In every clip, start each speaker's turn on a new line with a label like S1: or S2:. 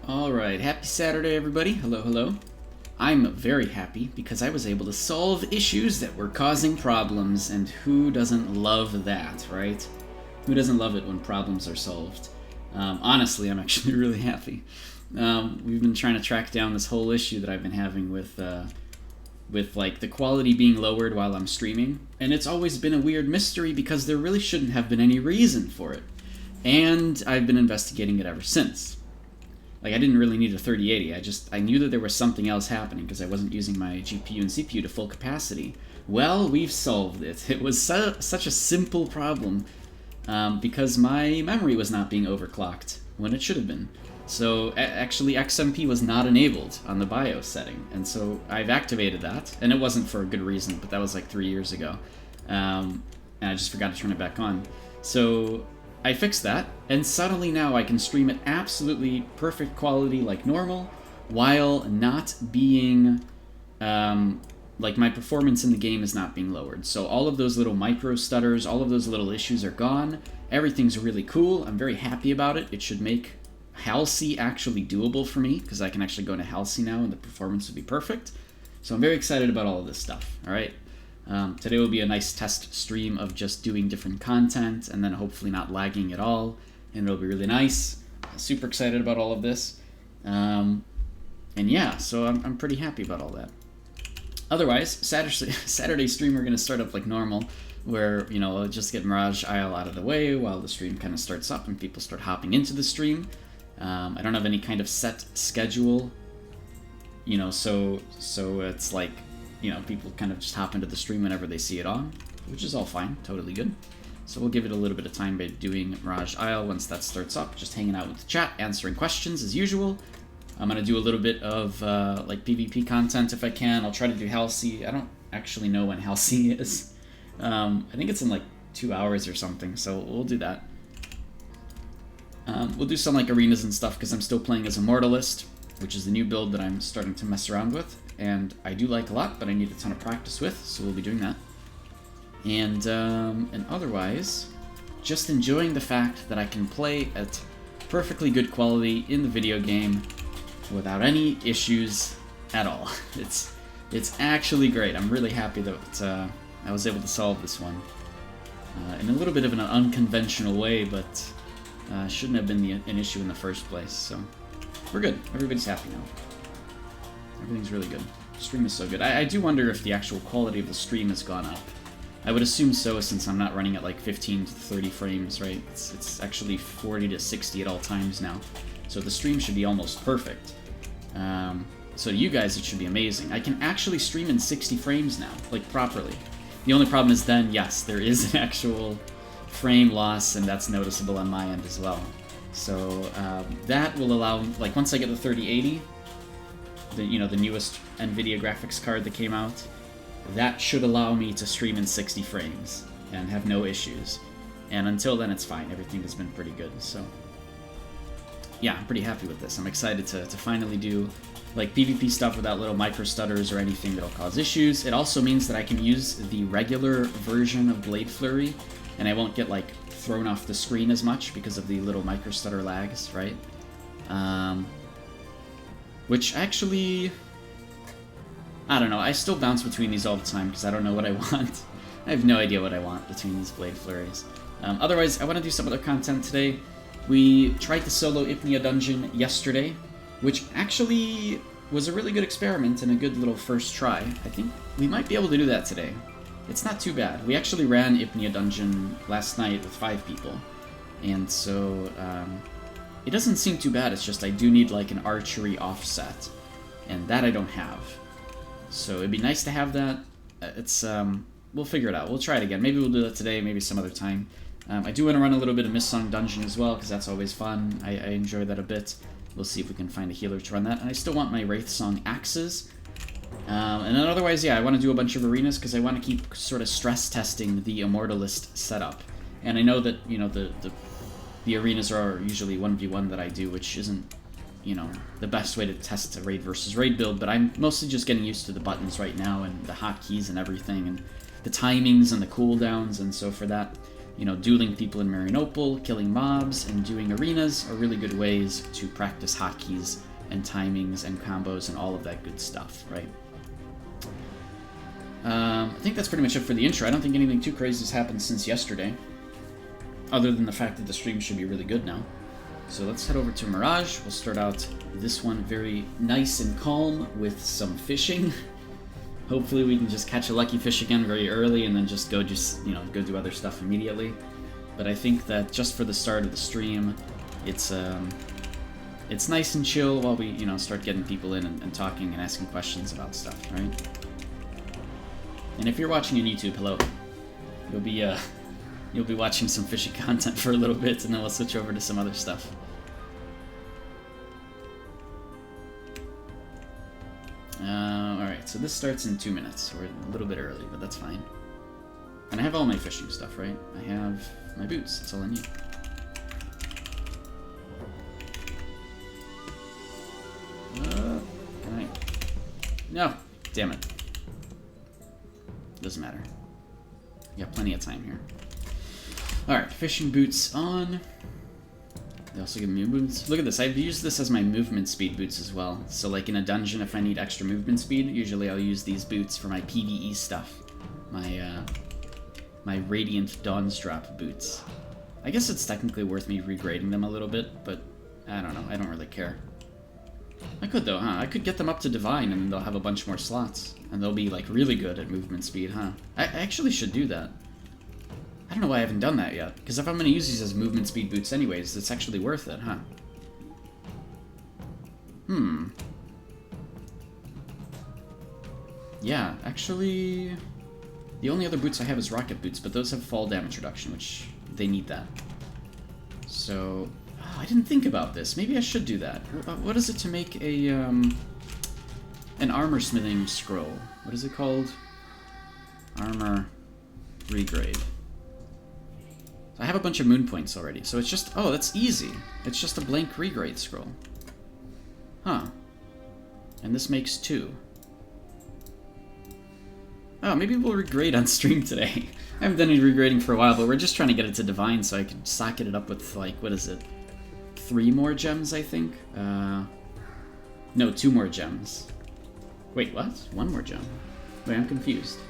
S1: Alright, happy Saturday everybody. Hello, hello. I'm very happy because I was able to solve issues that were causing problems, and who doesn't love that, right? Who doesn't love it when problems are solved? Honestly, I'm actually really happy. We've been trying to track down this whole issue that I've been having with like the quality being lowered while I'm streaming, and it's always been a weird mystery because there really shouldn't have been any reason for it. And I've been investigating it ever since. Like, I didn't really need a 3080. I knew that there was something else happening because I wasn't using my GPU and CPU to full capacity. Well, we've solved it. It was such a simple problem because my memory was not being overclocked when it should have been. So actually XMP was not enabled on the BIOS setting, and so I've activated that, and it wasn't for a good reason, but that was like 3 years ago, and I just forgot to turn it back on. So I fixed that, and suddenly now I can stream at absolutely perfect quality like normal, while not being, like my performance in the game is not being lowered. So all of those little micro stutters, all of those little issues are gone. Everything's really cool. I'm very happy about it. It should make Halcy actually doable for me, because I can actually go into Halcy now and the performance will be perfect. So I'm very excited about all of this stuff, alright? Today will be a nice test stream of just doing different content and then hopefully not lagging at all, and it'll be really nice. Super excited about all of this. And yeah, so I'm pretty happy about all that. Otherwise, Saturday stream we're going to start up like normal, where, you know, I'll just get Mirage Isle out of the way while the stream kind of starts up and people start hopping into the stream. I don't have any kind of set schedule, you know, so it's like, you know, people kind of just hop into the stream whenever they see it on, which is all fine, totally good. So we'll give it a little bit of time by doing Mirage Isle once that starts up, just hanging out with the chat, answering questions as usual. I'm going to do a little bit of like PvP content if I can. I'll try to do Halcy. I don't actually know when Halcy is. I think it's in like 2 hours or something, so we'll do that. We'll do some like arenas and stuff because I'm still playing as Immortalist, which is the new build that I'm starting to mess around with, and I do like a lot, but I need a ton of practice with, so we'll be doing that. And otherwise, just enjoying the fact that I can play at perfectly good quality in the video game without any issues at all. It's actually great. I'm really happy that I was able to solve this one in a little bit of an unconventional way, but shouldn't have been an issue in the first place. So we're good. Everybody's happy now. Everything's really good. The stream is so good. I do wonder if the actual quality of the stream has gone up. I would assume so, since I'm not running at like 15 to 30 frames, right? It's actually 40 to 60 at all times now. So the stream should be almost perfect. So to you guys, it should be amazing. I can actually stream in 60 frames now, like properly. The only problem is then, yes, there is an actual frame loss, and that's noticeable on my end as well. So that will allow, like once I get the 3080, the newest NVIDIA graphics card that came out, that should allow me to stream in 60 frames and have no issues. And until then, it's fine. Everything has been pretty good. So yeah, I'm pretty happy with this. I'm excited to finally do like PvP stuff without little micro stutters or anything that'll cause issues. It also means that I can use the regular version of Blade Flurry, and I won't get like thrown off the screen as much because of the little micro stutter lags, right? Which actually, I don't know, I still bounce between these all the time because I don't know what I want. I have no idea what I want between these Blade Flurries. Otherwise, I want to do some other content today. We tried the solo Ipnia dungeon yesterday, which actually was a really good experiment and a good little first try. I think we might be able to do that today. It's not too bad. We actually ran Ipnia dungeon last night with 5 people, and so it doesn't seem too bad. It's just I do need like an archery offset, and that I don't have. So it'd be nice to have that. We'll figure it out. We'll try it again. Maybe we'll do that today, maybe some other time. I do want to run a little bit of Mist-Sung Dungeon as well, because that's always fun. I enjoy that a bit. We'll see if we can find a healer to run that. And I still want my Wraith-Song Axes. And then otherwise, yeah, I want to do a bunch of arenas, because I want to keep sort of stress testing the Immortalist setup. And I know that, you know, the arenas are usually 1v1 that I do, which isn't, you know, the best way to test a raid versus raid build, but I'm mostly just getting used to the buttons right now and the hotkeys and everything and the timings and the cooldowns, and so for that you know, dueling people in Marianople, killing mobs, and doing arenas are really good ways to practice hotkeys and timings and combos and all of that good stuff, right? I think that's pretty much it for the intro. I don't think anything too crazy has happened since yesterday, other than the fact that the stream should be really good now. So let's head over to Mirage. We'll start out this one very nice and calm with some fishing. Hopefully we can just catch a lucky fish again very early and then just go do other stuff immediately. But I think that just for the start of the stream, it's nice and chill while we, you know, start getting people in and talking and asking questions about stuff, right? And if you're watching on YouTube, hello. You'll be watching some fishing content for a little bit, and then we'll switch over to some other stuff. Alright, so this starts in 2 minutes. We're a little bit early, but that's fine. And I have all my fishing stuff, right? I have my boots, that's all I need. Alright. No! Damn it. Doesn't matter. We got plenty of time here. Alright, fishing boots on. They also give me movements. Look at this, I've used this as my movement speed boots as well. So like in a dungeon, if I need extra movement speed, usually I'll use these boots for my PvE stuff. My Radiant Dawn's Drop boots. I guess it's technically worth me regrading them a little bit, but I don't know, I don't really care. I could though, huh? I could get them up to Divine and they'll have a bunch more slots. And they'll be like really good at movement speed, huh? I actually should do that. I don't know why I haven't done that yet, because if I'm going to use these as movement speed boots anyways, it's actually worth it, huh? Yeah, actually, the only other boots I have is rocket boots, but those have fall damage reduction, which they need that. So, oh, I didn't think about this. Maybe I should do that. What is it to make a, an armor smithing scroll? What is it called? Armor regrade. I have a bunch of moon points already, so it's just... Oh, that's easy. It's just a blank regrade scroll. Huh. And this makes 2. Oh, maybe we'll regrade on stream today. I haven't done any regrading for a while, but we're just trying to get it to Divine so I can socket it up with, like, what is it? 3 more gems, I think? No, 2 more gems. Wait, what? 1 more gem. Wait, I'm confused.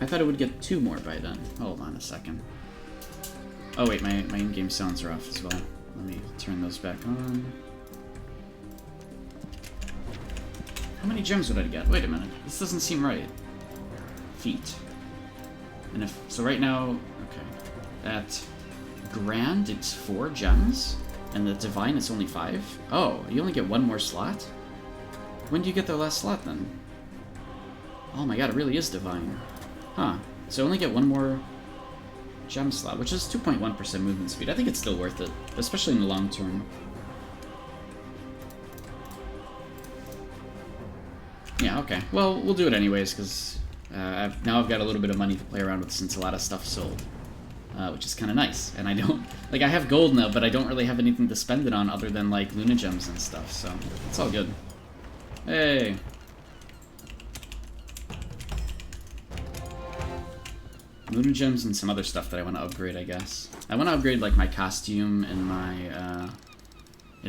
S1: I thought it would get 2 more by then. Hold on a second. Oh wait, my in-game sounds are off as well. Let me turn those back on. How many gems would I get? Wait a minute. This doesn't seem right. Feet. And if... So right now... Okay. At Grand, it's 4 gems. And the Divine, it's only 5. Oh, you only get 1 more slot? When do you get the last slot then? Oh my god, it really is Divine. Huh. So I only get 1 more gem slot, which is 2.1% movement speed. I think it's still worth it, especially in the long term. Yeah, okay. Well, we'll do it anyways, because now I've got a little bit of money to play around with since a lot of stuff sold. Which is kind of nice. And I don't... Like, I have gold now, but I don't really have anything to spend it on other than, like, Luna Gems and stuff, so it's all good. Hey! Luna Gems and some other stuff that I want to upgrade, I guess. I want to upgrade, like, my costume and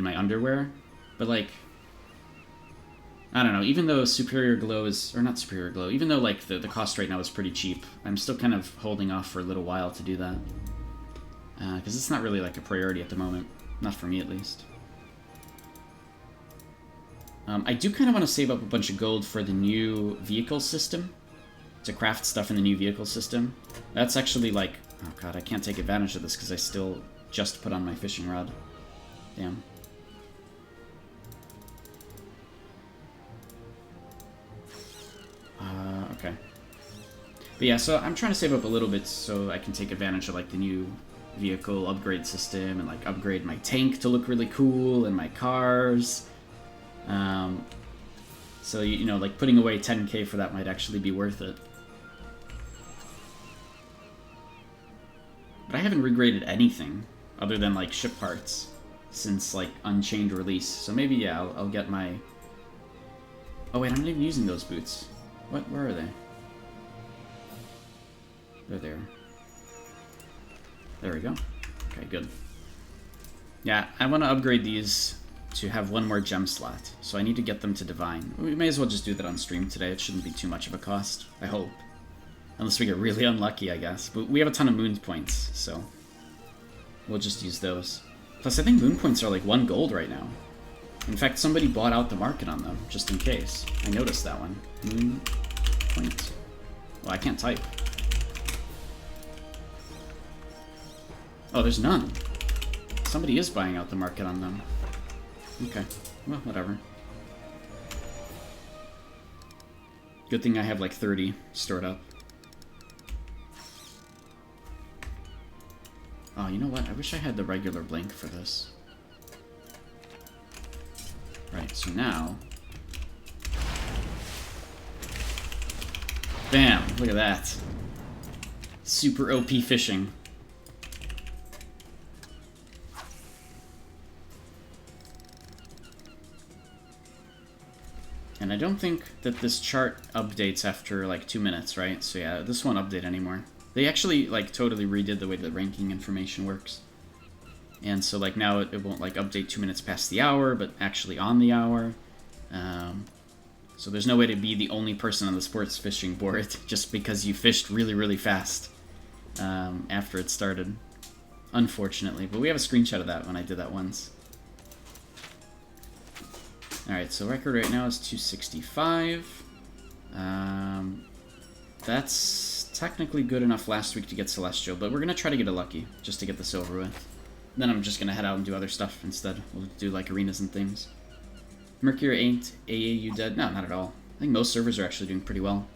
S1: my underwear. But, like... I don't know, even though Superior Glow is... Or not Superior Glow. Even though, like, the cost right now is pretty cheap, I'm still kind of holding off for a little while to do that. Because it's not really, like, a priority at the moment. Not for me, at least. I do kind of want to save up a bunch of gold for the new vehicle system. To craft stuff in the new vehicle system. That's actually, like... Oh, God, I can't take advantage of this because I still just put on my fishing rod. Damn. Okay. But yeah, so I'm trying to save up a little bit so I can take advantage of, like, the new vehicle upgrade system and, like, upgrade my tank to look really cool and my cars. So, you know, like, putting away 10k for that might actually be worth it. But I haven't regraded anything other than, like, ship parts since, like, Unchained release. So maybe, yeah, I'll get my... Oh, wait, I'm not even using those boots. What? Where are they? They're there. There we go. Okay, good. Yeah, I want to upgrade these to have one more gem slot, so I need to get them to Divine. We may as well just do that on stream today. It shouldn't be too much of a cost, I hope. Unless we get really unlucky, I guess. But we have a ton of moon points, so we'll just use those. Plus, I think moon points are like 1 gold right now. In fact, somebody bought out the market on them, just in case. I noticed that one. Moon point. Well, I can't type. Oh, there's none. Somebody is buying out the market on them. Okay. Well, whatever. Good thing I have like 30 stored up. Oh, you know what? I wish I had the regular blink for this. Right, so now... Bam! Look at that. Super OP fishing. And I don't think that this chart updates after like 2 minutes, right? So yeah, this won't update anymore. They actually like totally redid the way the ranking information works. And so like now it won't like update 2 minutes past the hour, but actually on the hour. So there's no way to be the only person on the sports fishing board just because you fished really, really fast after it started. Unfortunately, but we have a screenshot of that when I did that once. Alright, so record right now is 265. That's technically good enough last week to get Celestial, but we're going to try to get a Lucky, just to get this over with. Then I'm just going to head out and do other stuff instead. We'll do like arenas and things. Mercury ain't AAU dead? No, not at all. I think most servers are actually doing pretty well.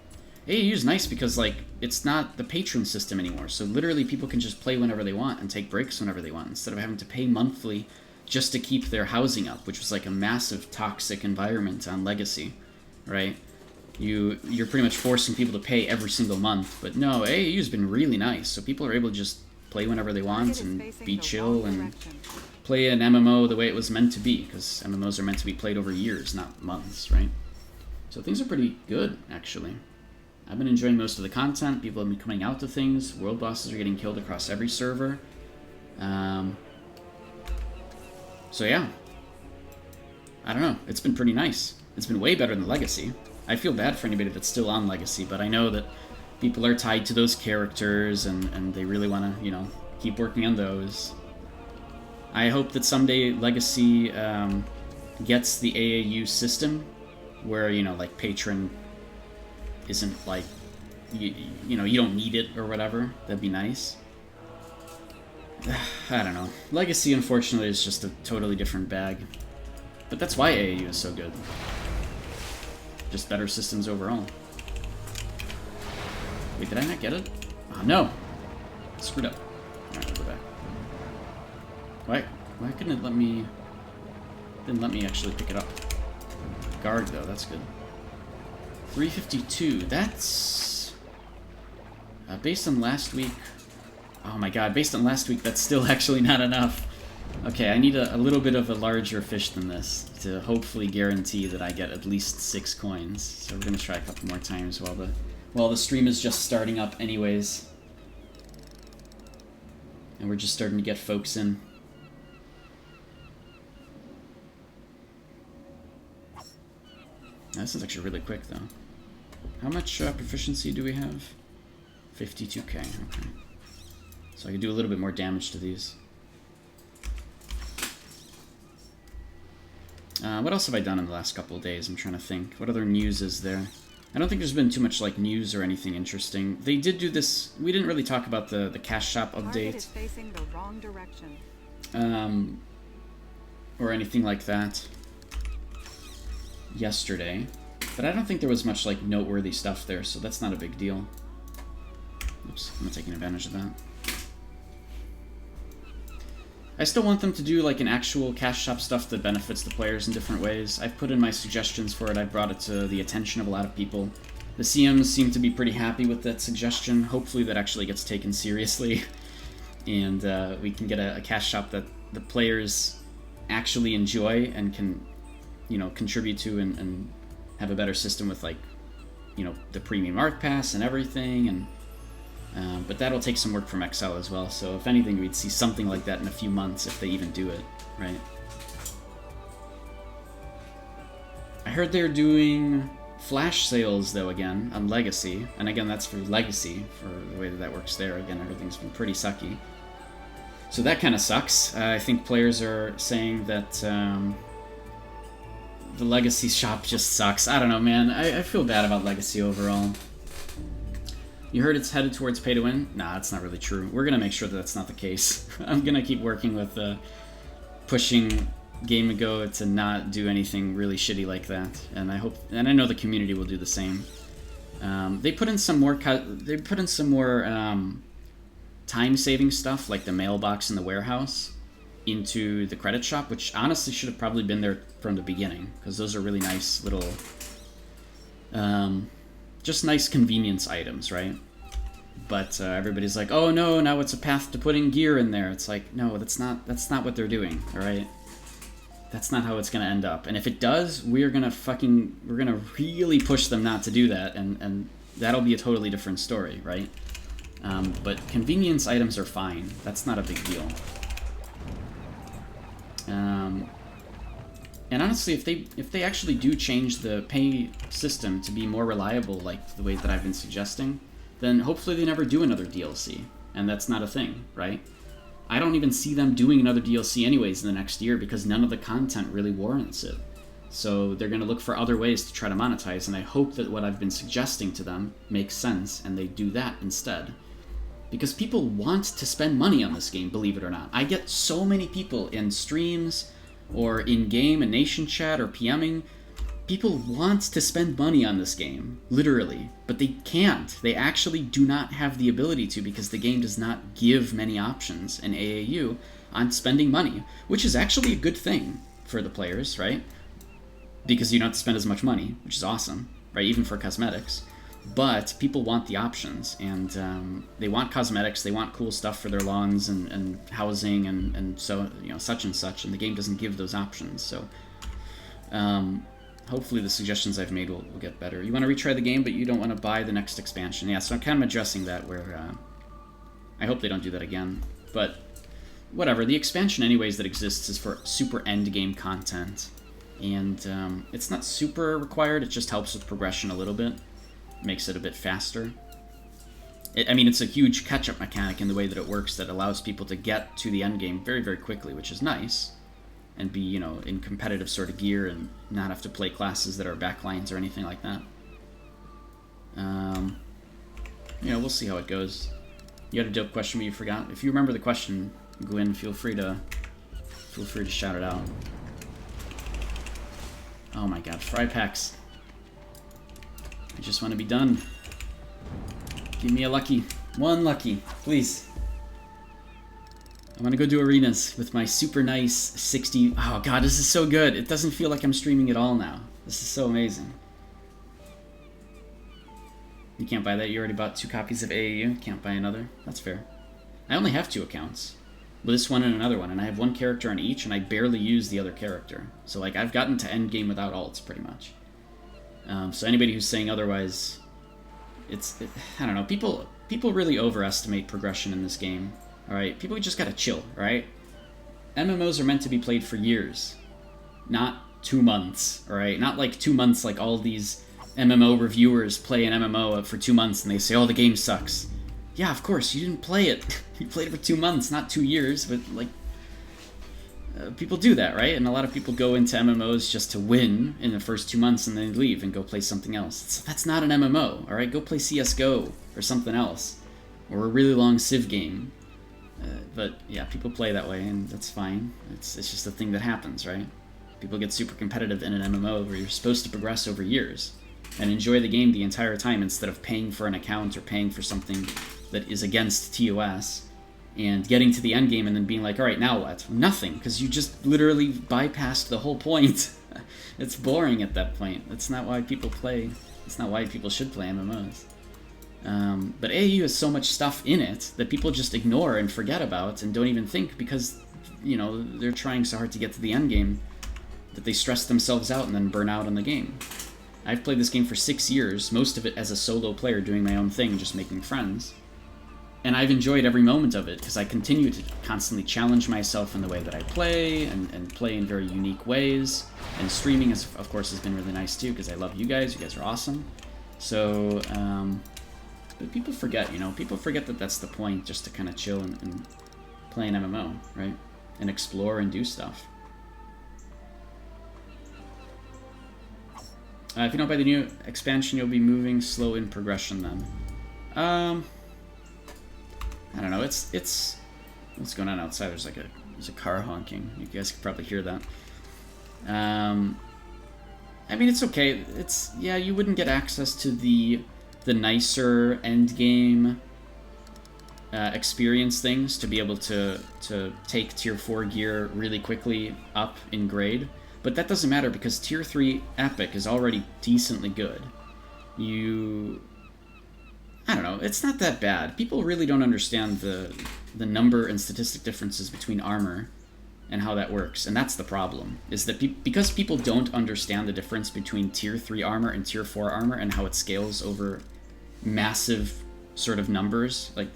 S1: AAU is nice because like it's not the patron system anymore, so literally people can just play whenever they want and take breaks whenever they want, instead of having to pay monthly just to keep their housing up, which was like a massive toxic environment on Legacy, right? You're pretty much forcing people to pay every single month, but no, AAU's been really nice, so people are able to just play whenever they want and be chill and play an MMO the way it was meant to be, because MMOs are meant to be played over years, not months, right? So things are pretty good, actually. I've been enjoying most of the content. People have been coming out to things. World bosses are getting killed across every server. So yeah. I don't know. It's been pretty nice. It's been way better than Legacy. I feel bad for anybody that's still on Legacy, but I know that people are tied to those characters and they really want to, you know, keep working on those. I hope that someday Legacy gets the AAU system where, you know, like Patron isn't like, you know, you don't need it or whatever. That'd be nice. I don't know. Legacy, unfortunately, is just a totally different bag. But that's why AAU is so good. Just better systems overall. Wait, did I not get it? Oh, no! Screwed up. Alright, I'll go back. Why couldn't it let me... Didn't let me actually pick it up. Guard, though, that's good. 352, that's... based on last week... Oh my god, based on last week, that's still actually not enough. Okay, I need a little bit of a larger fish than this to hopefully guarantee that I get at least 6 coins. So we're gonna try a couple more times while the stream is just starting up anyways. And we're just starting to get folks in. This is actually really quick, though. How much proficiency do we have? 52k, okay. So I can do a little bit more damage to these. What else have I done in the last couple of days? I'm trying to think. What other news is there? I don't think there's been too much like news or anything interesting. They did do this... We didn't really talk about the cash shop update.
S2: Is facing the wrong direction.
S1: Or anything like that yesterday. But I don't think there was much like noteworthy stuff there, so that's not a big deal. Oops, I'm not taking advantage of that. I still want them to do like an actual cash shop stuff that benefits the players in different ways. I've put in my suggestions for it. I've brought it to the attention of a lot of people. The CMs seem to be pretty happy with that suggestion. Hopefully that actually gets taken seriously. And we can get a cash shop that the players actually enjoy and can, you know, contribute to and have a better system with, like, you know, the premium art pass and everything. And But that'll take some work from XL as well, so if anything, we'd see something like that in a few months if they even do it, right? I heard they're doing flash sales, though, again, on Legacy. And again, that's for Legacy, for the way that works there. Again, everything's been pretty sucky. So that kind of sucks. I think players are saying that the Legacy shop just sucks. I don't know, man. I feel bad about Legacy overall. You heard it's headed towards pay to win? Nah, that's not really true. We're going to make sure that that's not the case. I'm going to keep working with pushing Game Ago to not do anything really shitty like that, and I know the community will do the same. They put in some more time-saving stuff, like the mailbox in the warehouse, into the credit shop, which honestly should have probably been there from the beginning, because those are really nice little, just nice convenience items, right? But everybody's like, oh no, now it's a path to putting gear in there. It's like, no, that's not what they're doing, all right? That's not how it's going to end up. And if it does, we're going to really push them not to do that, and that'll be a totally different story, right? But convenience items are fine. That's not a big deal. And honestly, if they actually do change the pay system to be more reliable, like the way that I've been suggesting, then hopefully they never do another DLC, and that's not a thing, right? I don't even see them doing another DLC anyways in the next year because none of the content really warrants it. So they're going to look for other ways to try to monetize, and I hope that what I've been suggesting to them makes sense and they do that instead. Because people want to spend money on this game, believe it or not. I get so many people in streams or in-game and nation chat or PMing. People want to spend money on this game, literally, but they can't. They actually do not have the ability to because the game does not give many options in AAU on spending money, which is actually a good thing for the players, right? Because you don't have to spend as much money, which is awesome, right? Even for cosmetics. But people want the options, and they want cosmetics, they want cool stuff for their lawns and housing and so, you know, such and such, and the game doesn't give those options, so hopefully the suggestions I've made will get better. You want to retry the game, but you don't want to buy the next expansion. Yeah, so I'm kind of addressing that where I hope they don't do that again. But whatever, the expansion anyways that exists is for super end-game content. And it's not super required, it just helps with progression a little bit. Makes it a bit faster. I mean, it's a huge catch-up mechanic in the way that it works that allows people to get to the end game very, very quickly, which is nice. And be, you know, in competitive sort of gear and not have to play classes that are backlines or anything like that. You know, we'll see how it goes. You had a dope question, but you forgot. If you remember the question, Gwyn, feel free to shout it out. Oh my god, fry packs. I just want to be done. Give me a lucky. One lucky, please. I'm gonna go do arenas with my super nice 60... Oh god, this is so good. It doesn't feel like I'm streaming at all now. This is so amazing. You can't buy that. You already bought 2 copies of AAU. Can't buy another. That's fair. I only have 2 accounts. This one and another one. And I have 1 character on each, and I barely use the other character. So, like, I've gotten to endgame without ults, pretty much. So anybody who's saying otherwise... I don't know. People really overestimate progression in this game. Alright, people just gotta chill, right? MMOs are meant to be played for years, not 2 months, alright? Not like 2 months like all these MMO reviewers play an MMO for 2 months and they say, oh, the game sucks. Yeah, of course, you didn't play it. You played it for 2 months, not 2 years, but like... people do that, right? And a lot of people go into MMOs just to win in the first 2 months and then leave and go play something else. That's not an MMO, alright? Go play CSGO or something else. Or a really long Civ game. But yeah, people play that way, and that's fine. It's just a thing that happens, right? People get super competitive in an MMO where you're supposed to progress over years and enjoy the game the entire time instead of paying for an account or paying for something that is against TOS and getting to the end game and then being like, all right, now what? Nothing, because you just literally bypassed the whole point. It's boring at that point. That's not why people play. That's not why people should play MMOs. But AAU has so much stuff in it that people just ignore and forget about and don't even think because, you know, they're trying so hard to get to the end game that they stress themselves out and then burn out on the game. I've played this game for 6 years, most of it as a solo player doing my own thing, just making friends. And I've enjoyed every moment of it because I continue to constantly challenge myself in the way that I play and play in very unique ways. And streaming, of course, has been really nice too because I love you guys. You guys are awesome. So, but people forget, you know, people forget that that's the point, just to kind of chill and play an MMO, right? And explore and do stuff. If you don't buy the new expansion, you'll be moving slow in progression then. I don't know. It's what's going on outside? There's a car honking. You guys could probably hear that. I mean, it's okay. Yeah, you wouldn't get access to the nicer end game experience things to be able to take tier 4 gear really quickly up in grade, but that doesn't matter because tier 3 epic is already decently good. I don't know, it's not that bad. People really don't understand the number and statistic differences between armor and how that works, and that's the problem, is that because people don't understand the difference between tier 3 armor and tier 4 armor and how it scales over massive sort of numbers, like,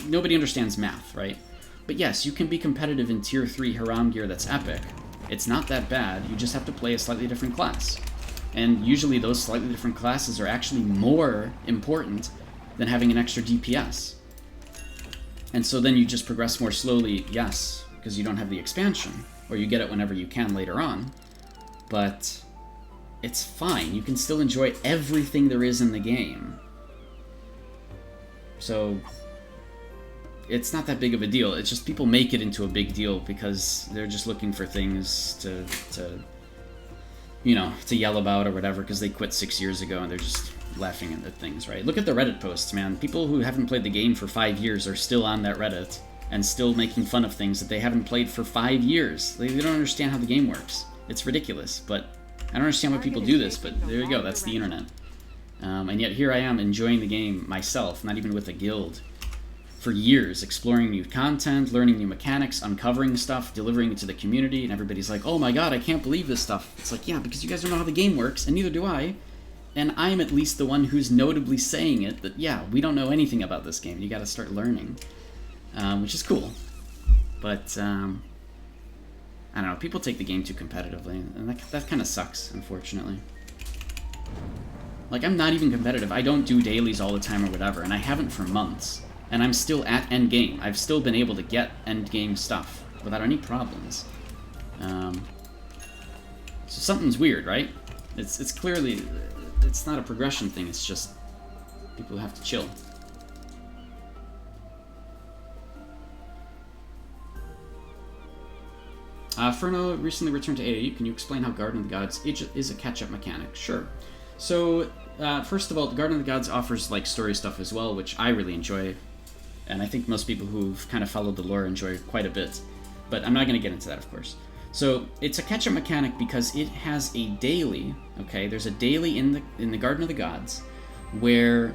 S1: nobody understands math, right? But yes, you can be competitive in tier 3 Haram gear that's epic. It's not that bad, you just have to play a slightly different class. And usually those slightly different classes are actually more important than having an extra DPS. And so then you just progress more slowly, yes, because you don't have the expansion, or you get it whenever you can later on. But it's fine, you can still enjoy everything there is in the game. So it's not that big of a deal. It's just people make it into a big deal because they're just looking for things to you know, to yell about or whatever because they quit 6 years ago and they're just laughing at things, right? Look at the Reddit posts, man. People who haven't played the game for 5 years are still on that Reddit and still making fun of things that they haven't played for 5 years. They don't understand how the game works. It's ridiculous, but I don't understand why people do this, but there you go, that's the internet. And yet here I am enjoying the game myself, not even with a guild, for years, exploring new content, learning new mechanics, uncovering stuff, delivering it to the community, and everybody's like, oh my god, I can't believe this stuff. It's like, yeah, because you guys don't know how the game works, and neither do I. And I'm at least the one who's notably saying it, that, yeah, we don't know anything about this game. You gotta start learning. Which is cool. But, I don't know, people take the game too competitively, and that kind of sucks, unfortunately. Like, I'm not even competitive. I don't do dailies all the time or whatever, and I haven't for months. And I'm still at endgame. I've still been able to get endgame stuff without any problems. So something's weird, right? It's clearly... It's not a progression thing, it's just people have to chill. Furno recently returned to AAU. Can you explain how Garden of the Gods is a catch-up mechanic? Sure. So, first of all, Garden of the Gods offers like story stuff as well, which I really enjoy. And I think most people who've kind of followed the lore enjoy quite a bit. But I'm not going to get into that, of course. So it's a catch-up mechanic because it has a daily, okay? There's a daily in the Garden of the Gods where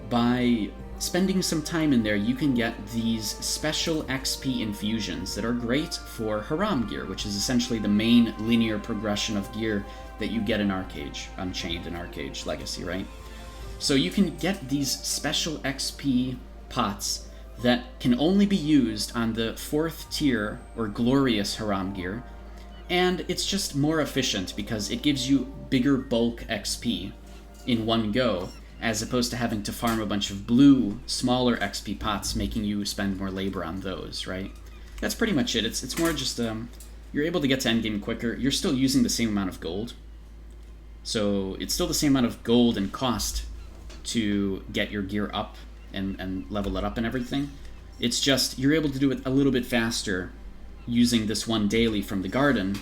S1: by spending some time in there, you can get these special XP infusions that are great for Haram gear, which is essentially the main linear progression of gear that you get in Arcade, Unchained and Arcade Legacy, right? So you can get these special XP pots that can only be used on the 4th tier or glorious Haram gear, and it's just more efficient because it gives you bigger bulk XP in one go, as opposed to having to farm a bunch of blue, smaller XP pots, making you spend more labor on those, right? That's pretty much it. It's more just, you're able to get to endgame quicker. You're still using the same amount of gold. So it's still the same amount of gold and cost to get your gear up and level it up and everything. It's just, you're able to do it a little bit faster using this one daily from the garden,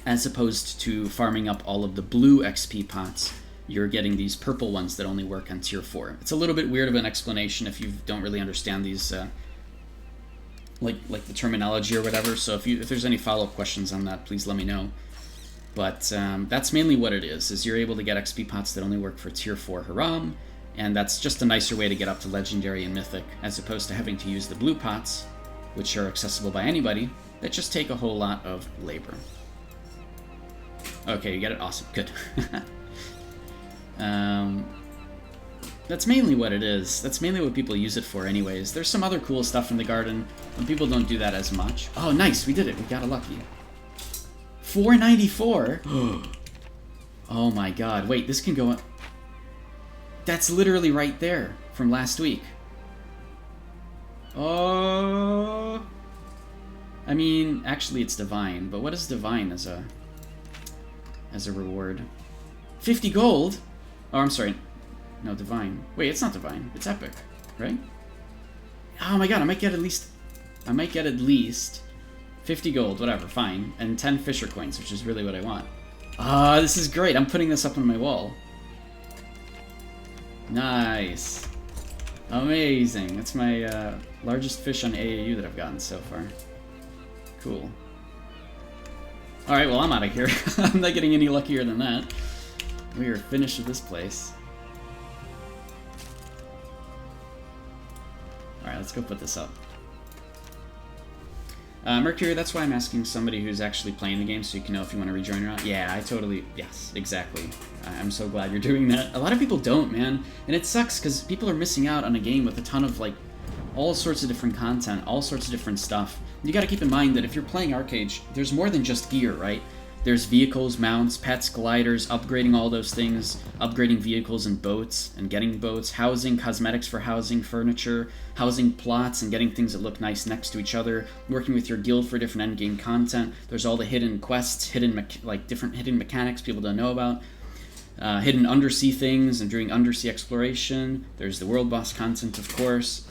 S1: as opposed to farming up all of the blue XP pots. You're getting these purple ones that only work on tier 4. It's a little bit weird of an explanation if you don't really understand these, like the terminology or whatever. So if there's any follow-up questions on that, please let me know. But that's mainly what it is you're able to get XP pots that only work for tier 4 Haram, and that's just a nicer way to get up to Legendary and Mythic, as opposed to having to use the blue pots, which are accessible by anybody, that just take a whole lot of labor. Okay, you get it? Awesome. Good. But That's mainly what it is. That's mainly what people use it for anyways. There's some other cool stuff in the garden, and people don't do that as much. Oh, nice, we did it. We got a lucky. 494? Oh my god. Wait, this can go... That's literally right there from last week. Oh... I mean, actually it's divine, but what is divine as a reward? 50 gold? Oh, I'm sorry. No, divine. Wait, it's not divine. It's epic, right? Oh my god, I might get at least 50 gold, whatever, fine. And 10 Fisher coins, which is really what I want. Ah, this is great. I'm putting this up on my wall. Nice. Amazing. That's my largest fish on AAU that I've gotten so far. Cool. Alright, well, I'm out of here. I'm not getting any luckier than that. We are finished with this place. Alright, let's go put this up. Mercury, that's why I'm asking somebody who's actually playing the game so you can know if you want to rejoin or not. Yeah, yes, exactly. I'm so glad you're doing that. A lot of people don't, man. And it sucks because people are missing out on a game with a ton of, like, all sorts of different content, all sorts of different stuff. You gotta keep in mind that if you're playing Arcade, there's more than just gear, right? There's vehicles, mounts, pets, gliders, upgrading all those things, upgrading vehicles and boats, and getting boats, housing, cosmetics for housing, furniture, housing plots, and getting things that look nice next to each other, working with your guild for different endgame content. There's all the hidden quests, different hidden mechanics people don't know about, hidden undersea things, and doing undersea exploration. There's the world boss content, of course.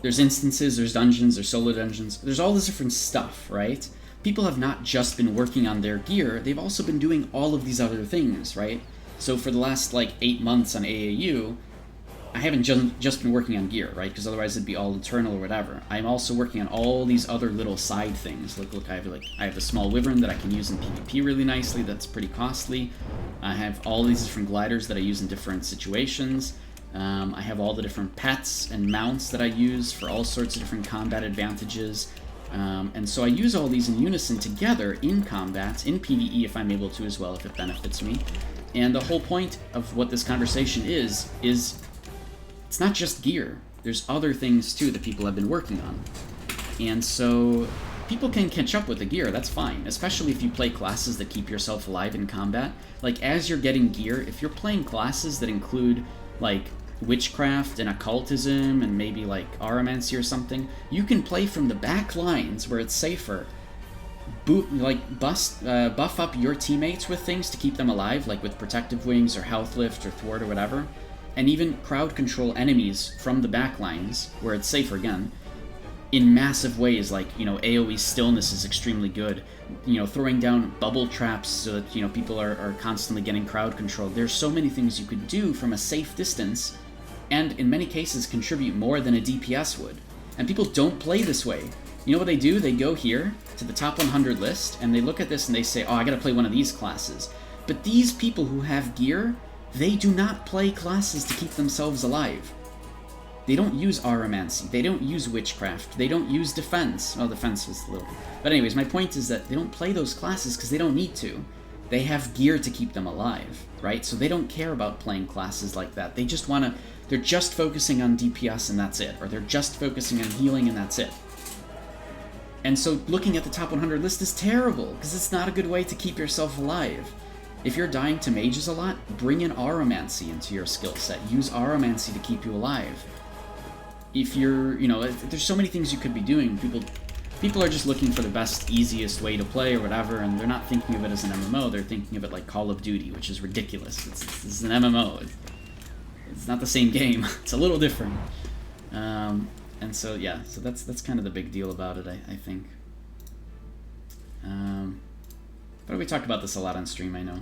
S1: There's instances, there's dungeons, there's solo dungeons. There's all this different stuff, right? People have not just been working on their gear, they've also been doing all of these other things, right? So for the last, like, 8 months on AAU, I haven't just been working on gear, right? Because otherwise it'd be all eternal or whatever. I'm also working on all these other little side things. Look, I have a small wyvern that I can use in PvP really nicely, that's pretty costly. I have all these different gliders that I use in different situations. I have all the different pets and mounts that I use for all sorts of different combat advantages. And so I use all these in unison together in combat, in PvE if I'm able to as well, if it benefits me. And the whole point of what this conversation is it's not just gear. There's other things too that people have been working on. And so people can catch up with the gear, that's fine, especially if you play classes that keep yourself alive in combat. Like, as you're getting gear, if you're playing classes that include, like, witchcraft and occultism and maybe like aromancy or something, you can play from the back lines where it's safer. Buff up your teammates with things to keep them alive, like with protective wings or health lift or thwart or whatever, and even crowd control enemies from the back lines where it's safer again in massive ways, like, you know, AoE stillness is extremely good, you know, throwing down bubble traps so that, you know, people are constantly getting crowd control. There's so many things you could do from a safe distance, and in many cases contribute more than a DPS would. And people don't play this way. You know what they do? They go here to the top 100 list, and they look at this and they say, oh, I gotta play one of these classes. But these people who have gear, they do not play classes to keep themselves alive. They don't use aromancy, they don't use witchcraft, they don't use defense. Well, defense was a little... But anyways, my point is that they don't play those classes because they don't need to. They have gear to keep them alive, right? So they don't care about playing classes like that. They just want to... They're just focusing on DPS and that's it. Or they're just focusing on healing and that's it. And so looking at the top 100 list is terrible, because it's not a good way to keep yourself alive. If you're dying to mages a lot, bring in aromancy into your skill set. Use aromancy to keep you alive. If you're, you know, there's so many things you could be doing. People are just looking for the best, easiest way to play or whatever, and they're not thinking of it as an MMO. They're thinking of it like Call of Duty, which is ridiculous. It's an MMO. It's not the same game. It's a little different. And so, yeah, so that's kind of the big deal about it, I think. But we talk about this a lot on stream, I know.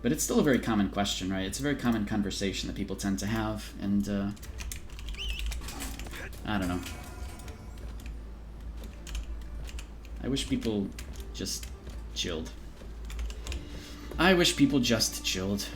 S1: But it's still a very common question, right? It's a very common conversation that people tend to have, and, I don't know. I wish people just chilled. I wish people just chilled.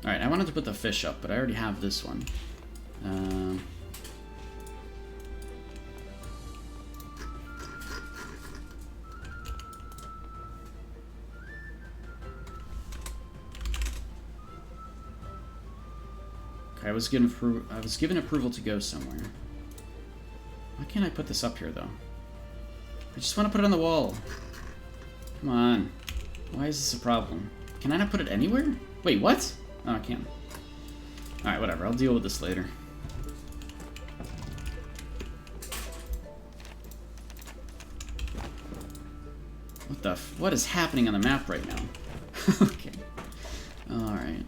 S1: Alright, I wanted to put the fish up, but I already have this one. Okay, I was given approval to go somewhere. Why can't I put this up here, though? I just want to put it on the wall. Come on. Why is this a problem? Can I not put it anywhere? Wait, what? Oh, I can. Alright, whatever. I'll deal with this later. What is happening on the map right now? Okay. Alright.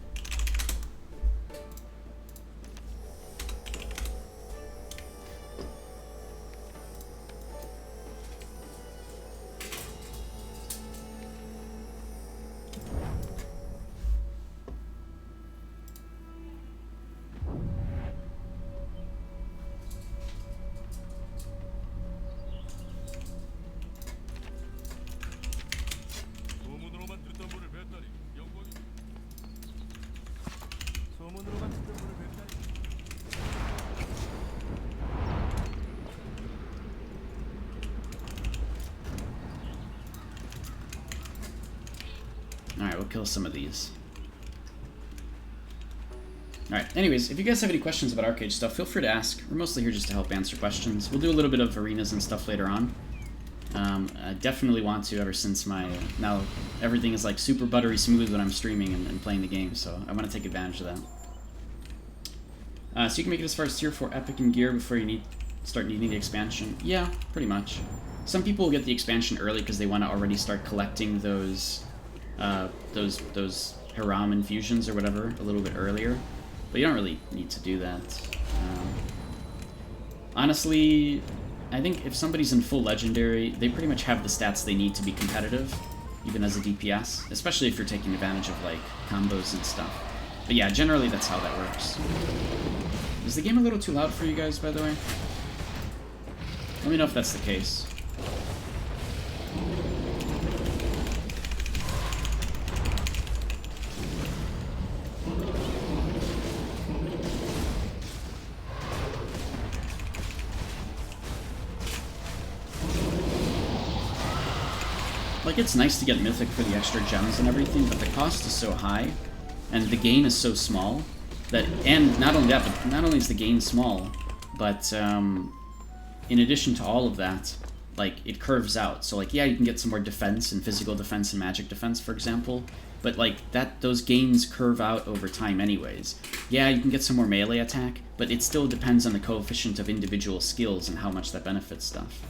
S1: Alright, we'll kill some of these. Alright, anyways, if you guys have any questions about arcade stuff, feel free to ask. We're mostly here just to help answer questions. We'll do a little bit of arenas and stuff later on. I definitely want to, ever since now everything is like super buttery smooth when I'm streaming and playing the game, so I want to take advantage of that. So you can make it as far as Tier 4 Epic and Gear before you start needing the expansion. Yeah, pretty much. Some people will get the expansion early because they want to already start collecting those Hiram infusions or whatever a little bit earlier, but you don't really need to do that. Honestly, I think if somebody's in full legendary, they pretty much have the stats they need to be competitive, even as a DPS, especially if you're taking advantage of like combos and stuff. But yeah, generally that's how that works. Is the game a little too loud for you guys, by the way? Let me know if that's the case. Like, it's nice to get Mythic for the extra gems and everything, but the cost is so high, and the gain is so small, that, and not only that, but not only is the gain small, but, in addition to all of that, like, it curves out. So, like, yeah, you can get some more defense and physical defense and magic defense, for example, but, like, those gains curve out over time anyways. Yeah, you can get some more melee attack, but it still depends on the coefficient of individual skills and how much that benefits stuff.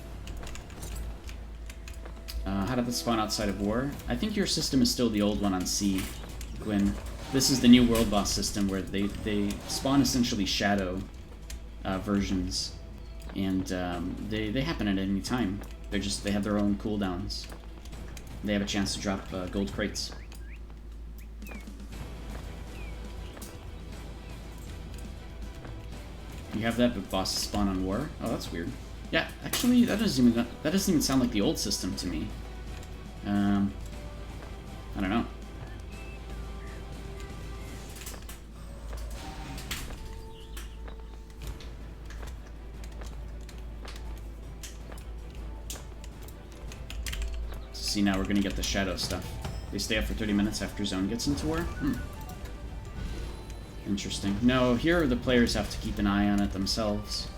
S1: How did this spawn outside of war? I think your system is still the old one on C, Gwyn. This is the new world boss system where they spawn essentially shadow versions, and they happen at any time. They have their own cooldowns. They have a chance to drop gold crates. You have that, but bosses spawn on war? Oh, that's weird. Yeah, actually, that doesn't even sound like the old system to me. I don't know. See, now we're gonna get the shadow stuff. They stay up for 30 minutes after zone gets into war? Interesting. No, here the players have to keep an eye on it themselves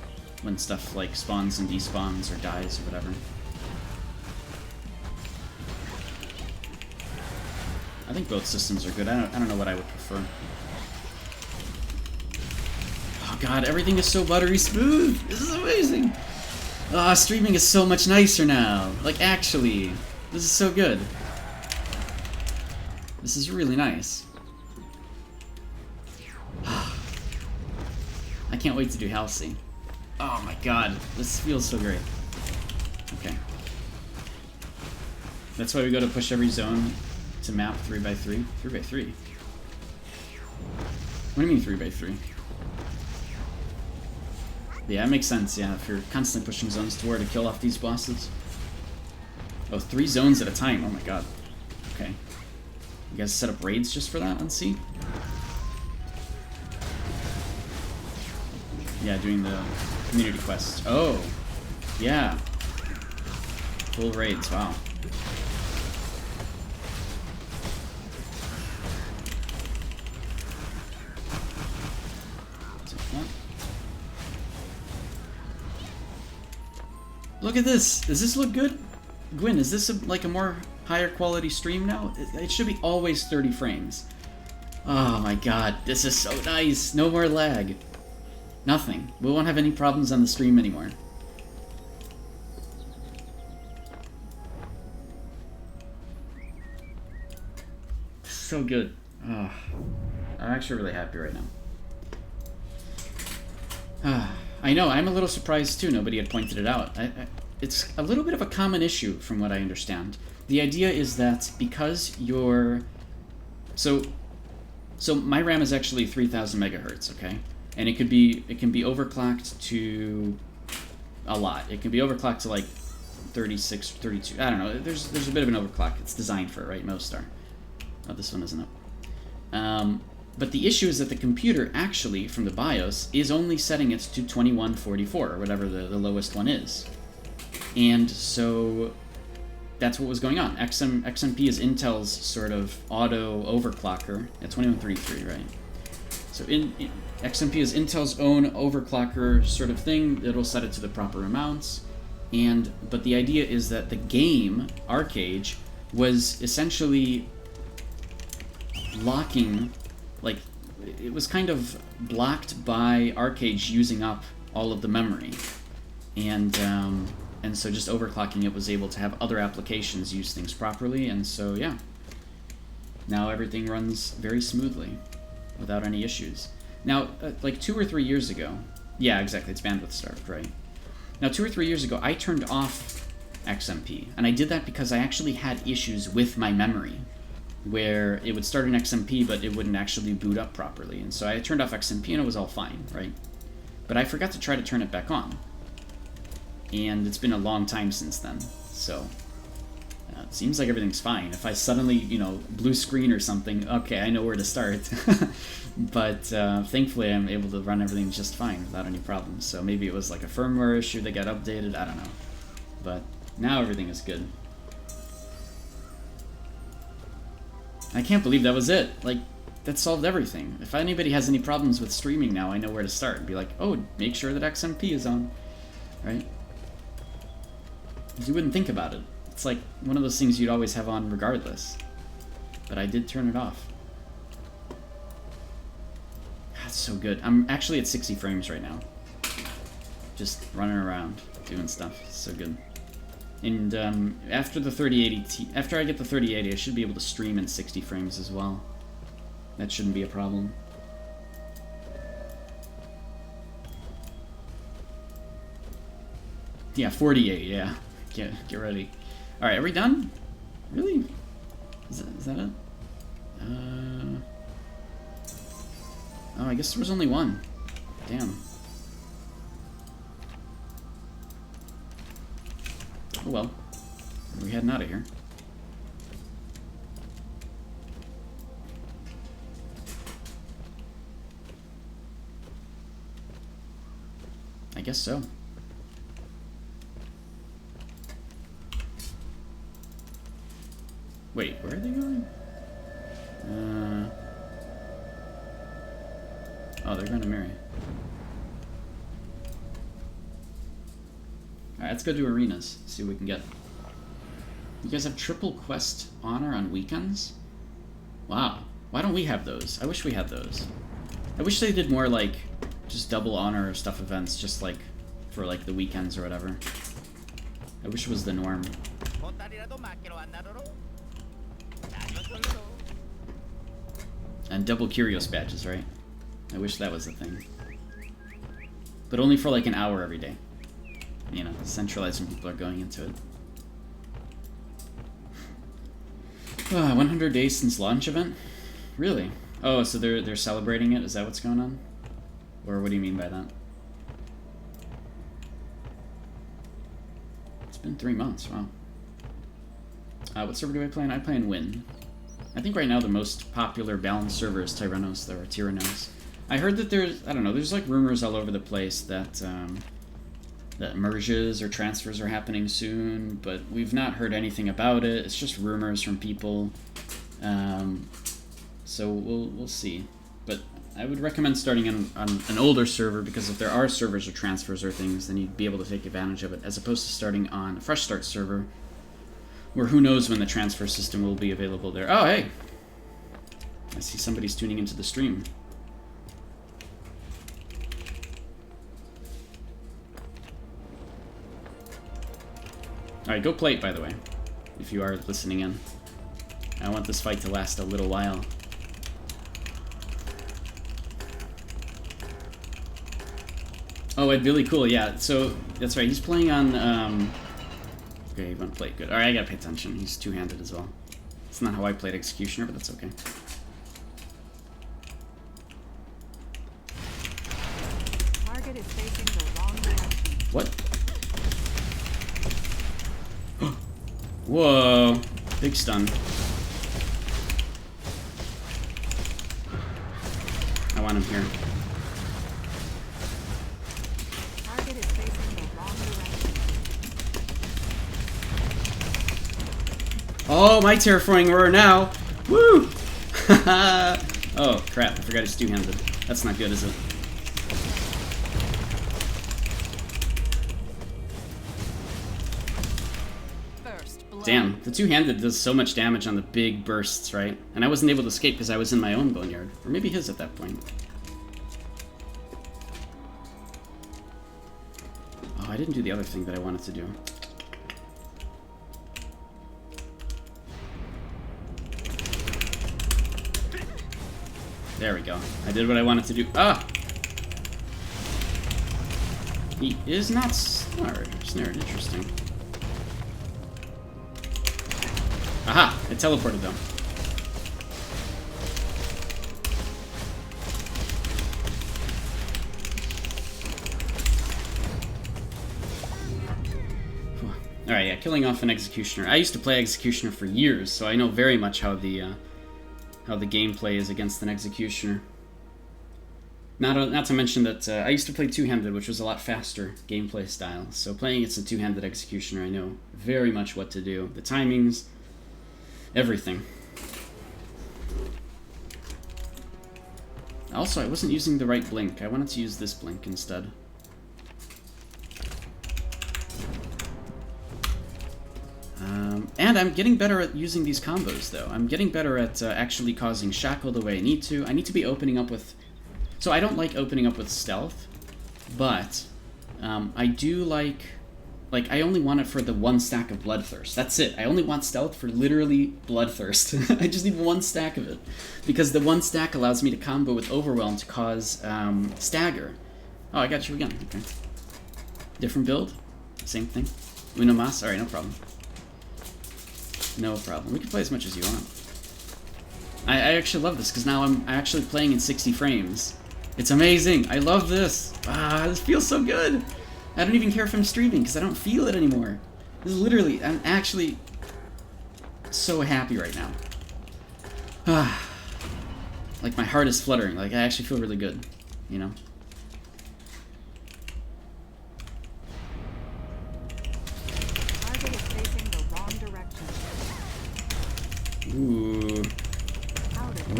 S1: when stuff like spawns and despawns or dies or whatever. I think both systems are good. I don't know what I would prefer. Oh god, everything is so buttery smooth! This is amazing! Ah, streaming is so much nicer now! Like, actually, this is so good. This is really nice. I can't wait to do Halcy. Oh my god, this feels so great. Okay. That's why we go to push every zone to map 3x3. 3x3? What do you mean 3x3? Yeah, it makes sense, yeah, if you're constantly pushing zones to war to kill off these bosses. Oh, 3 zones at a time, oh my god. Okay. You guys set up raids just for that on C? Yeah, doing the community quest. Oh, yeah. Full raids, wow. Look at this. Does this look good? Gwyn, is this like a more higher quality stream now? It should be always 30 frames. Oh my god, this is so nice. No more lag. Nothing. We won't have any problems on the stream anymore. So good. Oh, I'm actually really happy right now. I know, I'm a little surprised too. Nobody had pointed it out. It's a little bit of a common issue from what I understand. The idea is that because you're... So my RAM is actually 3000 megahertz, okay? And it can be overclocked to a lot. It can be overclocked to like 36, 32. I don't know. There's a bit of an overclock. It's designed for it, right? Most are. Oh, this one isn't up. But the issue is that the computer actually, from the BIOS, is only setting it to 2144, or whatever the lowest one is. And so that's what was going on. XMP is Intel's sort of auto overclocker at 2133, right? So XMP is Intel's own overclocker sort of thing that'll set it to the proper amounts. But the idea is that the game, Arcade, was essentially locking, like, it was kind of blocked by Arcade using up all of the memory. And so just overclocking it was able to have other applications use things properly, and so yeah. Now everything runs very smoothly without any issues. Now, like 2 or 3 years ago, yeah, exactly, it's bandwidth starved, right? Now 2 or 3 years ago, I turned off XMP, and I did that because I actually had issues with my memory, where it would start an XMP, but it wouldn't actually boot up properly, and so I turned off XMP and it was all fine, right? But I forgot to try to turn it back on. And it's been a long time since then, so it seems like everything's fine. If I suddenly, you know, blue screen or something, okay, I know where to start. But thankfully I'm able to run everything just fine without any problems. So maybe it was like a firmware issue that got updated, I don't know. But now everything is good. I can't believe that was it. Like, that solved everything. If anybody has any problems with streaming now, I know where to start. Be like, oh, make sure that XMP is on, right? You wouldn't think about it. It's like one of those things you'd always have on regardless. But I did turn it off. That's so good. I'm actually at 60 frames right now. Just running around, doing stuff. So good. And after the 3080 after I get the 3080, I should be able to stream in 60 frames as well. That shouldn't be a problem. Yeah, 48, yeah. Get ready. Alright, are we done? Really? Is that it? Oh, I guess there was only one. Damn. Oh well. We're heading out of here. I guess so. Wait, where are they going? Oh, they're going to Mary. Alright, let's go do arenas. See what we can get. You guys have triple quest honor on weekends? Wow. Why don't we have those? I wish we had those. I wish they did more, like, just double honor stuff events, just, like, for, like, the weekends or whatever. I wish it was the norm. And double Curios badges, right? I wish that was a thing. But only for like an hour every day. You know, centralized when people are going into it. 100 days since launch event? Really? Oh, so they're celebrating it? Is that what's going on? Or what do you mean by that? It's been 3 months, wow. What server do I play in? I play in Win. I think right now the most popular balanced server is Tyrannos, or Tyrannos. I heard that there's, I don't know, there's like rumors all over the place that that merges or transfers are happening soon, but we've not heard anything about it. It's just rumors from people. So we'll see. But I would recommend starting on an older server, because if there are servers or transfers or things, then you'd be able to take advantage of it, as opposed to starting on a fresh start server, where who knows when the transfer system will be available there. Oh, hey! I see somebody's tuning into the stream. Alright, go play it, by the way, if you are listening in. I want this fight to last a little while. Oh, Ed Billy, cool, yeah. So, that's right, he's playing on, okay, he went play. Good. Alright, I gotta pay attention. He's two-handed as well. It's not how I played Executioner, but that's okay.
S2: Target is facing the wrong direction.
S1: What? Whoa. Big stun. I want him here.
S2: Target is facing the wrong direction.
S1: Oh, my terraforming roar now! Woo! Oh, crap. I forgot he's two-handed. That's not good, is it? Damn, the two-handed does so much damage on the big bursts, right? And I wasn't able to escape because I was in my own boneyard. Or maybe his at that point. Oh, I didn't do the other thing that I wanted to do. There we go. I did what I wanted to do. Ah! He is not snared. Interesting. Aha! It teleported though. Alright, yeah, killing off an Executioner. I used to play Executioner for years, so I know very much how the gameplay is against an Executioner. Not to mention that I used to play two-handed, which was a lot faster gameplay style. So playing against a two-handed Executioner, I know very much what to do. The timings, everything. Also, I wasn't using the right blink. I wanted to use this blink instead. And I'm getting better at using these combos, though. I'm getting better at actually causing Shackle the way I need to. I need to be opening up with... So I don't like opening up with Stealth, but I do like... Like, I only want it for the one stack of Bloodthirst. That's it. I only want Stealth for literally Bloodthirst. I just need one stack of it. Because the one stack allows me to combo with Overwhelm to cause Stagger. Oh, I got you again. Okay. Different build? Same thing? Uno mas? Alright, no problem. No problem. We can play as much as you want. I actually love this, because now I'm actually playing in 60 frames. It's amazing! I love this! Ah, this feels so good! I don't even care if I'm streaming, because I don't feel it anymore. This is literally... I'm actually so happy right now. Ah. Like, my heart is fluttering. Like, I actually feel really good. You know?
S2: Target is facing the wrong direction.
S1: Ooh.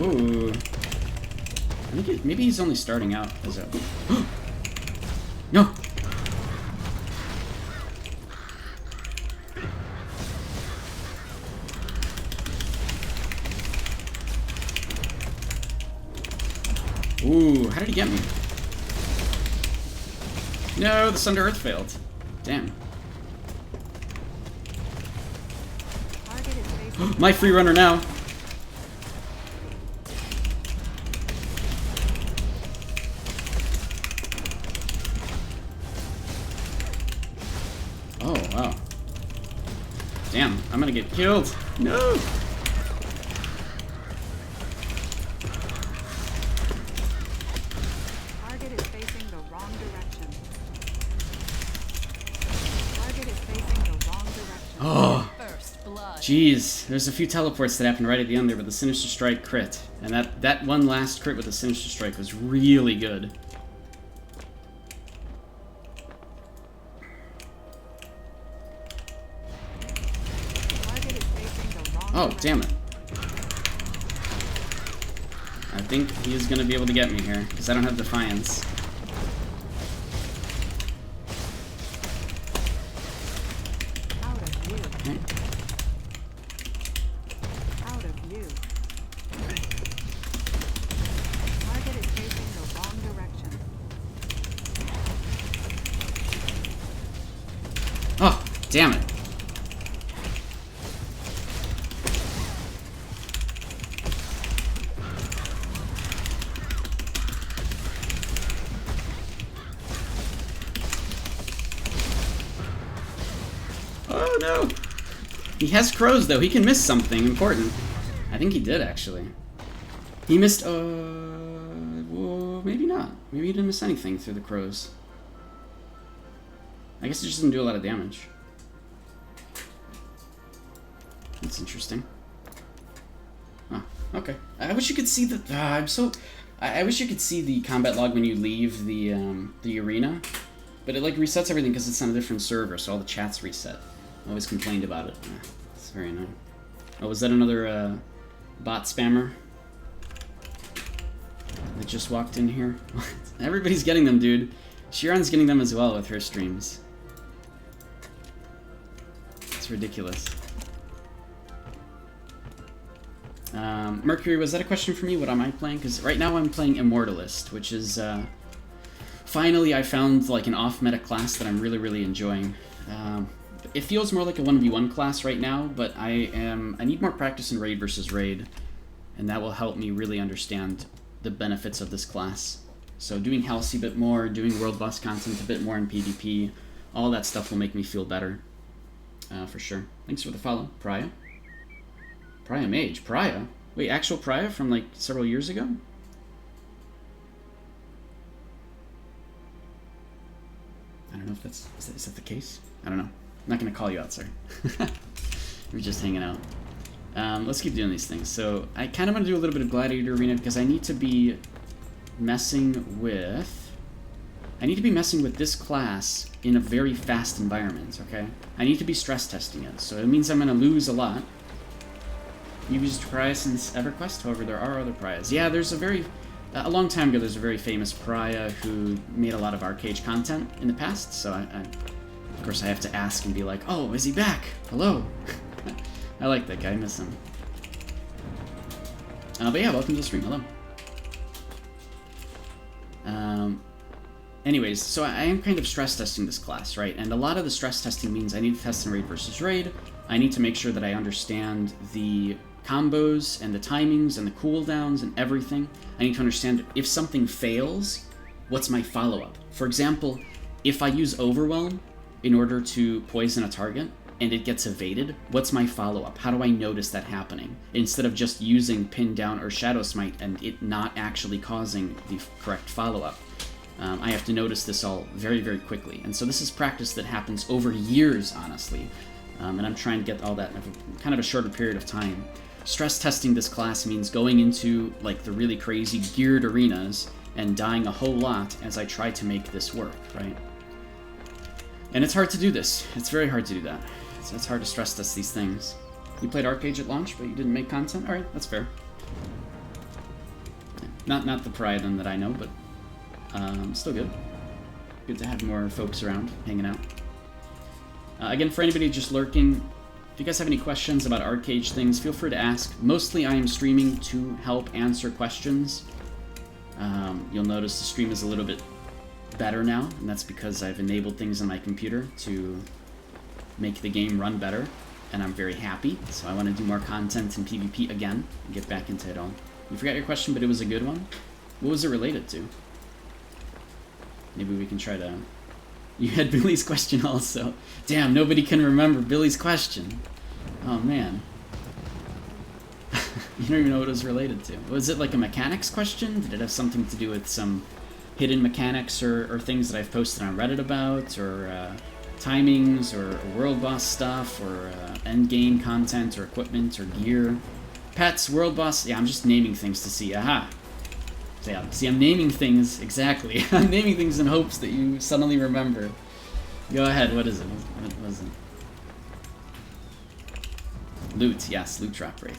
S1: Ooh. I think maybe he's only starting out as a... No! Ooh, how did he get me? No, the Sun to Earth failed. Damn.
S2: Target is facing
S1: My free runner now. Oh, wow. Damn, I'm gonna get killed. No!
S2: Target is facing the wrong direction. Target is facing the wrong direction.
S1: Oh,
S2: First blood.
S1: Jeez, there's a few teleports that happened right at the end there with the Sinister Strike crit. And that one last crit with the Sinister Strike was really good.
S2: Target is facing the wrong
S1: Oh,
S2: direction.
S1: damn it. I think he is going to be able to get me here, because I don't have Defiance.
S2: Out of view.
S1: Okay.
S2: Out of view. Target is facing the wrong direction.
S1: Oh, damn it. Oh no! He has crows though, he can miss something important. I think he did actually. He missed, well, maybe not. Maybe he didn't miss anything through the crows. I guess it just didn't do a lot of damage. That's interesting. Oh, okay. I wish you could see the, I wish you could see the combat log when you leave the arena. But it like resets everything because it's on a different server, so all the chats reset. I always complained about it. It's very annoying. Oh, was that another bot spammer that just walked in here? Everybody's getting them, dude. Shiran's getting them as well with her streams. It's ridiculous. Mercury, was that a question for me? What am I playing? Because right now I'm playing Immortalist, which is finally I found like an off-meta class that I'm really enjoying. It feels more like a 1v1 class right now, but I need more practice in raid versus raid, and that will help me really understand the benefits of this class. So doing Halcy a bit more, doing world boss content a bit more in PvP, all that stuff will make me feel better, for sure. Thanks for the follow, Priya. Priya Mage, Priya? Wait, actual Priya from like several years ago? I don't know if that's, is that the case? I don't know. I'm not going to call you out, sir. We're just hanging out. Let's keep doing these things. So I kind of want to do a little bit of Gladiator Arena because I need to be messing with this class in a very fast environment, okay? I need to be stress testing it, so it means I'm going to lose a lot. You've used Pariah since EverQuest, however there are other Pariahs. Yeah, there's a long time ago there's a very famous Pariah who made a lot of Arcade content in the past, so of course I have to ask and be like, oh, is he back? Hello. I like that guy, I miss him. But yeah, welcome to the stream, hello. Anyways, so I am kind of stress testing this class, right? And a lot of the stress testing means I need to test in raid versus raid. I need to make sure that I understand the combos and the timings and the cooldowns and everything. I need to understand if something fails, what's my follow-up? For example, if I use Overwhelm in order to poison a target and it gets evaded, what's my follow-up? How do I notice that happening? Instead of just using Pin Down or Shadow Smite and it not actually causing the correct follow-up. I have to notice this all very quickly. And so this is practice that happens over years, honestly. And I'm trying to get all that in kind of a shorter period of time. Stress testing this class means going into like the really crazy geared arenas and dying a whole lot as I try to make this work, right? And it's hard to do this. It's very hard to do that. It's hard to stress test these things. You played Arcade at launch, but you didn't make content? Alright, that's fair. Not the Pride then that I know, but still good. Good to have more folks around, hanging out. Again, for anybody just lurking, if you guys have any questions about Arcade things, feel free to ask. Mostly I am streaming to help answer questions. You'll notice the stream is a little bit better now, and that's because I've enabled things on my computer to make the game run better, and I'm very happy. So I want to do more content in PvP again and get back into it all. You forgot your question, but it was a good one. What was it related to? Maybe we can try to... You had Billy's question also. Damn, nobody can remember Billy's question. Oh, man. You don't even know what it was related to. Was it like a mechanics question? Did it have something to do with some hidden mechanics or things that I've posted on Reddit about? Or timings or world boss stuff or end game content or equipment or gear. Pets, world boss. Yeah, I'm just naming things to see. Aha. So yeah, see, I'm naming things exactly. I'm naming things in hopes that you suddenly remember. Go ahead. What is it? What was it? Loot. Yes, loot drop rate.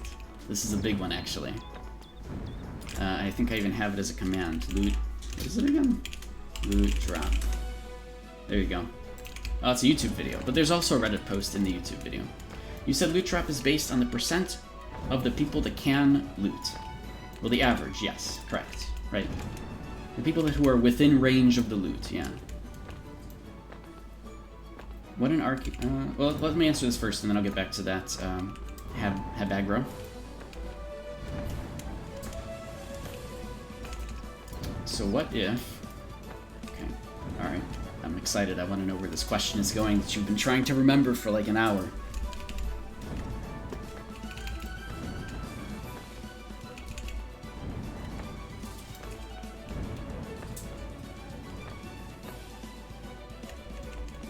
S1: This is a big one actually. I think I even have it as a command. Loot. What is it again? Loot drop. There you go. Oh, it's a YouTube video, but there's also a Reddit post in the YouTube video. You said loot drop is based on the percent of the people that can loot. Well, the average, yes, correct, right. The people who are within range of the loot, yeah. What an arc... well, let me answer this first, and then I'll get back to that, have aggro. So what if... Okay, alright. I'm excited. I want to know where this question is going that you've been trying to remember for like an hour.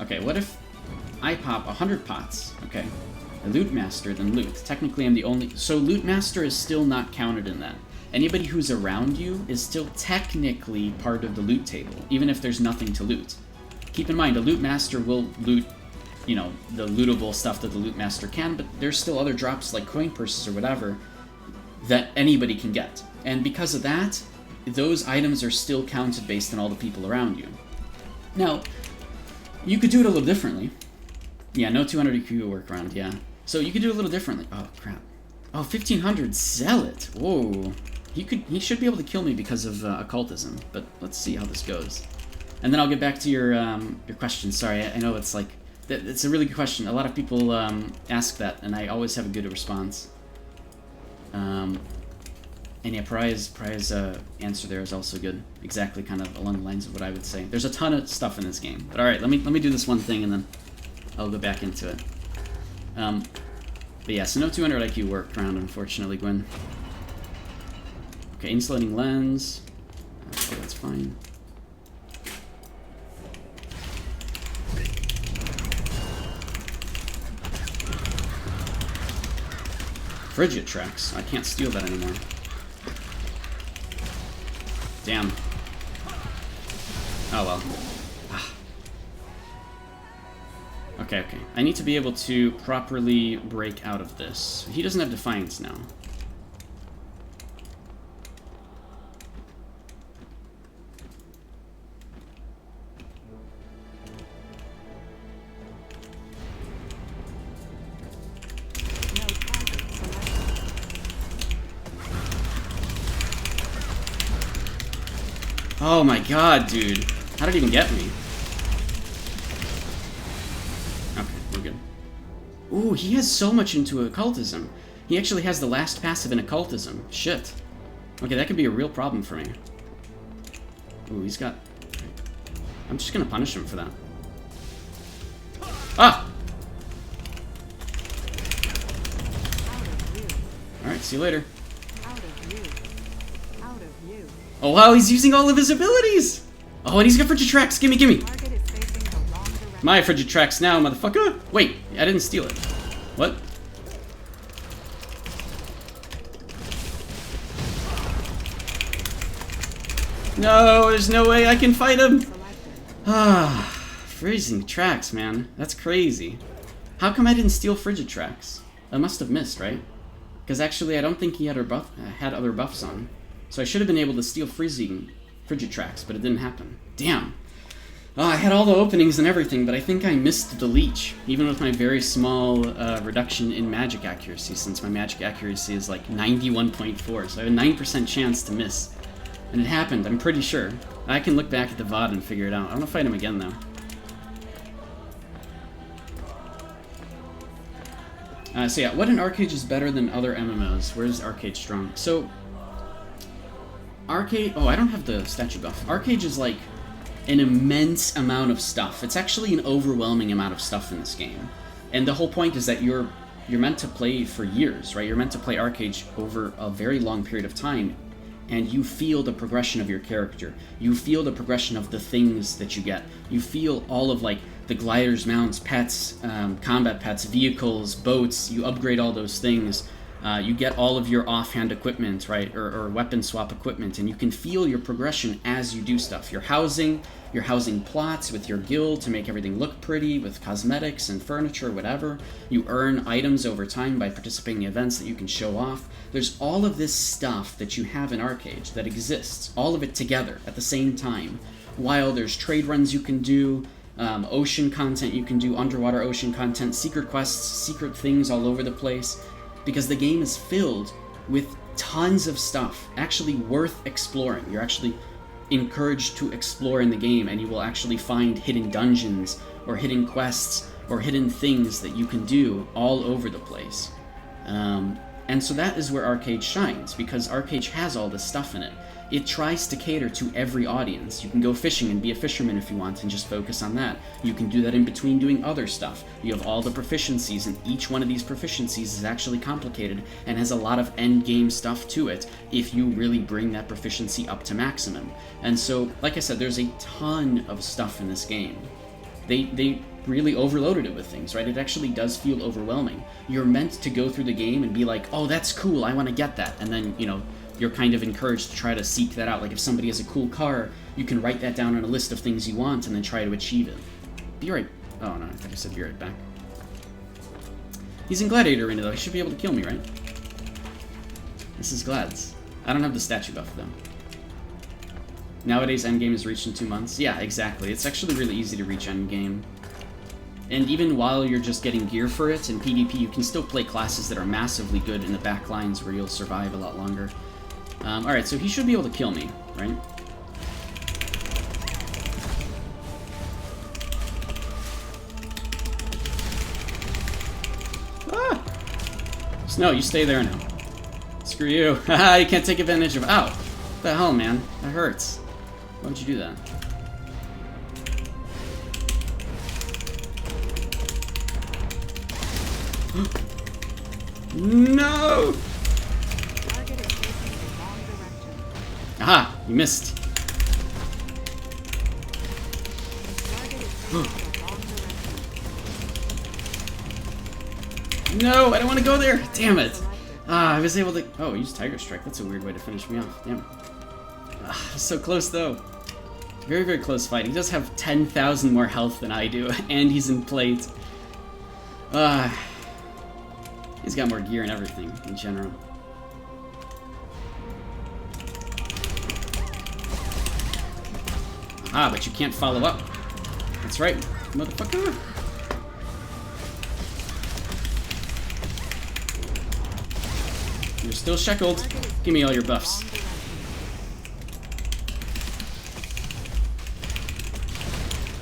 S1: Okay, what if I pop 100 pots? Okay. A loot master, then loot. Technically, I'm the only... So loot master is still not counted in that. Anybody who's around you is still technically part of the loot table, even if there's nothing to loot. Keep in mind, a loot master will loot, you know, the lootable stuff that the loot master can, but there's still other drops like coin purses or whatever that anybody can get. And because of that, those items are still counted based on all the people around you. Now, you could do it a little differently. Yeah, no 200 EQ workaround, yeah. So you could do it a little differently. Oh, crap. Oh, 1500 Zealot. Whoa. He should be able to kill me because of occultism, but let's see how this goes. And then I'll get back to your question. Sorry, I know it's like... It's a really good question. A lot of people ask that, and I always have a good response. And yeah, Pariah's answer there is also good. Exactly kind of along the lines of what I would say. There's a ton of stuff in this game. But alright, let me do this one thing, and then I'll go back into it. But yeah, so no 200 IQ workaround, unfortunately, Gwen. Okay, insulating lens. Okay, that's fine. Frigid tracks. I can't steal that anymore. Damn. Oh well. Ah. Okay, okay. I need to be able to properly break out of this. He doesn't have Defiance now. Oh my god, dude. How did it even get me? Okay, we're good. Ooh, he has so much into occultism. He actually has the last passive in occultism. Shit. Okay, that could be a real problem for me. Ooh, he's got... I'm just gonna punish him for that. Ah! Alright, see you later. Oh wow, he's using all of his abilities! Oh, and he's got Frigid Tracks! Gimme, gimme! My Frigid Tracks now, motherfucker! Wait, I didn't steal it. What? No, there's no way I can fight him! Ah, freezing tracks, man. That's crazy. How come I didn't steal Frigid Tracks? I must have missed, right? Because actually, I don't think he had other buffs on. So I should have been able to steal Frigid Tracks, but it didn't happen. Damn. Oh, I had all the openings and everything, but I think I missed the leech, even with my very small reduction in magic accuracy, since my magic accuracy is like 91.4, so I have a 9% chance to miss. And it happened, I'm pretty sure. I can look back at the VOD and figure it out. I want to fight him again, though. So yeah, what in Arcade is better than other MMOs? Where is Arcade strong? So... Arcade... Oh, I don't have the statue buff. Arcade is like an immense amount of stuff. It's actually an overwhelming amount of stuff in this game. And the whole point is that you're meant to play for years, right? You're meant to play Arcade over a very long period of time, and you feel the progression of your character. You feel the progression of the things that you get. You feel all of, like, the gliders, mounts, pets, combat pets, vehicles, boats. You upgrade all those things. You get all of your offhand equipment, right, or weapon swap equipment, and you can feel your progression as you do stuff. You're housing plots with your guild to make everything look pretty, with cosmetics and furniture, whatever. You earn items over time by participating in events that you can show off. There's all of this stuff that you have in Arcade that exists, all of it together at the same time, while there's trade runs you can do, ocean content you can do, underwater ocean content, secret quests, secret things all over the place, because the game is filled with tons of stuff actually worth exploring. You're actually encouraged to explore in the game, and you will actually find hidden dungeons or hidden quests or hidden things that you can do all over the place. And so that is where Arcade shines, because Arcade has all this stuff in it. It tries to cater to every audience. You can go fishing and be a fisherman if you want and just focus on that. You can do that in between doing other stuff. You have all the proficiencies, and each one of these proficiencies is actually complicated and has a lot of end game stuff to it if you really bring that proficiency up to maximum. And so, like I said, there's a ton of stuff in this game. They really overloaded it with things, right? It actually does feel overwhelming. You're meant to go through the game and be like, oh, that's cool, I want to get that. And then, you're kind of encouraged to try to seek that out. Like if somebody has a cool car, you can write that down on a list of things you want and then try to achieve it. Be right... Oh, no, I thought I said be right back. He's in Gladiator Arena, though. He should be able to kill me, right? This is Glads. I don't have the statue buff, though. Nowadays, endgame is reached in 2 months. Yeah, exactly. It's actually really easy to reach endgame. And even while you're just getting gear for it in PvP, you can still play classes that are massively good in the back lines where you'll survive a lot longer. Alright, so he should be able to kill me, right? Ah! Snow, you stay there now. Screw you. Haha, you can't take advantage of... Ow! What the hell, man? That hurts. Why would you do that? No!
S2: Target is facing the wrong direction.
S1: Aha! You missed.
S2: Target is facing the wrong direction.
S1: No, I don't want to go there. Damn it. I was able to... Oh, use Tiger Strike. That's a weird way to finish me off. Damn. So close, though. Very, very close fight. He does have 10,000 more health than I do, and he's in plate. He's got more gear and everything, in general. Ah, but you can't follow up. That's right, motherfucker. You're still shackled. Give me all your buffs.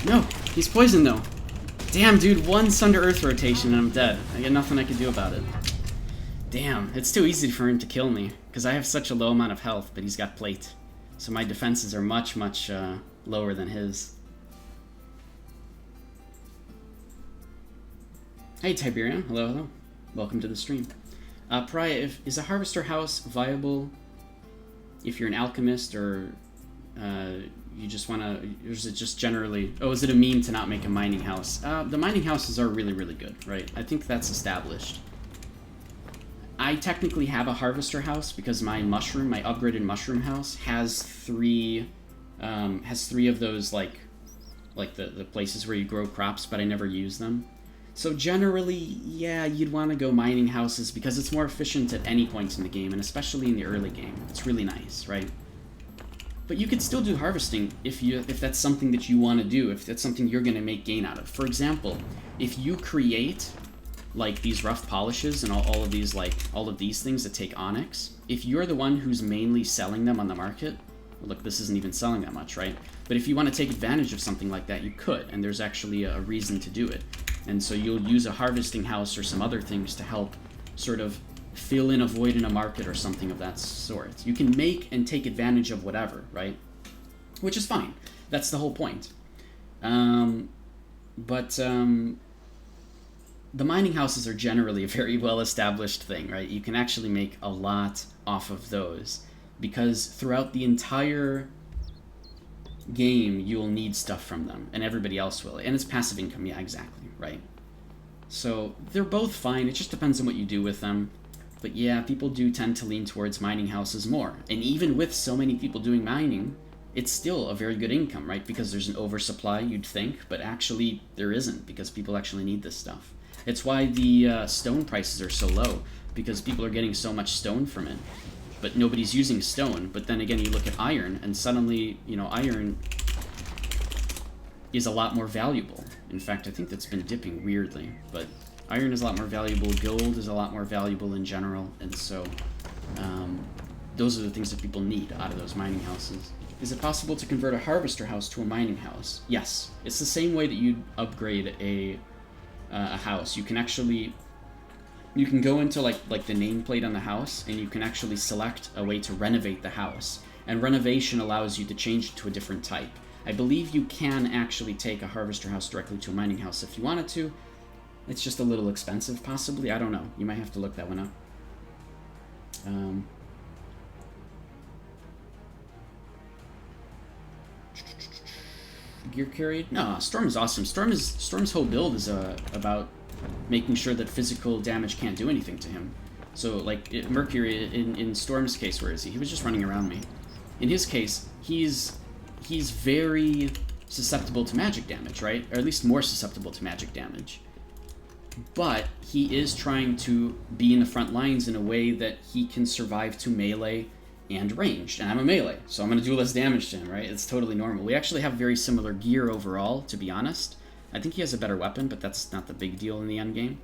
S1: No, he's poisoned though. Damn, dude, one Sun to Earth rotation and I'm dead. I got nothing I can do about it. Damn, it's too easy for him to kill me, because I have such a low amount of health, but he's got plate. So my defenses are much, much lower than his. Hey, Tiberian. Hello, hello. Welcome to the stream. Pariah, is a harvester house viable if you're an alchemist, or you just want to... Or is it just generally... Oh, is it a meme to not make a mining house? The mining houses are really, really good, right? I think that's established. I technically have a harvester house because my upgraded mushroom house has three of those, like the places where you grow crops, but I never use them. So generally, yeah, you'd want to go mining houses because it's more efficient at any point in the game, and especially in the early game. It's really nice, right? But you could still do harvesting if that's something that you want to do, if that's something you're going to make gain out of. For example, if you create like these rough polishes and all of these things that take onyx, if you're the one who's mainly selling them on the market, well, look, this isn't even selling that much, right? But if you want to take advantage of something like that, you could, and there's actually a reason to do it. And so you'll use a harvesting house or some other things to help sort of fill in a void in a market or something of that sort. You can make and take advantage of whatever, right? Which is fine. That's the whole point. The mining houses are generally a very well-established thing, right? You can actually make a lot off of those, because throughout the entire game, you'll need stuff from them, and everybody else will. And it's passive income, yeah, exactly, right? So they're both fine. It just depends on what you do with them. But yeah, people do tend to lean towards mining houses more. And even with so many people doing mining, it's still a very good income, right? Because there's an oversupply, you'd think, but actually there isn't, because people actually need this stuff. It's why the stone prices are so low, because people are getting so much stone from it. But nobody's using stone. But then again, you look at iron, and suddenly, you know, iron is a lot more valuable. In fact, I think that's been dipping weirdly, but iron is a lot more valuable, gold is a lot more valuable in general, and so those are the things that people need out of those mining houses. Is it possible to convert a harvester house to a mining house? Yes. It's the same way that you'd upgrade a house. You can actually... You can go into like the nameplate on the house, and you can actually select a way to renovate the house. And renovation allows you to change it to a different type. I believe you can actually take a harvester house directly to a mining house if you wanted to. It's just a little expensive, possibly. I don't know. You might have to look that one up. Gear carried? No, Storm is awesome. Storm's whole build is about making sure that physical damage can't do anything to him. So, like, Mercury, in Storm's case, where is he? He was just running around me. In his case, he's very susceptible to magic damage, right? Or at least more susceptible to magic damage. But he is trying to be in the front lines in a way that he can survive to melee and ranged. And I'm a melee, so I'm going to do less damage to him, right? It's totally normal. We actually have very similar gear overall, to be honest. I think he has a better weapon, but that's not the big deal in the endgame.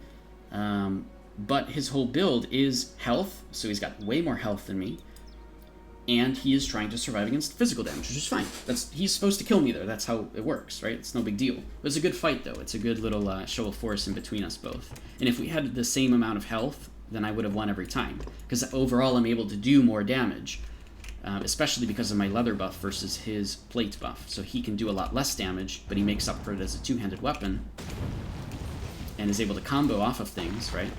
S1: But his whole build is health, so he's got way more health than me. And he is trying to survive against physical damage, which is fine. He's supposed to kill me there. That's how it works, right? It's no big deal. It was a good fight, though. It's a good little show of force in between us both. And if we had the same amount of health, then I would have won every time. Because overall, I'm able to do more damage, especially because of my leather buff versus his plate buff. So he can do a lot less damage, but he makes up for it as a two-handed weapon. And is able to combo off of things, right?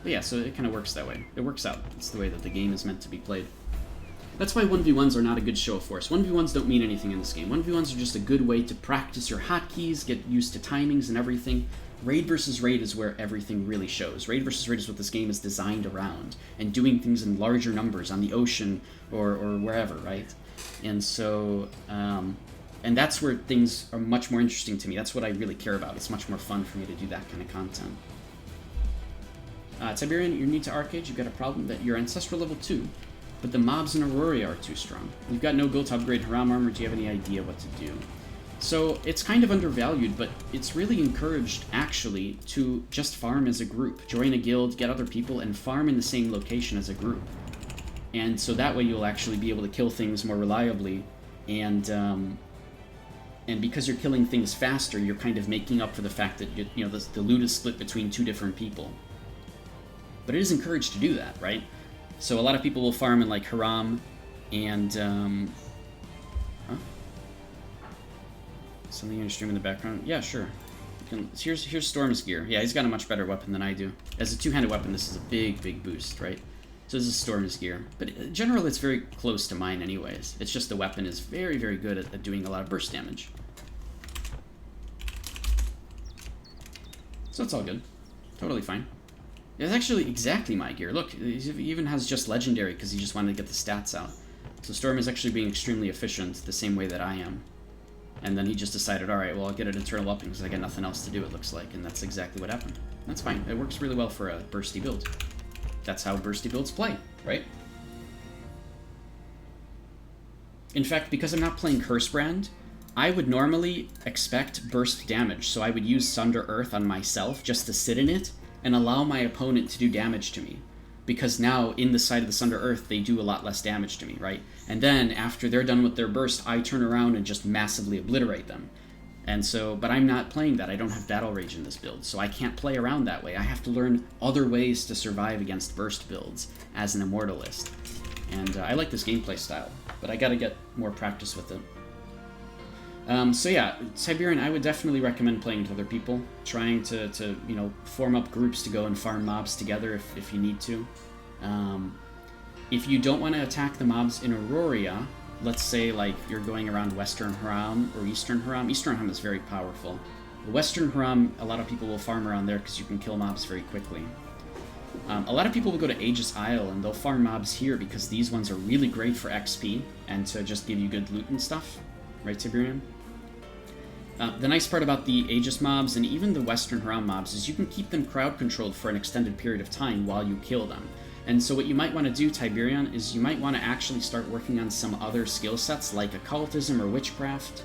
S1: But yeah, so it kind of works that way. It works out. It's the way that the game is meant to be played. That's why 1v1s are not a good show of force. 1v1s don't mean anything in this game. 1v1s are just a good way to practice your hotkeys, get used to timings and everything. Raid versus raid is where everything really shows. Raid versus raid is what this game is designed around, and doing things in larger numbers on the ocean or wherever, right? And so, and that's where things are much more interesting to me. That's what I really care about. It's much more fun for me to do that kind of content. Tiberian, you're new to Arcade. You've got a problem that you're Ancestral level 2, but the mobs in Aurora are too strong. You've got no gold to upgrade Haram Armor. Do you have any idea what to do? So it's kind of undervalued, but it's really encouraged, actually, to just farm as a group. Join a guild, get other people, and farm in the same location as a group. And so that way you'll actually be able to kill things more reliably, and because you're killing things faster, you're kind of making up for the fact that the loot is split between two different people. But it is encouraged to do that, right? So a lot of people will farm in, like, Haram and, Something in your stream in the background? Yeah, sure. Here's Storm's gear. Yeah, he's got a much better weapon than I do. As a two-handed weapon, this is a big, big boost, right? So this is Storm's gear. But in general, it's very close to mine anyways. It's just the weapon is very, very good at doing a lot of burst damage. So it's all good. Totally fine. It's actually exactly my gear. Look, he even has just Legendary because he just wanted to get the stats out. So Storm is actually being extremely efficient the same way that I am. And then he just decided, alright, well, I'll get an internal weapon because I got nothing else to do, it looks like. And that's exactly what happened. That's fine. It works really well for a bursty build. That's how bursty builds play, right? In fact, because I'm not playing Cursebrand, I would normally expect burst damage. So I would use Sunder Earth on myself just to sit in it and allow my opponent to do damage to me. Because now, in the side of the Sunder Earth, they do a lot less damage to me, right? And then, after they're done with their burst, I turn around and just massively obliterate them. And so, but I'm not playing that. I don't have Battle Rage in this build, so I can't play around that way. I have to learn other ways to survive against burst builds as an Immortalist. And I like this gameplay style, but I gotta get more practice with it. So yeah, Siberian, I would definitely recommend playing with other people, trying to form up groups to go and farm mobs together if you need to. If you don't want to attack the mobs in Auroria, let's say like you're going around Western Haram or Eastern Haram. Eastern Haram is very powerful. Western Haram, a lot of people will farm around there because you can kill mobs very quickly. A lot of people will go to Aegis Isle and they'll farm mobs here because these ones are really great for XP and to just give you good loot and stuff. Right, Tiberium? The nice part about the Aegis mobs and even the Western Haram mobs is you can keep them crowd controlled for an extended period of time while you kill them. And so what you might want to do, Tiberion, is you might want to actually start working on some other skill sets like occultism or witchcraft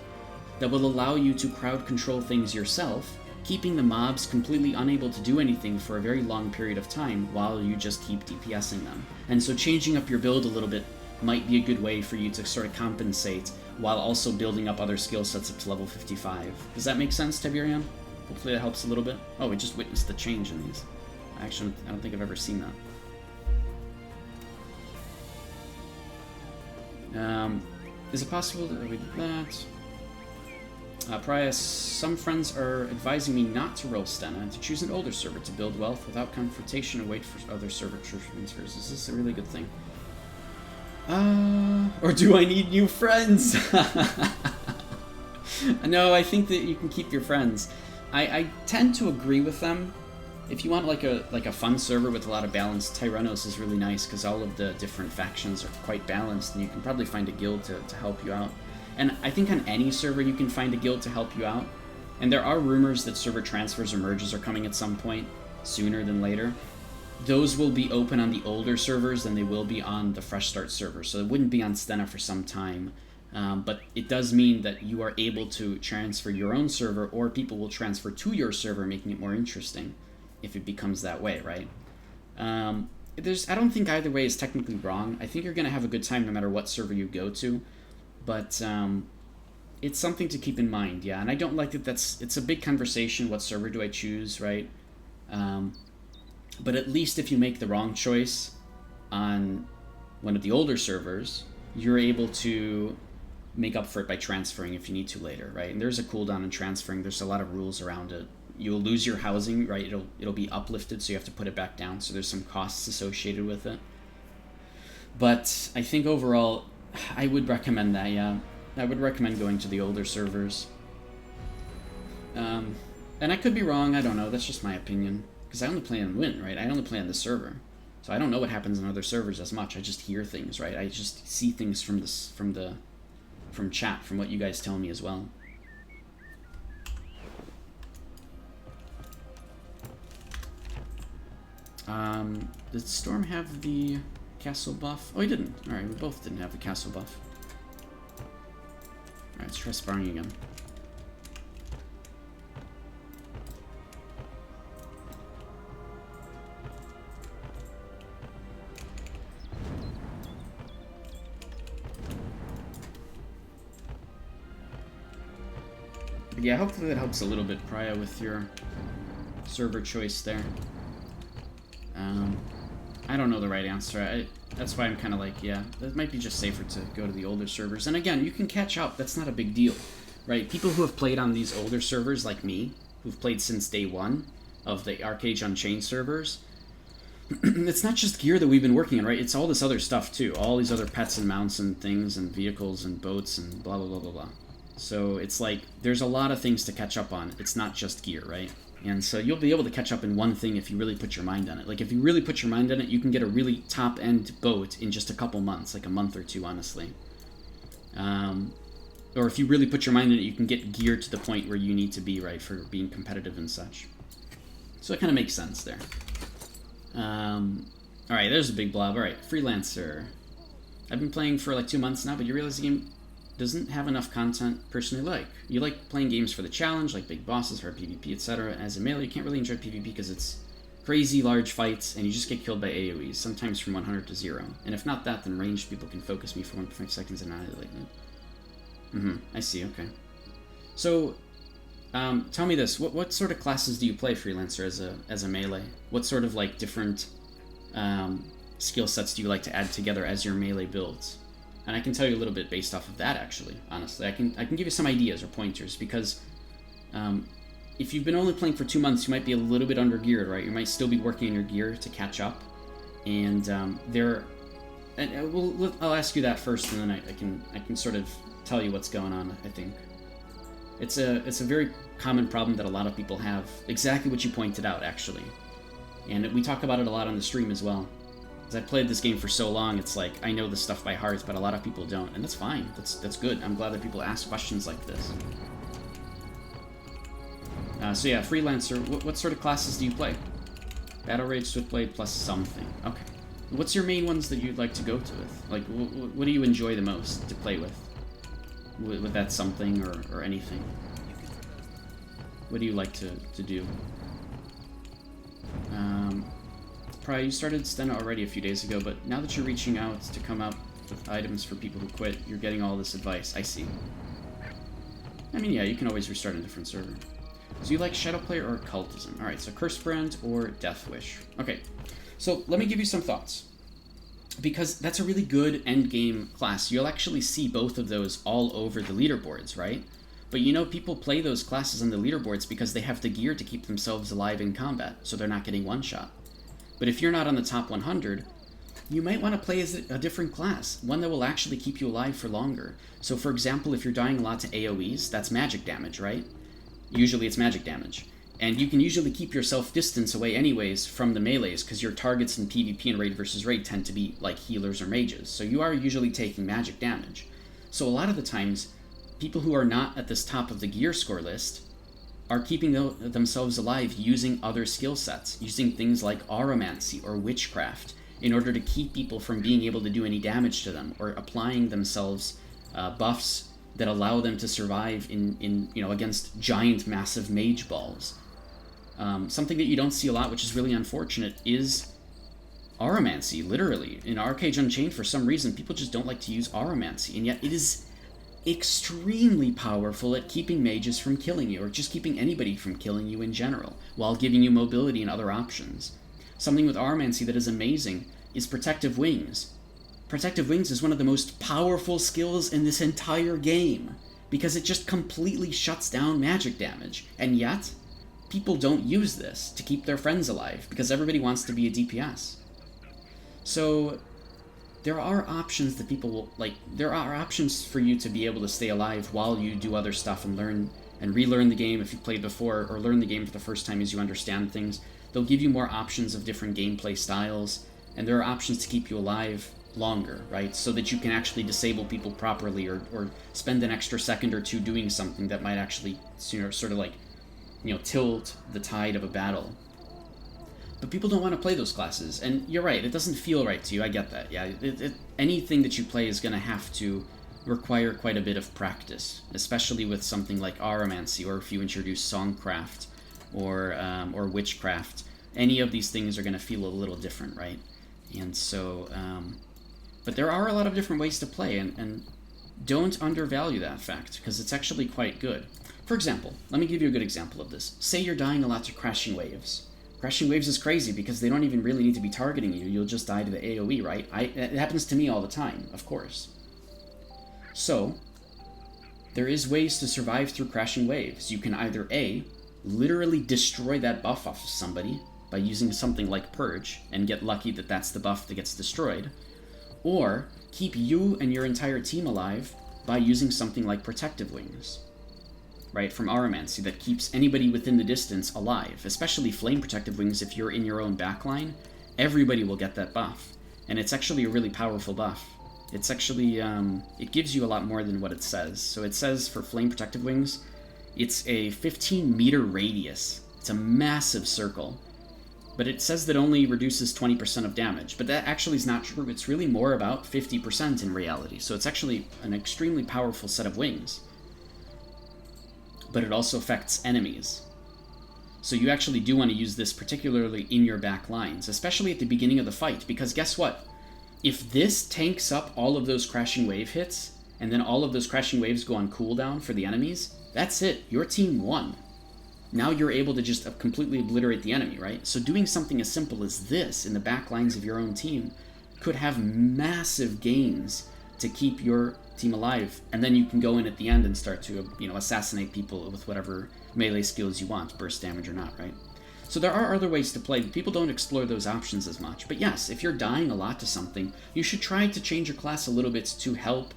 S1: that will allow you to crowd control things yourself, keeping the mobs completely unable to do anything for a very long period of time while you just keep DPSing them. And so changing up your build a little bit might be a good way for you to sort of compensate while also building up other skill sets up to level 55. Does that make sense, Tiberion? Hopefully that helps a little bit. Oh, we just witnessed the change in these. Actually, I don't think I've ever seen that. Is it possible that we did that? Prius, some friends are advising me not to roll Stena and to choose an older server to build wealth without confrontation and wait for other server transfers. Is this a really good thing? Or do I need new friends? No, I think that you can keep your friends. I tend to agree with them. If you want like a fun server with a lot of balance, Tyrannos is really nice because all of the different factions are quite balanced and you can probably find a guild to help you out. And I think on any server you can find a guild to help you out. And there are rumors that server transfers or merges are coming at some point, sooner than later. Those will be open on the older servers than they will be on the Fresh Start server, so it wouldn't be on Stena for some time. But it does mean that you are able to transfer your own server, or people will transfer to your server, making it more interesting, if it becomes that way, right? I don't think either way is technically wrong. I think you're going to have a good time no matter what server you go to, but it's something to keep in mind, yeah. And I don't like that it's a big conversation, what server do I choose, right? But at least if you make the wrong choice on one of the older servers, you're able to make up for it by transferring if you need to later, right? And there's a cooldown in transferring. There's a lot of rules around it. You'll lose your housing, right? It'll be uplifted, so you have to put it back down. So there's some costs associated with it. But I think overall, I would recommend that, yeah. I would recommend going to the older servers. And I could be wrong, I don't know. That's just my opinion. Because I only play on Win, right? I only play on this server. So I don't know what happens on other servers as much. I just hear things, right? I just see things from chat, from what you guys tell me as well. Did Storm have the castle buff? Oh, he didn't. Alright, we both didn't have the castle buff. Alright, let's try sparring again. But yeah, hopefully that helps a little bit, Priya, with your server choice there. I don't know the right answer. That's why I'm kind of like, yeah, that might be just safer to go to the older servers. And again, you can catch up. That's not a big deal, right? People who have played on these older servers, like me, who've played since day one of the Arcade Unchained servers, it's not just gear that we've been working on, right? It's all this other stuff, too. All these other pets and mounts and things and vehicles and boats and blah, blah, blah, blah, blah. So it's like, there's a lot of things to catch up on. It's not just gear, right? And so you'll be able to catch up in one thing if you really put your mind on it. Like, if you really put your mind on it, you can get a really top-end boat in just a couple months, like a month or two, honestly. Or if you really put your mind on it, you can get gear to the point where you need to be, right, for being competitive and such. So it kind of makes sense there. Alright, there's a big blob. Alright, Freelancer. I've been playing for like 2 months now, but you realize the game doesn't have enough content personally like. You like playing games for the challenge, like big bosses, hard PvP, etc. As a melee, you can't really enjoy PvP because it's crazy large fights and you just get killed by AoEs, sometimes from 100 to 0. And if not that, then ranged people can focus me for 1.5 seconds and annihilate me. I see, okay. So, tell me this, what sort of classes do you play, Freelancer, as a melee? What sort of, like, different skill sets do you like to add together as your melee builds? And I can tell you a little bit based off of that, actually, honestly. I can give you some ideas or pointers, because if you've been only playing for 2 months, you might be a little bit under-geared, right? You might still be working on your gear to catch up. And And I'll ask you that first, and then I can sort of tell you what's going on. I think it's a very common problem that a lot of people have. Exactly what you pointed out, actually, and we talk about it a lot on the stream as well. As I've played this game for so long, it's like I know this stuff by heart, but a lot of people don't, and that's fine. That's good. I'm glad that people ask questions like this. So yeah, Freelancer, what sort of classes do you play? Battle Rage, Swiftblade, plus something. Okay. What's your main ones that you'd like to go to with? Like, what do you enjoy the most to play with? With that something or anything? What do you like to do? Probably you started Stena already a few days ago, but now that you're reaching out to come up with items for people who quit, you're getting all this advice. I see. I mean, yeah, you can always restart a different server. So you like Shadowplay or Occultism? Alright, so Cursebrand or Death Wish. Okay, so let me give you some thoughts. Because that's a really good endgame class. You'll actually see both of those all over the leaderboards, right? But you know, people play those classes on the leaderboards because they have the gear to keep themselves alive in combat, so they're not getting one-shot. But if you're not on the top 100, you might want to play as a different class, one that will actually keep you alive for longer. So for example, if you're dying a lot to AoEs, that's magic damage, right? Usually it's magic damage. And you can usually keep yourself distance away anyways from the melees, because your targets in PvP and raid versus raid tend to be like healers or mages. So you are usually taking magic damage. So a lot of the times, people who are not at this top of the gear score list are keeping themselves alive using other skill sets, using things like Aromancy or Witchcraft, in order to keep people from being able to do any damage to them, or applying themselves buffs that allow them to survive in against giant, massive mage balls. Something that you don't see a lot, which is really unfortunate, is Aromancy, literally. In Arcade Unchained, for some reason, people just don't like to use Aromancy, and yet it is extremely powerful at keeping mages from killing you, or just keeping anybody from killing you in general, while giving you mobility and other options. Something with Aromancy that is amazing is Protective Wings. Protective Wings is one of the most powerful skills in this entire game, because it just completely shuts down magic damage, and yet people don't use this to keep their friends alive, because everybody wants to be a DPS. So there are options that people will, there are options for you to be able to stay alive while you do other stuff and learn and relearn the game if you played before, or learn the game for the first time as you understand things. They'll give you more options of different gameplay styles, and there are options to keep you alive longer, right? So that you can actually disable people properly, or spend an extra second or two doing something that might actually sort of tilt the tide of a battle. But people don't want to play those classes, and you're right, it doesn't feel right to you, I get that. Yeah, anything that you play is going to have to require quite a bit of practice, especially with something like Aromancy, or if you introduce Songcraft, or Witchcraft. Any of these things are going to feel a little different, right? And so, but there are a lot of different ways to play, and don't undervalue that fact, because it's actually quite good. For example, let me give you a good example of this. Say you're dying a lot to Crashing Waves. Crashing Waves is crazy because they don't even really need to be targeting you. You'll just die to the AoE, right? It happens to me all the time, of course. So, there is ways to survive through Crashing Waves. You can either A, literally destroy that buff off of somebody by using something like Purge, and get lucky that that's the buff that gets destroyed, or keep you and your entire team alive by using something like Protective Wings, right, from Aromancy, that keeps anybody within the distance alive, especially Flame Protective Wings. If you're in your own backline, everybody will get that buff, and it's actually a really powerful buff. It's actually, it gives you a lot more than what it says. So it says for Flame Protective Wings, it's a 15-meter radius. It's a massive circle. But it says that only reduces 20% of damage. But that actually is not true. It's really more about 50% in reality. So it's actually an extremely powerful set of wings. But it also affects enemies. So you actually do want to use this particularly in your back lines, especially at the beginning of the fight. Because guess what? If this tanks up all of those Crashing Wave hits, and then all of those Crashing Waves go on cooldown for the enemies, that's it. Your team won. Now you're able to just completely obliterate the enemy, right? So doing something as simple as this in the back lines of your own team could have massive gains to keep your team alive. And then you can go in at the end and start to, assassinate people with whatever melee skills you want, burst damage or not, right? So there are other ways to play. People don't explore those options as much. But yes, if you're dying a lot to something, you should try to change your class a little bit to help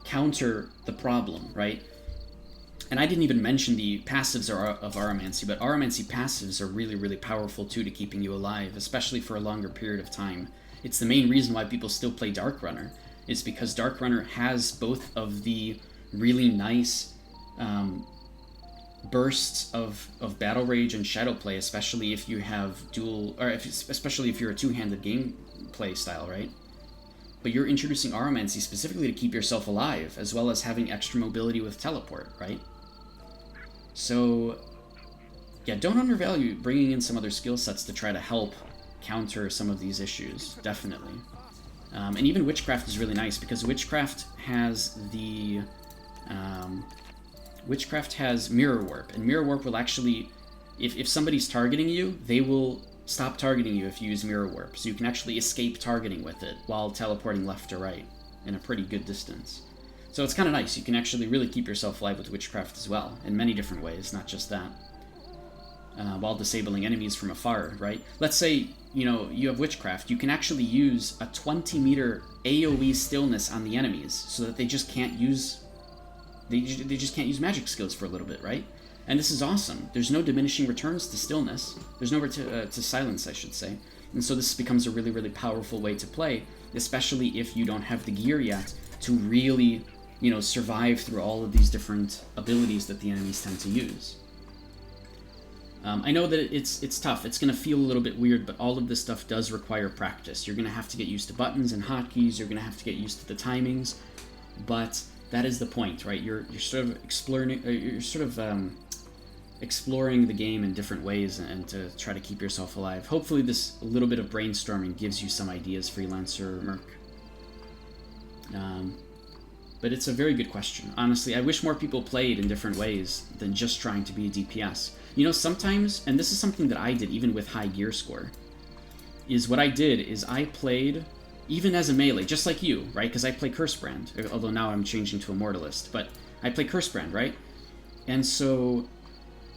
S1: counter the problem, right? And I didn't even mention the passives of Aromancy, but Aromancy passives are really, really powerful too to keeping you alive, especially for a longer period of time. It's the main reason why people still play Dark Runner. It's because Dark Runner has both of the really nice bursts of Battle Rage and Shadow Play, especially if you have especially if you're a two-handed gameplay style, right? But you're introducing Aromancy specifically to keep yourself alive, as well as having extra mobility with Teleport, right? So, yeah, don't undervalue bringing in some other skill sets to try to help counter some of these issues, definitely. And even Witchcraft is really nice, because Witchcraft has the... Witchcraft has Mirror Warp, and Mirror Warp will actually... If somebody's targeting you, they will stop targeting you if you use Mirror Warp, so you can actually escape targeting with it while teleporting left or right in a pretty good distance. So it's kind of nice. You can actually really keep yourself alive with Witchcraft as well, in many different ways, not just that. While disabling enemies from afar, right? Let's say, you have Witchcraft. You can actually use a 20-meter AoE stillness on the enemies, so that they just can't use... They just can't use magic skills for a little bit, right? And this is awesome. There's no diminishing returns to stillness. There's no to silence, I should say. And so this becomes a really, really powerful way to play, especially if you don't have the gear yet to really... survive through all of these different abilities that the enemies tend to use. I know that it's tough. It's going to feel a little bit weird, but all of this stuff does require practice. You're going to have to get used to buttons and hotkeys. You're going to have to get used to the timings, but that is the point, right? You're sort of exploring. Exploring the game in different ways and to try to keep yourself alive. Hopefully, this little bit of brainstorming gives you some ideas, Freelancer Merc. But it's a very good question. Honestly, I wish more people played in different ways than just trying to be a DPS. Sometimes, and this is something that I did even with high gear score, is what I did is I played even as a melee, just like you, right? Because I play Cursebrand, although now I'm changing to Immortalist, but I play Cursebrand, right? And so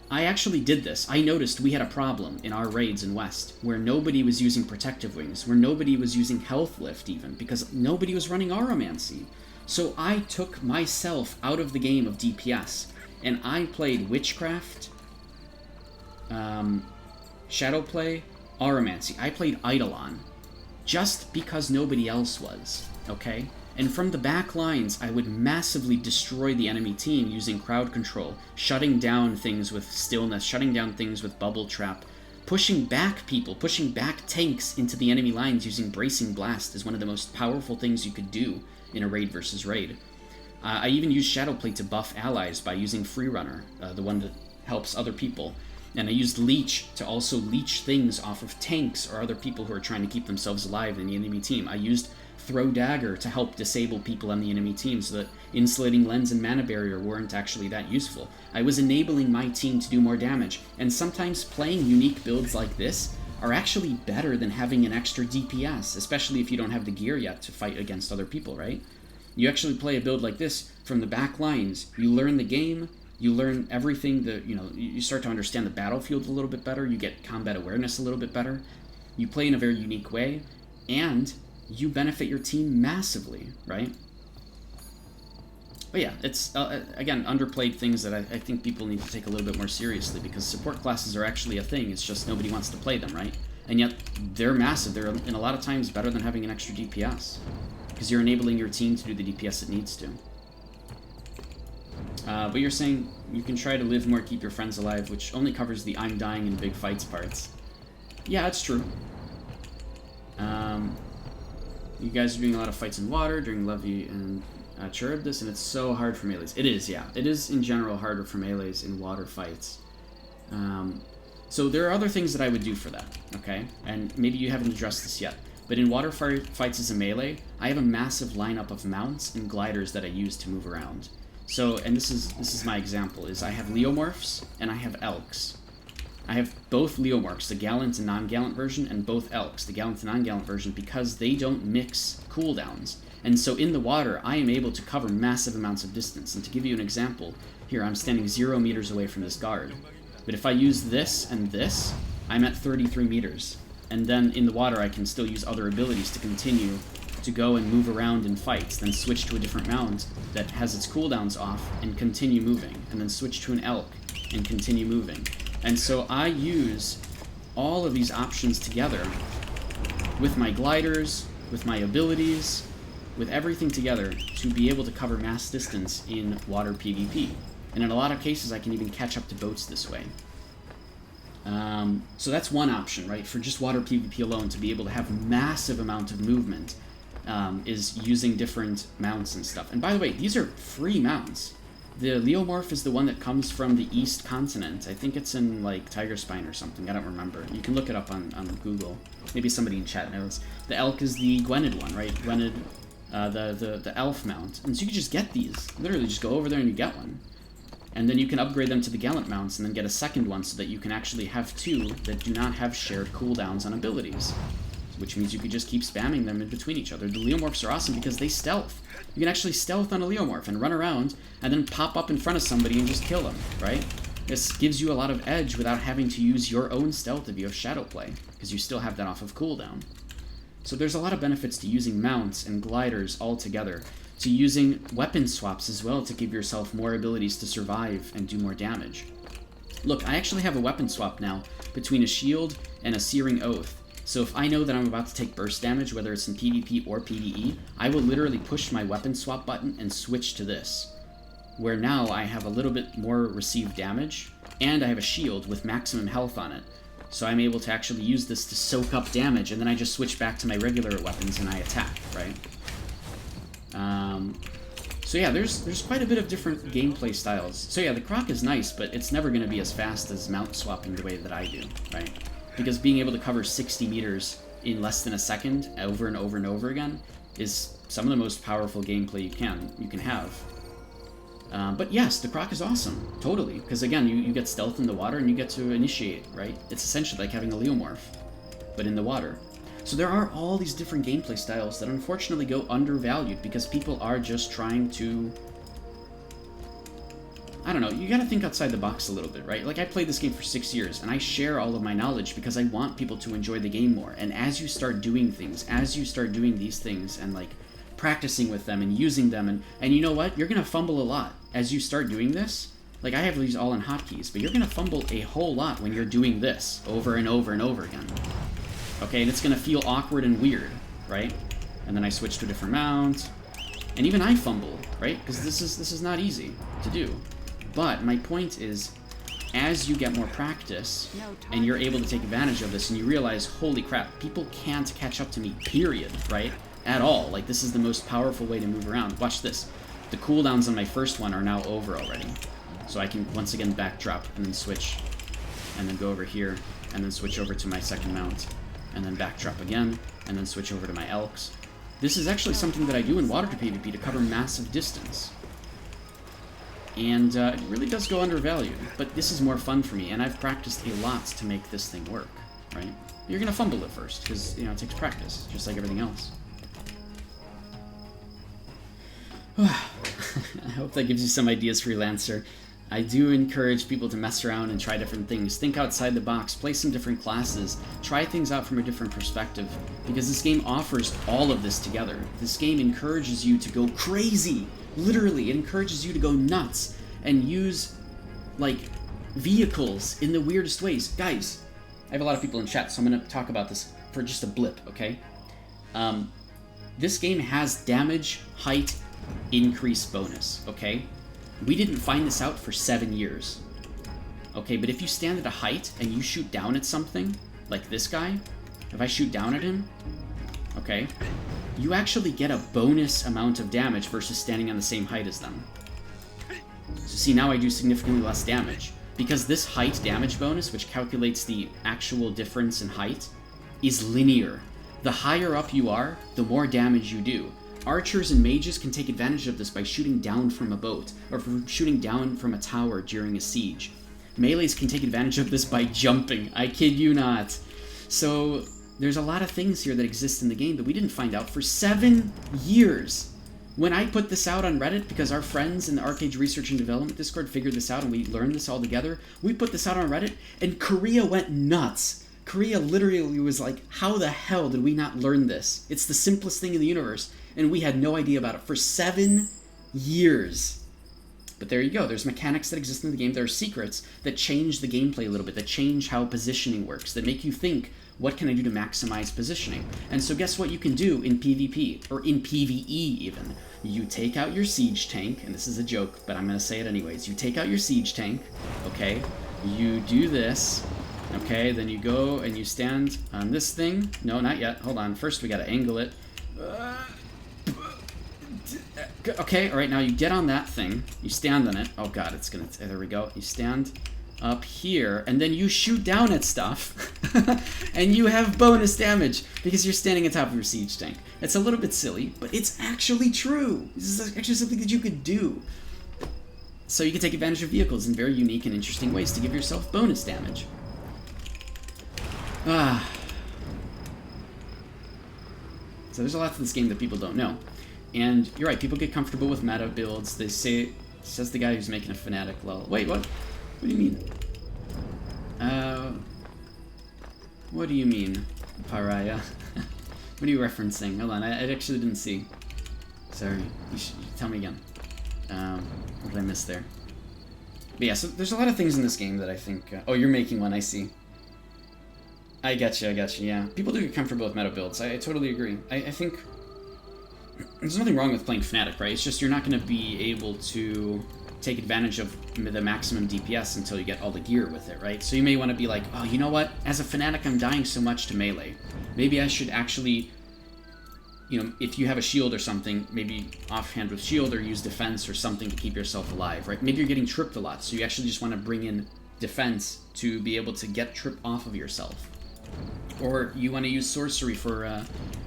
S1: I actually did this. I noticed we had a problem in our raids in West where nobody was using Protective Wings, where nobody was using Health Lift even, because nobody was running Aromancy. So I took myself out of the game of DPS, and I played Witchcraft, Shadowplay, Aromancy. I played Eidolon, just because nobody else was, okay? And from the back lines, I would massively destroy the enemy team using crowd control, shutting down things with stillness, shutting down things with bubble trap, pushing back people, pushing back tanks into the enemy lines using bracing blast is one of the most powerful things you could do in a raid versus raid. I even used Shadowplay to buff allies by using Freerunner, the one that helps other people. And I used Leech to also leech things off of tanks or other people who are trying to keep themselves alive in the enemy team. I used Throw Dagger to help disable people on the enemy team so that Insulating Lens and Mana Barrier weren't actually that useful. I was enabling my team to do more damage, and sometimes playing unique builds like this are actually better than having an extra DPS, especially if you don't have the gear yet to fight against other people, right? You actually play a build like this from the back lines. You learn the game, you learn everything, you start to understand the battlefield a little bit better, you get combat awareness a little bit better, you play in a very unique way, and you benefit your team massively, right? But yeah, it's, again, underplayed things that I think people need to take a little bit more seriously, because support classes are actually a thing, it's just nobody wants to play them, right? And yet, they're massive. They're, in a lot of times, better than having an extra DPS, because you're enabling your team to do the DPS it needs to. But you're saying you can try to live more, keep your friends alive, which only covers the I'm dying in big fights parts. Yeah, it's true. You guys are doing a lot of fights in water during Levy and Charybdis, and it's so hard for melees. It is, yeah. It is, in general, harder for melees in water fights. So there are other things that I would do for that, okay? And maybe you haven't addressed this yet. But in water fights as a melee, I have a massive lineup of mounts and gliders that I use to move around. So, and this is my example, is I have Leomorphs and I have Elks. I have both Leomorphs, the Gallant and non-Gallant version, and both Elks, the Gallant and non-Gallant version, because they don't mix cooldowns. And so in the water, I am able to cover massive amounts of distance. And to give you an example, here I'm standing 0 meters away from this guard. But if I use this and this, I'm at 33 meters. And then in the water, I can still use other abilities to continue to go and move around in fights, then switch to a different mount that has its cooldowns off and continue moving, and then switch to an Elk and continue moving. And so I use all of these options together with my gliders, with my abilities, with everything together to be able to cover mass distance in water PvP. And in a lot of cases, I can even catch up to boats this way. So that's one option, right? For just water PvP alone, to be able to have massive amount of movement is using different mounts and stuff. And by the way, these are free mounts. The Leomorph is the one that comes from the East Continent. I think it's in, like, Tiger Spine or something. I don't remember. You can look it up on Google. Maybe somebody in chat knows. The Elk is the Gwynedd one, right? Gwynedd, the Elf mount. And so you can just get these. Literally just go over there and you get one. And then you can upgrade them to the Gallant mounts and then get a second one so that you can actually have two that do not have shared cooldowns on abilities. Which means you could just keep spamming them in between each other. The Leomorphs are awesome because they stealth. You can actually stealth on a Leomorph and run around and then pop up in front of somebody and just kill them, right? This gives you a lot of edge without having to use your own stealth if you have Shadow Play, because you still have that off of cooldown. So there's a lot of benefits to using mounts and gliders all together, to using weapon swaps as well to give yourself more abilities to survive and do more damage. Look, I actually have a weapon swap now between a shield and a Searing Oath. So if I know that I'm about to take burst damage, whether it's in PvP or PvE, I will literally push my weapon swap button and switch to this, where now I have a little bit more received damage, and I have a shield with maximum health on it. So I'm able to actually use this to soak up damage, and then I just switch back to my regular weapons and I attack, right? So yeah, there's quite a bit of different gameplay styles. So yeah, the Croc is nice, but it's never going to be as fast as mount swapping the way that I do, right? Because being able to cover 60 meters in less than a second over and over and over again is some of the most powerful gameplay you can have. But yes, the Croc is awesome, totally, because again, you get stealth in the water and you get to initiate, right? It's essentially like having a Leomorph, but in the water. So there are all these different gameplay styles that unfortunately go undervalued because people are just trying to... I don't know, you gotta think outside the box a little bit, right? Like, I played this game for 6 years, and I share all of my knowledge because I want people to enjoy the game more. And as you start doing things, as you start doing these things, and, like, practicing with them and using them, and you know what? You're gonna fumble a lot. As you start doing this, like, I have these all in hotkeys, but you're gonna fumble a whole lot when you're doing this over and over and over again. Okay, and it's gonna feel awkward and weird, right? And then I switch to a different mount, and even I fumble, right? Because this is not easy to do. But my point is, as you get more practice, and you're able to take advantage of this, and you realize, holy crap, people can't catch up to me, period, right? At all. Like, this is the most powerful way to move around. Watch this. The cooldowns on my first one are now over already. So I can, once again, backdrop, and then switch, and then go over here, and then switch over to my second mount, and then backdrop again, and then switch over to my Elks. This is actually something that I do in water PvP to cover massive distance. And it really does go undervalued, but this is more fun for me, and I've practiced a lot to make this thing work, right? You're gonna fumble at first, because, you know, it takes practice, just like everything else. I hope that gives you some ideas, Freelancer. I do encourage people to mess around and try different things. Think outside the box, play some different classes, try things out from a different perspective, because this game offers all of this together. This game encourages you to go crazy. Literally, it encourages you to go nuts and use, like, vehicles in the weirdest ways. Guys, I have a lot of people in chat, so I'm going to talk about this for just a blip, okay? This game has damage, height, increase bonus, okay? We didn't find this out for 7 years. Okay, but if you stand at a height and you shoot down at something, like this guy, if I shoot down at him, okay, you actually get a bonus amount of damage versus standing on the same height as them. So see, now I do significantly less damage. Because this height damage bonus, which calculates the actual difference in height, is linear. The higher up you are, the more damage you do. Archers and mages can take advantage of this by shooting down from a boat, or from shooting down from a tower during a siege. Melees can take advantage of this by jumping. I kid you not. So there's a lot of things here that exist in the game that we didn't find out for 7 years. When I put this out on Reddit, because our friends in the Arcade Research and Development Discord figured this out and we learned this all together, we put this out on Reddit, and Korea went nuts. Korea literally was like, how the hell did we not learn this? It's the simplest thing in the universe, and we had no idea about it for 7 years. But there you go. There's mechanics that exist in the game. There are secrets that change the gameplay a little bit, that change how positioning works, that make you think, what can I do to maximize positioning? And so guess what you can do in PvP, or in PvE even? You take out your siege tank, and this is a joke, but I'm going to say it anyways. You take out your siege tank, okay? You do this, okay? Then you go and you stand on this thing. No, not yet. Hold on. First we got to angle it. Okay, alright, now you get on that thing. You stand on it. Oh god, it's going to... There we go. You stand up here, and then you shoot down at stuff, and you have bonus damage because you're standing on top of your siege tank. It's a little bit silly, but it's actually true. This is actually something that you could do. So you can take advantage of vehicles in very unique and interesting ways to give yourself bonus damage. So there's a lot to this game that people don't know. And you're right, people get comfortable with meta builds. They say, says the guy who's making a fanatic, lol. Wait, what? What do you mean? What do you mean, Pariah? What are you referencing? Hold on, I actually didn't see. Sorry, you should tell me again. What did I miss there? But yeah, so there's a lot of things in this game that I think... oh, you're making one, I see. I gotcha, yeah. People do get comfortable with meta builds. I totally agree. I think... there's nothing wrong with playing Fnatic, right? It's just you're not going to be able to take advantage of the maximum DPS until you get all the gear with it, right? So you may want to be like, oh, you know what? As a Fnatic, I'm dying so much to melee. Maybe I should actually, you know, if you have a shield or something, maybe offhand with shield or use defense or something to keep yourself alive, right? Maybe you're getting tripped a lot, so you actually just want to bring in defense to be able to get trip off of yourself. Or you want to use sorcery for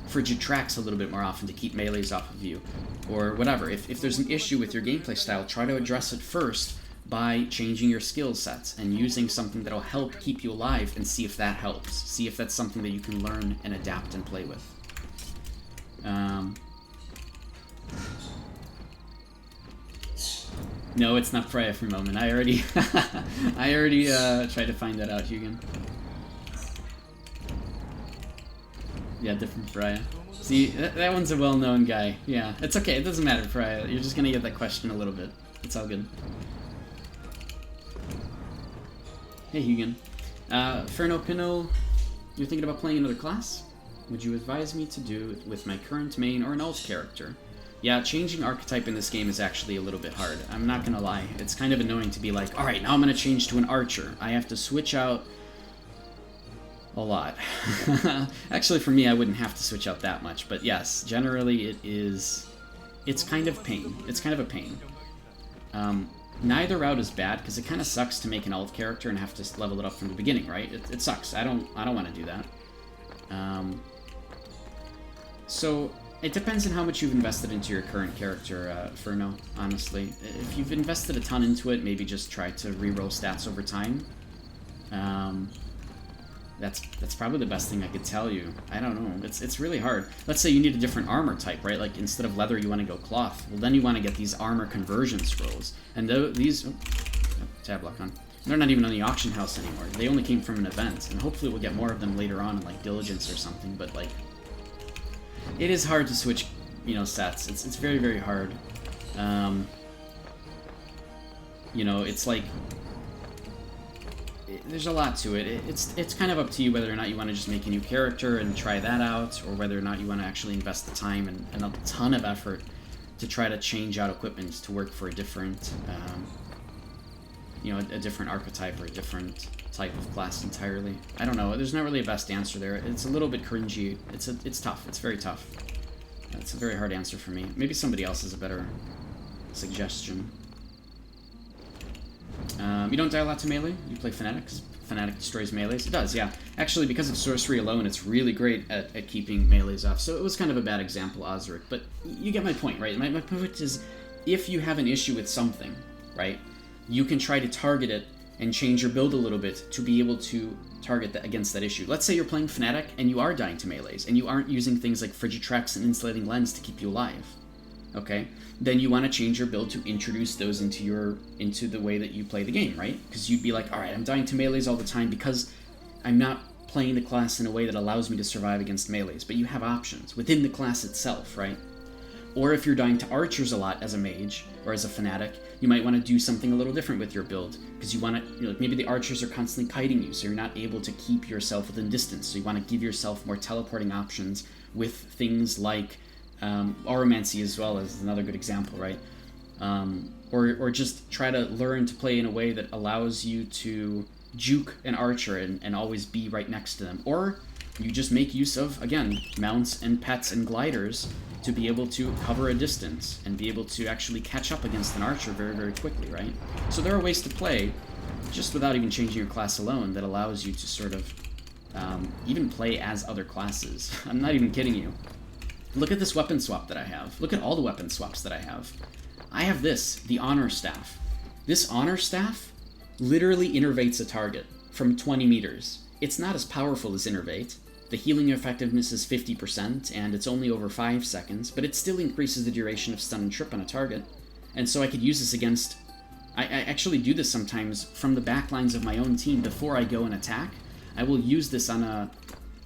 S1: Jitrax a little bit more often to keep melees off of you. Or whatever. If there's an issue with your gameplay style, try to address it first by changing your skill sets and using something that'll help keep you alive and see if that helps. See if that's something that you can learn and adapt and play with. No, it's not Freya for a moment. I already tried to find that out, Hugan. Yeah, different Freya. See, that one's a well-known guy. Yeah, it's okay. It doesn't matter, Freya. You're just gonna get that question a little bit. It's all good. Hey, Hugan. Ferno Pinot, you're thinking about playing another class? Would you advise me to do it with my current main or an alt character? Yeah, changing archetype in this game is actually a little bit hard. I'm not gonna lie. It's kind of annoying to be like, alright, now I'm gonna change to an archer. I have to switch out a lot. Actually, for me, I wouldn't have to switch out that much, but yes, generally it's kind of pain. It's kind of a pain. Neither route is bad, because it kind of sucks to make an alt character and have to level it up from the beginning, right? It sucks. I don't want to do that. So, it depends on how much you've invested into your current character, Ferno, honestly. If you've invested a ton into it, maybe just try to reroll stats over time. That's probably the best thing I could tell you. I don't know. It's really hard. Let's say you need a different armor type, right? Like, instead of leather, you want to go cloth. Well, then you want to get these armor conversion scrolls. And these... Oh, tab lock on. They're not even on the auction house anymore. They only came from an event. And hopefully we'll get more of them later on in, like, Diligence or something. But, like... it is hard to switch, you know, sets. It's very, very hard. You know, it's like... there's a lot to it. It's kind of up to you whether or not you want to just make a new character and try that out, or whether or not you want to actually invest the time and a ton of effort to try to change out equipment to work for a different, you know, a different archetype or a different type of class entirely. I don't know. There's not really a best answer there. It's a little bit cringy. It's tough. It's very tough. It's a very hard answer for me. Maybe somebody else has a better suggestion. You don't die a lot to melee? You play Fnatic? 'Cause Fnatic destroys melees? It does, yeah. Actually, because of sorcery alone, it's really great at keeping melees off. So it was kind of a bad example, Osric. But you get my point, right? My point is, if you have an issue with something, right, you can try to target it and change your build a little bit to be able to target that against that issue. Let's say you're playing Fnatic and you are dying to melees, and you aren't using things like Frigitrex and Insulating Lens to keep you alive. Okay? Then you want to change your build to introduce those into the way that you play the game, right? Because you'd be like, alright, I'm dying to melees all the time because I'm not playing the class in a way that allows me to survive against melees. But you have options within the class itself, right? Or if you're dying to archers a lot as a mage or as a Fnatic, you might want to do something a little different with your build, because you want to, maybe the archers are constantly kiting you, so you're not able to keep yourself within distance. So you want to give yourself more teleporting options with things like Oromancy as well as another good example, right? Or just try to learn to play in a way that allows you to juke an archer and always be right next to them. Or you just make use of, again, mounts and pets and gliders to be able to cover a distance and be able to actually catch up against an archer very, very quickly, right? So there are ways to play, just without even changing your class alone, that allows you to sort of even play as other classes. I'm not even kidding you. Look at this weapon swap that I have. Look at all the weapon swaps that I have. I have this, the Honor Staff. This Honor Staff literally innervates a target from 20 meters. It's not as powerful as Innervate. The healing effectiveness is 50%, and it's only over 5 seconds, but it still increases the duration of stun and trip on a target. And so I could use this against... I actually do this sometimes from the back lines of my own team before I go and attack. I will use this on a...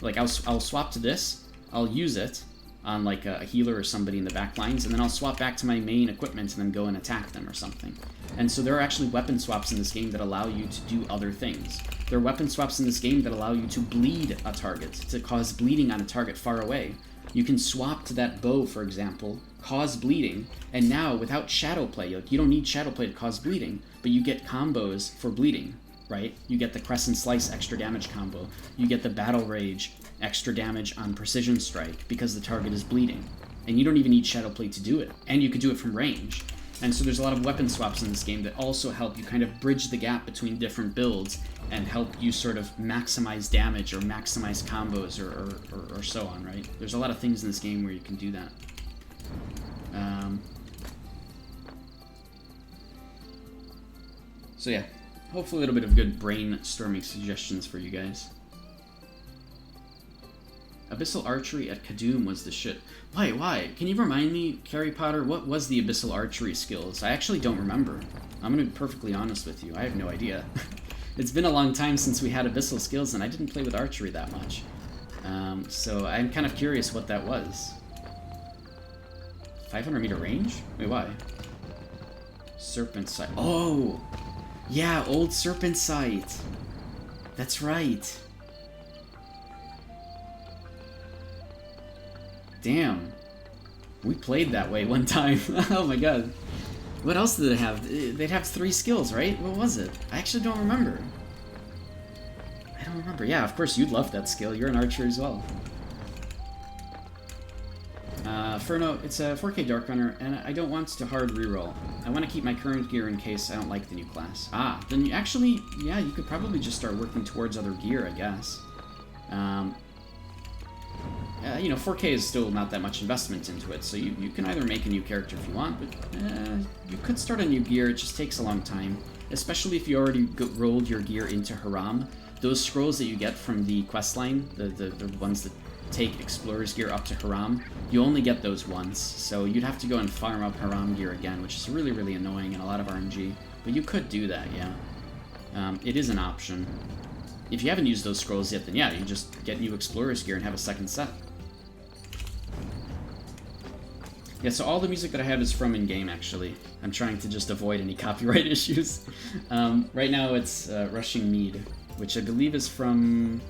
S1: Like, I'll swap to this, I'll use it on, like, a healer or somebody in the back lines, and then I'll swap back to my main equipment and then go and attack them or something. And so there are actually weapon swaps in this game that allow you to do other things. There are weapon swaps in this game that allow you to bleed a target, to cause bleeding on a target far away. You can swap to that bow, for example, cause bleeding, and now, without shadow play, you don't need shadow play to cause bleeding, but you get combos for bleeding, right? You get the Crescent Slice extra damage combo. You get the Battle Rage extra damage on Precision Strike because the target is bleeding. And you don't even need shadow play to do it, and you could do it from range. And so there's a lot of weapon swaps in this game that also help you kind of bridge the gap between different builds and help you sort of maximize damage or maximize combos or so on, right? There's a lot of things in this game where you can do that. So yeah, hopefully a little bit of good brainstorming suggestions for you guys. Abyssal Archery at Kadum was the shit. Why? Can you remind me, Carrie Potter, what was the Abyssal Archery skills? I actually don't remember. I'm gonna be perfectly honest with you. I have no idea. It's been a long time since we had Abyssal skills, and I didn't play with archery that much. So I'm kind of curious what that was. 500 meter range? Wait, why? Serpent Sight. Oh! Yeah, old Serpent Sight. That's right. Damn. We played that way one time. Oh my god. What else did they have? They'd have 3 skills, right? What was it? I actually don't remember. I don't remember. Yeah, of course you'd love that skill. You're an archer as well. Furno, it's a 4K Dark Runner, and I don't want to hard reroll. I want to keep my current gear in case I don't like the new class. Ah, then you actually, yeah, you could probably just start working towards other gear, I guess. You know, 4K is still not that much investment into it, so you can either make a new character if you want, but you could start a new gear. It just takes a long time, especially if you already rolled your gear into Haram. Those scrolls that you get from the questline, the ones that take Explorer's gear up to Haram, you only get those once, so you'd have to go and farm up Haram gear again, which is really, really annoying and a lot of RNG, but you could do that, yeah. It is an option. If you haven't used those scrolls yet, then yeah, you just get new Explorer's gear and have a second set. Yeah, so all the music that I have is from in-game, actually. I'm trying to just avoid any copyright issues. Right now it's Rushing Mead, which I believe is from...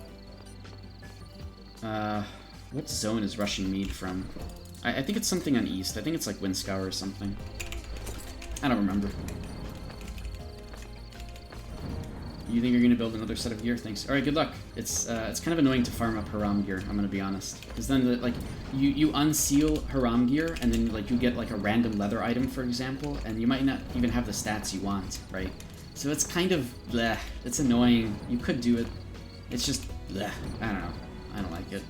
S1: what zone is Rushing Mead from? I think it's something on East. I think it's like Windscour or something. I don't remember. You think you're gonna build another set of gear? Thanks. All right, good luck. It's kind of annoying to farm up Haram gear. I'm gonna be honest, because then like you unseal Haram gear and then like you get like a random leather item, for example, and you might not even have the stats you want, right? So it's kind of bleh. It's annoying. You could do it. It's just bleh. I don't know. I don't like it.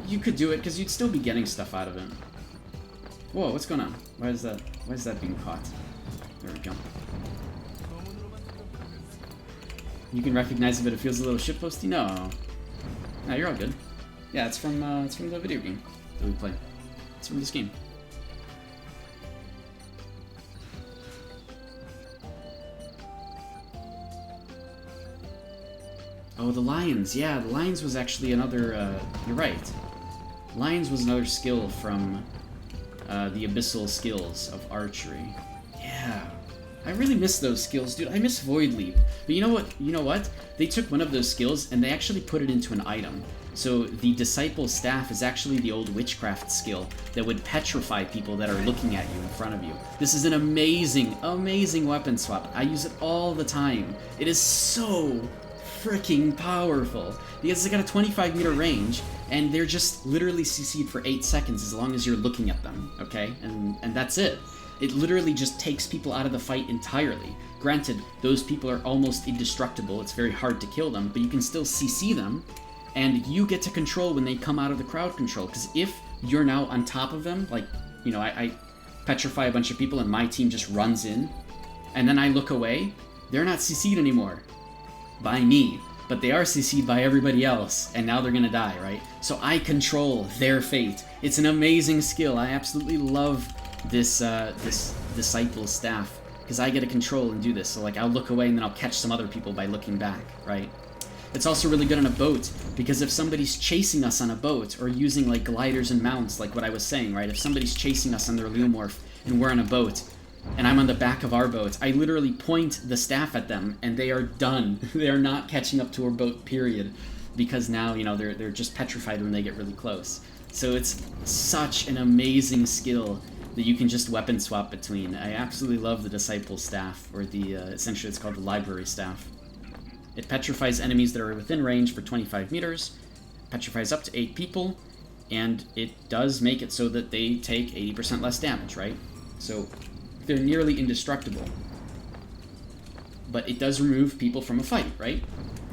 S1: You could do it because you'd still be getting stuff out of it. Whoa, what's going on? Why is that being caught? There we go. You can recognize it, but it feels a little shitposty? No. No, you're all good. Yeah, it's from the video game that we play. It's from this game. Oh, the lions. Yeah, the lions was actually another, you're right. Lions was another skill from the abyssal skills of archery. Yeah. I really miss those skills, dude. I miss Void Leap. But you know what? You know what? They took one of those skills and they actually put it into an item. So the Disciple Staff is actually the old witchcraft skill that would petrify people that are looking at you in front of you. This is an amazing, amazing weapon swap. I use it all the time. It is so freaking powerful because it's got a 25-meter range and they're just literally CC'd for 8 seconds as long as you're looking at them, okay? And that's it. It literally just takes people out of the fight entirely. Granted, those people are almost indestructible. It's very hard to kill them, but you can still CC them, and you get to control when they come out of the crowd control. Because if you're now on top of them, like, you know, I petrify a bunch of people and my team just runs in, and then I look away, they're not CC'd anymore by me, but they are CC'd by everybody else, and now they're gonna die, right? So I control their fate. It's an amazing skill. I absolutely love this Disciple Staff, because I get to control and do this. So like I'll look away and then I'll catch some other people by looking back, right? It's also really good on a boat, because if somebody's chasing us on a boat, or using like gliders and mounts, like what I was saying, right? If somebody's chasing us on their Leomorph and we're on a boat, and I'm on the back of our boat, I literally point the staff at them and they are done. They are not catching up to our boat, period. Because now, you know, they're just petrified when they get really close. So it's such an amazing skill that you can just weapon swap between. I absolutely love the Disciple Staff, or the, essentially it's called the Library Staff. It petrifies enemies that are within range for 25 meters, petrifies up to 8 people, and it does make it so that they take 80% less damage, right? So they're nearly indestructible. But it does remove people from a fight, right?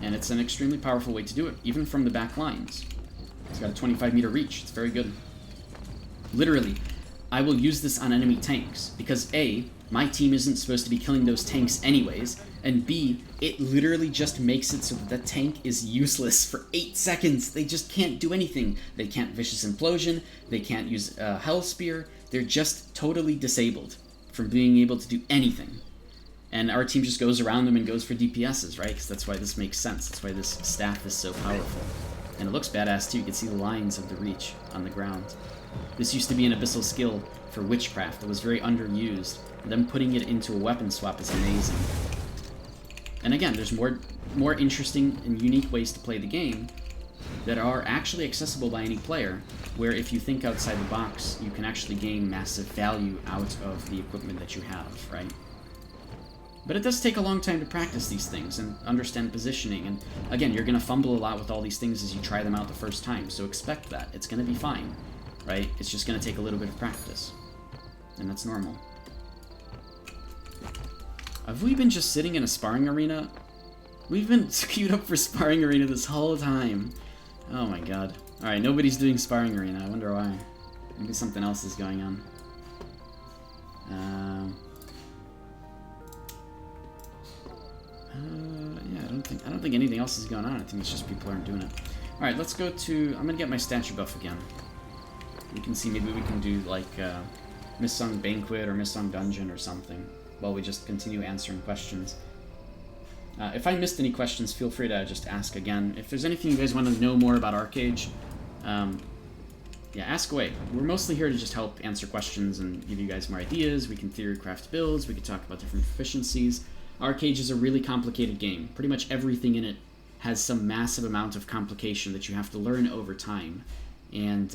S1: And it's an extremely powerful way to do it, even from the back lines. It's got a 25-meter reach. It's very good. Literally, I will use this on enemy tanks, because A, my team isn't supposed to be killing those tanks anyways, and B, it literally just makes it so that the tank is useless for 8 seconds. They just can't do anything. They can't Vicious Implosion, they can't use Hell Spear, they're just totally disabled from being able to do anything. And our team just goes around them and goes for DPSs, right? Because that's why this makes sense. That's why this staff is so powerful. And it looks badass too. You can see the lines of the reach on the ground. This used to be an abyssal skill for witchcraft that was very underused. Them putting it into a weapon swap is amazing. And again, there's more interesting and unique ways to play the game that are actually accessible by any player, where if you think outside the box, you can actually gain massive value out of the equipment that you have, right? But it does take a long time to practice these things and understand positioning, and again, you're going to fumble a lot with all these things as you try them out the first time, so expect that. It's going to be fine, right? It's just going to take a little bit of practice, and that's normal. Have we been just sitting in a sparring arena? We've been queued up for sparring arena this whole time. Oh my god. Alright, nobody's doing sparring arena. I wonder why. Maybe something else is going on. Yeah, I don't think anything else is going on. I think it's just people aren't doing it. Alright, let's go to... I'm gonna get my statue buff again. You can see maybe we can do like Missung Banquet or Missung Dungeon or something while we just continue answering questions. If I missed any questions, feel free to just ask again. If there's anything you guys want to know more about Arcage, yeah, ask away. We're mostly here to just help answer questions and give you guys more ideas. We can theory craft builds, we can talk about different proficiencies. Arcage is a really complicated game. Pretty much everything in it has some massive amount of complication that you have to learn over time. And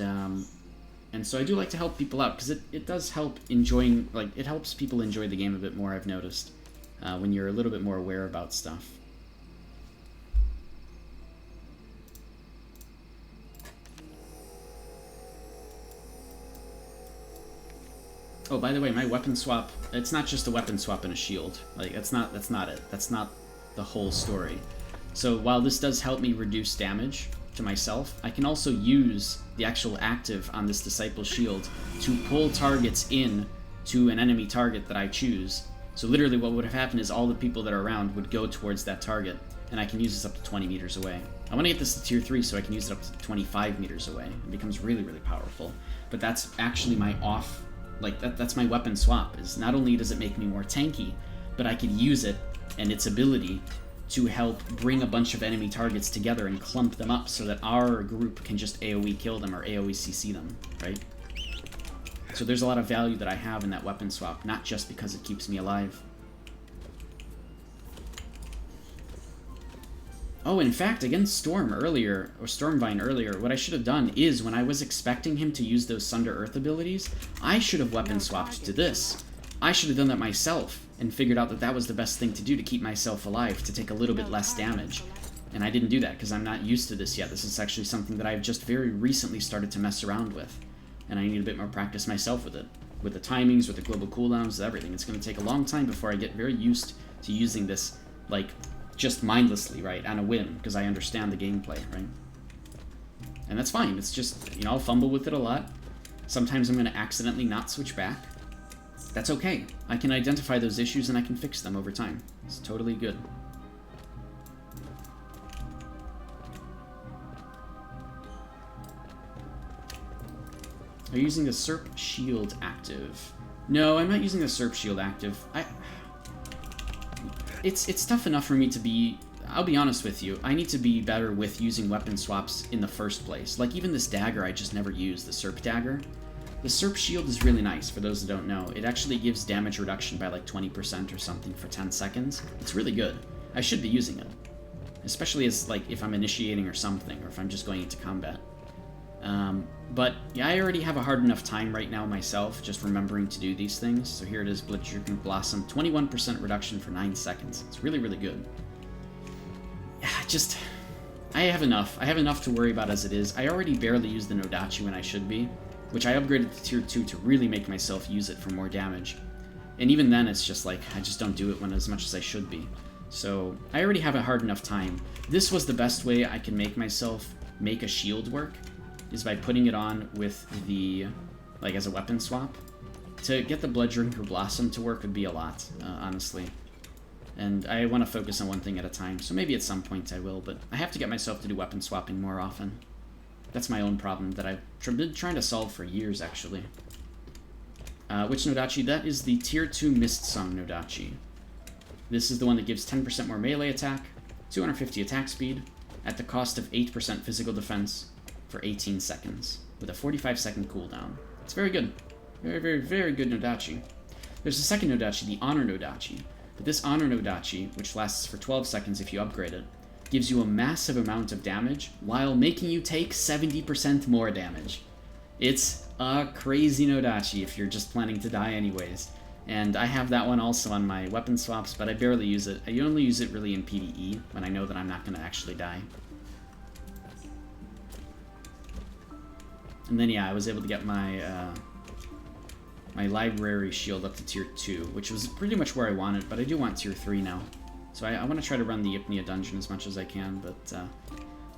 S1: so I do like to help people out, because it does help enjoying, like, it helps people enjoy the game a bit more, I've noticed, when you're a little bit more aware about stuff. Oh, by the way, my weapon swap, it's not just a weapon swap and a shield. Like, that's not it. That's not the whole story. So while this does help me reduce damage to myself, I can also use the actual active on this Disciple Shield to pull targets in to an enemy target that I choose. So literally what would have happened is all the people that are around would go towards that target. and I can use this up to 20 meters away. I want to get this to tier 3 so I can use it up to 25 meters away. It becomes really, really powerful. But that's actually my off, like, that's my weapon swap, is not only does it make me more tanky, but I could use it and its ability to help bring a bunch of enemy targets together and clump them up so that our group can just AoE kill them or AoE CC them, right? So there's a lot of value that I have in that weapon swap, not just because it keeps me alive. Oh, in fact, against Storm earlier, or Stormvine earlier, what I should have done is, when I was expecting him to use those Sunder Earth abilities, I should have weapon swapped to this. I should have done that myself, and figured out that that was the best thing to do to keep myself alive, to take a little bit less damage. And I didn't do that, because I'm not used to this yet. This is actually something that I've just very recently started to mess around with. And I need a bit more practice myself with it. With the timings, with the global cooldowns, everything. It's going to take a long time before I get very used to using this, like, just mindlessly, right, on a whim, because I understand the gameplay, right? And that's fine. It's just, you know, I'll fumble with it a lot. Sometimes I'm going to accidentally not switch back. That's okay. I can identify those issues and I can fix them over time. It's totally good. Are you using the SERP shield active? No, I'm not using the SERP shield active. It's tough enough for me to be... I'll be honest with you. I need to be better with using weapon swaps in the first place. Like, even this dagger I just never used, the SERP dagger. The SERP shield is really nice, for those that don't know. It actually gives damage reduction by like 20% or something for 10 seconds. It's really good. I should be using it. Especially as, like, if I'm initiating or something, or if I'm just going into combat. But yeah, I already have a hard enough time right now myself, just remembering to do these things. So here it is, Blitzkrieg Blossom, 21% reduction for 9 seconds. It's really, really good. Yeah, just... I have enough. I have enough to worry about as it is. I already barely use the Nodachi when I should be, which I upgraded to tier 2 to really make myself use it for more damage. And even then, it's just like, I just don't do it when as much as I should be. So, I already have a hard enough time. This was the best way I can make myself make a shield work, is by putting it on with the, like, as a weapon swap. To get the Bloodrinker Blossom to work would be a lot, honestly. And I want to focus on one thing at a time, so maybe at some point I will, but I have to get myself to do weapon swapping more often. That's my own problem that I've been trying to solve for years, actually. Which Nodachi? That is the Tier 2 Mist Song Nodachi. This is the one that gives 10% more melee attack, 250 attack speed, at the cost of 8% physical defense, for 18 seconds, with a 45-second cooldown. It's very good. Very, very, very good Nodachi. There's a second Nodachi, the Honor Nodachi. But this Honor Nodachi, which lasts for 12 seconds if you upgrade it, gives you a massive amount of damage while making you take 70% more damage. It's a crazy Nodachi if you're just planning to die anyways. And I have that one also on my weapon swaps, but I barely use it. I only use it really in PvE, when I know that I'm not going to actually die. And then, yeah, I was able to get my my library shield up to tier 2, which was pretty much where I wanted, but I do want tier 3 now. So I want to try to run the Ypnia dungeon as much as I can, but a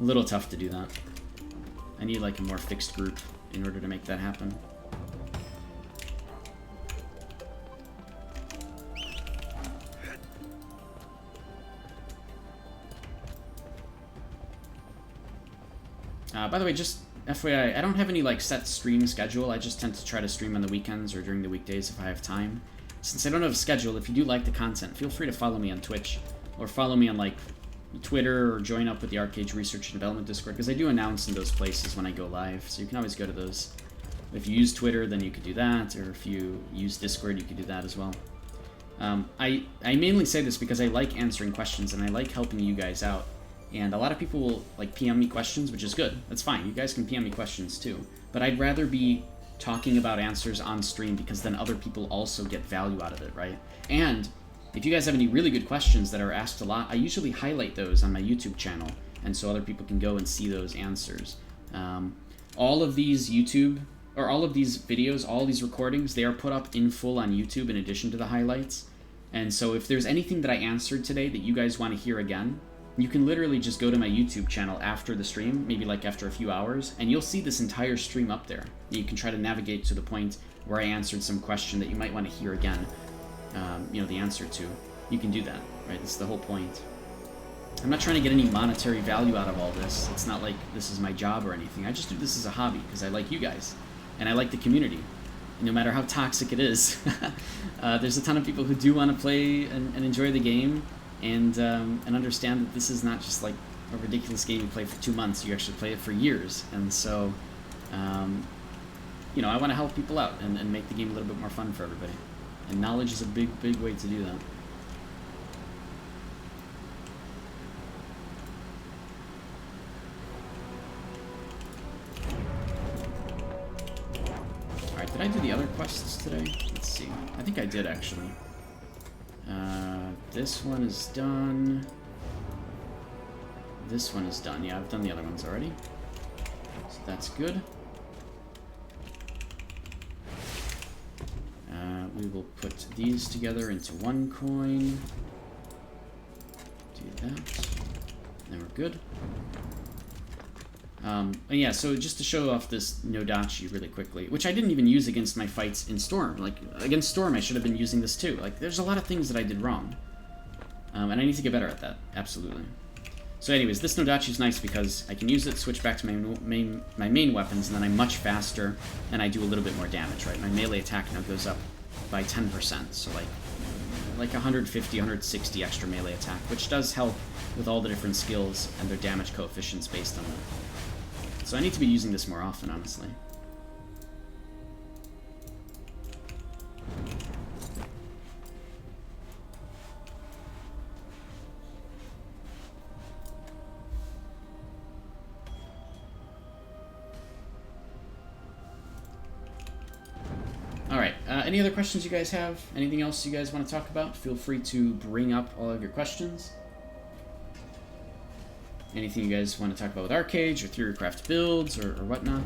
S1: little tough to do that. I need, like, a more fixed group in order to make that happen. By the way, just FYI, I don't have any, like, set stream schedule. I just tend to try to stream on the weekends or during the weekdays if I have time. Since I don't have a schedule, if you do like the content, feel free to follow me on Twitch, or follow me on, like, Twitter, or join up with the Arcade Research and Development Discord, because I do announce in those places when I go live, so you can always go to those. If you use Twitter, then you could do that, or if you use Discord, you could do that as well. I mainly say this because I like answering questions, and I like helping you guys out. And a lot of people will, like, PM me questions, which is good. That's fine. You guys can PM me questions, too. But I'd rather be talking about answers on stream, because then other people also get value out of it, right? And if you guys have any really good questions that are asked a lot, I usually highlight those on my YouTube channel, and so other people can go and see those answers. All of these YouTube, or all of these videos, all these recordings, they are put up in full on YouTube in addition to the highlights. And so if there's anything that I answered today that you guys want to hear again, you can literally just go to my YouTube channel after the stream, maybe like after a few hours, and you'll see this entire stream up there. You can try to navigate to the point where I answered some question that you might want to hear again, you know, the answer to. You can do that, right? That's the whole point. I'm not trying to get any monetary value out of all this. It's not like this is my job or anything. I just do this as a hobby because I like you guys and I like the community. No matter how toxic it is, there's a ton of people who do want to play and enjoy the game and understand that this is not just like a ridiculous game you play for 2 months. You actually play it for years. And so, you know, I want to help people out and make the game a little bit more fun for everybody. And knowledge is a big, big way to do that. Alright, did I do the other quests today? Let's see. I think I did, actually. This one is done. This one is done. Yeah, I've done the other ones already. So that's good. We will put these together into one coin. Do that. And we're good. And yeah, so just to show off this Nodachi really quickly, which I didn't even use against my fights in Storm. Like, against Storm, I should have been using this too. Like, there's a lot of things that I did wrong. And I need to get better at that, absolutely. So anyways, this Nodachi is nice because I can use it, switch back to my main weapons, and then I'm much faster, and I do a little bit more damage, right? My melee attack now goes up by 10%, so like 150, 160 extra melee attack, which does help with all the different skills and their damage coefficients based on that. So I need to be using this more often, honestly. Alright, any other questions you guys have? Anything else you guys want to talk about? Feel free to bring up all of your questions. Anything you guys want to talk about with Arcade or Theorycraft builds or whatnot.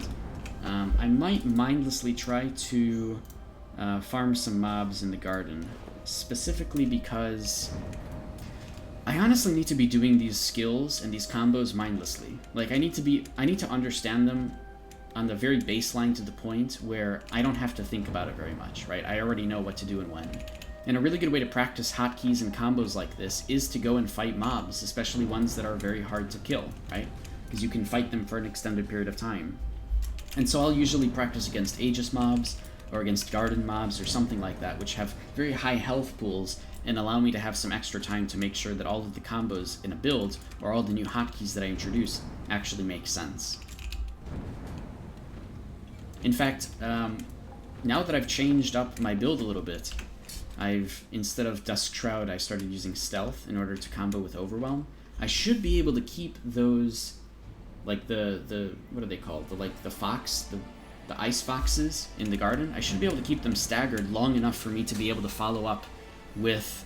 S1: I might mindlessly try to farm some mobs in the garden, specifically because I honestly need to be doing these skills and these combos mindlessly. Like, I need to understand them on the very baseline to the point where I don't have to think about it very much, right? I already know what to do and when. And a really good way to practice hotkeys and combos like this is to go and fight mobs, especially ones that are very hard to kill, right? Because you can fight them for an extended period of time. And so I'll usually practice against Aegis mobs or against garden mobs or something like that, which have very high health pools and allow me to have some extra time to make sure that all of the combos in a build or all the new hotkeys that I introduce actually make sense. In fact, now that I've changed up my build a little bit, instead of Dusk Shroud, I started using Stealth in order to combo with Overwhelm. I should be able to keep those, like the what are they called? The fox, the ice foxes in the garden. I should be able to keep them staggered long enough for me to be able to follow up with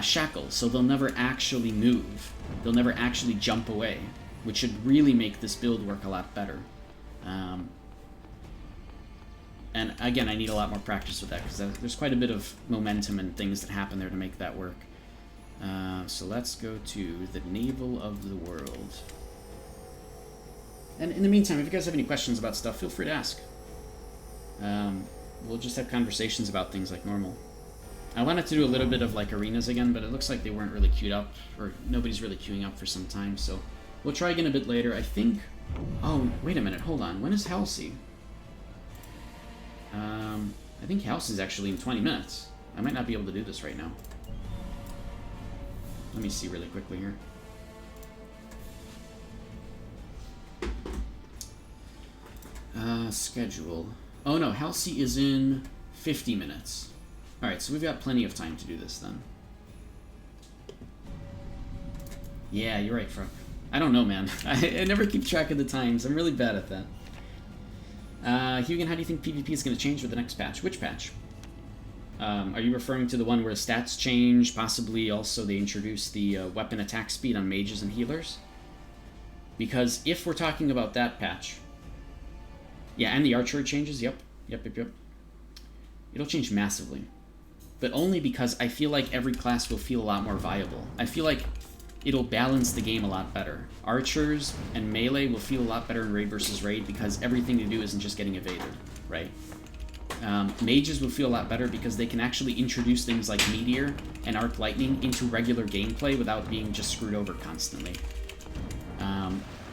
S1: Shackle, so they'll never actually move. They'll never actually jump away, which should really make this build work a lot better. And again, I need a lot more practice with that, because there's quite a bit of momentum and things that happen there to make that work. So let's go to the Navel of the World. And in the meantime, if you guys have any questions about stuff, feel free to ask. We'll just have conversations about things like normal. I wanted to do a little bit of like arenas again, but it looks like they weren't really queued up, or nobody's really queuing up for some time, so we'll try again a bit later. I think... Oh, wait a minute, hold on. When is Halcy? I think House is actually in 20 minutes. I might not be able to do this right now. Let me see really quickly here. Schedule. Oh no, Halcy is in 50 minutes. Alright, so we've got plenty of time to do this then. Yeah, you're right, Fruck. I don't know, man. I never keep track of the times. I'm really bad at that. Hugin, how do you think PvP is going to change with the next patch? Which patch? Are you referring to the one where stats change? Possibly also they introduce the weapon attack speed on mages and healers? Because if we're talking about that patch... Yeah, and the archery changes, yep. It'll change massively. But only because I feel like every class will feel a lot more viable. I feel like it'll balance the game a lot better. Archers and melee will feel a lot better in raid versus raid because everything to do isn't just getting evaded, right? Mages will feel a lot better because they can actually introduce things like Meteor and Arc Lightning into regular gameplay without being just screwed over constantly.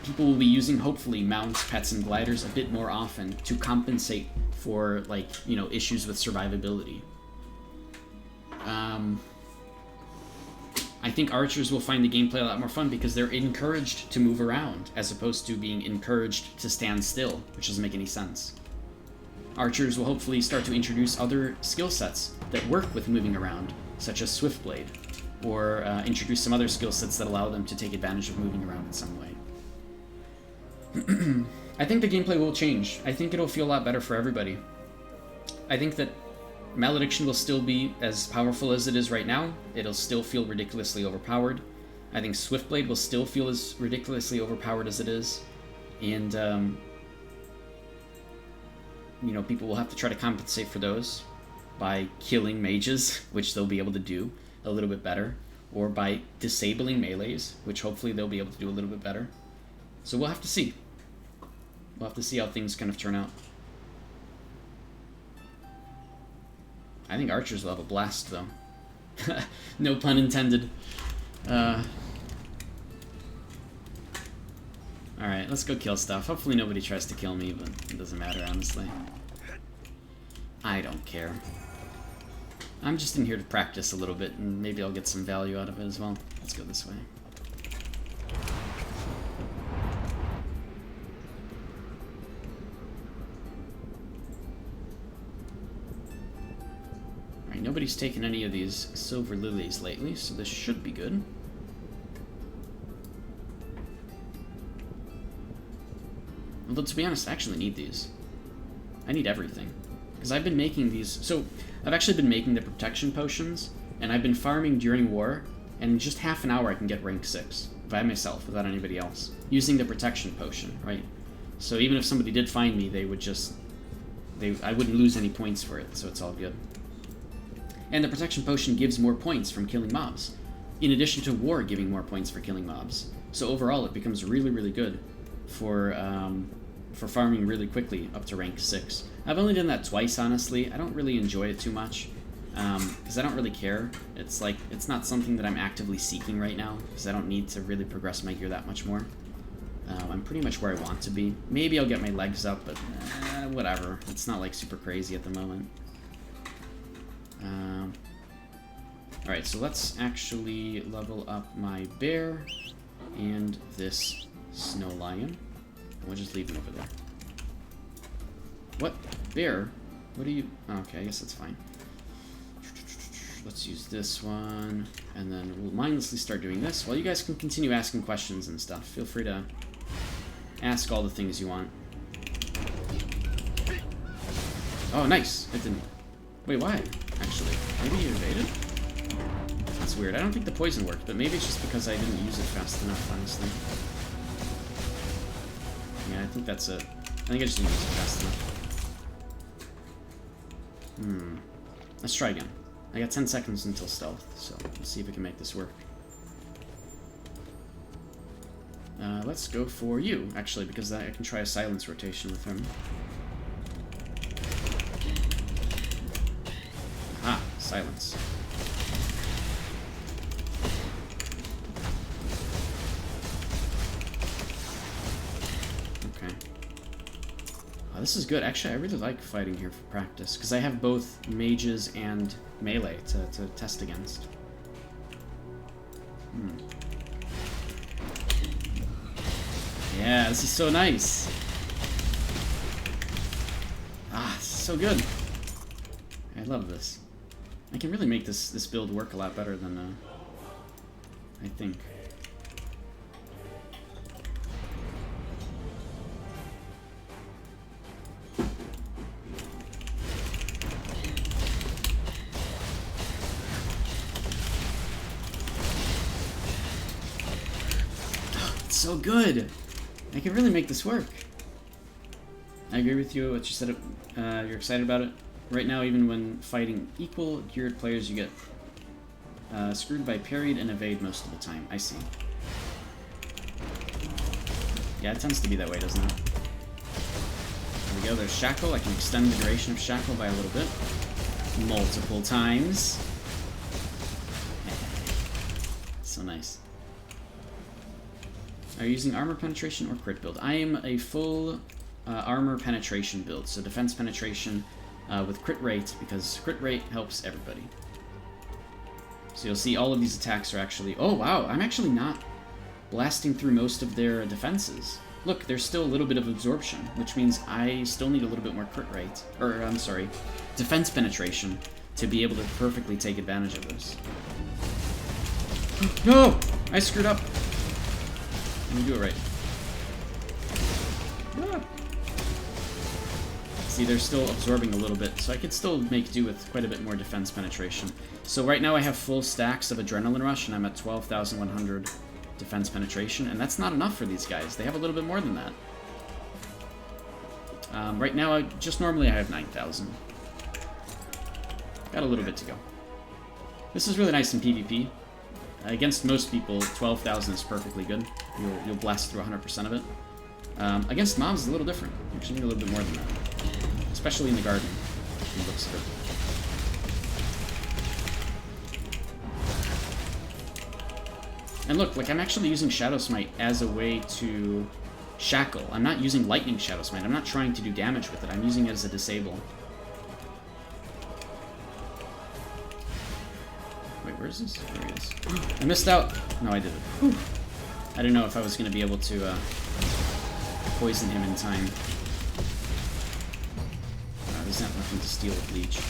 S1: People will be using, hopefully, mounts, pets, and gliders a bit more often to compensate for, like, you know, issues with survivability. I think archers will find the gameplay a lot more fun because they're encouraged to move around as opposed to being encouraged to stand still, which doesn't make any sense. Archers will hopefully start to introduce other skill sets that work with moving around, such as Swiftblade, or introduce some other skill sets that allow them to take advantage of moving around in some way. I think the gameplay will change. I think it'll feel a lot better for everybody. I think that Malediction will still be as powerful as it is right now. It'll still feel ridiculously overpowered. I think Swiftblade will still feel as ridiculously overpowered as it is. And, you know, people will have to try to compensate for those by killing mages, which they'll be able to do a little bit better, or by disabling melees, which hopefully they'll be able to do a little bit better. So we'll have to see. We'll have to see how things kind of turn out. I think archers will have a blast, though. No pun intended. Alright, let's go kill stuff. Hopefully nobody tries to kill me, but it doesn't matter, honestly. I don't care. I'm just in here to practice a little bit, and maybe I'll get some value out of it as well. Let's go this way. Alright, nobody's taken any of these silver lilies lately, so this should be good. Although, to be honest, I actually need these. I need everything. Because I've been making these... So, I've actually been making the protection potions, and I've been farming during war, and in just half an hour I can get rank 6. By myself, without anybody else. Using the protection potion, right? So even if somebody did find me, they would just... I wouldn't lose any points for it, so it's all good. And the protection potion gives more points from killing mobs, in addition to war giving more points for killing mobs. So overall, it becomes really, really good for farming really quickly up to rank 6. I've only done that twice, honestly. I don't really enjoy it too much, because I don't really care. It's like, it's not something that I'm actively seeking right now, because I don't need to really progress my gear that much more. I'm pretty much where I want to be. Maybe I'll get my legs up, but whatever. It's not like super crazy at the moment. Alright, so let's actually level up my bear and this snow lion. And we'll just leave him over there. What? Bear? What are you... Oh, okay, I guess that's fine. Let's use this one, and then we'll mindlessly start doing this. While you guys can continue asking questions and stuff. Feel free to ask all the things you want. Oh, nice! It didn't... Wait, why? Actually, maybe you evaded? That's weird. I don't think the poison worked, but maybe it's just because I didn't use it fast enough, honestly. Yeah, I think that's it. I think I just didn't use it fast enough. Let's try again. I got 10 seconds until stealth, so let's see if we can make this work. Let's go for you, actually, because I can try a silence rotation with him. Ah, silence. Okay. This is good. Actually, I really like fighting here for practice, because I have both mages and melee to test against. Yeah, this is so nice. Ah, this is so good. I love this. I can really make this build work a lot better than I think. So good. I can really make this work. I agree with you. What you said. You're excited about it. Right now, even when fighting equal geared players, you get screwed by parried and evade most of the time. I see. Yeah, it tends to be that way, doesn't it? There we we go. There's Shackle. I can extend the duration of Shackle by a little bit. Multiple times. So nice. Are you using armor penetration or crit build? I am a full armor penetration build, so defense penetration with crit rate, because crit rate helps everybody. So you'll see all of these attacks are actually... Oh, wow, I'm actually not blasting through most of their defenses. Look, there's still a little bit of absorption, which means I still need a little bit more crit rate. Or, I'm sorry, defense penetration to be able to perfectly take advantage of this. No! I screwed up. Let me do it right. Ah. See, they're still absorbing a little bit, so I could still make do with quite a bit more defense penetration. So right now I have full stacks of Adrenaline Rush, and I'm at 12,100 defense penetration, and that's not enough for these guys. They have a little bit more than that. Right now, normally I have 9,000. Got a little bit to go. This is really nice in PvP. Against most people, 12,000 is perfectly good. You'll blast through 100% of it. Against mobs, it's a little different. You actually need a little bit more than that. Especially in the garden. It looks good. And look, like, I'm actually using Shadow Smite as a way to shackle. I'm not using Lightning Shadow Smite. I'm not trying to do damage with it. I'm using it as a disable. Wait, where is this? There he is. I missed out. No, I didn't. Whew. I didn't know if I was going to be able to poison him in time. There's not nothing to steal with Leech.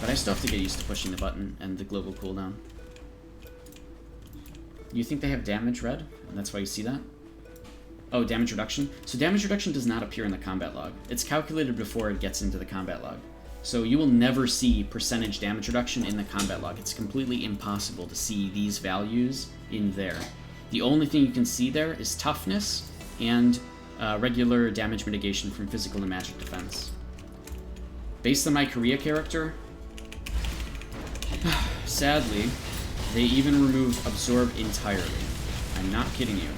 S1: But I still have to get used to pushing the button and the global cooldown. You think they have damage red? And that's why you see that? Oh, damage reduction? So damage reduction does not appear in the combat log. It's calculated before it gets into the combat log. So you will never see percentage damage reduction in the combat log. It's completely impossible to see these values in there. The only thing you can see there is toughness and regular damage mitigation from physical and magic defense. Based on my Korea character, sadly, they even removed Absorb entirely. I'm not kidding you.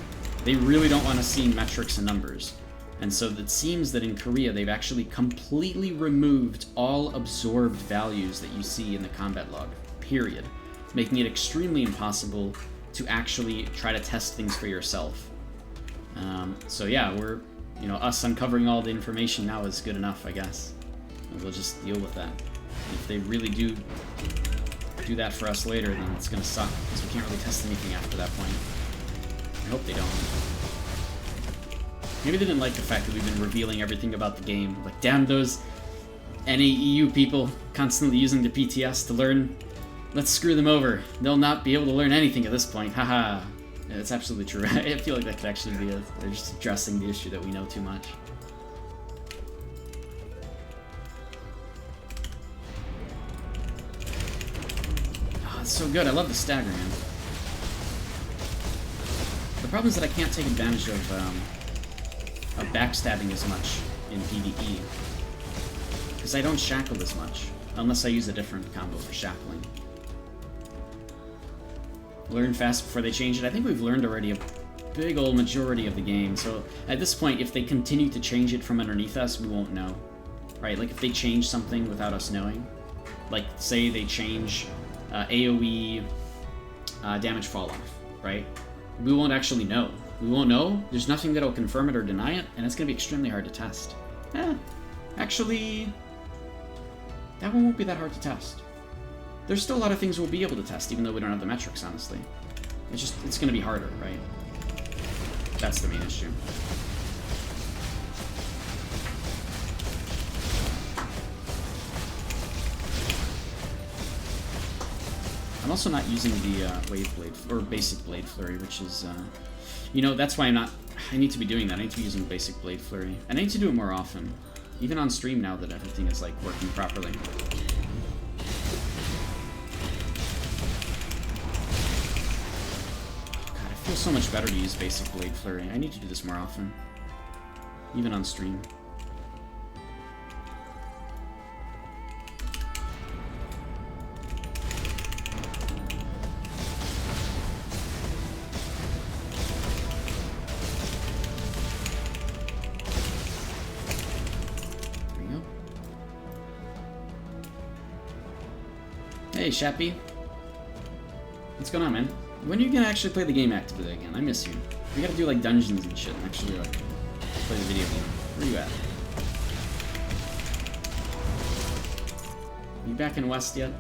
S1: They really don't want to see metrics and numbers. And so it seems that in Korea, they've actually completely removed all absorbed values that you see in the combat log, period. Making it extremely impossible to actually try to test things for yourself. So yeah, us uncovering all the information now is good enough, I guess. And we'll just deal with that. If they really do that for us later, then it's gonna suck, because we can't really test anything after that point. I hope they don't. Maybe they didn't like the fact that we've been revealing everything about the game. Like, damn those NAEU people constantly using the PTS to learn. Let's screw them over. They'll not be able to learn anything at this point. Haha. Yeah, it's absolutely true. I feel like that could actually be it. They're just addressing the issue that we know too much. Oh, it's so good. I love the stagger, man. The problem is that I can't take advantage of backstabbing as much in PvE. Because I don't shackle as much, unless I use a different combo for shackling. Learn fast before they change it. I think we've learned already a big old majority of the game, so at this point, if they continue to change it from underneath us, we won't know. Right? Like, if they change something without us knowing, like, say they change AoE damage fall-off, right? We won't actually know. We won't know. There's nothing that'll confirm it or deny it, and it's going to be extremely hard to test. Actually, that one won't be that hard to test. There's still a lot of things we'll be able to test, even though we don't have the metrics, honestly. It's going to be harder, right? That's the main issue. I'm also not using the Wave Blade, or Basic Blade Flurry, which is, that's why I need to be doing that. I need to be using Basic Blade Flurry. And I need to do it more often. Even on stream now that everything is, like, working properly. God, it feels so much better to use Basic Blade Flurry. I need to do this more often. Even on stream. Hey, Shappy. What's going on, man? When are you gonna actually play the game actively again? I miss you. We gotta do like dungeons and shit and actually like play the video game. Where are you at? You back in West yet?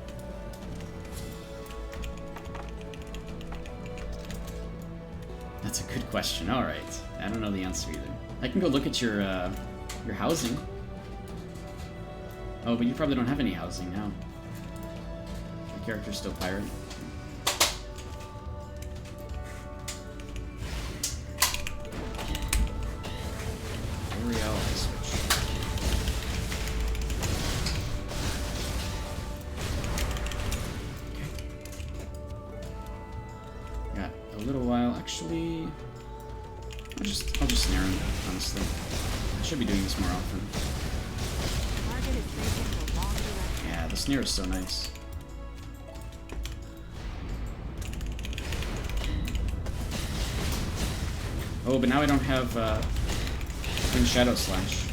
S1: That's a good question. All right, I don't know the answer either. I can go look at your housing. Oh, but you probably don't have any housing now. Your character's still pirate. Reality switch. Okay. Got a little while. Actually, I'll just snare him, honestly. I should be doing this more often.
S2: Target is facing the wrong direction.
S1: Yeah, the snare is so nice. Oh, but now I don't have Shadow Slash.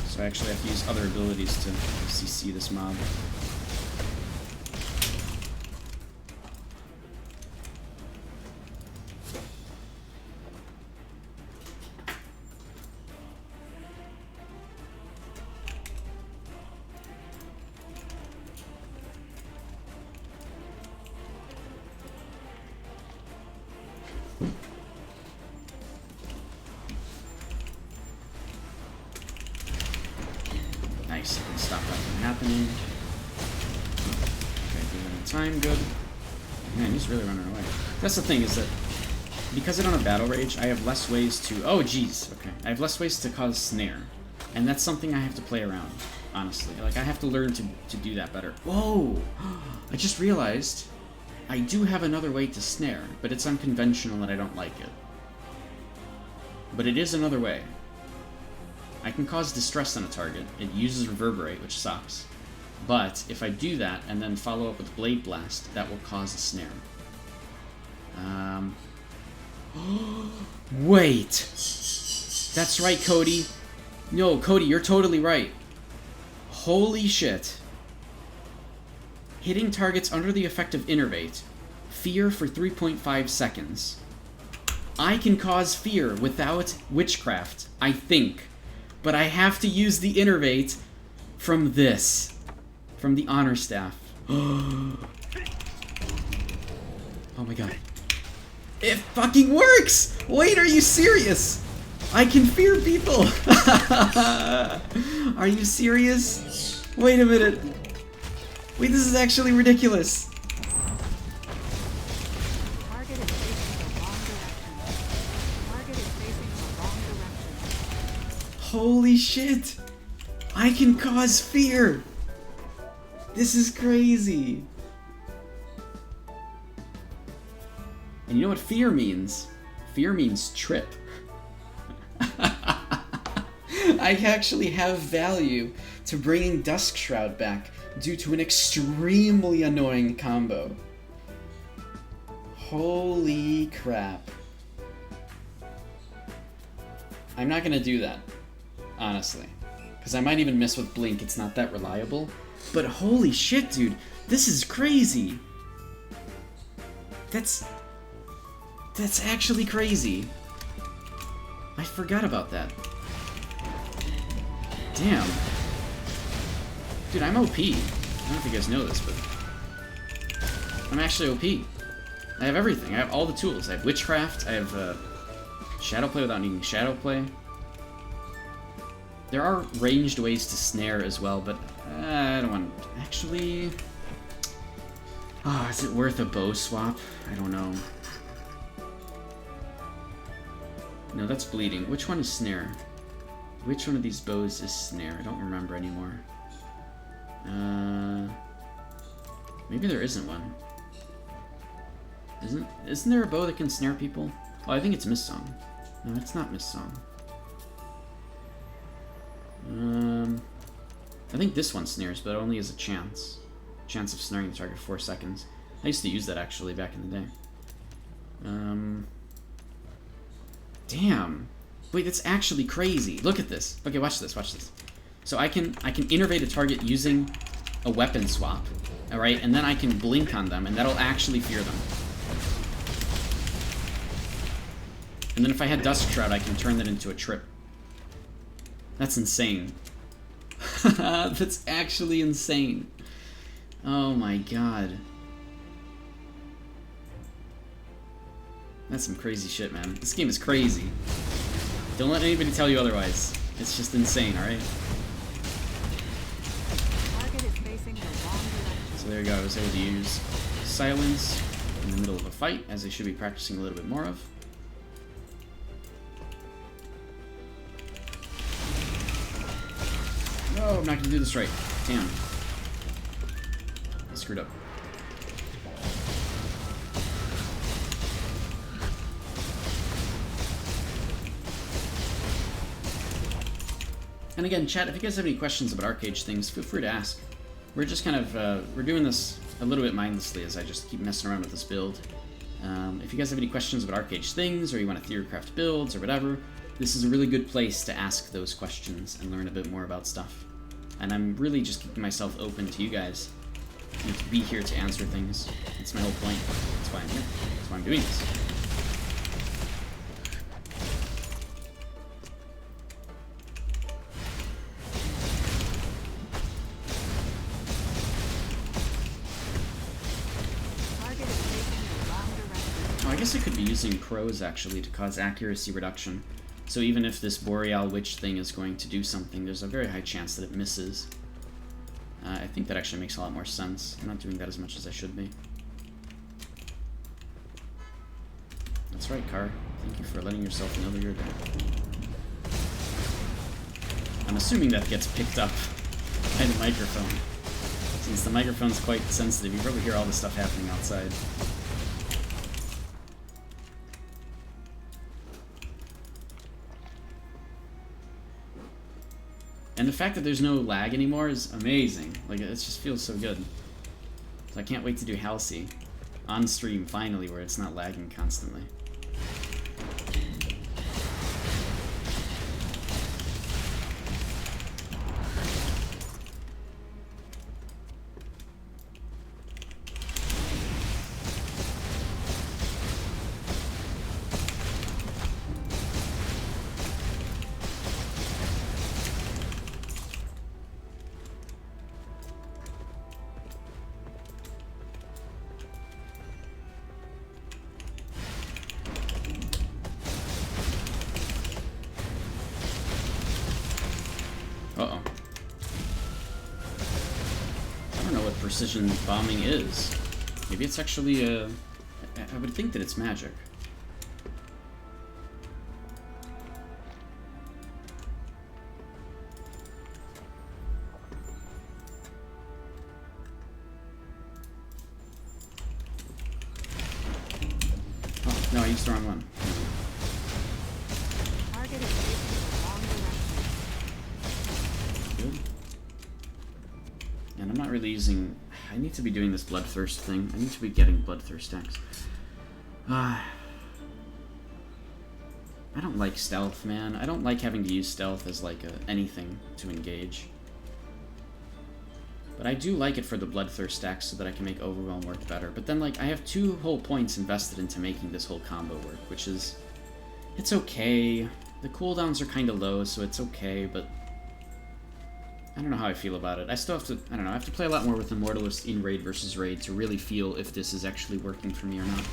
S1: So I actually have to use other abilities to CC this mob. Nice, I can stop that from happening. Okay, good time, good. Man, he's really running away. That's the thing, is that because I don't have Battle Rage, I have less ways to... Oh, jeez, okay. I have less ways to cause snare. And that's something I have to play around, honestly. Like, I have to learn to do that better. Whoa! I just realized I do have another way to snare, but it's unconventional and I don't like it. But it is another way. I can cause distress on a target. It uses Reverberate, which sucks. But if I do that and then follow up with Blade Blast, that will cause a snare. Wait! That's right, Cody. No, Cody, you're totally right. Holy shit. Hitting targets under the effect of Innervate. Fear for 3.5 seconds. I can cause fear without Witchcraft, I think. But I have to use the Innervate from this. From the Honor Staff. Oh my god. It fucking works! Wait, are you serious? I can fear people! Are you serious? Wait a minute. Wait, this is actually ridiculous.
S2: Target is facing the wrong direction. Target is facing the wrong direction.
S1: Holy shit! I can cause fear! This is crazy! And you know what fear means? Fear means trip. I actually have value to bringing Dusk Shroud back due to an extremely annoying combo. Holy crap. I'm not gonna do that, honestly. Because I might even miss with Blink, it's not that reliable. But holy shit, dude, this is crazy. That's actually crazy. I forgot about that. Damn. Dude, I'm OP. I don't know if you guys know this, but I'm actually OP. I have everything. I have all the tools. I have Witchcraft. I have Shadow Play without needing Shadow Play. There are ranged ways to snare as well, but I don't want to... Actually... Oh, is it worth a bow swap? I don't know. No, that's bleeding. Which one is snare? Which one of these bows is snare? I don't remember anymore. Maybe there isn't one. Isn't there a bow that can snare people? Oh, I think it's Mist Song. No, it's not Mist Song. I think this one snares, but only as a chance. Chance of snaring the target 4 seconds. I used to use that actually back in the day. Damn. Wait, that's actually crazy. Look at this. Okay, watch this, watch this. So I can innervate a target using a weapon swap, alright? And then I can blink on them, and that'll actually fear them. And then if I had Dusk Shroud, I can turn that into a trip. That's insane. That's actually insane. Oh my god. That's some crazy shit, man. This game is crazy. Don't let anybody tell you otherwise. It's just insane, alright? So there you go, I was able to use silence in the middle of a fight, as I should be practicing a little bit more of. No, I'm not gonna do this right. Damn. I screwed up. And again, chat, if you guys have any questions about Arcade things, feel free to ask. We're just kind of, we're doing this a little bit mindlessly as I just keep messing around with this build. If you guys have any questions about Arcade things, or you want to theorycraft builds, or whatever, this is a really good place to ask those questions and learn a bit more about stuff. And I'm really just keeping myself open to you guys, and to be here to answer things. That's my whole point. That's why I'm here. That's why I'm doing this. Oh, I guess I could be using crows, actually, to cause accuracy reduction. So even if this Boreal Witch thing is going to do something, there's a very high chance that it misses. I think that actually makes a lot more sense. I'm not doing that as much as I should be. That's right, Car. Thank you for letting yourself know that you're there. I'm assuming that gets picked up by the microphone. Since the microphone's quite sensitive, you probably hear all this stuff happening outside. And the fact that there's no lag anymore is amazing. Like, it just feels so good. So I can't wait to do Halcy on stream, finally, where it's not lagging constantly. Uh-oh. I don't know what precision bombing is. Maybe it's actually I would think that it's magic. Oh, no, I used the wrong one. And I'm not really using... I need to be doing this Bloodthirst thing. I need to be getting Bloodthirst stacks. I don't like stealth, man. I don't like having to use stealth as, like, anything to engage. But I do like it for the Bloodthirst stacks so that I can make Overwhelm work better. But then, like, I have 2 whole points invested into making this whole combo work, which is... It's okay. The cooldowns are kind of low, so it's okay, but... I don't know how I feel about it. I still have to, I don't know, I have to play a lot more with Immortalist in Raid versus Raid to really feel if this is actually working for me or not.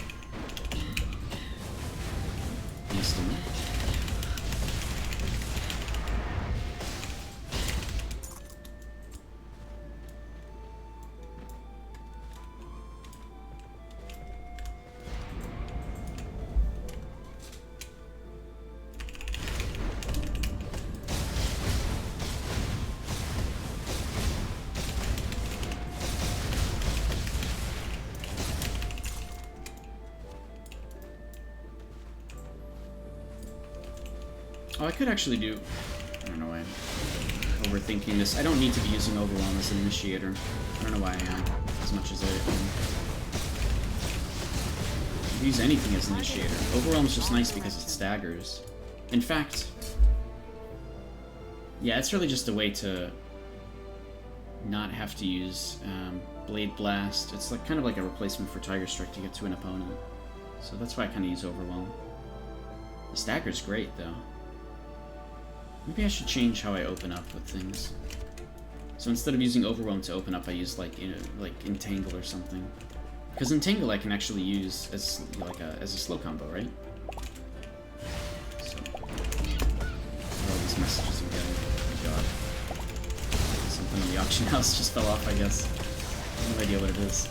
S1: Instantly. Oh, I could actually do... I don't know why I'm overthinking this. I don't need to be using Overwhelm as an initiator. I don't know why I am, as much as I use anything as an initiator. Overwhelm is just nice because it staggers. In fact... Yeah, it's really just a way to not have to use Blade Blast. It's like kind of like a replacement for Tiger Strike to get to an opponent. So that's why I kind of use Overwhelm. The stagger's great, though. Maybe I should change how I open up with things. So instead of using Overwhelm to open up, I use like Entangle or something. Because Entangle I can actually use as like as a slow combo, right? So all these messages I'm getting. Oh my god. Something in the auction house just fell off, I guess. No idea what it is.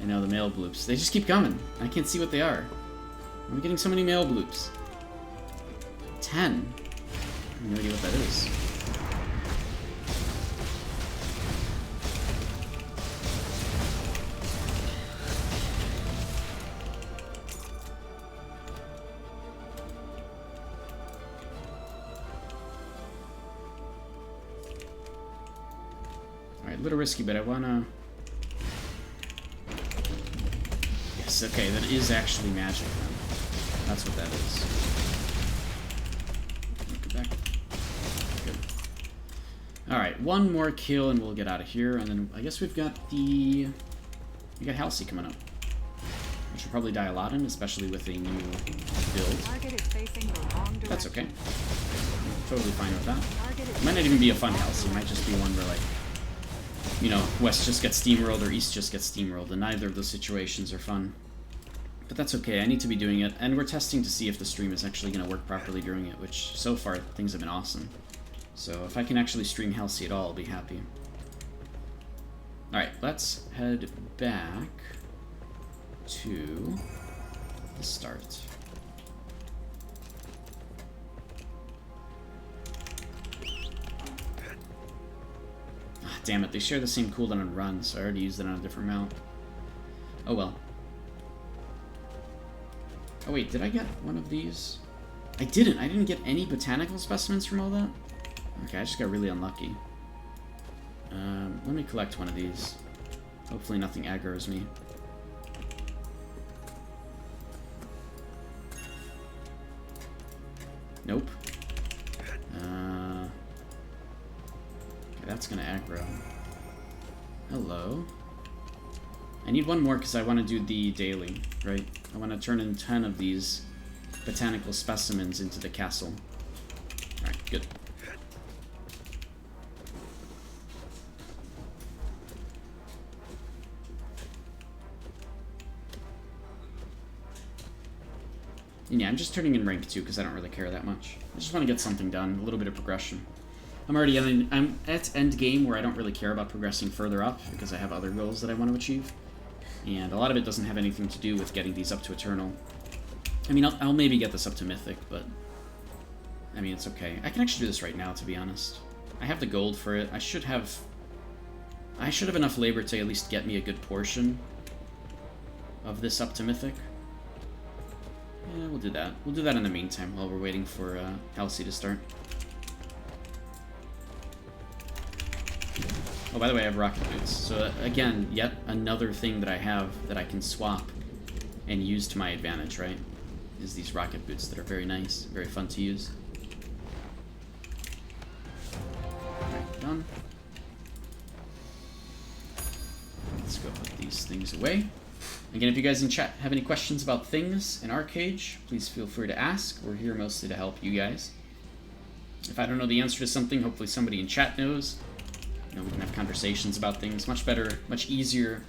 S1: I know, the mail bloops. They just keep coming. I can't see what they are. I'm getting so many mail bloops. 10. I have no idea what that is. Alright, a little risky, but I wanna... Yes, okay, that is actually magic then. That's what that is. Go back. Good. Alright, one more kill and we'll get out of here, and then I guess we've got the... We got Halcy coming up. I should probably die a lot in, especially with a new build.
S2: Target is facing the wrong direction.
S1: That's okay. I'm totally fine with that. It might not even be a fun Halcy, it might just be one where, like, you know, West just gets steamrolled or East just gets steamrolled, and neither of those situations are fun. But that's okay, I need to be doing it, and we're testing to see if the stream is actually going to work properly during it, which, so far, things have been awesome. So if I can actually stream Halcy at all, I'll be happy. Alright, let's head back to the start. Ah, damn it, they share the same cooldown on run, so I already used it on a different mount. Oh well. Oh wait, did I get one of these? I didn't. I didn't get any botanical specimens from all that? Okay, I just got really unlucky. Let me collect one of these. Hopefully nothing aggroes me. Nope. Okay, that's gonna aggro. Hello. I need one more because I want to do the daily, right? I want to turn in 10 of these botanical specimens into the castle. Alright, good. And yeah, I'm just turning in rank 2 because I don't really care that much. I just want to get something done, a little bit of progression. I'm at end game where I don't really care about progressing further up because I have other goals that I want to achieve. And a lot of it doesn't have anything to do with getting these up to Eternal. I mean, I'll maybe get this up to Mythic, but... I mean, it's okay. I can actually do this right now, to be honest. I have the gold for it. I should have enough labor to at least get me a good portion of this up to Mythic. Yeah, we'll do that. We'll do that in the meantime while we're waiting for Halcy to start. Oh, by the way, I have rocket boots. So again, yet another thing that I have that I can swap and use to my advantage, right? Is these rocket boots that are very nice, very fun to use. Alright, done. Let's go put these things away. Again, if you guys in chat have any questions about things in Arcade, please feel free to ask. We're here mostly to help you guys. If I don't know the answer to something, hopefully somebody in chat knows. You know, we can have conversations about things. Much better, much easier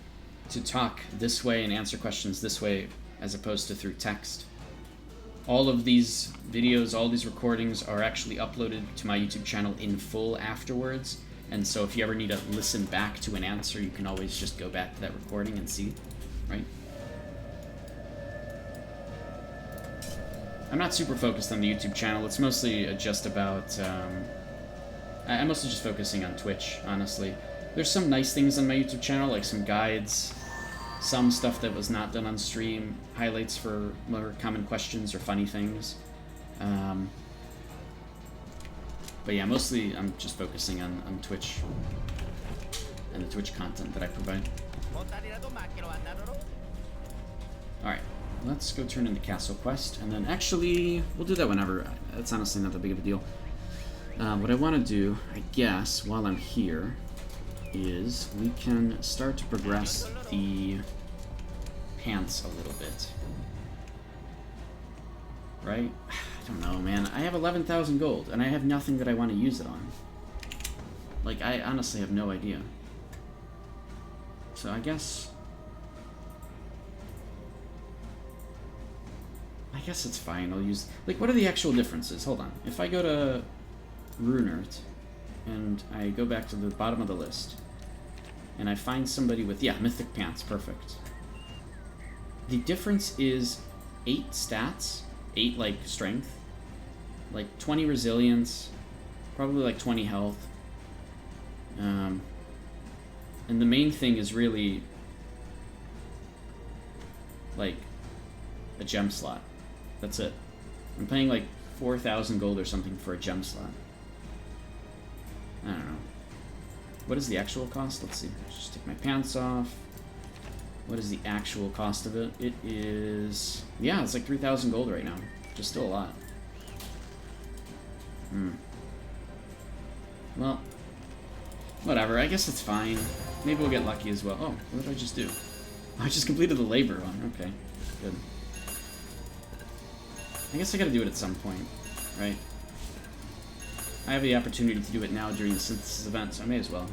S1: to talk this way and answer questions this way as opposed to through text. All of these videos, all these recordings are actually uploaded to my YouTube channel in full afterwards. And so if you ever need to listen back to an answer, you can always just go back to that recording and see, right? I'm not super focused on the YouTube channel. It's mostly just about... I'm mostly just focusing on Twitch, honestly. There's some nice things on my YouTube channel, like some guides, some stuff that was not done on stream, highlights for more common questions or funny things. But yeah, mostly I'm just focusing on Twitch and the Twitch content that I provide. Alright, let's go turn in the castle quest, and then actually, we'll do that whenever. That's honestly not that big of a deal. What I want to do, I guess, while I'm here, is we can start to progress the pants a little bit. Right? I don't know, man. I have 11,000 gold, and I have nothing that I want to use it on. Like, I honestly have no idea. So I guess it's fine. I'll use... Like, what are the actual differences? Hold on. If I go to Runert, and I go back to the bottom of the list, and I find somebody with... Yeah, Mythic Pants. Perfect. The difference is 8 stats. 8, like, strength. Like, 20 resilience. Probably, like, 20 health. And the main thing is really, like, a gem slot. That's it. I'm paying, like, 4,000 gold or something for a gem slot. I don't know. What is the actual cost? Let's see. Let's just take my pants off. What is the actual cost of it? It is... Yeah, it's like 3,000 gold right now. Which is still a lot. Well, whatever. I guess it's fine. Maybe we'll get lucky as well. Oh, what did I just do? I just completed the labor one. Okay, good. I guess I gotta do it at some point, right? I have the opportunity to do it now during the synthesis event, so I may as well.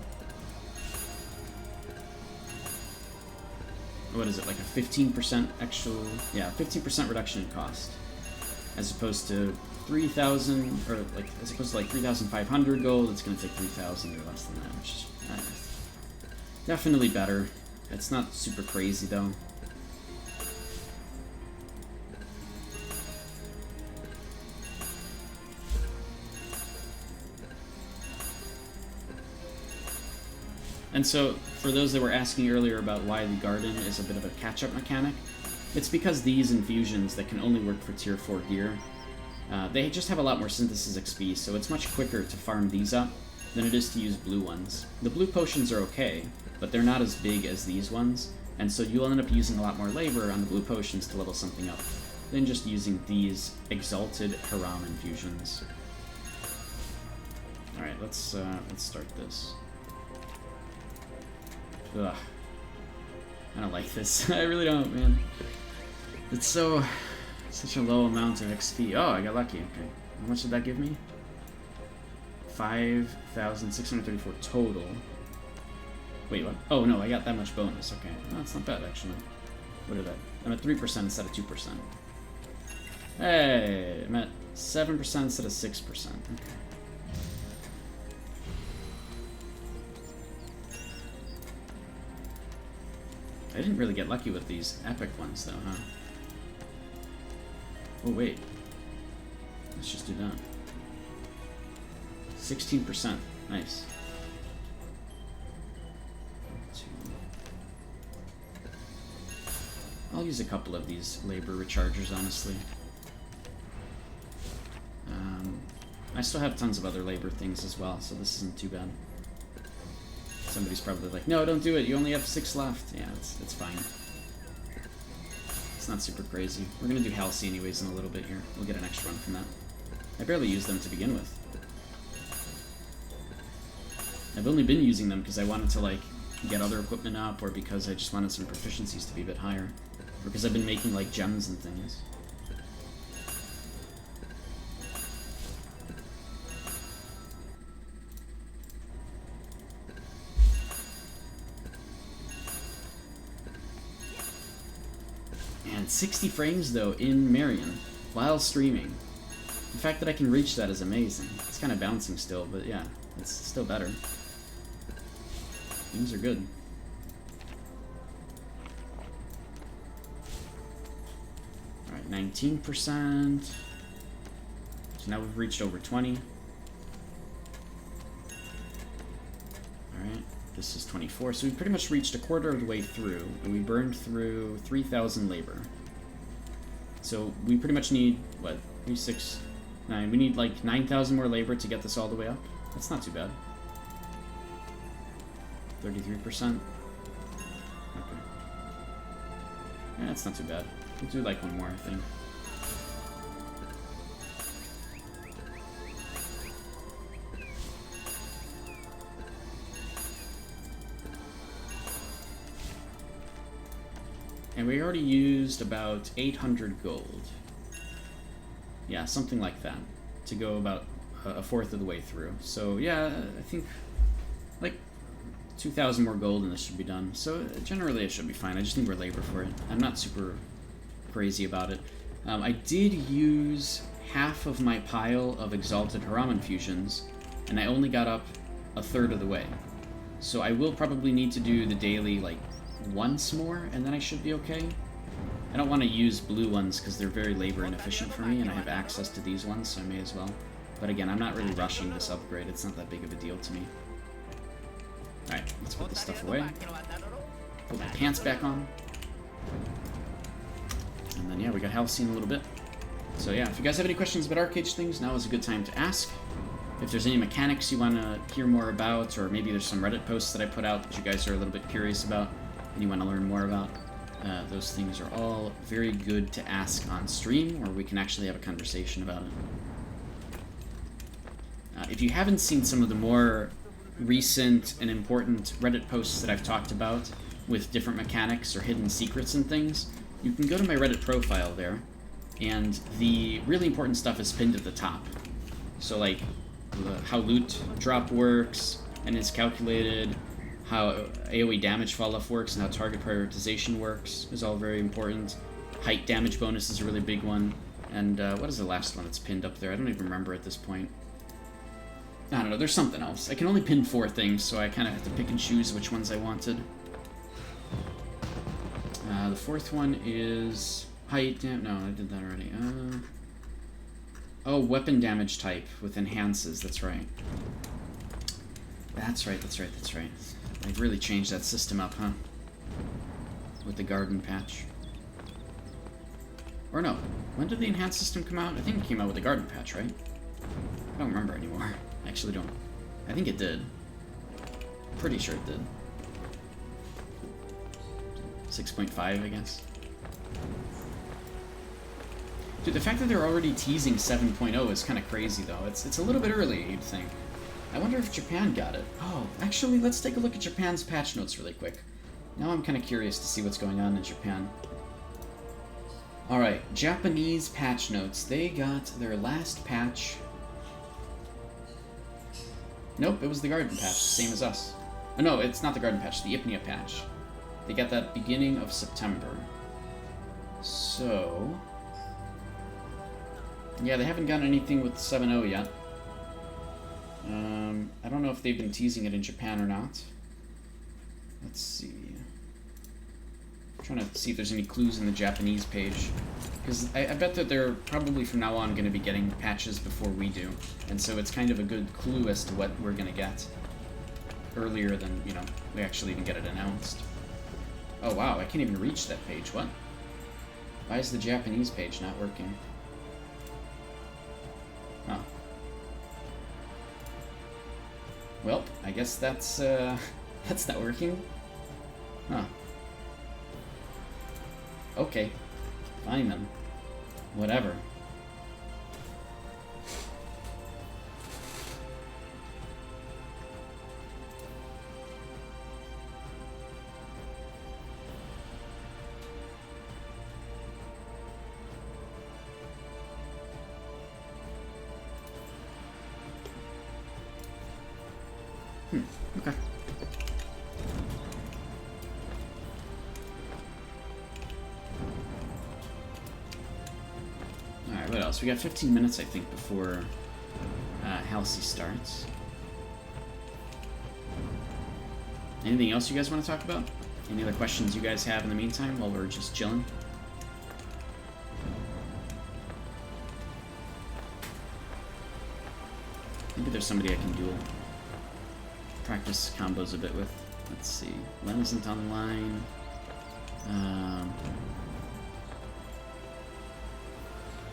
S1: What is it, like a 15% actual... Yeah, 15% reduction in cost. As opposed to 3,000, or like, as opposed to like 3,500 gold, it's gonna take 3,000 or less than that, which is definitely better. It's not super crazy though. And so, for those that were asking earlier about why the garden is a bit of a catch-up mechanic, it's because these infusions that can only work for tier 4 gear, they just have a lot more synthesis XP, so it's much quicker to farm these up than it is to use blue ones. The blue potions are okay, but they're not as big as these ones, and so you'll end up using a lot more labor on the blue potions to level something up than just using these exalted Haram infusions. Alright, let's start this. Ugh. I don't like this. I really don't, man. It's such a low amount of XP. Oh, I got lucky. Okay. How much did that give me? 5,634 total. Wait, what? Oh, no, I got that much bonus. Okay. No, that's not bad, actually. What did I... I'm at 3% instead of 2%. Hey! I'm at 7% instead of 6%. Okay. I didn't really get lucky with these epic ones, though, huh? Oh, wait. Let's just do that. 16%. Nice. I'll use a couple of these labor rechargers, honestly. I still have tons of other labor things as well, so this isn't too bad. Somebody's probably like, no, don't do it, you only have 6 left. Yeah, it's fine. It's not super crazy. We're gonna do Halcy anyways in a little bit here. We'll get an extra one from that. I barely use them to begin with. I've only been using them because I wanted to, like, get other equipment up, or because I just wanted some proficiencies to be a bit higher. Or because I've been making, like, gems and things. And 60 frames, though, in Marion, while streaming. The fact that I can reach that is amazing. It's kind of bouncing still, but yeah, it's still better. Things are good. Alright, 19%. So now we've reached over 20. Alright, this is 24. So we pretty much reached a quarter of the way through, and we burned through 3,000 labor. So we pretty much need, what, 3, 6, 9. We need like 9,000 more labor to get this all the way up. That's not too bad. 33%. Okay. Yeah, that's not too bad. We'll do like one more, I think. And we already used about 800 gold. Yeah, something like that. To go about a fourth of the way through. So yeah, I think like 2,000 more gold and this should be done. So generally it should be fine. I just need more labor for it. I'm not super crazy about it. I did use half of my pile of Exalted Haramen fusions, and I only got up a third of the way. So I will probably need to do the daily like once more, and then I should be okay. I don't want to use blue ones because they're very labor inefficient for me, and I have access to these ones, so I may as well. But again, I'm not really rushing this upgrade. It's not that big of a deal to me. Alright, let's put this stuff away. Put my pants back on. And then, yeah, we got Halcy in a little bit. So, yeah, if you guys have any questions about Arcade things, now is a good time to ask. If there's any mechanics you want to hear more about, or maybe there's some Reddit posts that I put out that you guys are a little bit curious about and you want to learn more about, those things are all very good to ask on stream, or we can actually have a conversation about it. If you haven't seen some of the more recent and important Reddit posts that I've talked about with different mechanics or hidden secrets and things, you can go to my Reddit profile there, and the really important stuff is pinned at the top. So like how loot drop works and is calculated, how AoE damage fall-off works, and how target prioritization works is all very important. Height damage bonus is a really big one. And what is the last one that's pinned up there? I don't even remember at this point. I don't know, there's something else. I can only pin 4 things, so I kind of have to pick and choose which ones I wanted. The 4th one is height no, I did that already. Oh, weapon damage type with enhances, that's right. That's right. They've really changed that system up, huh? With the garden patch. Or no, when did the enhanced system come out? I think it came out with the garden patch, right? I don't remember anymore. I actually don't. I think it did. Pretty sure it did. 6.5, I guess. Dude, the fact that they're already teasing 7.0 is kind of crazy, though. It's a little bit early, you'd think. I wonder if Japan got it. Oh, actually, let's take a look at Japan's patch notes really quick. Now I'm kind of curious to see what's going on in Japan. Alright, Japanese patch notes. They got their last patch. Nope, it was the garden patch, same as us. Oh, no, it's not the garden patch, the Ipnia patch. They got that beginning of September. So... yeah, they haven't gotten anything with 7.0 yet. I don't know if they've been teasing it in Japan or not. Let's see. I'm trying to see if there's any clues in the Japanese page. Because I bet that they're probably from now on going to be getting patches before we do. And so it's kind of a good clue as to what we're going to get. Earlier than, you know, we actually even get it announced. Oh wow, I can't even reach that page. What? Why is the Japanese page not working? Huh. Well, I guess that's not working. Huh. Okay. Fine then. Whatever. Okay. Alright, what else? We got 15 minutes, I think, before Halcy starts. Anything else you guys want to talk about? Any other questions you guys have in the meantime while we're just chilling? Maybe there's somebody I can duel. Practice combos a bit with. Let's see. Len isn't online.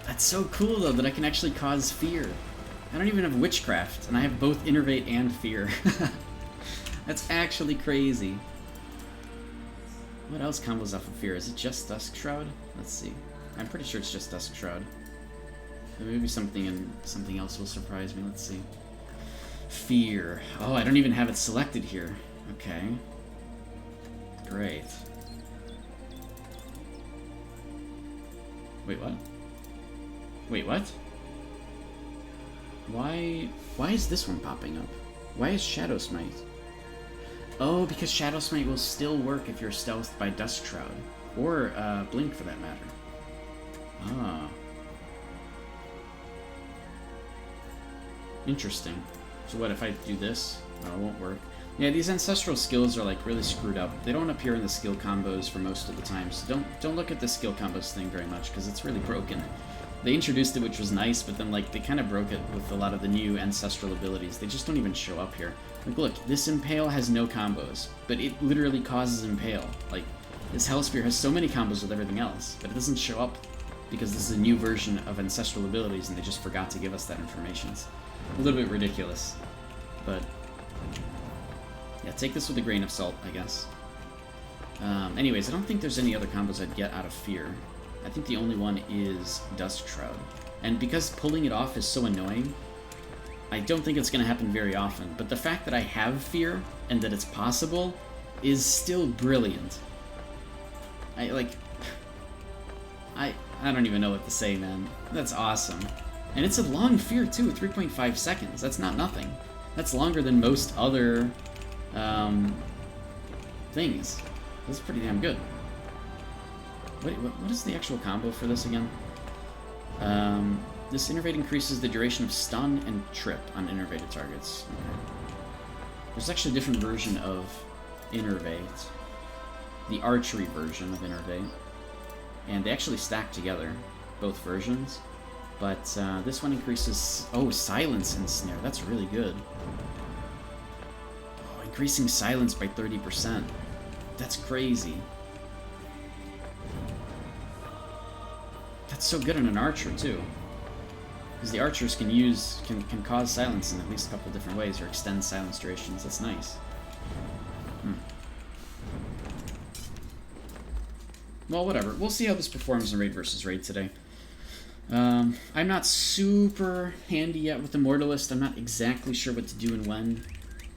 S1: That's so cool, though, that I can actually cause fear. I don't even have witchcraft, and I have both innervate and fear. That's actually crazy. What else combos off of fear? Is it just Dusk Shroud? Let's see. I'm pretty sure it's just Dusk Shroud. But maybe something else will surprise me. Let's see. Fear. Oh, I don't even have it selected here. Okay. Great. Wait, what? Wait, what? Why is this one popping up? Why is Shadow Smite? Oh, because Shadow Smite will still work if you're stealthed by Dust Shroud. Or, Blink for that matter. Ah. Interesting. So what if I do this? Oh, it won't work. Yeah, these ancestral skills are like really screwed up. They don't appear in the skill combos for most of the time, so don't look at the skill combos thing very much, because it's really broken. They introduced it, which was nice, but then like they kind of broke it with a lot of the new ancestral abilities. They just don't even show up here. Like, look, this Impale has no combos, but it literally causes Impale. Like, this Hellspear has so many combos with everything else, but it doesn't show up because this is a new version of ancestral abilities, and they just forgot to give us that information. It's a little bit ridiculous, but yeah, take this with a grain of salt, I guess. Anyways, I don't think there's any other combos I'd get out of Fear. I think the only one is Dust Shroud. And because pulling it off is so annoying, I don't think it's going to happen very often. But the fact that I have Fear, and that it's possible, is still brilliant. I don't even know what to say, man. That's awesome. And it's a long Fear, too, 3.5 seconds. That's not nothing. That's longer than most other things. That's pretty damn good. Wait, what is the actual combo for this again? This Innervate increases the duration of stun and trip on innervated targets. Okay. There's actually a different version of Innervate. The archery version of Innervate. And they actually stack together, both versions. But this one increases... Oh, Silence and Snare. That's really good. Oh, increasing Silence by 30%. That's crazy. That's so good in an archer, too. Because the archers can cause silence in at least a couple different ways, or extend silence durations. That's nice. Well, whatever. We'll see how this performs in Raid vs. Raid today. I'm not super handy yet with the Mortalist. I'm not exactly sure what to do and when.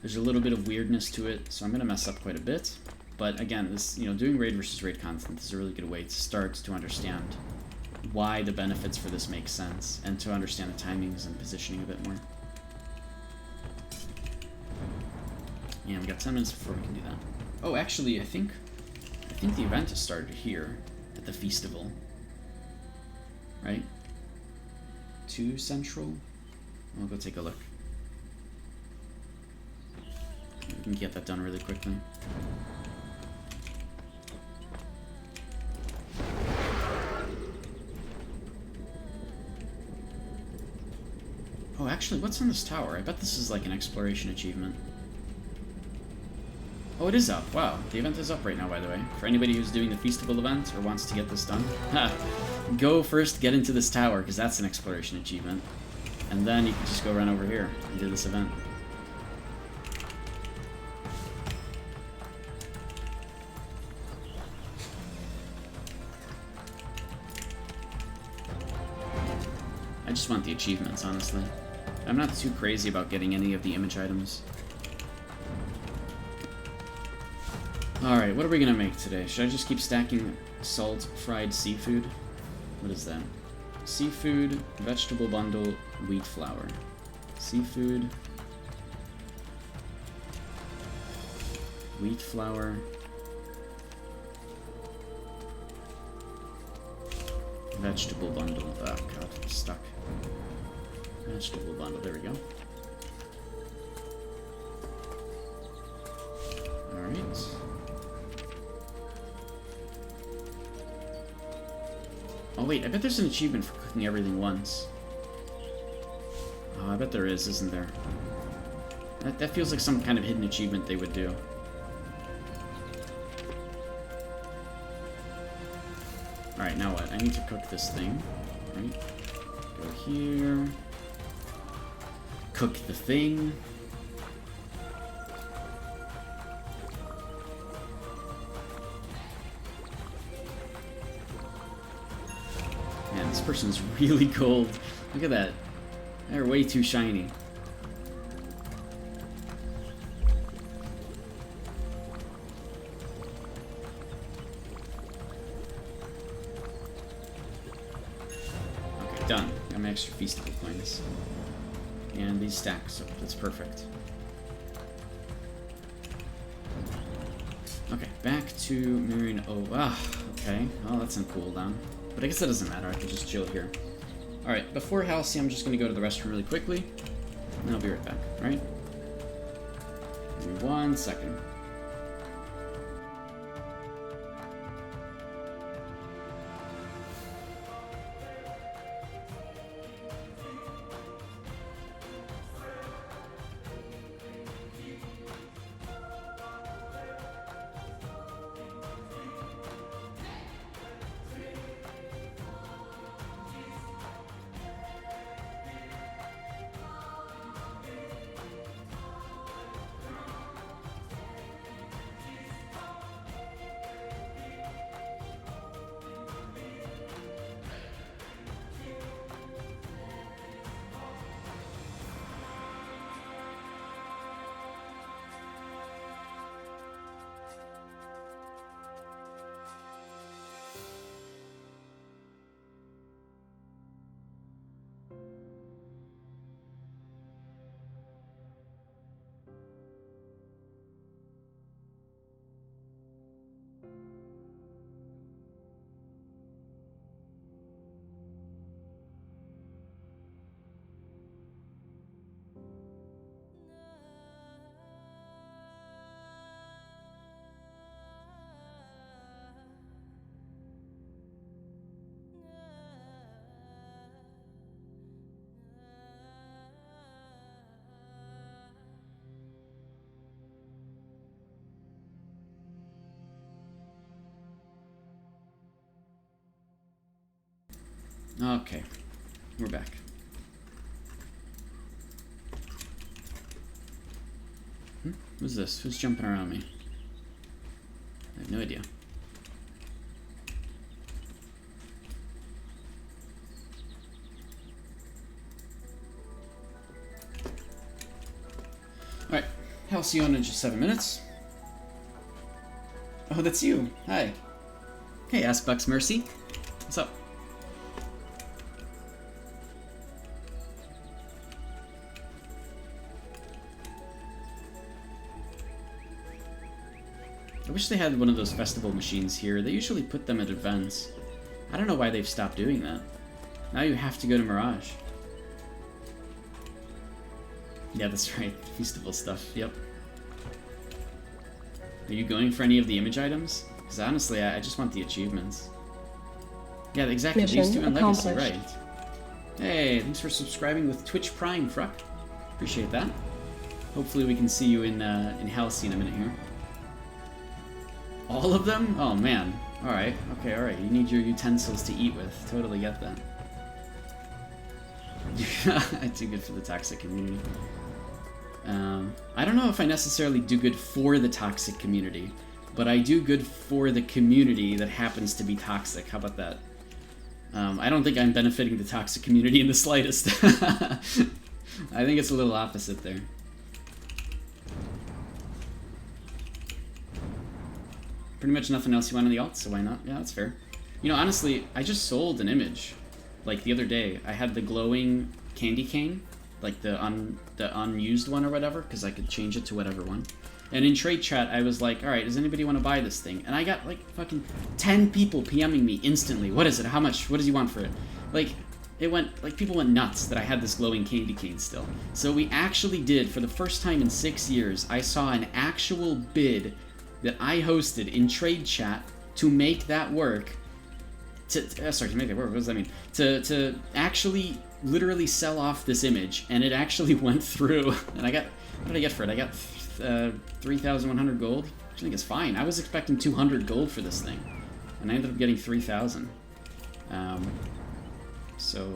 S1: There's a little bit of weirdness to it, so I'm going to mess up quite a bit. But again, this, doing Raid vs. Raid content is a really good way to start to understand why the benefits for this make sense, and to understand the timings and positioning a bit more. Yeah, we got 10 minutes before we can do that. Oh, actually, I think the event has started here at the Feastival. Right? 2 Central? I'll go take a look. We can get that done really quickly. Oh, actually, what's on this tower? I bet this is like an exploration achievement. Oh, it is up. Wow, the event is up right now, by the way. For anybody who's doing the Feastival event or wants to get this done, go first get into this tower, because that's an exploration achievement. And then you can just go run over here and do this event. I just want the achievements, honestly. I'm not too crazy about getting any of the image items. Alright, what are we gonna make today? Should I just keep stacking salt fried seafood? What is that? Seafood, vegetable bundle, wheat flour. Seafood, wheat flour, vegetable bundle. Oh god, I'm stuck. Vegetable bundle, there we go. Alright. Oh wait, I bet there's an achievement for cooking everything once. Oh, I bet there is, isn't there? That feels like some kind of hidden achievement they would do. Alright, now what? I need to cook this thing. Right? Go here. Cook the thing. Man, this person's really gold. Look at that. They're way too shiny. Got my extra Feastable coins. And these stack, so that's perfect. Okay, back to Marion. Oh, okay. Oh, that's in cooldown. But I guess that doesn't matter. I can just chill here. Alright, before Halcy, I'm just going to go to the restroom really quickly. And I'll be right back, alright? Give me 1 second. Okay, we're back. Who's this? Who's jumping around me? I have no idea. Alright, Halcy on in just 7 minutes. Oh, that's you. Hi. Hey, Askbucks Mercy. What's up? I wish they had one of those festival machines here. They usually put them at events. I don't know why they've stopped doing that. Now you have to go to Mirage. Yeah, that's right. Feastable stuff. Yep. Are you going for any of the image items? Because honestly, I just want the achievements. Yeah, exactly.
S3: Mission
S1: These two in Legacy,
S3: accomplished.
S1: right? Hey, thanks for subscribing with Twitch Prime, Fruck. Appreciate that. Hopefully we can see you in Halcy in a minute here. All of them? Oh man. Alright. Okay, alright. You need your utensils to eat with. Totally get that. I do good for the toxic community. I don't know if I necessarily do good for the toxic community, but I do good for the community that happens to be toxic. How about that? I don't think I'm benefiting the toxic community in the slightest. I think it's a little opposite there. Pretty much nothing else you want on the alt, so why not? Yeah, that's fair. You know, honestly, I just sold an image. Like, the other day, I had the glowing candy cane, like the unused one or whatever, because I could change it to whatever one. And in trade chat, I was like, alright, does anybody want to buy this thing? And I got, like, fucking 10 people PMing me instantly. What is it? How much? What does he want for it? Like, it went, like, people went nuts that I had this glowing candy cane still. So we actually did, for the first time in 6 years, I saw an actual bid that I hosted in trade chat to make that work. Sorry, to make that work, what does that mean? To actually literally sell off this image, and it actually went through, and I got, what did I get for it? I got 3,100 gold, which I think is fine. I was expecting 200 gold for this thing, and I ended up getting 3,000. So,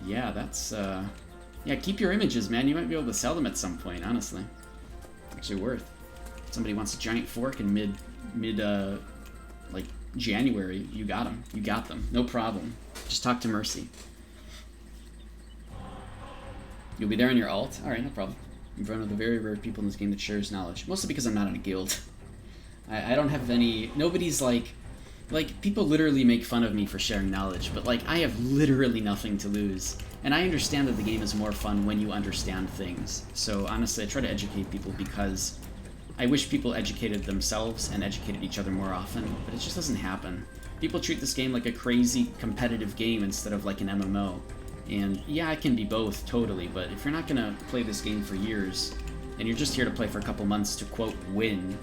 S1: yeah, that's, yeah, keep your images, man. You might be able to sell them at some point, honestly. Actually worth. Somebody wants a giant fork in like, January, you got them. You got them. No problem. Just talk to Mercy. You'll be there on your alt? Alright, no problem. I'm one of the very rare people in this game that shares knowledge. Mostly because I'm not in a guild. I don't have any... Nobody's, like, Like, people literally make fun of me for sharing knowledge, but like, I have literally nothing to lose. And I understand that the game is more fun when you understand things. So honestly, I try to educate people because I wish people educated themselves and educated each other more often, but it just doesn't happen. People treat this game like a crazy competitive game instead of like an MMO. And yeah, it can be both, totally, but if you're not gonna play this game for years, and you're just here to play for a couple months to, quote, win,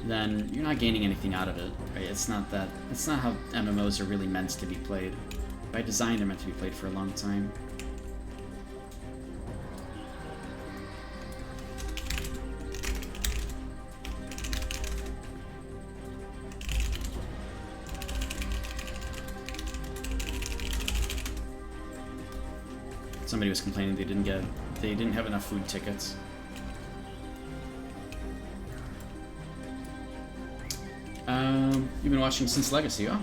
S1: then you're not gaining anything out of it, right? It's not how MMOs are really meant to be played. By design, they're meant to be played for a long time. Somebody was complaining they didn't have enough food tickets. You've been watching since Legacy. Oh,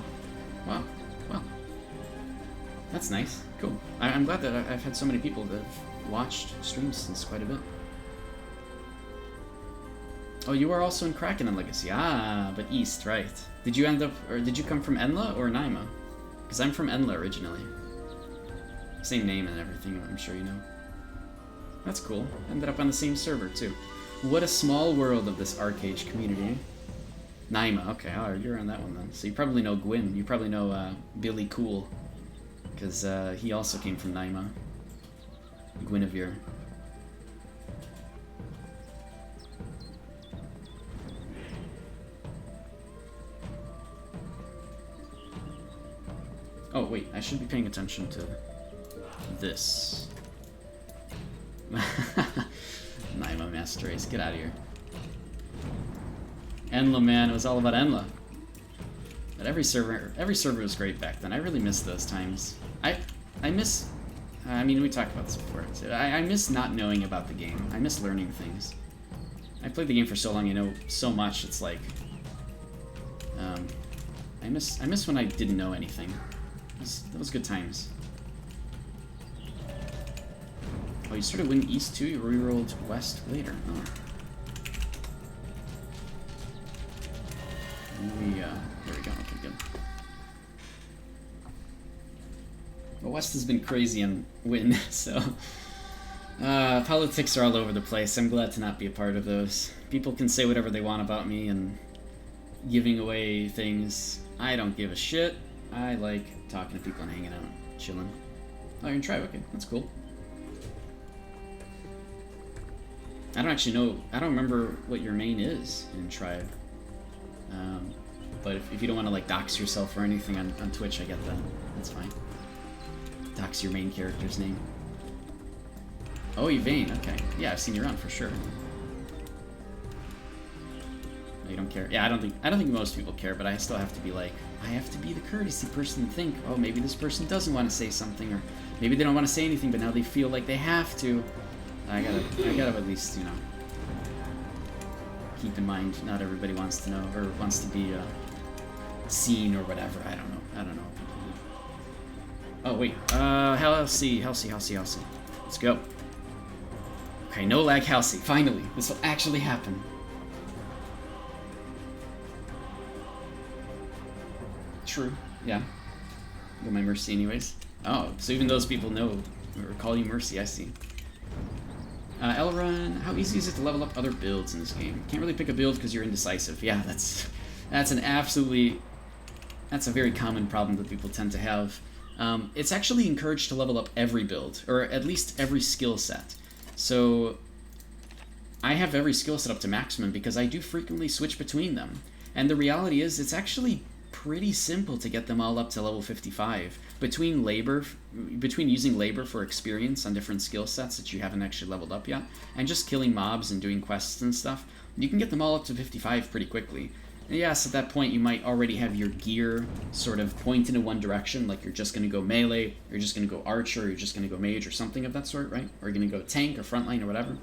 S1: wow. Well, that's nice. Cool. I'm glad that I've had so many people that have watched streams since quite a bit. Oh, you are also in Kraken and Legacy. Ah, but East, right. Did you come from Enla or Naima? Because I'm from Enla originally. Same name and everything, I'm sure you know. That's cool. Ended up on the same server, too. What a small world of this Arcade community. Naima, okay, oh, you're on that one then. So you probably know Gwyn. You probably know Billy Cool. Because he also came from Naima. Guinevere. Oh, wait, I should be paying attention to this. Naima Master Race, get out of here. Enla, man, it was all about Enla. But every server was great back then. I really miss those times. I mean, we talked about this before. I miss not knowing about the game. I miss learning things. I played the game for so long, you know so much. It's like, I miss when I didn't know anything. That was good times. Oh, you started winning East too? You rerolled West later. Oh. There we go. Okay, good. Well, West has been crazy and win, so politics are all over the place. I'm glad to not be a part of those. People can say whatever they want about me and giving away things. I don't give a shit. I like talking to people and hanging out, chilling. Oh, you're in Tribe. Okay, that's cool. I don't actually know. I don't remember what your main is in Tribe. But if you don't want to like dox yourself or anything on Twitch, I get that. That's fine. Dox your main character's name. Oh, Yvain. Okay. Yeah, I've seen you around for sure. No, you don't care. Yeah, I don't think most people care, but I still have to be like, I have to be the courtesy person and think, oh, maybe this person doesn't want to say something, or maybe they don't want to say anything, but now they feel like they have to. I gotta at least, you know, keep in mind not everybody wants to know or wants to be seen or whatever. I don't know. Oh wait, Halcy. Let's go. Okay, no lag, Halcy. Finally, this will actually happen. True. Yeah. Got my Mercy anyways. Oh, so even those people know or call you Mercy. I see. Elrond, how easy is it to level up other builds in this game? Can't really pick a build because you're indecisive. Yeah, that's a very common problem that people tend to have. It's actually encouraged to level up every build, or at least every skill set. So I have every skill set up to maximum because I do frequently switch between them. And the reality is it's actually pretty simple to get them all up to level 55. Between using labor for experience on different skill sets that you haven't actually leveled up yet, and just killing mobs and doing quests and stuff, you can get them all up to 55 pretty quickly. And yes, at that point you might already have your gear sort of pointed in one direction, like you're just going to go melee, you're just going to go archer, you're just going to go mage or something of that sort, right? Or you're going to go tank or frontline or whatever.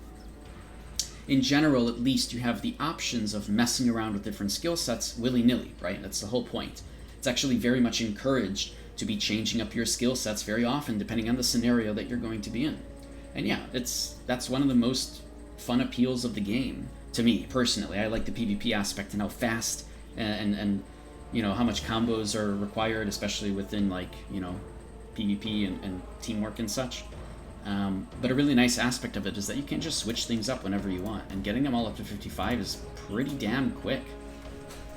S1: In general, at least, you have the options of messing around with different skill sets willy-nilly, right? That's the whole point. It's actually very much encouraged to be changing up your skill sets very often, depending on the scenario that you're going to be in. And yeah, that's one of the most fun appeals of the game, to me, personally. I like the PvP aspect and how fast and you know, how much combos are required, especially within, like, you know, PvP and teamwork and such. But a really nice aspect of it is that you can just switch things up whenever you want, and getting them all up to 55 is pretty damn quick.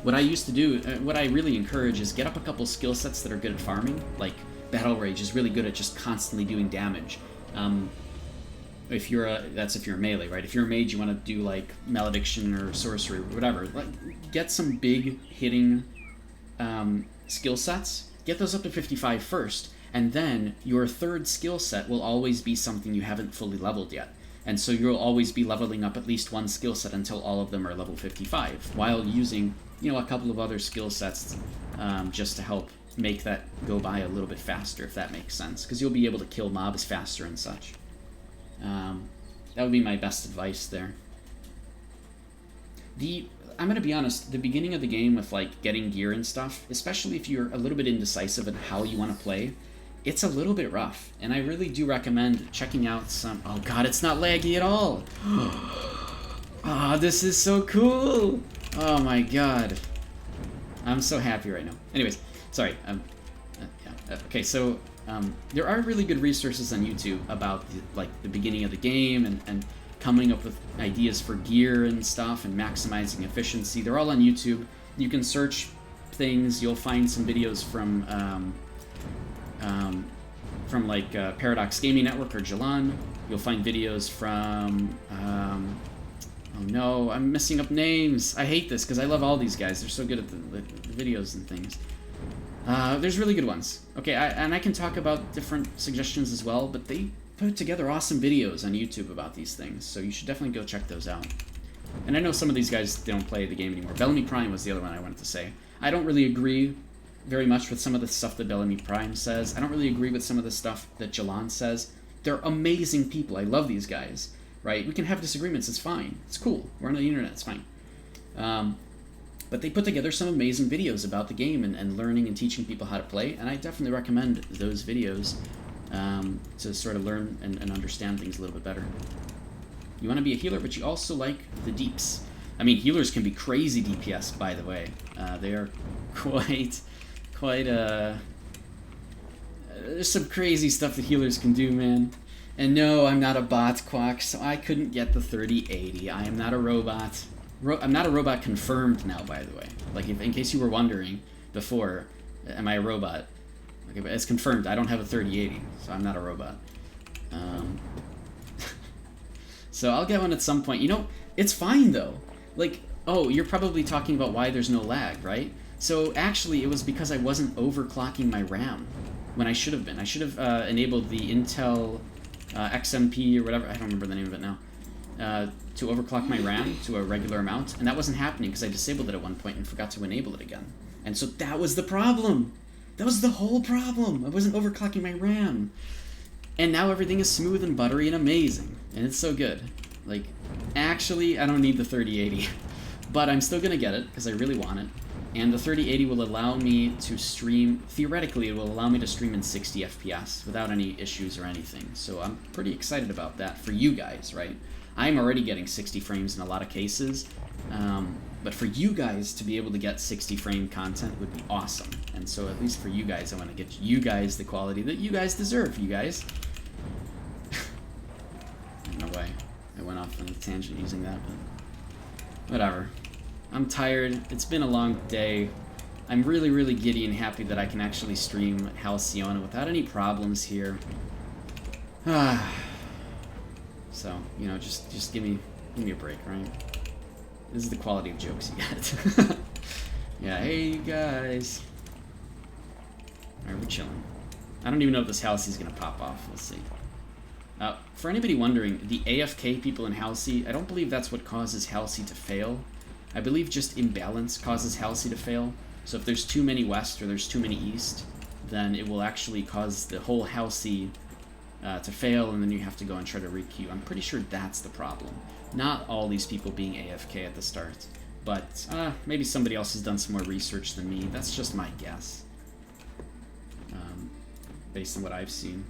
S1: What I used to do, what I really encourage is get up a couple skill sets that are good at farming. Like, Battle Rage is really good at just constantly doing damage. If you're that's if you're a melee, right? If you're a mage, you want to do like Malediction or Sorcery or whatever. Like, get some big hitting skill sets. Get those up to 55 first, and then your third skill set will always be something you haven't fully leveled yet. And so you'll always be leveling up at least one skill set until all of them are level 55, while using, you know, a couple of other skill sets just to help make that go by a little bit faster, if that makes sense, because you'll be able to kill mobs faster and such. That would be my best advice there. I'm going to be honest, the beginning of the game with, like, getting gear and stuff, especially if you're a little bit indecisive in how you want to play, it's a little bit rough, and I really do recommend checking out some... Oh god, it's not laggy at all! Ah, oh, this is so cool! Oh my god. I'm so happy right now. Anyways, sorry. Okay, so there are really good resources on YouTube about the beginning of the game and coming up with ideas for gear and stuff and maximizing efficiency. They're all on YouTube. You can search things. You'll find some videos from like Paradox Gaming Network or Jalan. You'll find videos from oh no, I'm messing up names. I hate this because I love all these guys. They're so good at the videos and things. There's really good ones. Okay, and I can talk about different suggestions as well, but they put together awesome videos on YouTube about these things, so you should definitely go check those out. And I know some of these guys, they don't play the game anymore. Bellamy Prime was the other one I wanted to say. I don't really agree very much with some of the stuff that Bellamy Prime says. I don't really agree with some of the stuff that Jalan says. They're amazing people. I love these guys, right? We can have disagreements. It's fine. It's cool. We're on the internet. It's fine. But they put together some amazing videos about the game and learning and teaching people how to play, and I definitely recommend those videos to sort of learn and understand things a little bit better. You want to be a healer, but you also like the deeps. I mean, healers can be crazy DPS, by the way. They are quite there's some crazy stuff that healers can do, man. And no, I'm not a bot, Quack, so I couldn't get the 3080. I am not a robot. I'm not a robot confirmed now, by the way. Like, in case you were wondering before, am I a robot? Okay, but it's confirmed. I don't have a 3080, so I'm not a robot. So I'll get one at some point. You know, it's fine, though. Like, oh, you're probably talking about why there's no lag, right? So actually, it was because I wasn't overclocking my RAM when I should have been. I should have enabled the Intel XMP or whatever. I don't remember the name of it now. To overclock my RAM to a regular amount, and that wasn't happening because I disabled it at one point and forgot to enable it again. And so that was the problem. That was the whole problem. I wasn't overclocking my RAM. And now everything is smooth and buttery and amazing. And it's so good. Like, actually, I don't need the 3080. But I'm still going to get it because I really want it. And the 3080 will allow me to stream, theoretically, it will allow me to stream in 60 FPS without any issues or anything. So I'm pretty excited about that for you guys, right? I'm already getting 60 frames in a lot of cases, but for you guys to be able to get 60 frame content would be awesome. And so at least for you guys, I want to get you guys the quality that you guys deserve, you guys. I don't know why I went off on a tangent using that, but whatever. I'm tired. It's been a long day. I'm really, really giddy and happy that I can actually stream Halcy without any problems here. So, you know, just give me a break, right? This is the quality of jokes you get. Yeah, hey, you guys. Alright, we're chilling. I don't even know if this Halcy's gonna pop off. We'll see. For anybody wondering, the AFK people in Halcy, I don't believe that's what causes Halcy to fail. I believe just imbalance causes Halcy to fail. So if there's too many west or there's too many east, then it will actually cause the whole Halcy to fail, and then you have to go and try to re-queue. I'm pretty sure that's the problem. Not all these people being AFK at the start. But maybe somebody else has done some more research than me. That's just my guess. Based on what I've seen.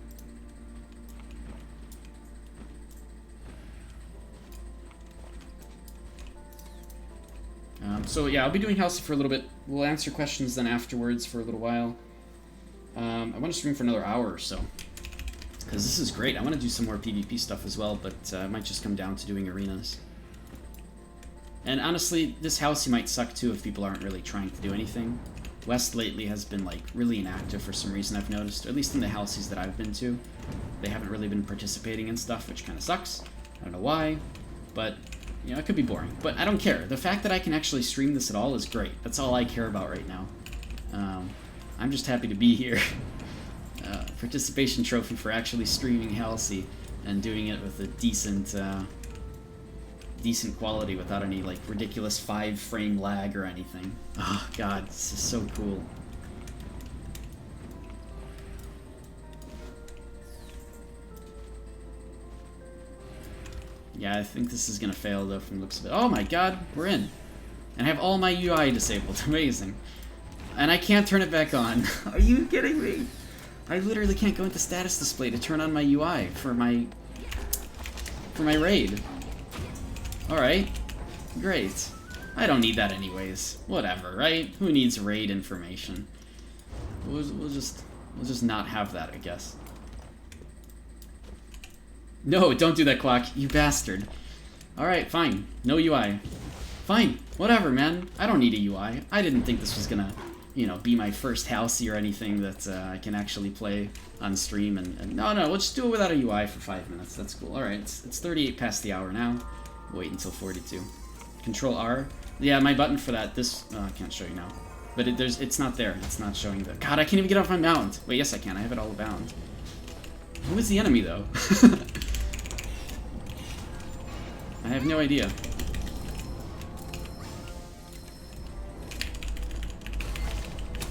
S1: So yeah, I'll be doing Halcy for a little bit. We'll answer questions then afterwards for a little while. I want to stream for another hour or so, because this is great. I want to do some more PvP stuff as well, but it might just come down to doing arenas. And honestly, this Halcy might suck too if people aren't really trying to do anything. West lately has been like really inactive for some reason, I've noticed, or at least in the Halcys that I've been to. They haven't really been participating in stuff, which kind of sucks. I don't know why, but you know, it could be boring. But I don't care. The fact that I can actually stream this at all is great. That's all I care about right now. I'm just happy to be here. Participation trophy for actually streaming Halcy and doing it with a decent quality without any like ridiculous 5-frame lag or anything. Oh god, this is so cool. Yeah, I think this is gonna fail though from the looks of it. Oh my god, we're in. And I have all my UI disabled. Amazing. And I can't turn it back on. Are you kidding me? I literally can't go into status display to turn on my UI for my raid. Alright. Great. I don't need that anyways. Whatever, right? Who needs raid information? We'll just not have that, I guess. No, don't do that, Quack. You bastard. Alright, fine. No UI. Fine. Whatever, man. I don't need a UI. I didn't think this was gonna, you know, be my first Halcy or anything that I can actually play on stream. And no, we'll just do it without a UI for 5 minutes. That's cool. Alright, it's 38 past the hour now. Wait until 42. Control R. Yeah, my button for that. This I can't show you now, but it's not there. It's not showing the. God, I can't even get off my mount. Wait, yes I can. I have it all bound. Who is the enemy though? I have no idea.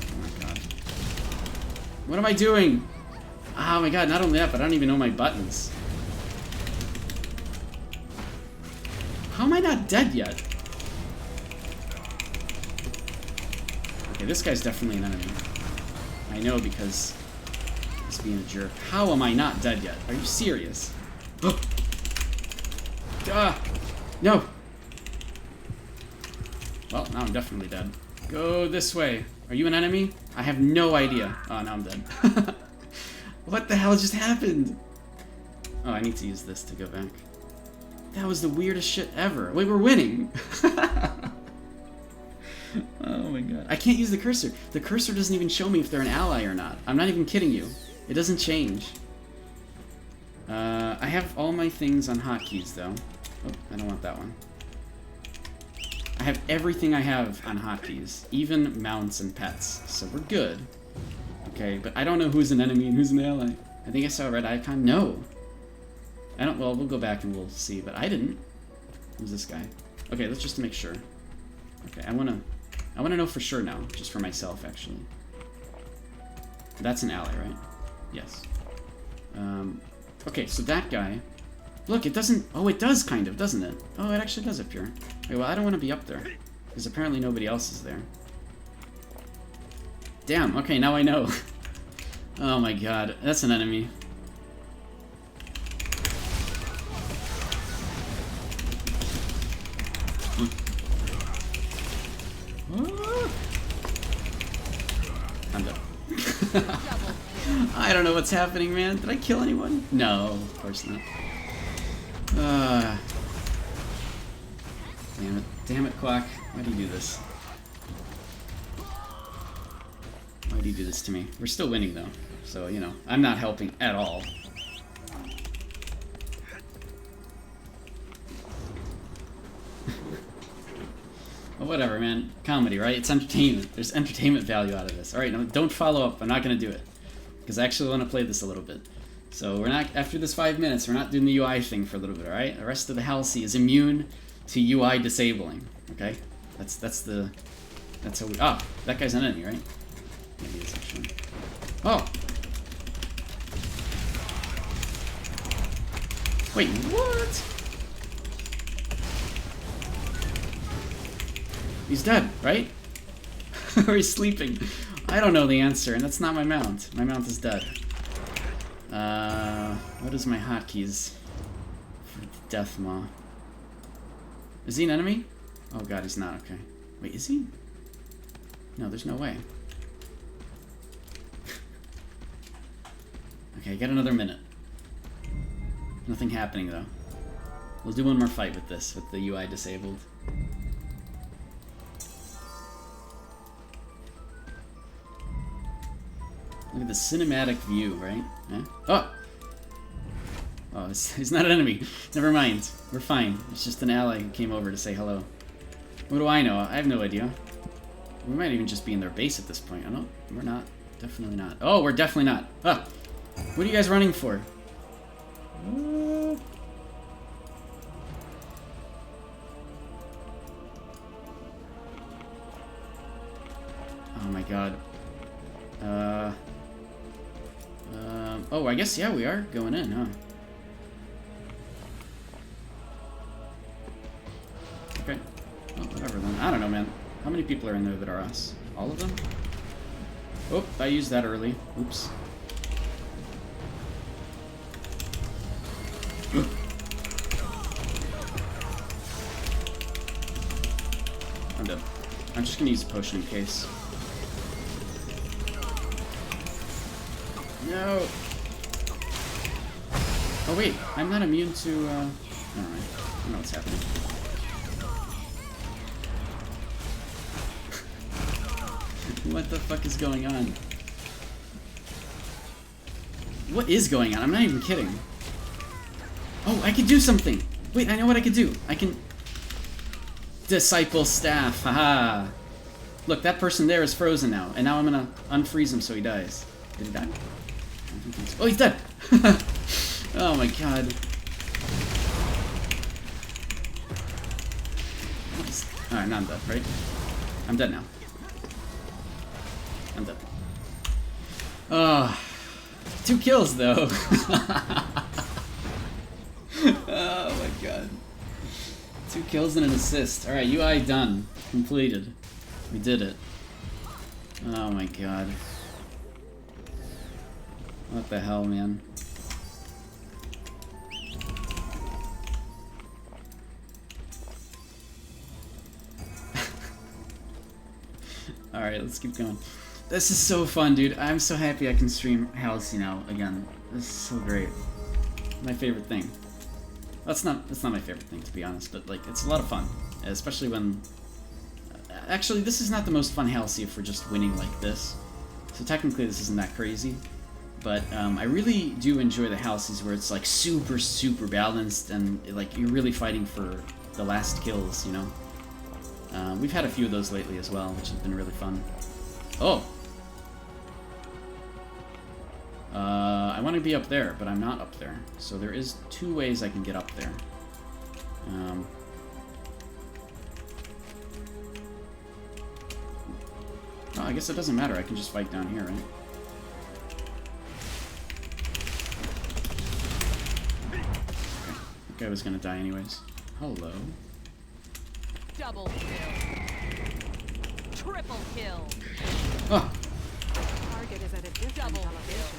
S1: Oh my god. What am I doing? Oh my god, not only that, but I don't even know my buttons. How am I not dead yet? Okay, this guy's definitely an enemy. I know because he's being a jerk. How am I not dead yet? Are you serious? Ah! No! Well, now I'm definitely dead. Go this way. Are you an enemy? I have no idea. Oh, now I'm dead. What the hell just happened? Oh, I need to use this to go back. That was the weirdest shit ever. Wait, we're winning! Oh my god. I can't use the cursor. The cursor doesn't even show me if they're an ally or not. I'm not even kidding you. It doesn't change. I have all my things on hotkeys, though. Oh, I don't want that one. I have everything I have on hotkeys, even mounts and pets, so we're good. Okay, but I don't know who's an enemy and who's an ally. I think I saw a red icon. No! I don't. Well, we'll go back and we'll see, but I didn't. Who's this guy? Okay, let's just make sure. Okay, I wanna know for sure now, just for myself, actually. That's an ally, right? Yes. Okay, so that guy. Look, it doesn't. Oh, it does kind of, doesn't it? Oh, it actually does appear. Okay, well, I don't want to be up there because apparently nobody else is there. Damn. Okay, now I know. Oh my god, that's an enemy. I'm done. I don't know what's happening, man. Did I kill anyone? No, of course not. Damn it. Damn it, Quack. Why do you do this? Why do you do this to me? We're still winning, though. So, you know, I'm not helping at all. Well, whatever, man. Comedy, right? It's entertainment. There's entertainment value out of this. Alright, no, don't follow up. I'm not going to do it. Because I actually want to play this a little bit. So we're not, after this 5 minutes, we're not doing the UI thing for a little bit, alright? The rest of the Halcy is immune to UI disabling, okay? That's how we, ah, that guy's an enemy, right? Maybe it's actually, oh! Wait, what? He's dead, right? Or he's sleeping. I don't know the answer, and that's not my mount. My mount is dead. What is my hotkeys for Death Maw? Is he an enemy? Oh god, he's not, okay. Wait, is he? No, there's no way. Okay, get another minute. Nothing happening, though. We'll do one more fight with this, with the UI disabled. Look at the cinematic view, right? Yeah? Oh! Oh, he's not an enemy. Never mind. We're fine. It's just an ally who came over to say hello. What do I know? I have no idea. We might even just be in their base at this point. Oh, no, we're not. Definitely not. Oh, we're definitely not. Ah! What are you guys running for? Oh my god. Oh, I guess, yeah, we are going in, huh? Okay. Oh, whatever then. I don't know, man. How many people are in there that are us? All of them? Oh, I used that early. Oops. I'm dead. I'm just gonna use a potion in case. No! Oh wait, I'm not immune to, never mind. I don't know what's happening. What the fuck is going on? What is going on? I'm not even kidding. Oh, I can do something! Wait, I know what I can do. I can... Disciple staff, haha! Look, that person there is frozen now, and now I'm gonna unfreeze him so he dies. Did he die? Oh, he's dead! Oh my god. Alright, now I'm dead, right? I'm dead now. I'm dead. Oh, 2 kills though. Oh my god. 2 kills and an assist. Alright, UI done. Completed. We did it. Oh my god. What the hell, man? Alright, let's keep going. This is so fun, dude. I'm so happy I can stream Halcy now again. This is so great. My favorite thing. That's not my favorite thing, to be honest, but like it's a lot of fun, especially when. Actually, this is not the most fun Halcy if we're just winning like this. So technically, this isn't that crazy. But I really do enjoy the Halcys where it's like super, super balanced and like you're really fighting for the last kills, you know? We've had a few of those lately as well, which has been really fun. Oh! I want to be up there, but I'm not up there. So there is 2 ways I can get up there. Well, I guess it doesn't matter. I can just fight down here, right? Okay. I was gonna die anyways. Hello.
S2: Double kill. Triple kill.
S1: Oh!
S2: Target is at a different elevation.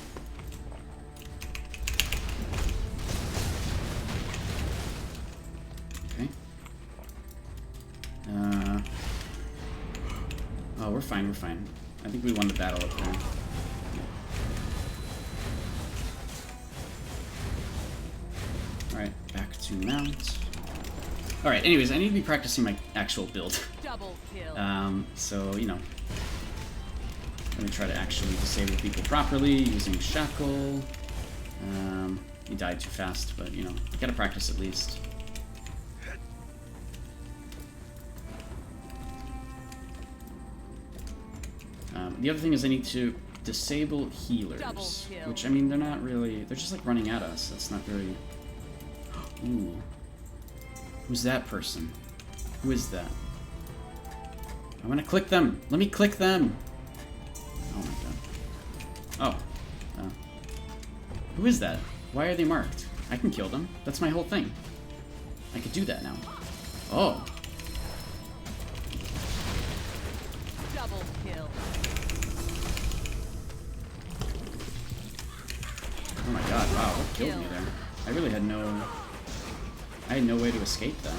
S1: Okay. Oh, we're fine, we're fine. I think we won the battle up there. Alright, back to mount. Alright, anyways, I need to be practicing my actual build.
S2: Double kill.
S1: So, you know. Let me try to actually disable people properly using Shackle. He died too fast, but, you know, gotta practice at least. The other thing is I need to disable healers, which, I mean, they're not really... They're just, like, running at us. That's not very... Ooh. Who's that person? Who is that? I want to click them! Let me click them! Oh my god. Oh. Who is that? Why are they marked? I can kill them. That's my whole thing. I could do that now. Oh.
S2: Double kill.
S1: Oh my god, wow, what killed me there? I really had no... I had no way to escape that.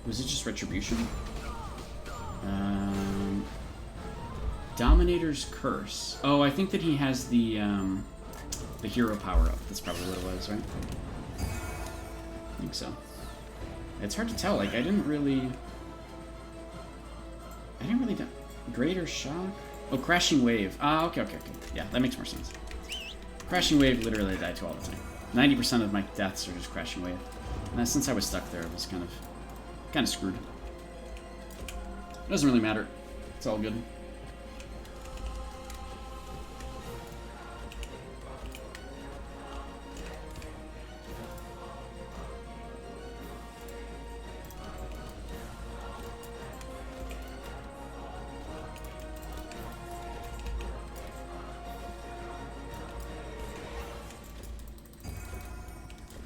S1: Was it just retribution? Dominator's Curse. Oh, I think that he has the hero power-up. That's probably what it was, right? I think so. It's hard to tell. Like, I didn't really... Greater Shock? Oh, Crashing Wave. Ah, okay. Yeah, that makes more sense. Crashing Wave, literally, I die to all the time. 90% of my deaths are just Crashing Wave. And since I was stuck there, it was kind of screwed. It doesn't really matter. It's all good.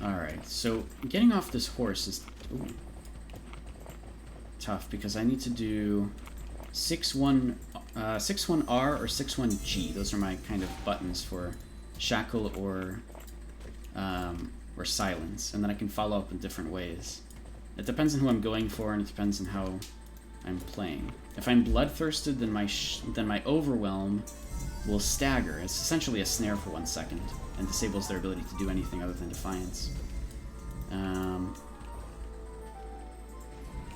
S1: Alright, so getting off this horse is tough because I need to do 6-1 6-1-R or 6-1-G. Those are my kind of buttons for shackle or silence, and then I can follow up in different ways. It depends on who I'm going for, and it depends on how I'm playing. If I'm bloodthirsted, then my overwhelm will stagger. It's essentially a snare for 1 second and disables their ability to do anything other than defiance.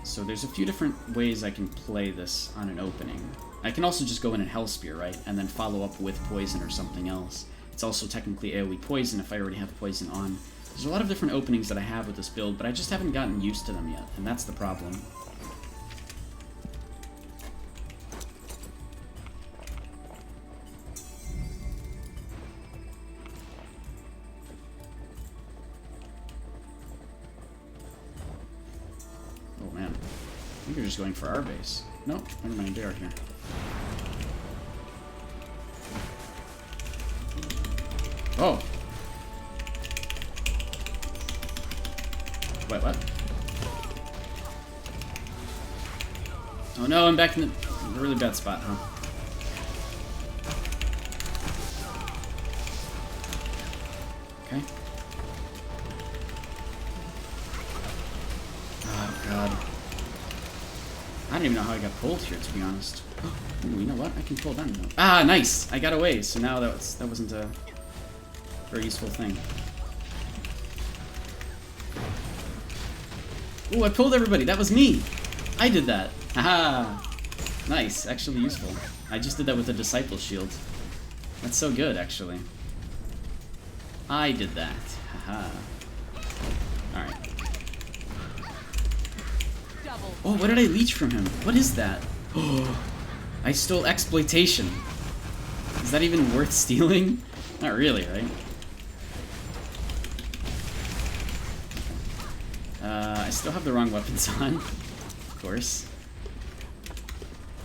S1: So there's a few different ways I can play this on an opening. I can also just go in and Hellspear, right? And then follow up with poison or something else. It's also technically AoE poison if I already have poison on. There's a lot of different openings that I have with this build, but I just haven't gotten used to them yet, and that's the problem. Oh man, I think you're just going for our base. Nope, never mind, they are here. Oh! Wait, what? Oh no, I'm back in a really bad spot, huh? Okay. Oh god. I don't even know how I got pulled here, to be honest. Ooh, you know what? I can pull them though. Ah, nice! I got away, so now that wasn't a very useful thing. Ooh, I pulled everybody. That was me. I did that. Haha. Nice. Actually useful. I just did that with a Disciple Shield. That's so good, actually. I did that. Haha. Alright. Oh, what did I leech from him? What is that? Oh, I stole Exploitation. Is that even worth stealing? Not really, right? I still have the wrong weapons on, of course.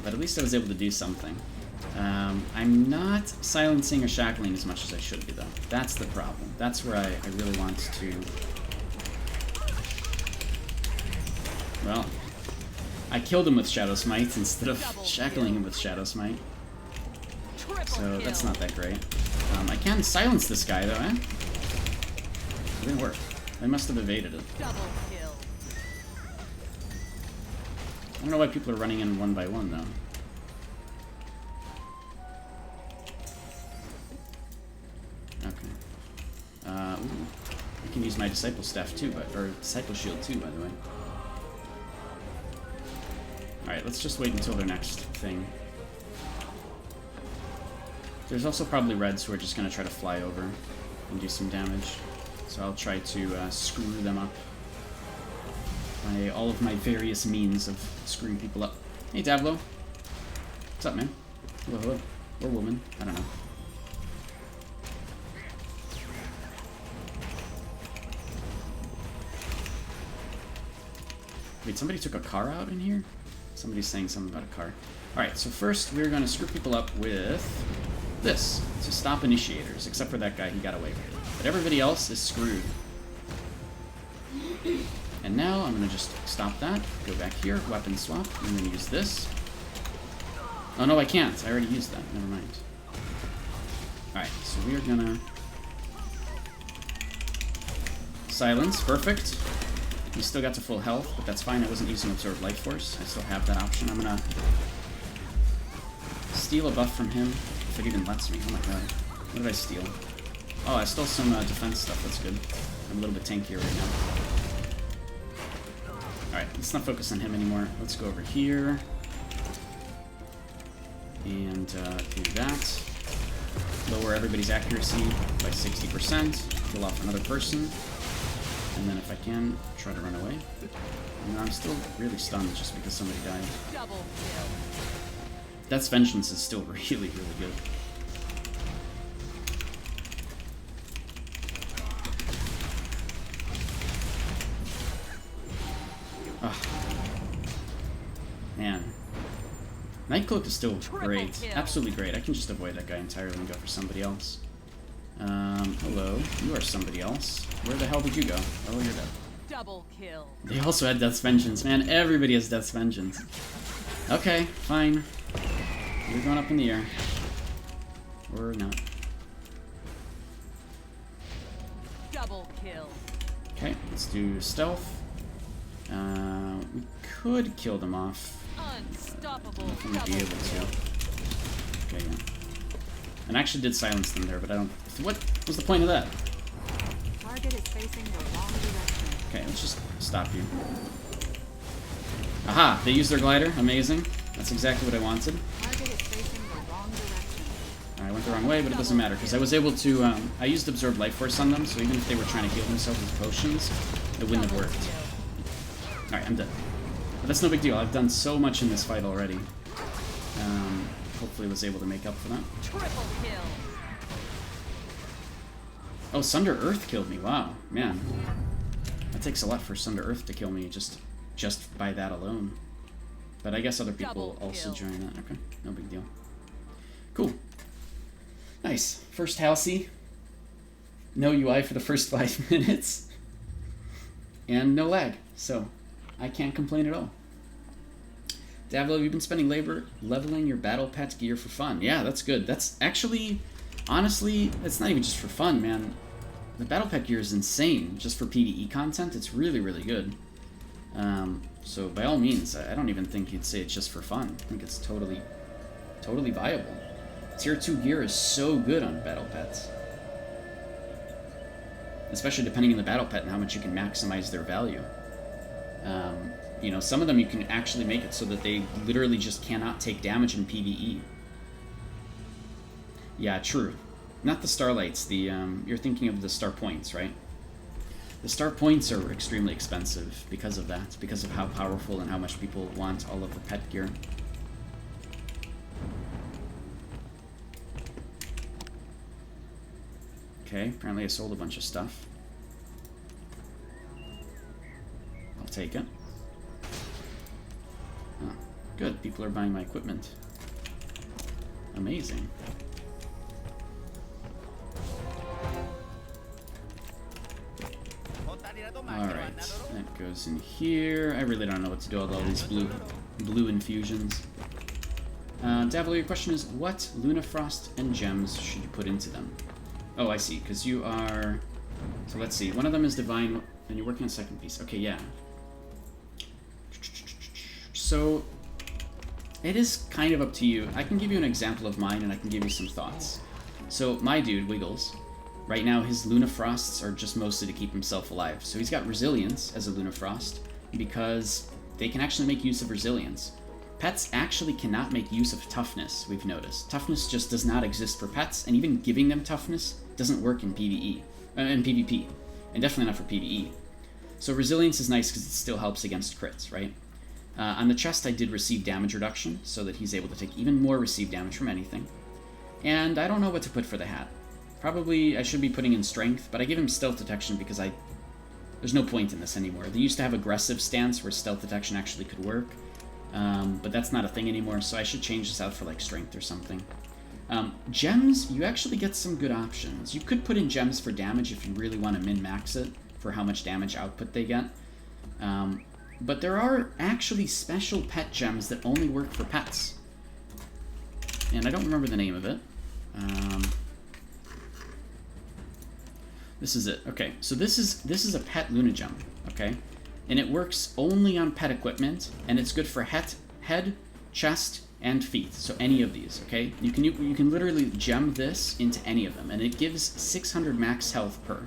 S1: But at least I was able to do something. I'm not silencing or shackling as much as I should be, though. That's the problem. That's where I really want to... Well, I killed him with Shadow Smite instead of shackling him with Shadow Smite. So that's not that great. I can silence this guy, though, eh? It didn't work. I must have evaded it. I don't know why people are running in one by one, though. Okay. Ooh. I can use my Disciple Staff too, or Disciple Shield too, by the way. Alright, let's just wait until their next thing. There's also probably Reds who are just going to try to fly over and do some damage. So I'll try to screw them up by all of my various means of screwing people up. Hey, Davlo. What's up, man? Hello, hello. Or woman. I don't know. Wait, somebody took a car out in here? Somebody's saying something about a car. Alright, so first we're going to screw people up with this to stop initiators, except for that guy, he got away with it. But everybody else is screwed. And now I'm going to just stop that, go back here, weapon swap, and then use this. Oh no, I can't. I already used that. Never mind. Alright, so we are going to silence. Perfect. He still got to full health, but that's fine. I wasn't using Absorb Life Force. I still have that option. I'm gonna steal a buff from him, if it even lets me. Oh my god. What did I steal? Oh, I stole some defense stuff. That's good. I'm a little bit tankier right now. Alright, let's not focus on him anymore. Let's go over here. And do that. Lower everybody's accuracy by 60%. Kill off another person. And then if I can, try to run away. And I'm still really stunned just because somebody died.
S2: Double kill.
S1: Death's Vengeance is still really, really good. Ugh. Man. Nightcloak is still great. Absolutely great. I can just avoid that guy entirely and go for somebody else. Hello. You are somebody else. Where the hell did you go? Oh, you're dead.
S2: Double kill.
S1: They also had Death's Vengeance. Man, everybody has Death's Vengeance. Okay, fine. You're going up in the air. Or not.
S2: Double kill.
S1: Okay, let's do stealth. We could kill them off.
S2: Unstoppable.
S1: I might be able to. Okay, yeah. And I actually did silence them there, but I don't... What was the point of that?
S2: Target is facing the wrong direction.
S1: Okay, let's just stop you. Aha! They used their glider. Amazing. That's exactly what I wanted.
S2: Target is facing the wrong direction.
S1: I went the wrong way, but it doesn't matter, because I was able to... I used Absorb Life Force on them, so even if they were trying to heal themselves with potions, it wouldn't have worked. Alright, I'm dead. But that's no big deal. I've done so much in this fight already. Hopefully was able to make up for that.
S2: Triple kill.
S1: Oh, Sunder Earth killed me. Wow, man. That takes a lot for Sunder Earth to kill me just by that alone. But I guess other people also join that. Okay, no big deal. Cool. Nice. First Halcy. No UI for the first 5 minutes. And no lag. So, I can't complain at all. Davlo, you've been spending labor leveling your battle pet gear for fun. Yeah, that's good. That's actually, honestly, it's not even just for fun, man. The battle pet gear is insane just for PvE content. It's really, really good. So by all means, I don't even think you'd say it's just for fun. I think it's totally viable. Tier 2 gear is so good on battle pets. Especially depending on the battle pet and how much you can maximize their value. You know, some of them you can actually make it so that they literally just cannot take damage in PvE. Yeah, true. Not the Starlights, you're thinking of the Star Points, right? The Star Points are extremely expensive because of that, because of how powerful and how much people want all of the pet gear. Okay, apparently I sold a bunch of stuff. I'll take it. Oh, good, people are buying my equipment. Amazing. Alright, that goes in here. I really don't know what to do with all these blue infusions. Davilo, your question is, what Lunafrost and gems should you put into them? Oh, I see, because you are... So let's see, one of them is Divine, and you're working on the second piece. Okay, yeah. So, it is kind of up to you. I can give you an example of mine, and I can give you some thoughts. So, my dude, Wiggles, right now his Lunafrosts are just mostly to keep himself alive. So he's got Resilience as a Lunafrost, because they can actually make use of Resilience. Pets actually cannot make use of Toughness, we've noticed. Toughness just does not exist for pets, and even giving them Toughness doesn't work in PvE, in PvP, and definitely not for PvE. So Resilience is nice because it still helps against crits, right? On the chest, I did receive damage reduction, so that he's able to take even more received damage from anything. And I don't know what to put for the hat. Probably I should be putting in Strength, but I give him Stealth Detection because there's no point in this anymore. They used to have Aggressive stance where Stealth Detection actually could work, but that's not a thing anymore, so I should change this out for like Strength or something. Gems, you actually get some good options. You could put in gems for damage if you really want to min-max it for how much damage output they get. But there are actually special pet gems that only work for pets. And I don't remember the name of it. This is it. Okay, so this is a pet Luna gem. Okay, and it works only on pet equipment, and it's good for head, chest, and feet. So any of these, okay? You can literally gem this into any of them, and it gives 600 max health per.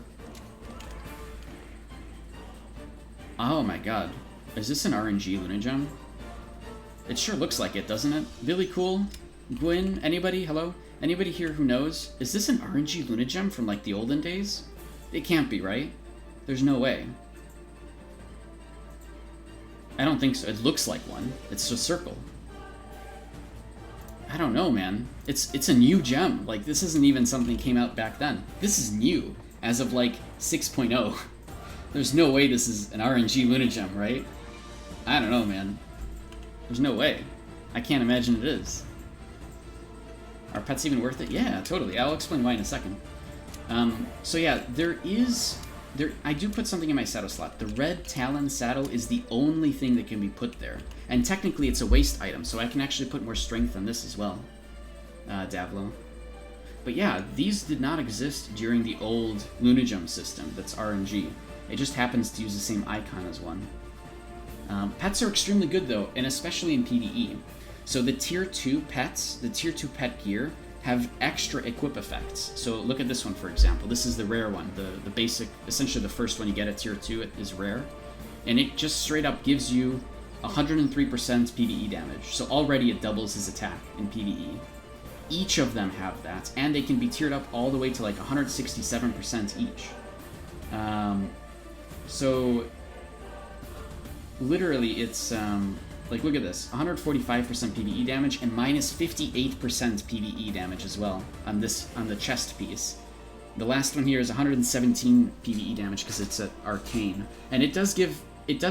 S1: Oh my god. Is this an RNG Luna Gem? It sure looks like it, doesn't it? Really cool. Gwyn, anybody? Hello? Anybody here who knows? Is this an RNG Luna Gem from like the olden days? It can't be, right? There's no way. I don't think so. It looks like one. It's a circle. I don't know, man. It's a new gem. Like, this isn't even something that came out back then. This is new, as of like 6.0. There's no way this is an RNG Luna Gem, right? I don't know, man. There's no way. I can't imagine it is. Are pets even worth it? Yeah, totally. I'll explain why in a second. So yeah, I do put something in my saddle slot. The red Talon saddle is the only thing that can be put there. And technically it's a waste item, so I can actually put more strength on this as well. Davlo. But yeah, these did not exist during the old Lunagem system that's RNG. It just happens to use the same icon as one. Pets are extremely good though, and especially in PvE. So the tier 2 pets, the tier 2 pet gear, have extra equip effects. So look at this one, for example. This is the rare one, the basic, essentially the first one you get at tier 2 is rare. And it just straight up gives you 103% PvE damage. So already it doubles his attack in PvE. Each of them have that, and they can be tiered up all the way to like 167% each. So literally it's, like, look at this, 145% PvE damage and minus 58% PvE damage as well on the chest piece. The last one here is 117 PvE damage because it's an arcane, and it does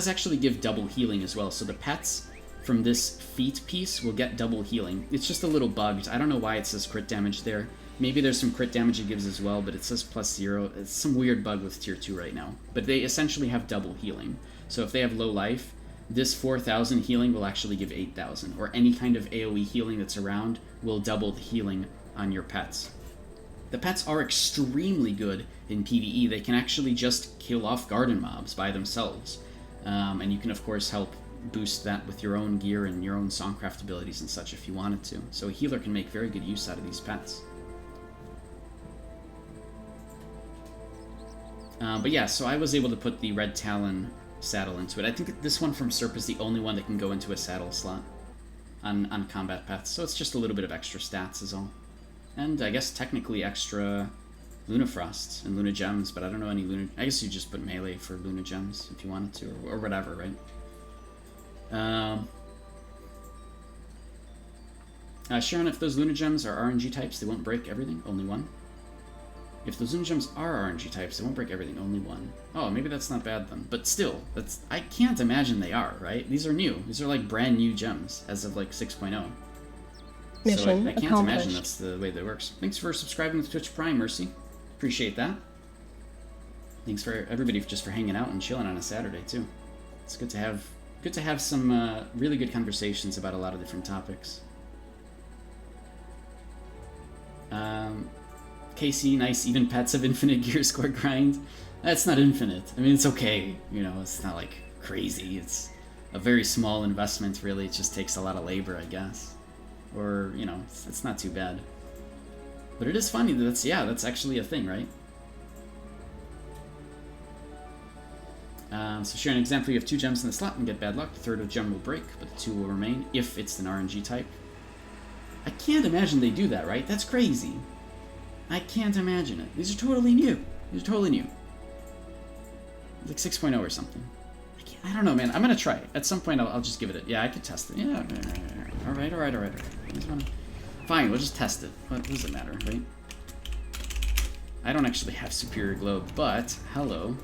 S1: actually give double healing as well. So the pets from this feet piece will get double healing. It's just a little bugged. I don't know why it says crit damage there. Maybe there's some crit damage it gives as well, but it says +0. It's some weird bug with tier 2 right now. But they essentially have double healing. So if they have low life, this 4,000 healing will actually give 8,000, or any kind of AoE healing that's around will double the healing on your pets. The pets are extremely good in PvE. They can actually just kill off garden mobs by themselves. And you can, of course, help boost that with your own gear and your own songcraft abilities and such if you wanted to. So a healer can make very good use out of these pets. But yeah, so I was able to put the Red Talon saddle into it. I think this one from Serp is the only one that can go into a saddle slot on combat pets, so it's just a little bit of extra stats is all. And I guess technically extra Luna Frosts and Luna Gems, but I don't know any Luna... I guess you just put melee for Luna Gems if you wanted to, or whatever, right? Sharon, if those Luna Gems are RNG types, they won't break everything? Only one? If those Luna Gems are RNG types, they won't break everything, only one. Oh, maybe that's not bad then. But still, I can't imagine they are, right? These are new. These are like brand new gems as of like 6.0.
S3: Mission
S1: so I can't
S3: accomplished.
S1: imagine that's the way that works. Thanks for subscribing to Twitch Prime, Mercy. Appreciate that. Thanks for everybody just for hanging out and chilling on a Saturday too. It's good to have some really good conversations about a lot of different topics. KC, nice, even pets have infinite gear score grind. That's not infinite. I mean, it's okay. You know, it's not like crazy. It's a very small investment, really. It just takes a lot of labor, I guess. Or, you know, it's not too bad. But it is funny that that's actually a thing, right? So share an example, you have 2 gems in the slot and get bad luck. The third gem will break, but the 2 will remain if it's an RNG type. I can't imagine they do that, right? That's crazy. I can't imagine it. These are totally new. These are totally new. Like 6.0 or something. I don't know, man. I'm gonna try it. At some point, I'll just give it a... Yeah, I could test it. Yeah, alright. Fine, we'll just test it. What does it matter, right? I don't actually have Superior Globe, but... Hello.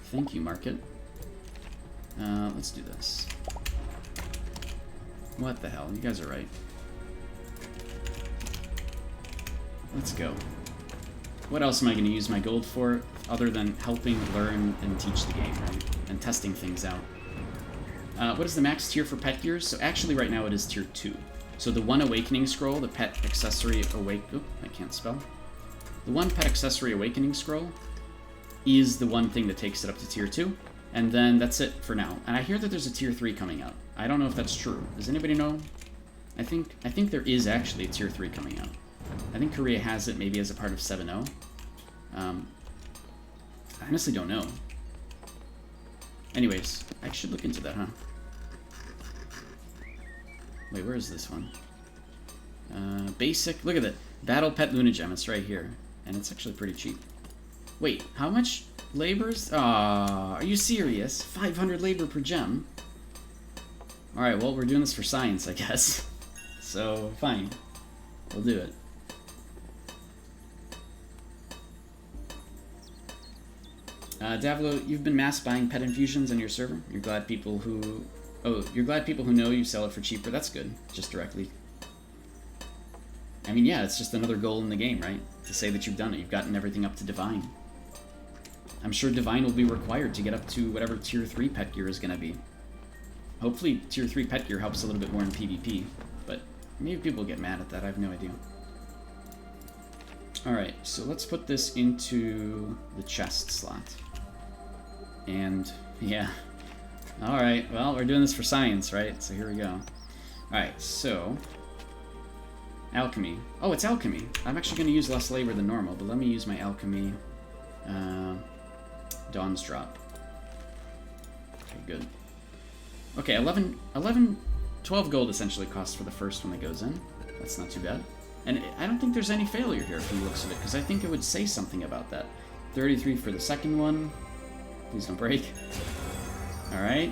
S1: Thank you, Market. Let's do this. What the hell? You guys are right. Let's go. What else am I going to use my gold for, other than helping learn and teach the game, right? And testing things out. What is the max tier for pet gears? So actually right now it is tier 2. So the 1 Awakening Scroll, the Pet Accessory I can't spell. The 1 Pet Accessory Awakening Scroll is the one thing that takes it up to tier 2. And then that's it for now. And I hear that there's a tier 3 coming out. I don't know if that's true. Does anybody know? I think there is actually a tier 3 coming out. I think Korea has it maybe as a part of 7.0. I honestly don't know. Anyways, I should look into that, huh? Wait, where is this one? Basic. Look at that. Battle Pet Luna Gem. It's right here. And it's actually pretty cheap. Wait, how much labor is... Aw, are you serious? 500 labor per gem? Alright, well, we're doing this for science, I guess. So, fine. We'll do it. Davlo, you've been mass buying pet infusions on your server. You're glad people who... Oh, you're glad people who know you sell it for cheaper. That's good. Just directly. I mean, yeah, it's just another goal in the game, right? To say that you've done it. You've gotten everything up to Divine. I'm sure Divine will be required to get up to whatever Tier 3 pet gear is going to be. Hopefully, Tier 3 pet gear helps a little bit more in PvP. But maybe people get mad at that. I have no idea. Alright, so let's put this into the chest slot. And, yeah. Alright, well, we're doing this for science, right? So here we go. Alright, so... Alchemy. Oh, it's alchemy. I'm actually going to use less labor than normal, but let me use my alchemy. Dawn's Drop. Okay, good. Okay, 12 gold essentially costs for the first one that goes in. That's not too bad. And I don't think there's any failure here from the looks of it, because I think it would say something about that. 33 for the second one. Please don't break. Alright.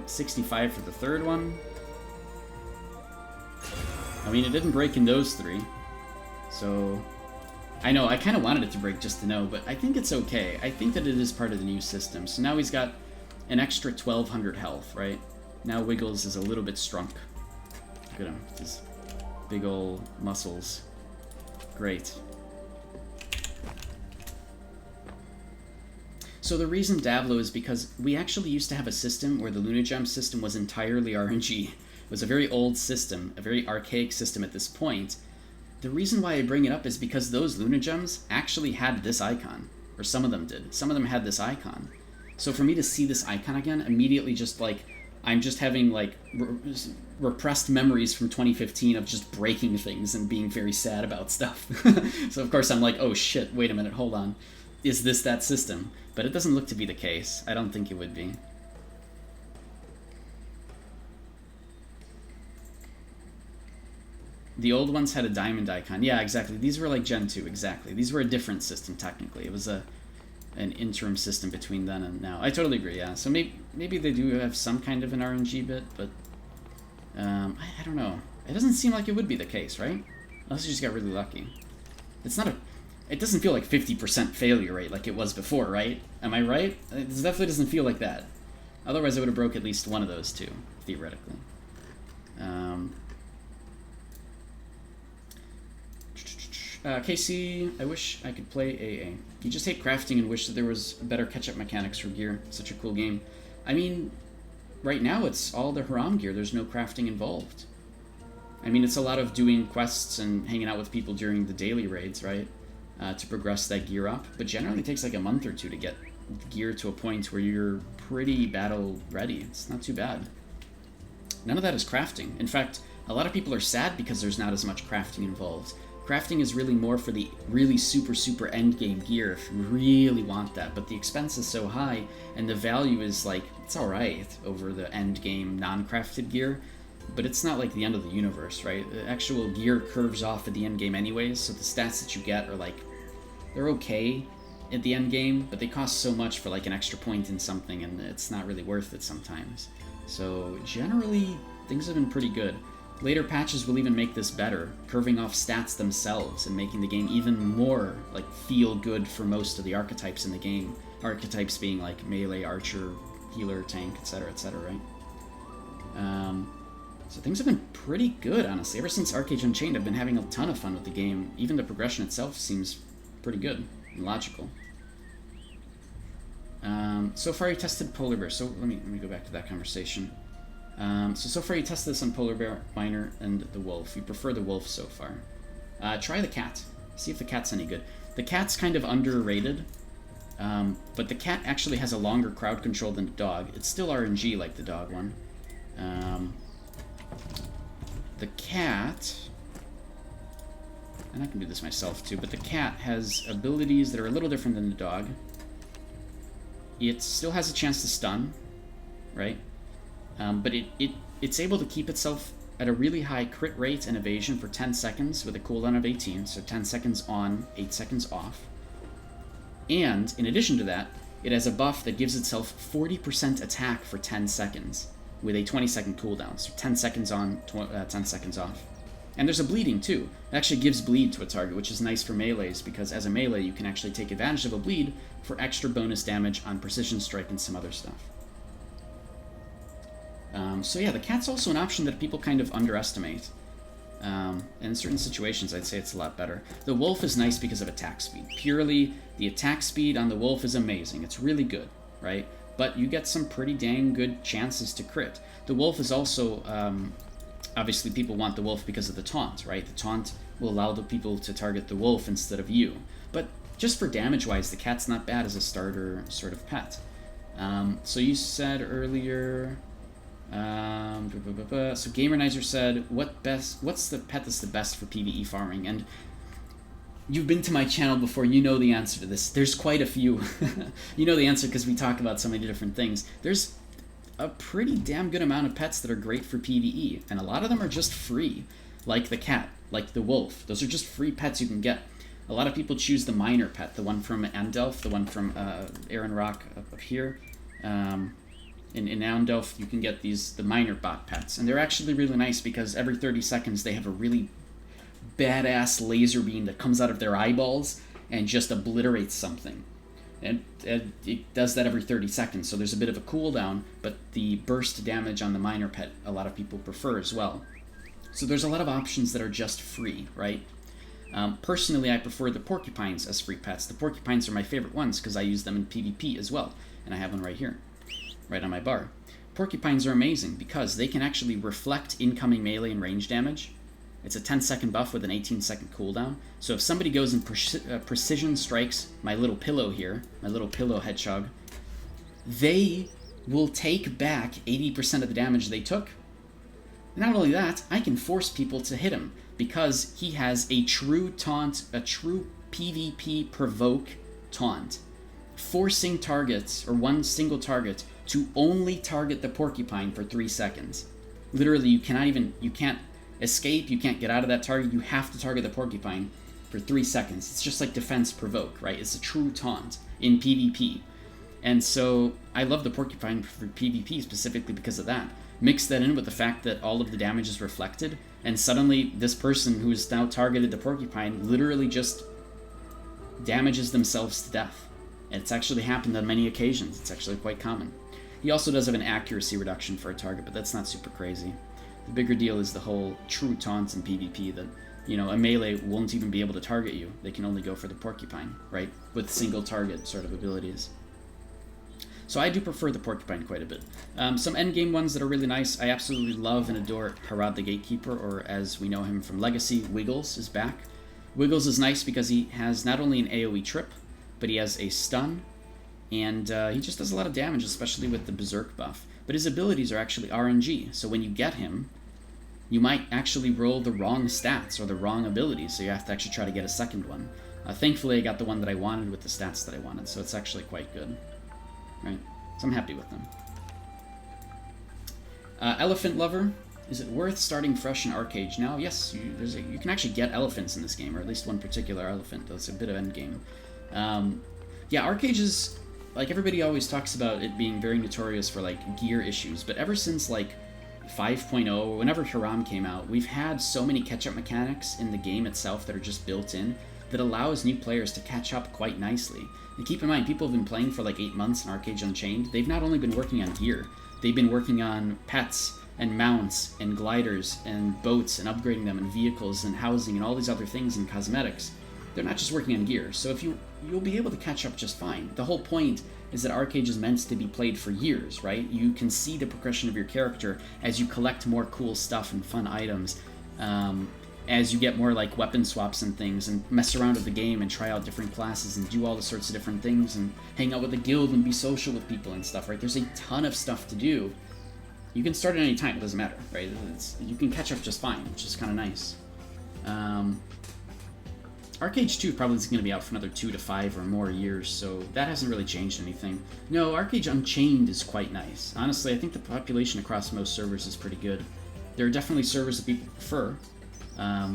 S1: 65 for the third one. I mean, it didn't break in those three. So, I know, I kind of wanted it to break just to know, but I think it's okay. I think that it is part of the new system. So now he's got an extra 1200 health, right? Now Wiggles is a little bit strunk. Look at him. His big ol' muscles. Great. So the reason Davlo is because we actually used to have a system where the Luna Gem system was entirely RNG. It was a very old system, a very archaic system at this point. The reason why I bring it up is because those Luna Gems actually had this icon. Or some of them did. Some of them had this icon. So for me to see this icon again, immediately just like, I'm just having like repressed memories from 2015 of just breaking things and being very sad about stuff. So of course I'm like, oh shit, wait a minute, hold on. Is this that system? But it doesn't look to be the case. I don't think it would be. The old ones had a diamond icon. Yeah, exactly. These were like Gen 2, exactly. These were a different system, technically. It was an interim system between then and now. I totally agree, yeah. So maybe they do have some kind of an RNG bit, but I don't know. It doesn't seem like it would be the case, right? Unless you just got really lucky. It's not a... It doesn't feel like 50% failure rate like it was before, right? Am I right? It definitely doesn't feel like that. Otherwise I would have broke at least one of those two, theoretically. Casey, I wish I could play AA. You just hate crafting and wish that there was better catch-up mechanics for gear. Such a cool game. I mean, right now it's all the Haram gear. There's no crafting involved. I mean, it's a lot of doing quests and hanging out with people during the daily raids, right? To progress that gear up. But generally it takes like a month or two to get gear to a point where you're pretty battle ready. It's not too bad. None of that is crafting. In fact, a lot of people are sad because there's not as much crafting involved. Crafting is really more for the really super end game gear if you really want that, but the expense is so high and the value is like, it's alright over the end game non-crafted gear, but it's not like the end of the universe, right? The actual gear curves off at the end game anyways, so the stats that you get are like, they're okay at the end game, but they cost so much for like an extra point in something and it's not really worth it sometimes. So generally, things have been pretty good. Later patches will even make this better, curving off stats themselves and making the game even more like feel good for most of the archetypes in the game. Archetypes being like melee, archer, healer, tank, etc., right? So things have been pretty good, honestly. Ever since Arcade Unchained, I've been having a ton of fun with the game. Even the progression itself seems pretty good and logical. So far you tested Polar Bear. So let me go back to that conversation. So far you tested this on Polar Bear, Miner, and the Wolf. You prefer the Wolf so far. Try the Cat. See if the Cat's any good. The Cat's kind of underrated. But the cat actually has a longer crowd control than the dog. It's still RNG like the dog one. The cat... And I can do this myself too, but the cat has abilities that are a little different than the dog. It still has a chance to stun, right? But it's able to keep itself at a really high crit rate and evasion for 10 seconds with a cooldown of 18, so 10 seconds on, 8 seconds off. And, in addition to that, it has a buff that gives itself 40% attack for 10 seconds with a 20-second cooldown, so 10 seconds on, 10 seconds off. And there's a bleeding, too. It actually gives bleed to a target, which is nice for melees, because as a melee, you can actually take advantage of a bleed for extra bonus damage on precision strike and some other stuff. So yeah, the cat's also an option that people kind of underestimate. And in certain situations, I'd say it's a lot better. The wolf is nice because of attack speed. Purely, the attack speed on the wolf is amazing. It's really good, right? But you get some pretty dang good chances to crit. The wolf is also... obviously, people want the wolf because of the taunt, right? The taunt will allow the people to target the wolf instead of you. But just for damage-wise, the cat's not bad as a starter sort of pet. So you said earlier... So Gamernizer said, what's the pet that's the best for PvE farming? And you've been to my channel before, you know the answer to this. There's quite a few. You know the answer because we talk about so many different things. There's a pretty damn good amount of pets that are great for PvE, and a lot of them are just free, like the cat, like the wolf. Those are just free pets you can get. A lot of people choose the miner pet, the one from Andelph, the one from Aaron Rock up here. In Andelph, you can get the miner bot pets, and they're actually really nice because every 30 seconds they have a really badass laser beam that comes out of their eyeballs and just obliterates something. And it does that every 30 seconds, so there's a bit of a cooldown, but the burst damage on the miner pet a lot of people prefer as well. So there's a lot of options that are just free, right? Personally, I prefer the porcupines as free pets. The porcupines are my favorite ones because I use them in PvP as well, and I have one right here, right on my bar. Porcupines are amazing because they can actually reflect incoming melee and range damage. It's a 10-second buff with an 18-second cooldown. So if somebody goes and precision strikes my little pillow here, my little pillow hedgehog, they will take back 80% of the damage they took. Not only that, I can force people to hit him because he has a true taunt, a true PvP provoke taunt, forcing targets, or one single target, to only target the porcupine for 3 seconds. Literally, you can't escape, you can't get out of that target, you have to target the porcupine for 3 seconds. It's just like defense provoke, right? It's a true taunt in PvP. And so I love the porcupine for PvP specifically because of that. Mix that in with the fact that all of the damage is reflected, and suddenly this person who has now targeted the porcupine literally just damages themselves to death. And it's actually happened on many occasions. It's actually quite common. He also does have an accuracy reduction for a target, but that's not super crazy. The bigger deal is the whole true taunts in PvP that, you know, a melee won't even be able to target you. They can only go for the porcupine, right? With single target sort of abilities. So I do prefer the porcupine quite a bit. Some endgame ones that are really nice. I absolutely love and adore Harad the Gatekeeper, or as we know him from Legacy, Wiggles is back. Wiggles is nice because he has not only an AoE trip, but he has a stun, and he just does a lot of damage, especially with the Berserk buff. But his abilities are actually RNG, so when you get him, you might actually roll the wrong stats or the wrong abilities, so you have to actually try to get a second one. Thankfully, I got the one that I wanted with the stats that I wanted, so it's actually quite good. Right? So I'm happy with them. Elephant Lover. Is it worth starting fresh in Arcade now? Yes, you can actually get elephants in this game, or at least one particular elephant. That's a bit of endgame. Yeah, Arcade is, like, everybody always talks about it being very notorious for, like, gear issues, but ever since, like, 5.0, or whenever Hiram came out, we've had so many catch-up mechanics in the game itself that are just built in that allows new players to catch up quite nicely. And keep in mind, people have been playing for like 8 months in Arcade Unchained. They've not only been working on gear, they've been working on pets and mounts and gliders and boats and upgrading them and vehicles and housing and all these other things and cosmetics. They're not just working on gear, so if you'll be able to catch up just fine. The whole point is that Arcade is meant to be played for years, right? You can see the progression of your character as you collect more cool stuff and fun items. as you get more like weapon swaps and things, and mess around with the game and try out different classes and do all the sorts of different things and hang out with the guild and be social with people and stuff, right? There's a ton of stuff to do. You can start at any time, it doesn't matter, right? You can catch up just fine, which is kind of nice. Arcade 2 probably is going to be out for another 2 to 5 or more years, so that hasn't really changed anything. No, Arcade Unchained is quite nice. Honestly, I think the population across most servers is pretty good. There are definitely servers that people prefer.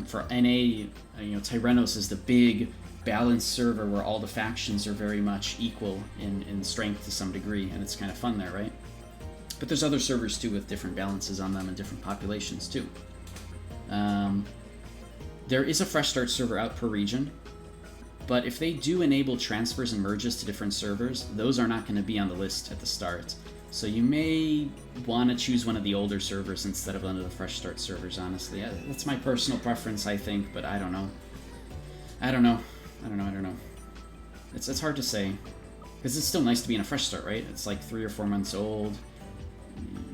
S1: For NA, Tyrannos is the big, balanced server where all the factions are very much equal in strength to some degree, and it's kind of fun there, right? But there's other servers too with different balances on them and different populations too. There is a fresh start server out per region, but if they do enable transfers and merges to different servers, those are not going to be on the list at the start. So you may want to choose one of the older servers instead of one of the fresh start servers, honestly. That's my personal preference, I think, but I don't know. I don't know. It's hard to say. Because it's still nice to be in a fresh start, right? It's like 3 or 4 months old.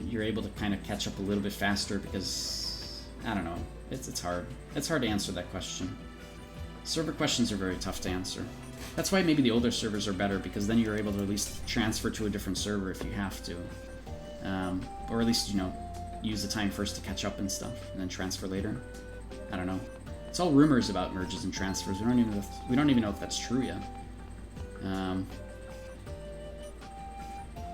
S1: You're able to kind of catch up a little bit faster because, I don't know. It's hard. It's hard to answer that question. Server questions are very tough to answer. That's why maybe the older servers are better, because then you're able to at least transfer to a different server if you have to. Or at least, use the time first to catch up and stuff, and then transfer later. I don't know. It's all rumors about merges and transfers. We don't even know if that's true yet.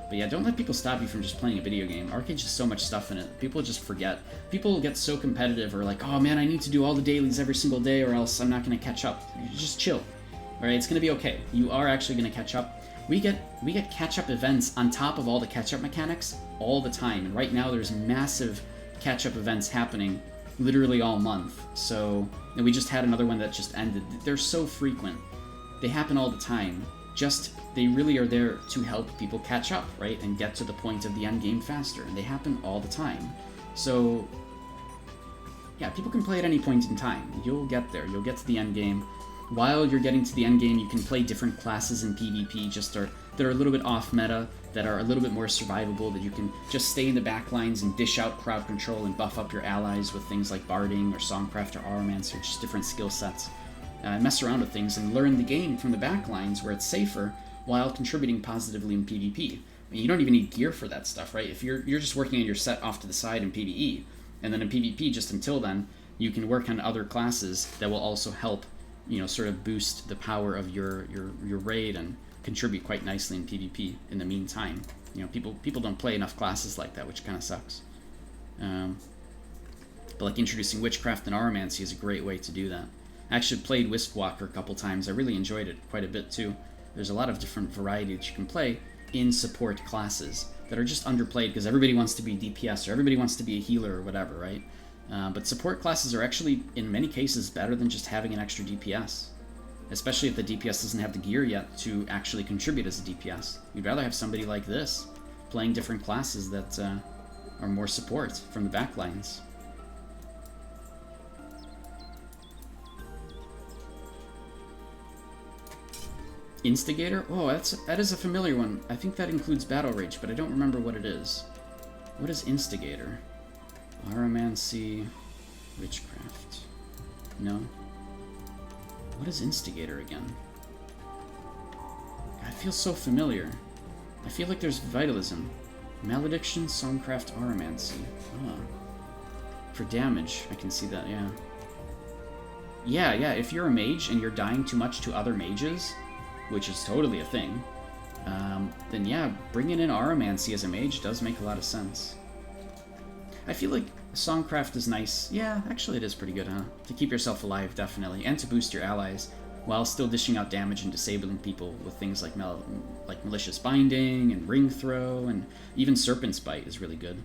S1: But yeah, don't let people stop you from just playing a video game. Arcade's just so much stuff in it. People just forget. People get so competitive or like, oh man, I need to do all the dailies every single day or else I'm not going to catch up. You just chill. Alright, it's going to be okay. You are actually going to catch up. We get catch-up events on top of all the catch-up mechanics all the time. And right now there's massive catch-up events happening literally all month. So, and we just had another one that just ended. They're so frequent. They happen all the time. They really are there to help people catch up, right? And get to the point of the end game faster. And they happen all the time. So, yeah, people can play at any point in time. You'll get there. You'll get to the end game. While you're getting to the end game, you can play different classes in PvP that are a little bit off meta, that are a little bit more survivable, that you can just stay in the back lines and dish out crowd control and buff up your allies with things like Barding or Songcraft or Aromancer, just different skill sets. Mess around with things and learn the game from the back lines where it's safer while contributing positively in PvP. I mean, you don't even need gear for that stuff, right? If you're just working on your set off to the side in PvE, and then in PvP, just until then, you can work on other classes that will also help, sort of boost the power of your raid and contribute quite nicely in PvP in the meantime. People don't play enough classes like that, which kind of sucks. But like introducing Witchcraft and Aromancy is a great way to do that. I actually played Wispwalker a couple times. I really enjoyed it quite a bit too. There's a lot of different variety that you can play in support classes that are just underplayed because everybody wants to be DPS or everybody wants to be a healer or whatever, right? But support classes are actually, in many cases, better than just having an extra DPS. Especially if the DPS doesn't have the gear yet to actually contribute as a DPS. You'd rather have somebody like this, playing different classes that are more support from the back lines. Instigator? Oh, that is a familiar one. I think that includes Battle Rage, but I don't remember what it is. What is Instigator? Aromancy, Witchcraft. No? What is Instigator again? I feel so familiar. I feel like there's Vitalism. Malediction, Songcraft, Aromancy. Oh. For damage, I can see that, yeah. Yeah, if you're a mage and you're dying too much to other mages, which is totally a thing, then yeah, bringing in Aromancy as a mage does make a lot of sense. I feel like Songcraft is nice. Yeah, actually it is pretty good, huh? To keep yourself alive, definitely, and to boost your allies, while still dishing out damage and disabling people with things like Malicious Binding and Ring Throw, and even Serpent's Bite is really good.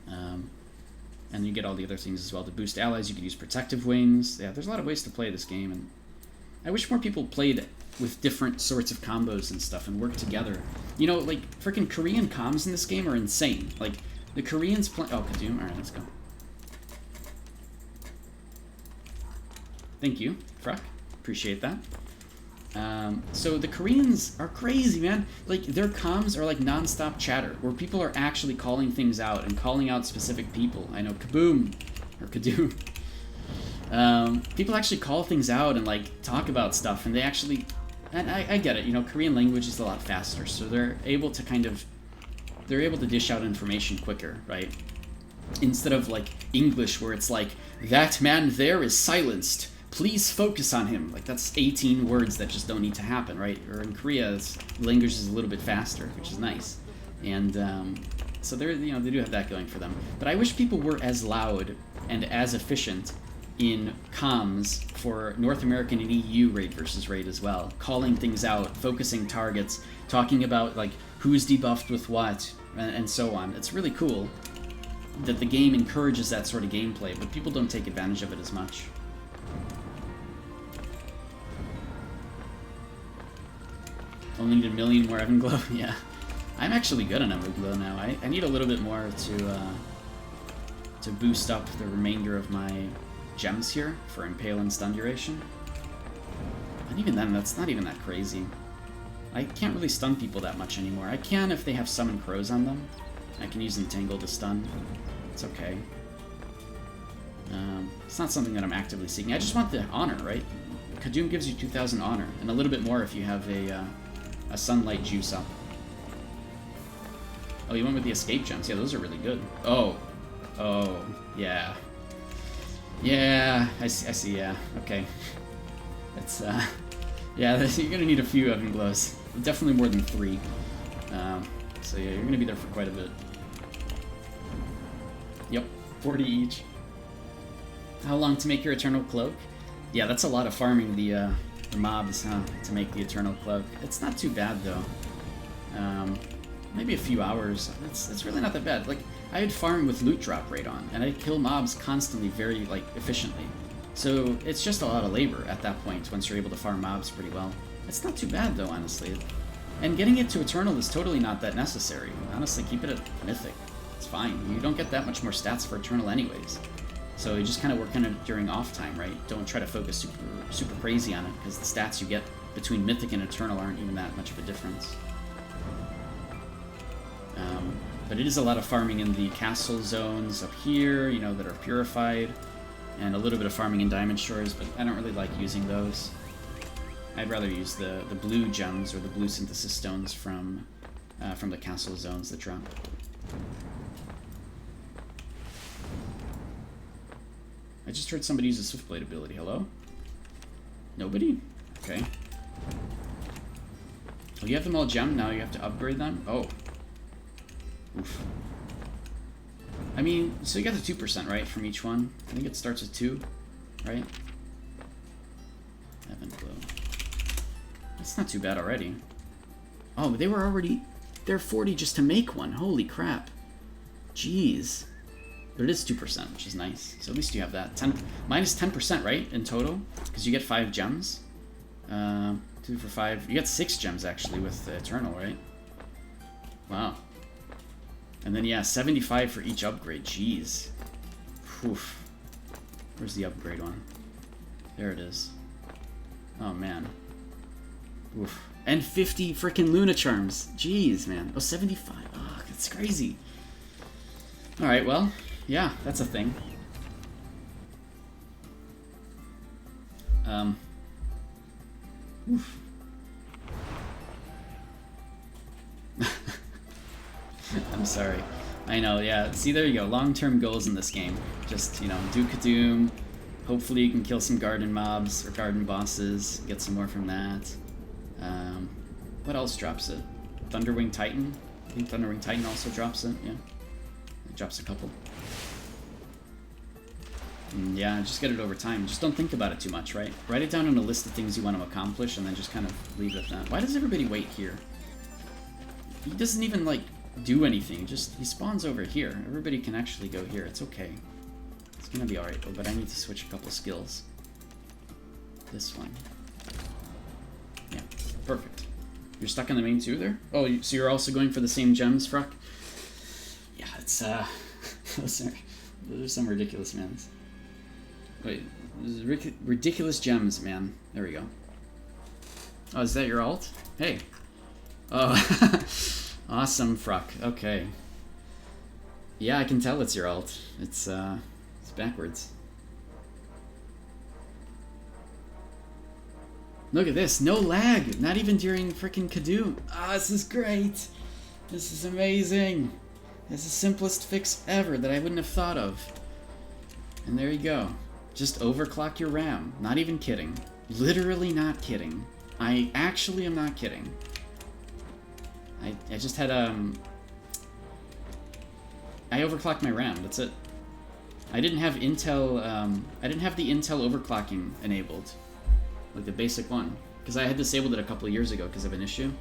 S1: And you get all the other things as well. To boost allies, you could use Protective Wings. Yeah, there's a lot of ways to play this game, and I wish more people played with different sorts of combos and stuff and work together. Like, freaking Korean comms in this game are insane. Like, the Koreans play... Oh, Kadoom? Alright, let's go. Thank you, Fruck. Appreciate that. So the Koreans are crazy, man. Like, their comms are like non-stop chatter, where people are actually calling things out and calling out specific people. I know, Kaboom! Or Kadoom. People actually call things out and like talk about stuff, and they actually, and I get it, you know, Korean language is a lot faster, so they're able to dish out information quicker, right? Instead of like English where it's like, that man there is silenced, please focus on him. Like that's 18 words that just don't need to happen, right? Or in Korea, language is a little bit faster, which is nice. And so they're, you know, they do have that going for them. But I wish people were as loud and as efficient in comms for North American and EU raid versus raid as well. Calling things out, focusing targets, talking about like who's debuffed with what, and so on. It's really cool that the game encourages that sort of gameplay, but people don't take advantage of it as much. Only need a million more Evanglow? Yeah. I'm actually good on Everglow now. I need a little bit more to boost up the remainder of my gems here for Impale and Stun duration. And even then, that's not even that crazy. I can't really stun people that much anymore. I can if they have Summon Crows on them. I can use Entangle to stun. It's okay. It's not something that I'm actively seeking. I just want the honor, right? Kadum gives you 2,000 honor, and a little bit more if you have a Sunlight Juice up. Oh, you went with the escape gems. Yeah, those are really good. Oh, yeah. Yeah, I see, yeah. Okay. It's, yeah, you're gonna need a few Evanglows. Definitely more than 3. So yeah, you're gonna be there for quite a bit. Yep, 40 each. How long to make your Eternal Cloak? Yeah, that's a lot of farming the mobs, huh, to make the Eternal Cloak. It's not too bad, though. Maybe a few hours. It's really not that bad. Like, I would farm with loot drop rate on, and I'd kill mobs constantly very, like, efficiently. So it's just a lot of labor at that point once you're able to farm mobs pretty well. It's not too bad, though, honestly. And getting it to Eternal is totally not that necessary. Honestly, keep it at Mythic. It's fine. You don't get that much more stats for Eternal anyways. So you just kind of work on it during off time, right? Don't try to focus super crazy on it, because the stats you get between Mythic and Eternal aren't even that much of a difference. But it is a lot of farming in the castle zones up here, you know, that are purified, and a little bit of farming in Diamond Shores, but I don't really like using those. I'd rather use the blue gems or the blue synthesis stones from the castle zones that drop. I just heard somebody use a Swiftblade ability. Hello? Nobody? Okay. Oh, you have them all gemmed now, you have to upgrade them? Oh. Oof. I mean, so you got the 2%, right, from each one? I think it starts with 2, right? Evanglow. That's not too bad already. Oh, but they were already... They're 40 just to make one. Holy crap. Jeez. But it is 2%, which is nice. So at least you have that. Minus 10%, right, in total? Because you get 5 gems. 2 for 5. You get 6 gems, actually, with the Eternal, right? Wow. And then, yeah, 75 for each upgrade. Jeez. Oof. Where's the upgrade one? There it is. Oh, man. Oof. And 50 freaking Luna Charms. Jeez, man. Oh, 75. Oh, that's crazy. Alright, well, yeah, that's a thing. Oof. I'm sorry. I know, yeah. See, there you go. Long-term goals in this game. Just, you know, do Kadum. Hopefully you can kill some garden mobs or garden bosses. Get some more from that. What else drops it? Thunderwing Titan? I think Thunderwing Titan also drops it, yeah. It drops a couple. And yeah, just get it over time. Just don't think about it too much, right? Write it down on a list of things you want to accomplish and then just kind of leave it at that. Why does everybody wait here? He doesn't even, like, do anything. He spawns over here. Everybody can actually go here. It's okay. It's gonna be alright, but I need to switch a couple skills. This one. Yeah, perfect. You're stuck on the main 2 there? Oh, so you're also going for the same gems, Fruck? Yeah, it's, those are some ridiculous mans. Wait, ridiculous gems, man. There we go. Oh, is that your alt? Hey. Oh, awesome, Fruck. Okay. Yeah, I can tell it's your alt. It's backwards. Look at this, no lag, not even during freaking Kadoom. Ah, this is great. This is amazing. It's the simplest fix ever that I wouldn't have thought of. And there you go. Just overclock your RAM. Not even kidding. Literally not kidding. I actually am not kidding. I just had I overclocked my RAM, that's it. I didn't have Intel, I didn't have the Intel overclocking enabled. Like the basic one. Because I had disabled it a couple of years ago because of an issue.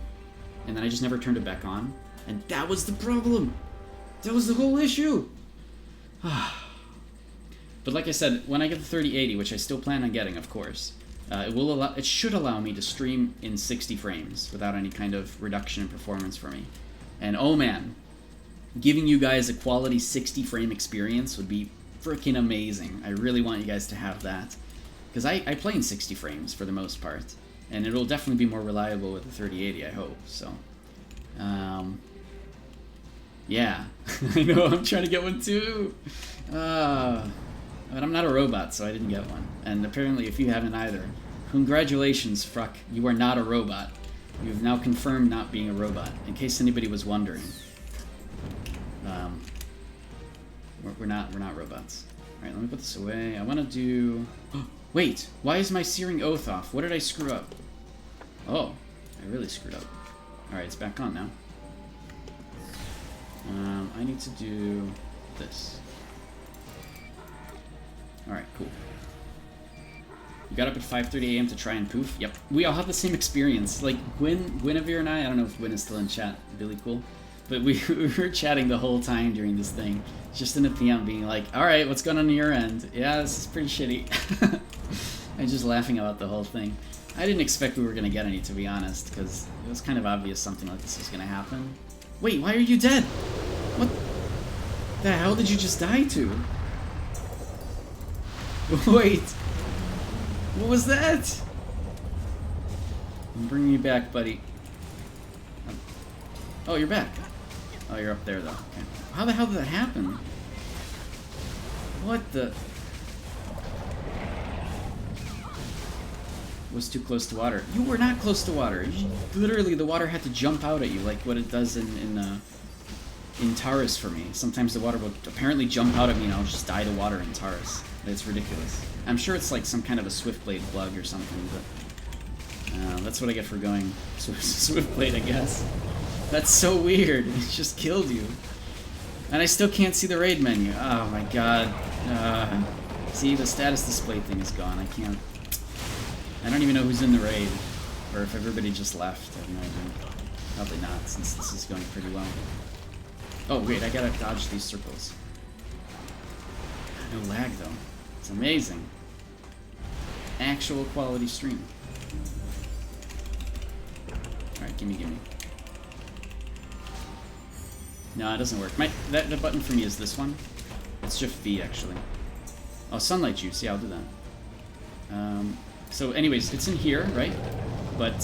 S1: And then I just never turned it back on. And that was the problem! That was the whole issue! But like I said, when I get the 3080, which I still plan on getting, of course, it should allow me to stream in 60 frames without any kind of reduction in performance for me. And oh man, giving you guys a quality 60 frame experience would be freaking amazing. I really want you guys to have that. Because I play in 60 frames for the most part. And it'll definitely be more reliable with the 3080, I hope. So, yeah. I know, I'm trying to get one too. But I'm not a robot, so I didn't get one. And apparently, if you haven't either, congratulations, Fruck. You are not a robot. You've now confirmed not being a robot, in case anybody was wondering. We're not robots. Alright, let me put this away. I want to do... Wait! Why is my Searing Oath off? What did I screw up? Oh, I really screwed up. Alright, it's back on now. I need to do this. Alright, cool. You got up at 5:30 a.m. to try and poof? Yep. We all have the same experience. Like, Guinevere and I don't know if Gwyn is still in chat, really cool. But we were chatting the whole time during this thing. Just in the PM being like, alright, what's going on your end? Yeah, this is pretty shitty. I'm just laughing about the whole thing. I didn't expect we were going to get any, to be honest, because it was kind of obvious something like this was going to happen. Wait, why are you dead? What the hell did you just die to? Wait, what was that? I'm bringing you back, buddy. Oh, you're back. Oh, you're up there, though. Okay. How the hell did that happen? What the... Was too close to water. You were not close to water. Literally, the water had to jump out at you, like what it does in Taurus for me. Sometimes the water will apparently jump out at me and I'll just die to water in Taurus. It's ridiculous. I'm sure it's like some kind of a Swiftblade bug or something, but that's what I get for going Swiftblade, I guess. That's so weird. It just killed you. And I still can't see the raid menu. Oh my god. See, the status display thing is gone. I don't even know who's in the raid. Or if everybody just left. I have no idea. Probably not, since this is going pretty well. Oh, wait, I gotta dodge these circles. No lag, though. It's amazing. Actual quality stream. Alright, gimme. No, it doesn't work. The button for me is this one. It's Shift V, actually. Oh, Sunlight Juice. Yeah, I'll do that. So anyways, it's in here, right? But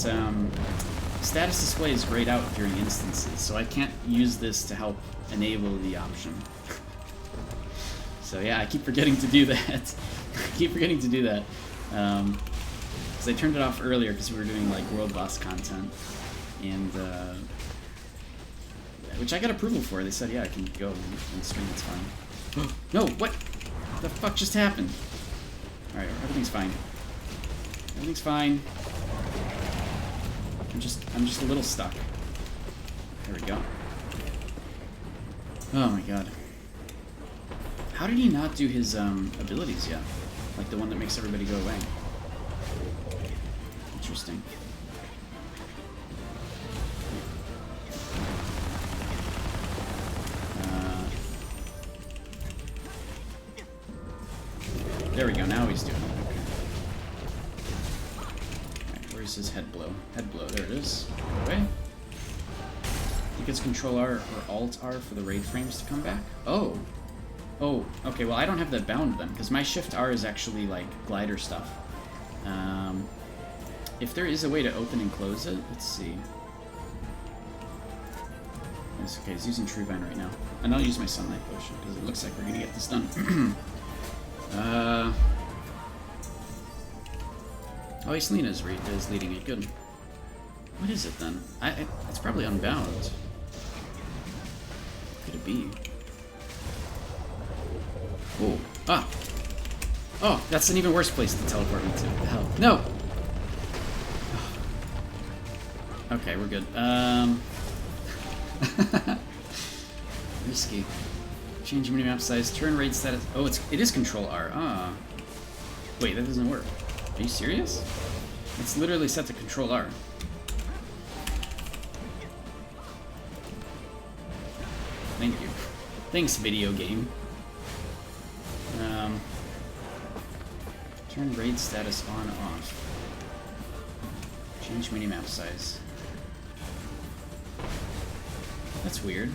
S1: status display is grayed out during instances, so I can't use this to help enable the option. So yeah, I keep forgetting to do that. Because I turned it off earlier because we were doing like world boss content, and which I got approval for. They said, yeah, I can go and stream, it's fine. No, what the fuck just happened? Alright, everything's fine. Everything's fine. I'm just a little stuck. There we go. Oh my god. How did he not do his abilities yet? Like the one that makes everybody go away. Interesting. There we go, now he's doing it. Okay. Alright, where's his head blow? Head blow, there it is. Away. I think it's Control R or Alt R for the raid frames to come back. Oh! Oh, okay, well I don't have that bound then, because my Shift R is actually like glider stuff. If there is a way to open and close it, let's see. It's okay, he's using True Vine right now. And I'll use my Sunlight Potion, because it looks like we're gonna get this done. Oh Oh, Selena is leading it. Good. What is it then? It's probably unbound. What could it be? Oh. Ah! Oh, that's an even worse place to teleport me to. What the hell? No! Okay, we're good. Risky. Change minimap size, turn raid status. Oh, it is Control R. Ah. Wait, that doesn't work. Are you serious? It's literally set to Control R. Thank you. Thanks, video game. Turn raid status on off. Change minimap size. That's weird.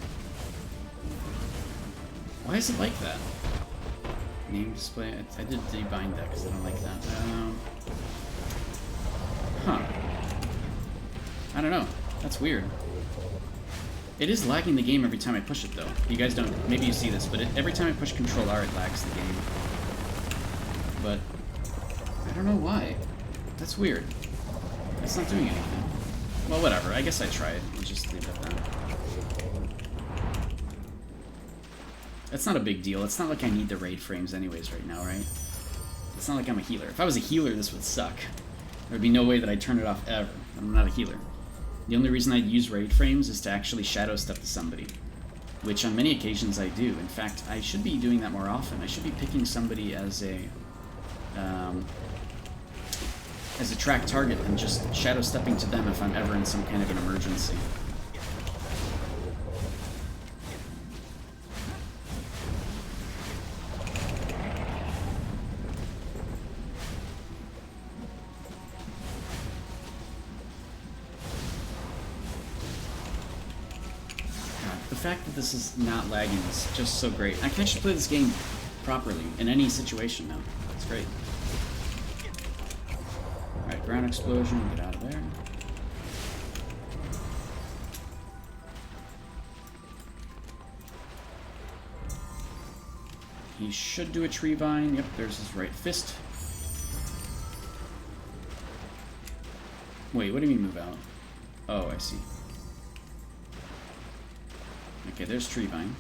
S1: Why is it like that? Name display. I did debind that because I don't like that. Huh. I don't know. That's weird. It is lagging the game every time I push it, though. You guys don't... Maybe you see this, but every time I push Control R, it lags the game. But... I don't know why. That's weird. It's not doing anything. Well, whatever. I guess I tried. We'll just leave it at that. That's not a big deal. It's not like I need the raid frames anyways right now, right? It's not like I'm a healer. If I was a healer, this would suck. There'd be no way that I'd turn it off ever. I'm not a healer. The only reason I'd use raid frames is to actually shadow step to somebody. Which on many occasions I do. In fact, I should be doing that more often. I should be picking somebody as a track target and just shadow stepping to them if I'm ever in some kind of an emergency. The fact that this is not lagging is just so great. I can actually play this game properly in any situation now. It's great. Alright, ground explosion, get out of there. He should do a tree vine. Yep, there's his right fist. Wait, what do you mean move out? Oh, I see. Okay, there's tree vine.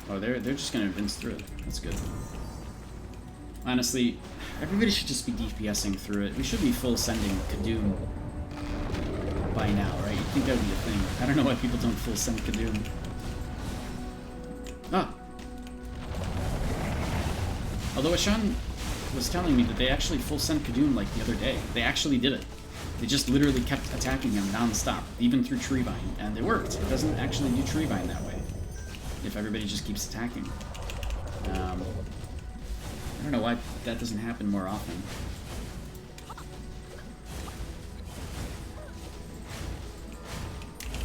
S1: Oh, they're just gonna advance through it. That's good. Honestly, everybody should just be DPSing through it. We should be full sending Kadoom by now, right? You'd think that would be a thing. I don't know why people don't full send Kadoom. Ah! Although Ashan was telling me that they actually full sent Kadoom like the other day. They actually did it. They just literally kept attacking him non-stop, even through Treevine, and it worked. It doesn't actually do Treevine that way, if everybody just keeps attacking. I don't know why that doesn't happen more often.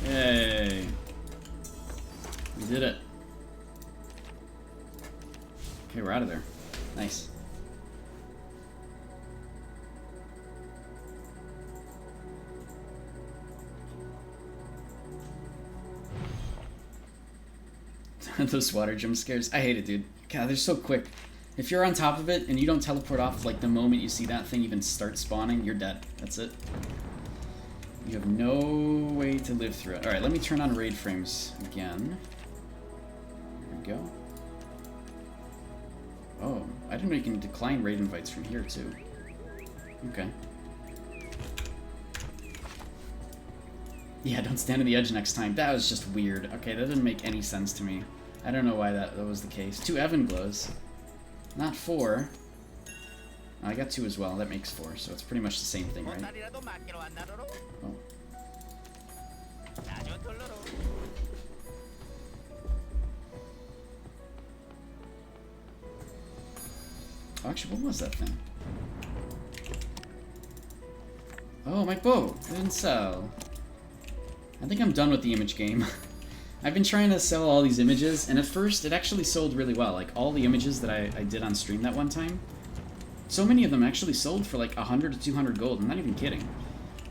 S1: Yay! We did it. Okay, we're out of there. Nice. Those water jump scares. I hate it, dude. God, they're so quick. If you're on top of it and you don't teleport off, like, the moment you see that thing even start spawning, you're dead. That's it. You have no way to live through it. Alright, let me turn on raid frames again. There we go. Oh, I didn't know you can decline raid invites from here, too. Okay. Yeah, don't stand on the edge next time. That was just weird. Okay, that didn't make any sense to me. I don't know why that was the case. 2 Evan glows. Not 4. Oh, I got 2 as well. That makes 4, so it's pretty much the same thing, right? Oh. Oh, actually, what was that thing? Oh, my bow! It didn't sell. I think I'm done with the image game. I've been trying to sell all these images, and at first it actually sold really well. Like, all the images that I did on stream that one time, so many of them actually sold for like 100 to 200 gold. I'm not even kidding.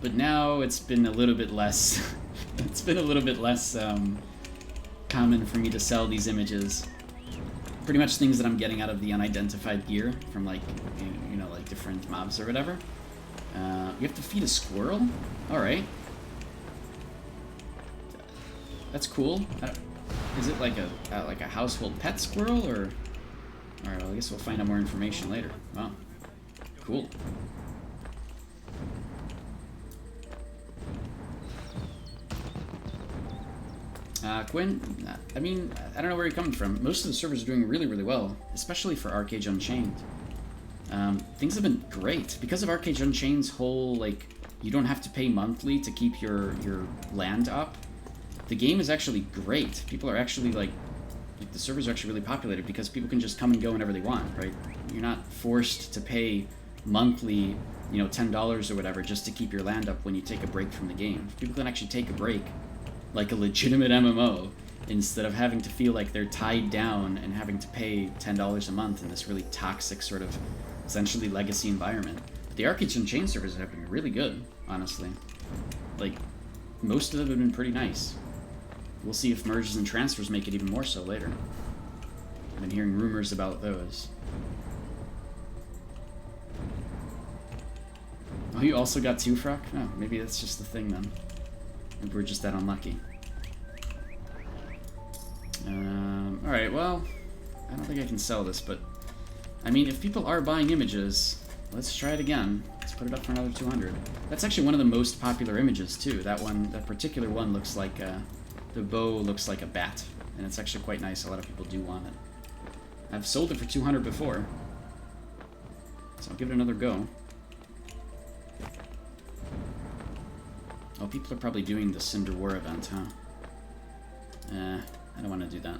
S1: But now it's been a little bit less... it's been a little bit less common for me to sell these images. pretty much things that I'm getting out of the unidentified gear from like, you know, like different mobs or whatever. You have to feed a squirrel? Alright. That's cool. Is it like a household pet squirrel, or... Alright, well, I guess we'll find out more information later. Wow. Cool. Quinn, I mean, I don't know where you're coming from. Most of the servers are doing really, really well, especially for Arcade Unchained. Things have been great. Because of Arcade Unchained's whole, like, you don't have to pay monthly to keep your land up, the game is actually great. People are actually, like, the servers are actually really populated because people can just come and go whenever they want, right? You're not forced to pay monthly, you know, $10 or whatever just to keep your land up when you take a break from the game. People can actually take a break like a legitimate MMO instead of having to feel like they're tied down and having to pay $10 a month in this really toxic sort of essentially legacy environment. But the Arcade Unchained servers have been really good, honestly. Like, most of them have been pretty nice. We'll see if merges and transfers make it even more so later. I've been hearing rumors about those. Oh, you also got 2 Fruck? Oh, maybe that's just the thing then. Maybe we're just that unlucky. Alright, well, I don't think I can sell this, but... I mean, if people are buying images, let's try it again. Let's put it up for another 200. That's actually one of the most popular images, too. That one, that particular one looks like, the bow looks like a bat. And it's actually quite nice. A lot of people do want it. I've sold it for 200 before. So I'll give it another go. Oh, people are probably doing the Cinder War event, huh? I don't want to do that.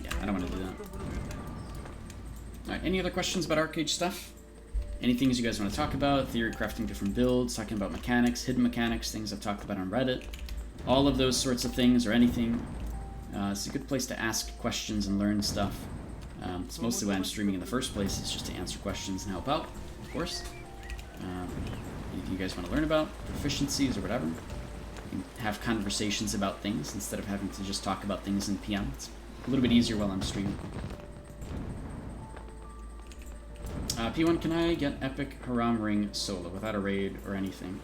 S1: Yeah, I don't want to do that. Alright, any other questions about arcade stuff? Any things you guys want to talk about? Theory, crafting different builds, talking about mechanics, hidden mechanics, things I've talked about on Reddit. All of those sorts of things, or anything. It's a good place to ask questions and learn stuff. It's mostly why I'm streaming in the first place, is just to answer questions and help out, of course. If you guys want to learn about proficiencies or whatever, you can have conversations about things instead of having to just talk about things in PM. It's a little bit easier while I'm streaming. P1, can I get Epic Haram Ring solo without a raid or anything?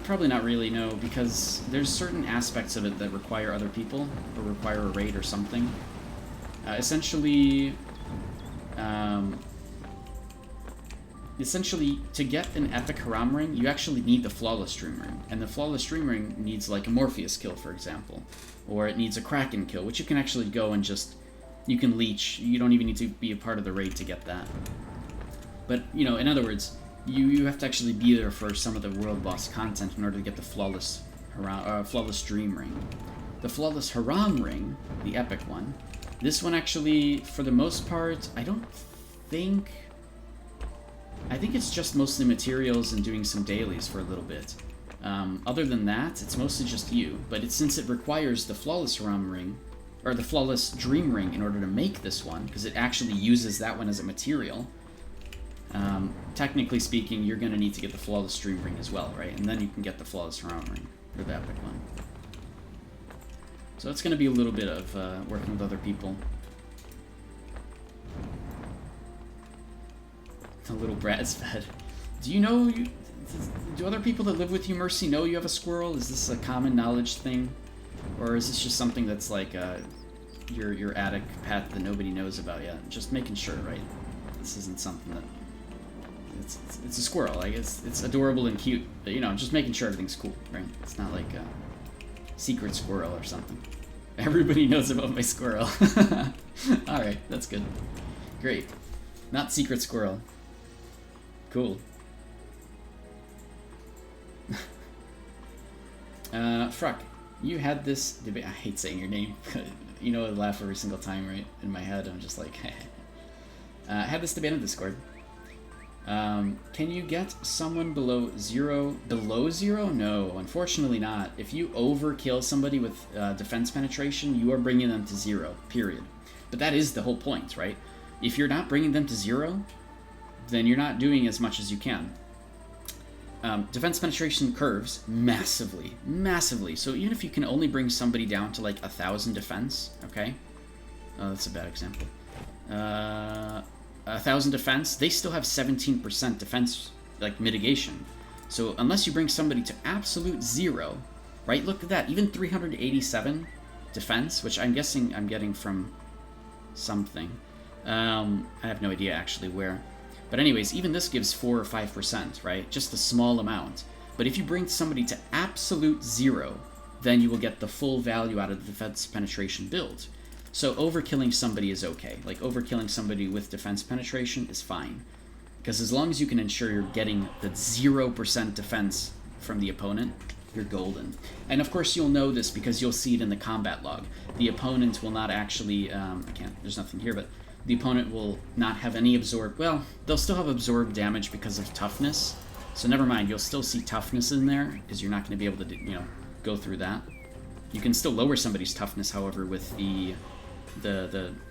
S1: Probably not really, no, because there's certain aspects of it that require other people, or require a raid or something. Essentially, to get an Epic Haram Ring, you actually need the Flawless Dream Ring. And the Flawless Dream Ring needs, like, a Morpheus kill, for example. Or it needs a Kraken kill, which you can actually go and just... You can leech. You don't even need to be a part of the raid to get that. But, you know, in other words, you have to actually be there for some of the world boss content in order to get the Flawless Dream Ring. The Flawless Haram Ring, the epic one, this one actually, for the most part, I think it's just mostly materials and doing some dailies for a little bit. Other than that, it's mostly just you. But since it requires the Flawless Haram Ring, or the Flawless Dream Ring in order to make this one, because it actually uses that one as a material, technically speaking, you're going to need to get the Flawless Dream Ring as well, right? And then you can get the Flawless Haram Ring, or the epic one. So it's going to be a little bit of working with other people. The little brat's fed. Do you know... Do other people that live with you, Mercy, know you have a squirrel? Is this a common knowledge thing? Or is this just something that's like your attic pet that nobody knows about yet? Just making sure, right? This isn't something that... It's a squirrel. Like, it's adorable and cute. But, you know, just making sure everything's cool, right? It's not like a secret squirrel or something. Everybody knows about my squirrel. Alright, that's good. Great. Not secret squirrel. Cool. Fruck, you had this debate. I hate saying your name. You know I laugh every single time, right? In my head, I'm just like, I had this debate on Discord. Can you get someone below zero? Below zero? No, unfortunately not. If you overkill somebody with defense penetration, you are bringing them to 0, period. But that is the whole point, right? If you're not bringing them to 0, then you're not doing as much as you can. defense penetration curves massively, massively. So even if you can only bring somebody down to like 1,000 defense, okay? Oh, that's a bad example. 1,000 defense, they still have 17% defense, like, mitigation. So unless you bring somebody to absolute 0, right? Look at that, even 387 defense, which I'm guessing I'm getting from something. I have no idea actually where. But anyways, even this gives 4 or 5%, right? Just a small amount. But if you bring somebody to absolute 0, then you will get the full value out of the defense penetration build. So overkilling somebody is okay. Like, overkilling somebody with defense penetration is fine. Because as long as you can ensure you're getting the 0% defense from the opponent, you're golden. And of course you'll know this because you'll see it in the combat log. The opponent will not actually, there's nothing here, but the opponent will not have any absorb, well, they'll still have absorbed damage because of toughness. So never mind, you'll still see toughness in there, because you're not going to be able to, go through that. You can still lower somebody's toughness, however, with the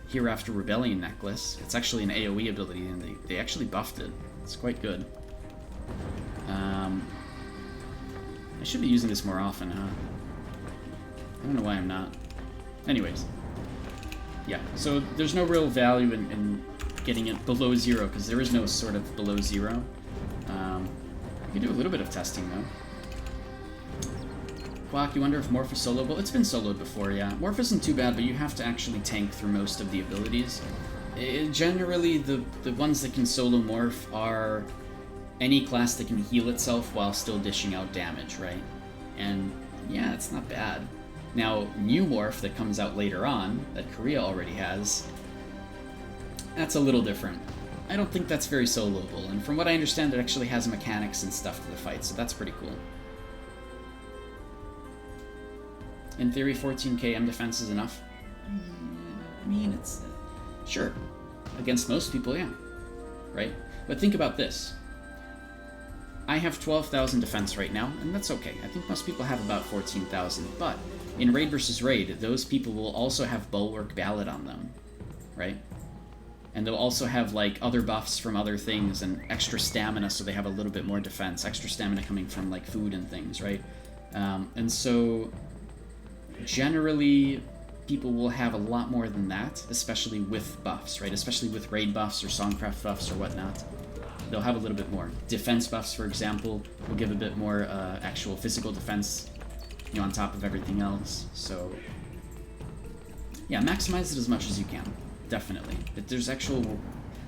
S1: Hereafter Rebellion necklace. It's actually an AoE ability, and they actually buffed it. It's quite good. I should be using this more often, huh? I don't know why I'm not. Anyways. Yeah, so there's no real value in getting it below 0, because there is no sort of below 0. You can do a little bit of testing, though. Quack, you wonder if Morph is soloable? It's been soloed before, yeah. Morph isn't too bad, but you have to actually tank through most of the abilities. Generally, the ones that can solo Morph are any class that can heal itself while still dishing out damage, right? And yeah, it's not bad. Now, new Morph that comes out later on, that Korea already has, that's a little different. I don't think that's very soloable, and from what I understand, it actually has mechanics and stuff to the fight, so that's pretty cool. In theory, 14k M defense is enough. I mean, it's... sure. Against most people, yeah. Right? But think about this. I have 12,000 defense right now, and that's okay. I think most people have about 14,000, but in Raid vs. Raid, those people will also have Bulwark Ballad on them, right? And they'll also have, like, other buffs from other things and extra stamina, so they have a little bit more defense. Extra stamina coming from, like, food and things, right? And so, generally, people will have a lot more than that, especially with buffs, right? Especially with raid buffs or Songcraft buffs or whatnot. They'll have a little bit more. Defense buffs, for example, will give a bit more actual physical defense, on top of everything else. So, yeah, maximize it as much as you can. Definitely. But there's actual...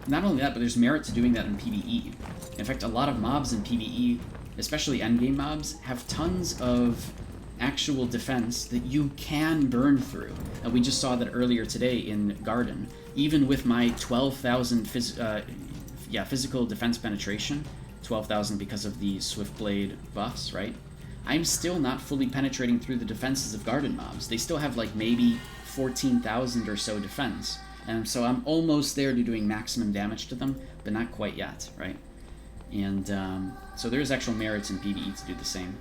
S1: not only that, but there's merit to doing that in PvE. In fact, a lot of mobs in PvE, especially endgame mobs, have tons of actual defense that you can burn through. And we just saw that earlier today in Garden. Even with my 12,000 physical defense penetration, 12,000 because of the Swiftblade buffs, right? I'm still not fully penetrating through the defenses of Garden mobs. They still have like maybe 14,000 or so defense. And so I'm almost there to doing maximum damage to them, but not quite yet, right? And so there's actual merits in PvE to do the same.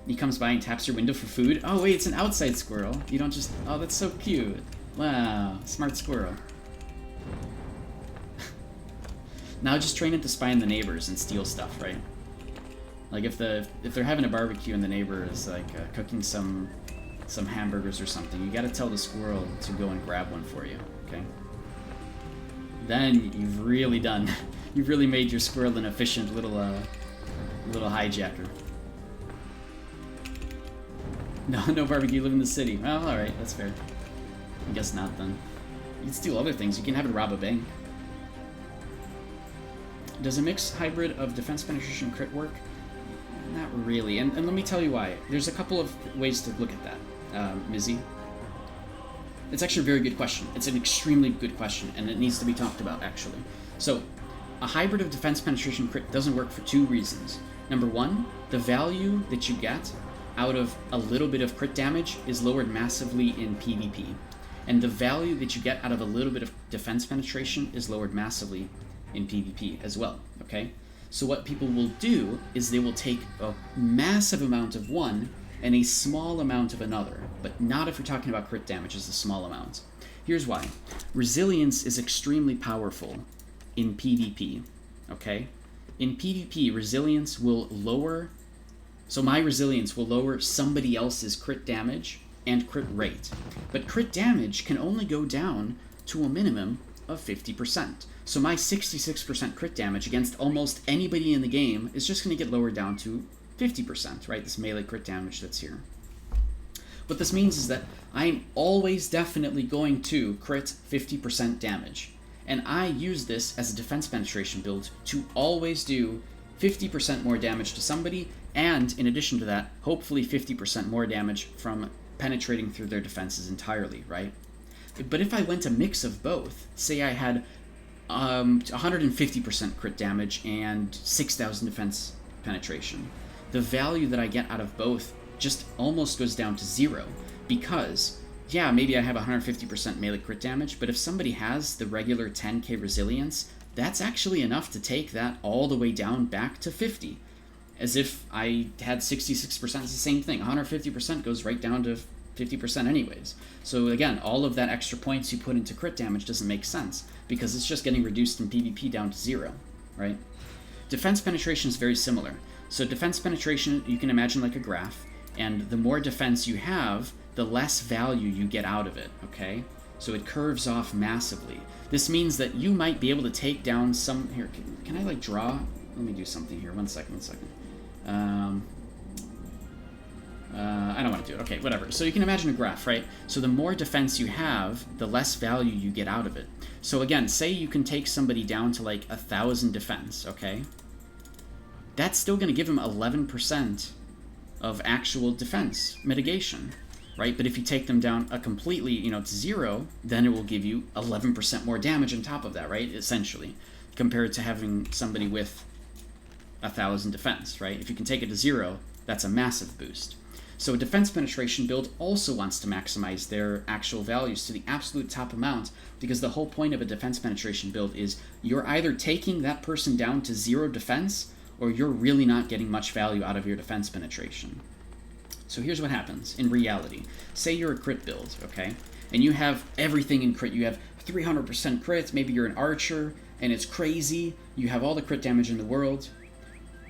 S1: He comes by and taps your window for food. Oh wait, it's an outside squirrel. You don't just... oh, that's so cute. Wow, smart squirrel. Now just train it to spy on the neighbors and steal stuff, right? Like if they're having a barbecue and the neighbor is like cooking some hamburgers or something, you gotta tell the squirrel to go and grab one for you, okay? Then you've really done... you've really made your squirrel an efficient little hijacker. No barbecue, you live in the city. Well, alright, that's fair. I guess not, then. You can steal other things. You can have it rob a bank. Does a mixed hybrid of defense penetration crit work? Not really, and let me tell you why. There's a couple of ways to look at that, Mizzy. It's actually a very good question. It's an extremely good question, and it needs to be talked about, actually. So, a hybrid of defense penetration crit doesn't work for two reasons. Number one, the value that you get out of a little bit of crit damage is lowered massively in PvP. And the value that you get out of a little bit of defense penetration is lowered massively in PvP as well, okay? So what people will do is they will take a massive amount of one and a small amount of another, but not if you're talking about crit damage as a small amount. Here's why. Resilience is extremely powerful in PvP, okay? In PvP, resilience will lower... So my resilience will lower somebody else's crit damage and crit rate. But crit damage can only go down to a minimum of 50%. So my 66% crit damage against almost anybody in the game is just going to get lowered down to 50%, right? This melee crit damage that's here. What this means is that I'm always definitely going to crit 50% damage. And I use this as a defense penetration build to always do 50% more damage to somebody, and in addition to that, hopefully 50% more damage from penetrating through their defenses entirely, right? But if I went a mix of both, say I had 150% crit damage and 6,000 defense penetration, the value that I get out of both just almost goes down to zero, because, yeah, maybe I have 150% melee crit damage, but if somebody has the regular 10k resilience, that's actually enough to take that all the way down back to 50. As if I had 66%, it's the same thing. 150% goes right down to 50% anyways. So again, all of that extra points you put into crit damage doesn't make sense, because it's just getting reduced in PvP down to zero, right? Defense penetration is very similar. So defense penetration, you can imagine like a graph, and the more defense you have, the less value you get out of it, okay? So it curves off massively. This means that you might be able to take down some... Here, can I, like, draw? Let me do something here. One second. I don't want to do it. Okay, whatever. So you can imagine a graph, right? So the more defense you have, the less value you get out of it. So again, say you can take somebody down to, like, 1,000 defense, okay? That's still going to give him 11% of actual defense mitigation, right? But if you take them down a completely, to zero, then it will give you 11% more damage on top of that, right? Essentially, compared to having somebody with 1,000 defense, right? If you can take it to zero, that's a massive boost. So a defense penetration build also wants to maximize their actual values to the absolute top amount, because the whole point of a defense penetration build is you're either taking that person down to zero defense, or you're really not getting much value out of your defense penetration. So here's what happens in reality. Say you're a crit build, okay? And you have everything in crit. You have 300% crit, maybe you're an archer, and it's crazy. You have all the crit damage in the world.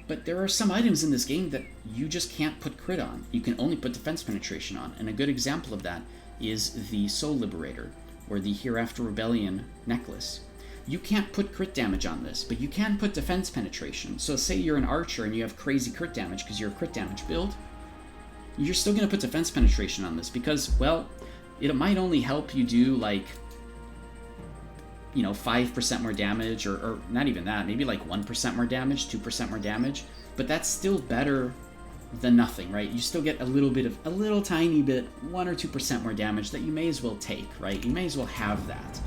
S1: But there are some items in this game that you just can't put crit on. You can only put defense penetration on. And a good example of that is the Soul Liberator, or the Hereafter Rebellion necklace. You can't put crit damage on this, but you can put defense penetration. So say you're an archer and you have crazy crit damage because you're a crit damage build, you're still going to put defense penetration on this because, well, it might only help you do, like, 5% more damage, or not even that, maybe like 1% more damage, 2% more damage, but that's still better than nothing, right? You still get a little tiny bit, 1 or 2% more damage that you may as well take, right? You may as well have that.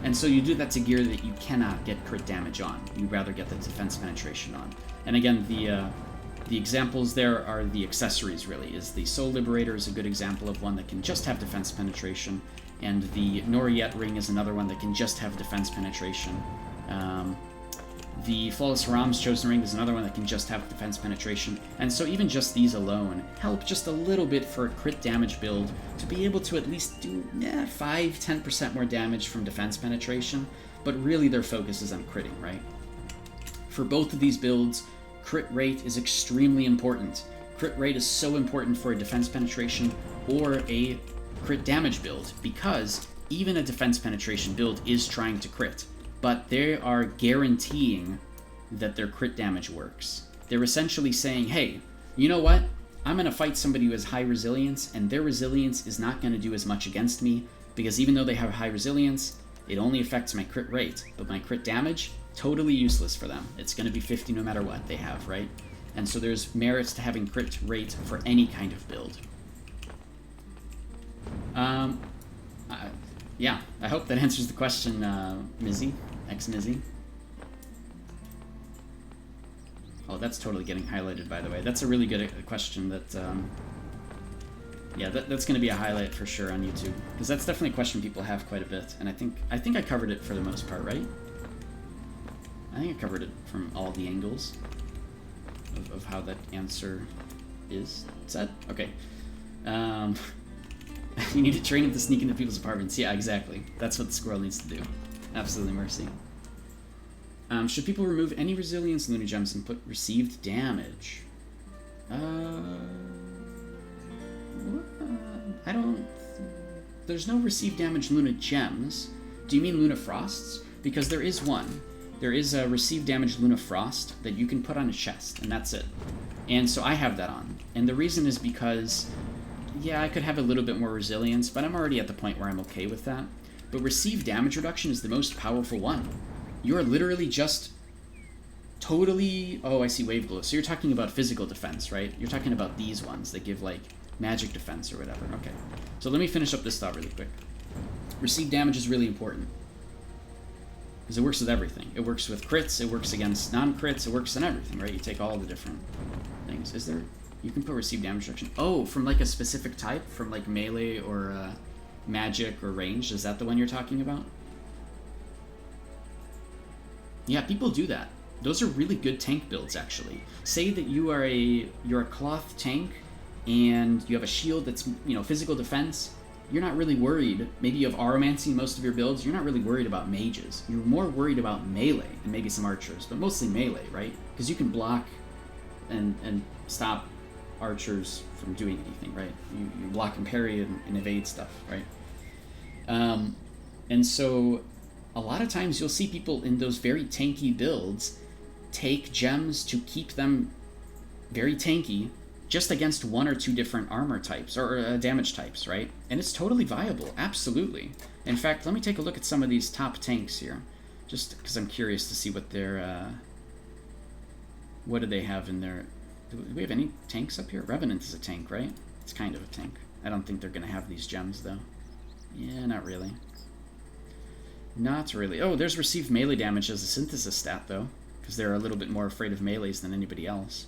S1: And so you do that to gear that you cannot get crit damage on. You'd rather get the defense penetration on. And again, the examples there are the accessories, really. Is the Soul Liberator is a good example of one that can just have defense penetration, and the Noriet Ring is another one that can just have defense penetration. The Flawless Ram's Chosen Ring is another one that can just have defense penetration, and so even just these alone help just a little bit for a crit damage build to be able to at least do 5-10% more damage from defense penetration, but really their focus is on critting, right? For both of these builds, crit rate is extremely important. Crit rate is so important for a defense penetration or a crit damage build, because even a defense penetration build is trying to crit, but they are guaranteeing that their crit damage works. They're essentially saying, hey, you know what? I'm going to fight somebody who has high resilience, and their resilience is not going to do as much against me, because even though they have high resilience, it only affects my crit rate, but my crit damage, totally useless for them. It's going to be 50 no matter what they have, right? And so there's merits to having crit rate for any kind of build. Yeah, I hope that answers the question, Mizzy, ex-Mizzy. Oh, that's totally getting highlighted, by the way. That's a really good question that, yeah, that's going to be a highlight for sure on YouTube, because that's definitely a question people have quite a bit, and I think I covered it for the most part, right? I think I covered it from all the angles of how that answer is set. Okay. You need to train him to sneak into people's apartments. Yeah, exactly. That's what the squirrel needs to do. Absolutely, Mercy. Should people remove any resilience Luna gems and put received damage? I don't... There's no received damage Luna gems. Do you mean Luna Frosts? Because there is one. There is a received damage Luna Frost that you can put on a chest, and that's it. And so I have that on. And the reason is because, yeah, I could have a little bit more resilience, but I'm already at the point where I'm okay with that. But received damage reduction is the most powerful one. You're literally just totally... Oh, I see wave glow. So you're talking about physical defense, right? You're talking about these ones that give, like, magic defense or whatever. Okay. So let me finish up this thought really quick. Received damage is really important. Because it works with everything. It works with crits, it works against non-crits, it works in everything, right? You take all the different things. Is there... You can put received damage reduction. Oh, from, like, a specific type? From, like, melee or magic or ranged? Is that the one you're talking about? Yeah, people do that. Those are really good tank builds, actually. Say that you're a cloth tank, and you have a shield that's, you know, physical defense. You're not really worried. Maybe you have Aromancy in most of your builds. You're not really worried about mages. You're more worried about melee, and maybe some archers, but mostly melee, right? Because you can block and stop archers from doing anything, right? You block and parry and evade stuff, right? And so a lot of times you'll see people in those very tanky builds take gems to keep them very tanky just against one or two different armor types or damage types, right? And it's totally viable, absolutely. In fact, let me take a look at some of these top tanks here, just because I'm curious to see what their what do they have in their... Do we have any tanks up here? Revenant is a tank, right? It's kind of a tank. I don't think they're going to have these gems, though. Yeah, not really. Not really. Oh, there's received melee damage as a synthesis stat, though, because they're a little bit more afraid of melees than anybody else.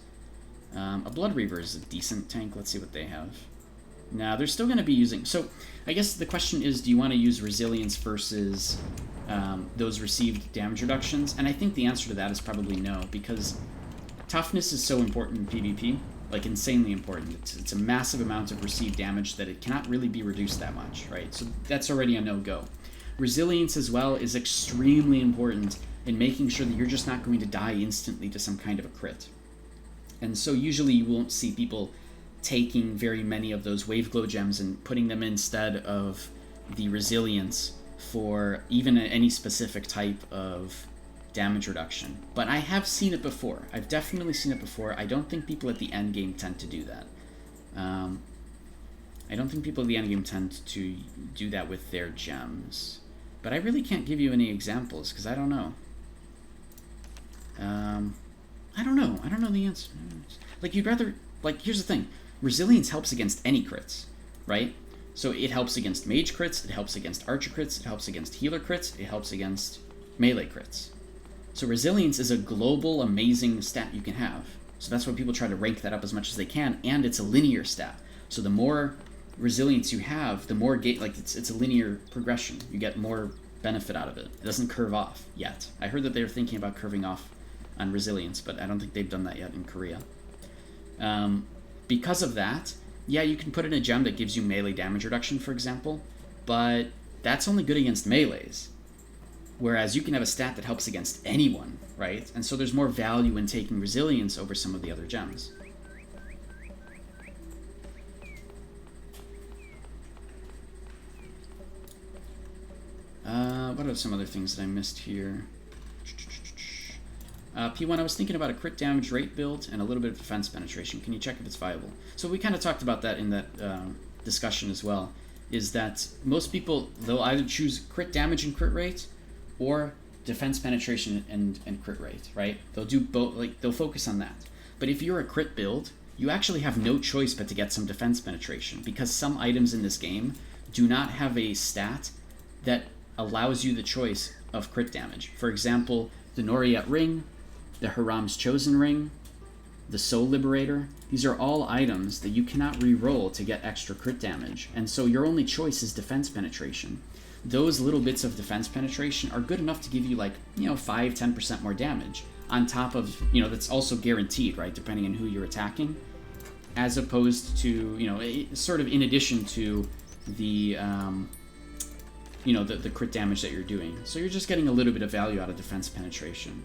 S1: A Blood Reaver is a decent tank. Let's see what they have. Now, they're still going to be using... So, I guess the question is, do you want to use resilience versus those received damage reductions? And I think the answer to that is probably no, because toughness is so important in PvP, like insanely important. It's a massive amount of received damage that it cannot really be reduced that much, right? So that's already a no-go. Resilience as well is extremely important in making sure that you're just not going to die instantly to some kind of a crit. And so usually you won't see people taking very many of those wave glow gems and putting them instead of the resilience for even any specific type of damage reduction. But I have seen it before. I've definitely seen it before. I don't think people at the end game tend to do that. I don't think people at the end game tend to do that with their gems. But I really can't give you any examples, because I don't know. I don't know. I don't know the answer. Like, you'd rather... Like, here's the thing. Resilience helps against any crits, right? So it helps against mage crits, it helps against archer crits, it helps against healer crits, it helps against melee crits. So resilience is a global, amazing stat you can have. So that's why people try to rank that up as much as they can, and it's a linear stat. So the more resilience you have, the more it's a linear progression. You get more benefit out of it. It doesn't curve off yet. I heard that they were thinking about curving off on resilience, but I don't think they've done that yet in Korea. Because of that, yeah, you can put in a gem that gives you melee damage reduction, for example, but that's only good against melees. Whereas you can have a stat that helps against anyone, right? And so there's more value in taking resilience over some of the other gems. What are some other things that I missed here? P1, I was thinking about a crit damage rate build and a little bit of defense penetration. Can you check if it's viable? So we kind of talked about that in that discussion as well, is that most people, they'll either choose crit damage and crit rate or defense penetration and crit rate, right? They'll do both, like, they'll focus on that. But if you're a crit build, you actually have no choice but to get some defense penetration, because some items in this game do not have a stat that allows you the choice of crit damage. For example, the Noriat Ring, the Haram's Chosen Ring, the Soul Liberator. These are all items that you cannot re-roll to get extra crit damage, and so your only choice is defense penetration. Those little bits of defense penetration are good enough to give you, like, 5-10% more damage on top of, that's also guaranteed, right, depending on who you're attacking, as opposed to, sort of in addition to the the crit damage that you're doing. So you're just getting a little bit of value out of defense penetration.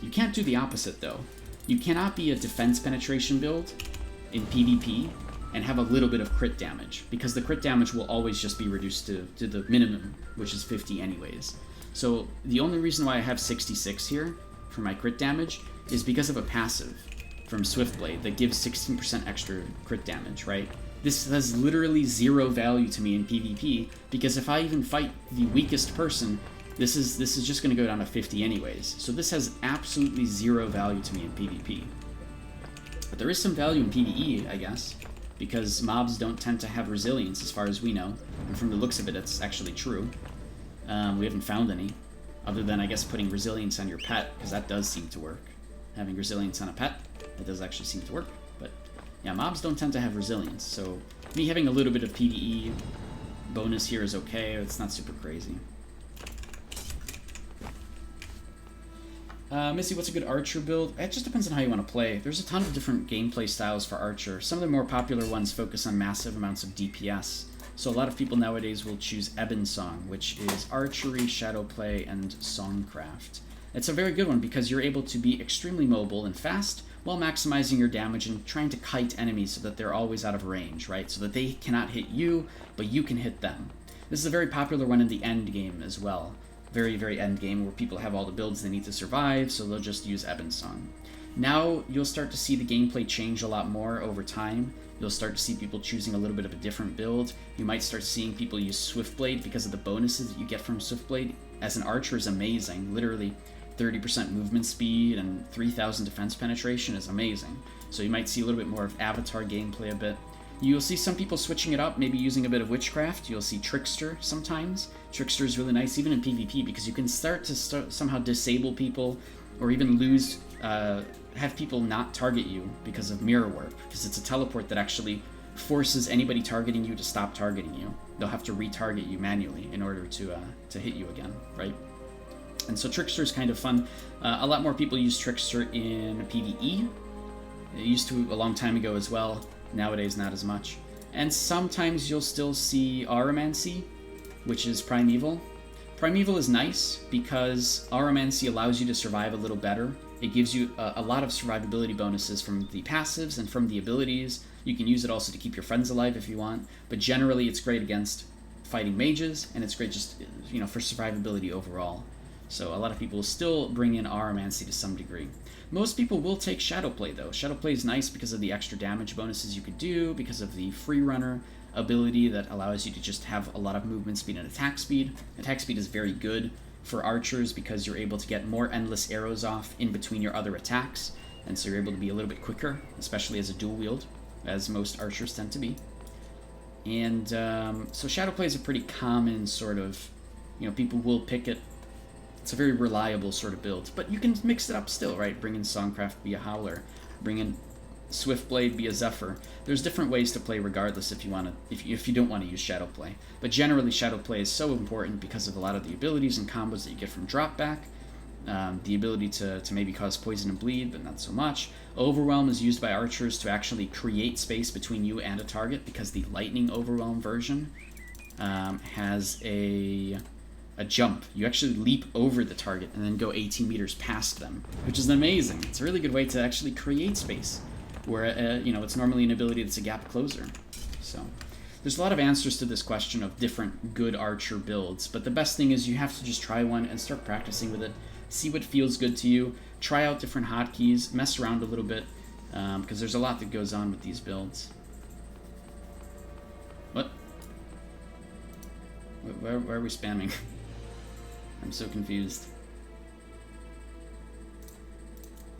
S1: You can't do the opposite, though. You cannot be a defense penetration build in PvP and have a little bit of crit damage, because the crit damage will always just be reduced to the minimum, which is 50 anyways. So the only reason why I have 66 here for my crit damage is because of a passive from Swiftblade that gives 16% extra crit damage, right? This has literally zero value to me in PvP, because if I even fight the weakest person, this is just going to go down to 50 anyways. So this has absolutely zero value to me in PvP. But there is some value in PvE, I guess, because mobs don't tend to have resilience as far as we know. And from the looks of it, it's actually true. We haven't found any, other than, I guess, putting resilience on your pet, because that does seem to work. Having resilience on a pet, that does actually seem to work. But yeah, mobs don't tend to have resilience, so me having a little bit of PvE bonus here is okay. It's not super crazy. Missy, what's a good Archer build? It just depends on how you want to play. There's a ton of different gameplay styles for Archer. Some of the more popular ones focus on massive amounts of DPS. So a lot of people nowadays will choose Ebonsong, which is archery, shadowplay, and songcraft. It's a very good one because you're able to be extremely mobile and fast while maximizing your damage and trying to kite enemies so that they're always out of range, right? So that they cannot hit you, but you can hit them. This is a very popular one in the end game as well. Very, very end game where people have all the builds they need to survive, so they'll just use Ebonsong. Now you'll start to see the gameplay change a lot more over time. You'll start to see people choosing a little bit of a different build. You might start seeing people use Swiftblade because of the bonuses that you get from Swiftblade. As an archer is amazing. Literally 30% movement speed and 3,000 defense penetration is amazing. So you might see a little bit more of Avatar gameplay a bit. You'll see some people switching it up, maybe using a bit of Witchcraft. You'll see Trickster sometimes. Trickster is really nice, even in PvP, because you can start to somehow disable people, or even lose, have people not target you because of Mirror Warp, because it's a teleport that actually forces anybody targeting you to stop targeting you. They'll have to retarget you manually in order to hit you again, right? And so Trickster is kind of fun. A lot more people use Trickster in PvE. It used to a long time ago as well. Nowadays, not as much. And sometimes you'll still see Auramancy, which is Primeval. Primeval is nice because Auramancy allows you to survive a little better. It gives you a lot of survivability bonuses from the passives and from the abilities. You can use it also to keep your friends alive if you want, but generally it's great against fighting mages, and it's great just, you know, for survivability overall. So a lot of people still bring in Auramancy to some degree. Most people will take Shadowplay, though. Shadowplay is nice because of the extra damage bonuses you could do, because of the Free Runner ability that allows you to just have a lot of movement speed and attack speed. Attack speed is very good for archers because you're able to get more endless arrows off in between your other attacks, and so you're able to be a little bit quicker, especially as a dual wield, as most archers tend to be. And so Shadowplay is a pretty common sort of, you know, people will pick it. It's a very reliable sort of build, but you can mix it up still, right? Bring in Songcraft, be a Howler. Bring in Swiftblade, be a Zephyr. There's different ways to play regardless if you want to, if you don't want to use Shadowplay. But generally, Shadowplay is so important because of a lot of the abilities and combos that you get from Dropback. The ability to maybe cause poison and bleed, but not so much. Overwhelm is used by archers to actually create space between you and a target, because the Lightning Overwhelm version has a jump. You actually leap over the target and then go 18 meters past them, which is amazing. It's a really good way to actually create space, where you know, it's normally an ability that's a gap closer. So there's a lot of answers to this question of different good archer builds, but the best thing is you have to just try one and start practicing with it. See what feels good to you. Try out different hotkeys. Mess around a little bit, because there's a lot that goes on with these builds. What? Where are we spamming? I'm so confused.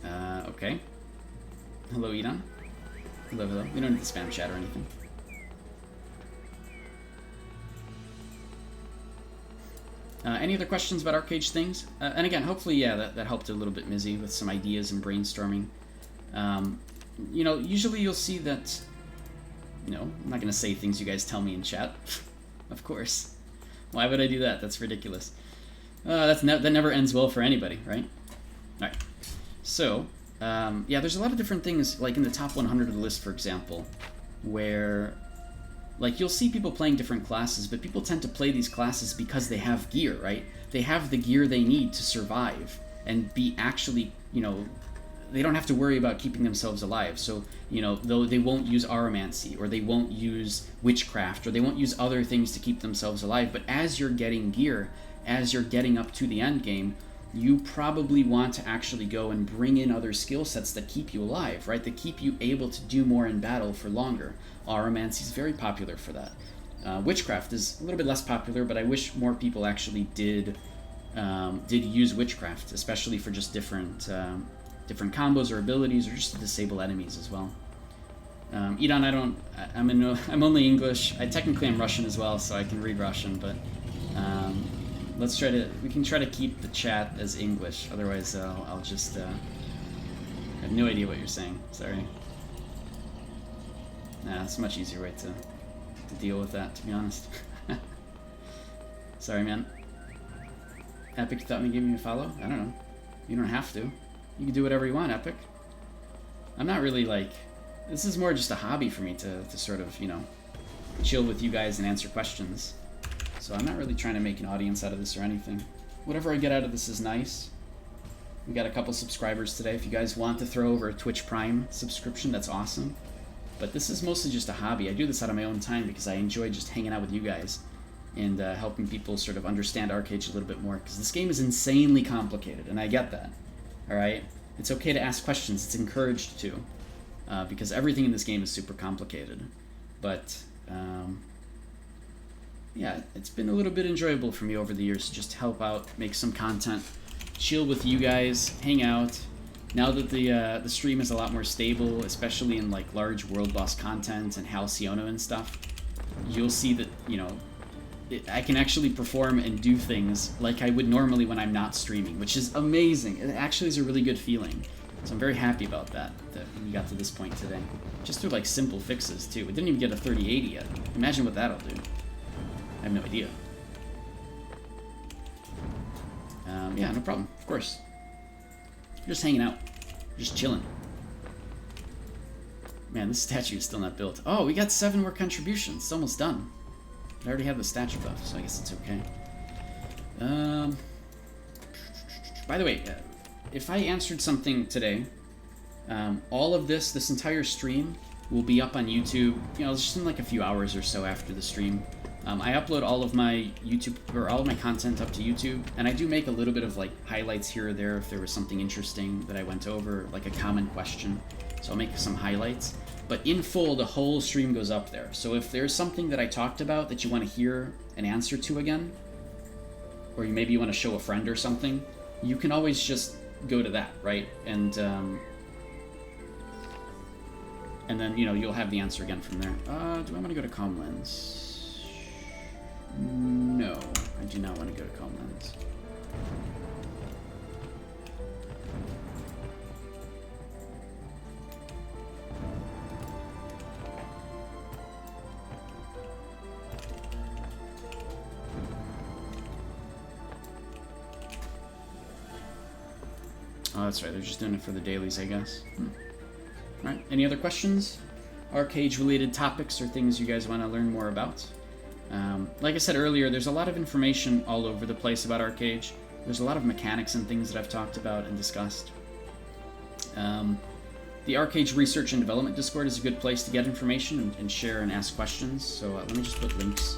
S1: Okay. Hello, Edon. Hello, hello. We don't need to spam chat or anything. Any other questions about Arcade things? And again, hopefully, yeah, that helped a little bit, Mizzy, with some ideas and brainstorming. You know, usually you'll see that, you know, I'm not going to say things you guys tell me in chat. Of course. Why would I do that? That's ridiculous. That never ends well for anybody, right? Alright. So, yeah, there's a lot of different things, like in the top 100 of the list, for example, where, like, you'll see people playing different classes, but people tend to play these classes because they have gear, right? They have the gear they need to survive. and be actually, you know, they don't have to worry about keeping themselves alive. So, you know, though they won't use aromancy, or they won't use witchcraft, or they won't use other things to keep themselves alive. But as you're getting gear, as you're getting up to the end game, you probably want to actually go and bring in other skill sets that keep you alive, right? That keep you able to do more in battle for longer. Aromancy is very popular for that. Witchcraft is a little bit less popular, but I wish more people actually did use witchcraft, especially for just different combos or abilities, or just to disable enemies as well. Idan, I'm only English. I technically am Russian as well, so I can read Russian, but we can try to keep the chat as English. Otherwise, I'll just I have no idea what you're saying. Sorry. Nah, it's a much easier way to deal with that, to be honest. Sorry, man. Epic thought me giving you a follow? I don't know. You don't have to. You can do whatever you want, Epic. I'm not really like... This is more just a hobby for me to sort of, you know, chill with you guys and answer questions. So I'm not really trying to make an audience out of this or anything. Whatever I get out of this is nice. We got a couple subscribers today. If you guys want to throw over a Twitch Prime subscription, that's awesome. But this is mostly just a hobby. I do this out of my own time because I enjoy just hanging out with you guys and helping people sort of understand Arcade a little bit more. Because this game is insanely complicated, and I get that. Alright? It's okay to ask questions. It's encouraged to. Because everything in this game is super complicated. But, yeah, it's been a little bit enjoyable for me over the years to just help out, make some content, chill with you guys, hang out. Now that the stream is a lot more stable, especially in like large world boss content and Halcy and stuff, you'll see that, you know, I can actually perform and do things like I would normally when I'm not streaming, which is amazing. It actually is a really good feeling. So I'm very happy about that we got to this point today. Just through like simple fixes too. We didn't even get a 3080 yet. Imagine what that'll do. I have no idea. Yeah, no problem. Of course. Just hanging out. Just chilling. Man, this statue is still not built. Oh, we got 7 more contributions. It's almost done. But I already have the statue buff, so I guess it's okay. By the way, if I answered something today, all of this entire stream will be up on YouTube, you know, just in like a few hours or so after the stream. I upload all of my all of my content up to YouTube, and I do make a little bit of like highlights here or there if there was something interesting that I went over, like a common question. So I'll make some highlights. But in full, the whole stream goes up there. So if there's something that I talked about that you want to hear an answer to again, or maybe you want to show a friend or something, you can always just go to that, right? And then, you know, you'll have the answer again from there. Do I want to go to Comlens? No, I do not want to go to Comlens. Oh, that's right. They're just doing it for the dailies, I guess. Alright, any other questions? Arcade-related topics or things you guys want to learn more about? Like I said earlier, there's a lot of information all over the place about Arcade. There's a lot of mechanics and things that I've talked about and discussed. The Arcade Research and Development Discord is a good place to get information and share and ask questions, so let me just put links.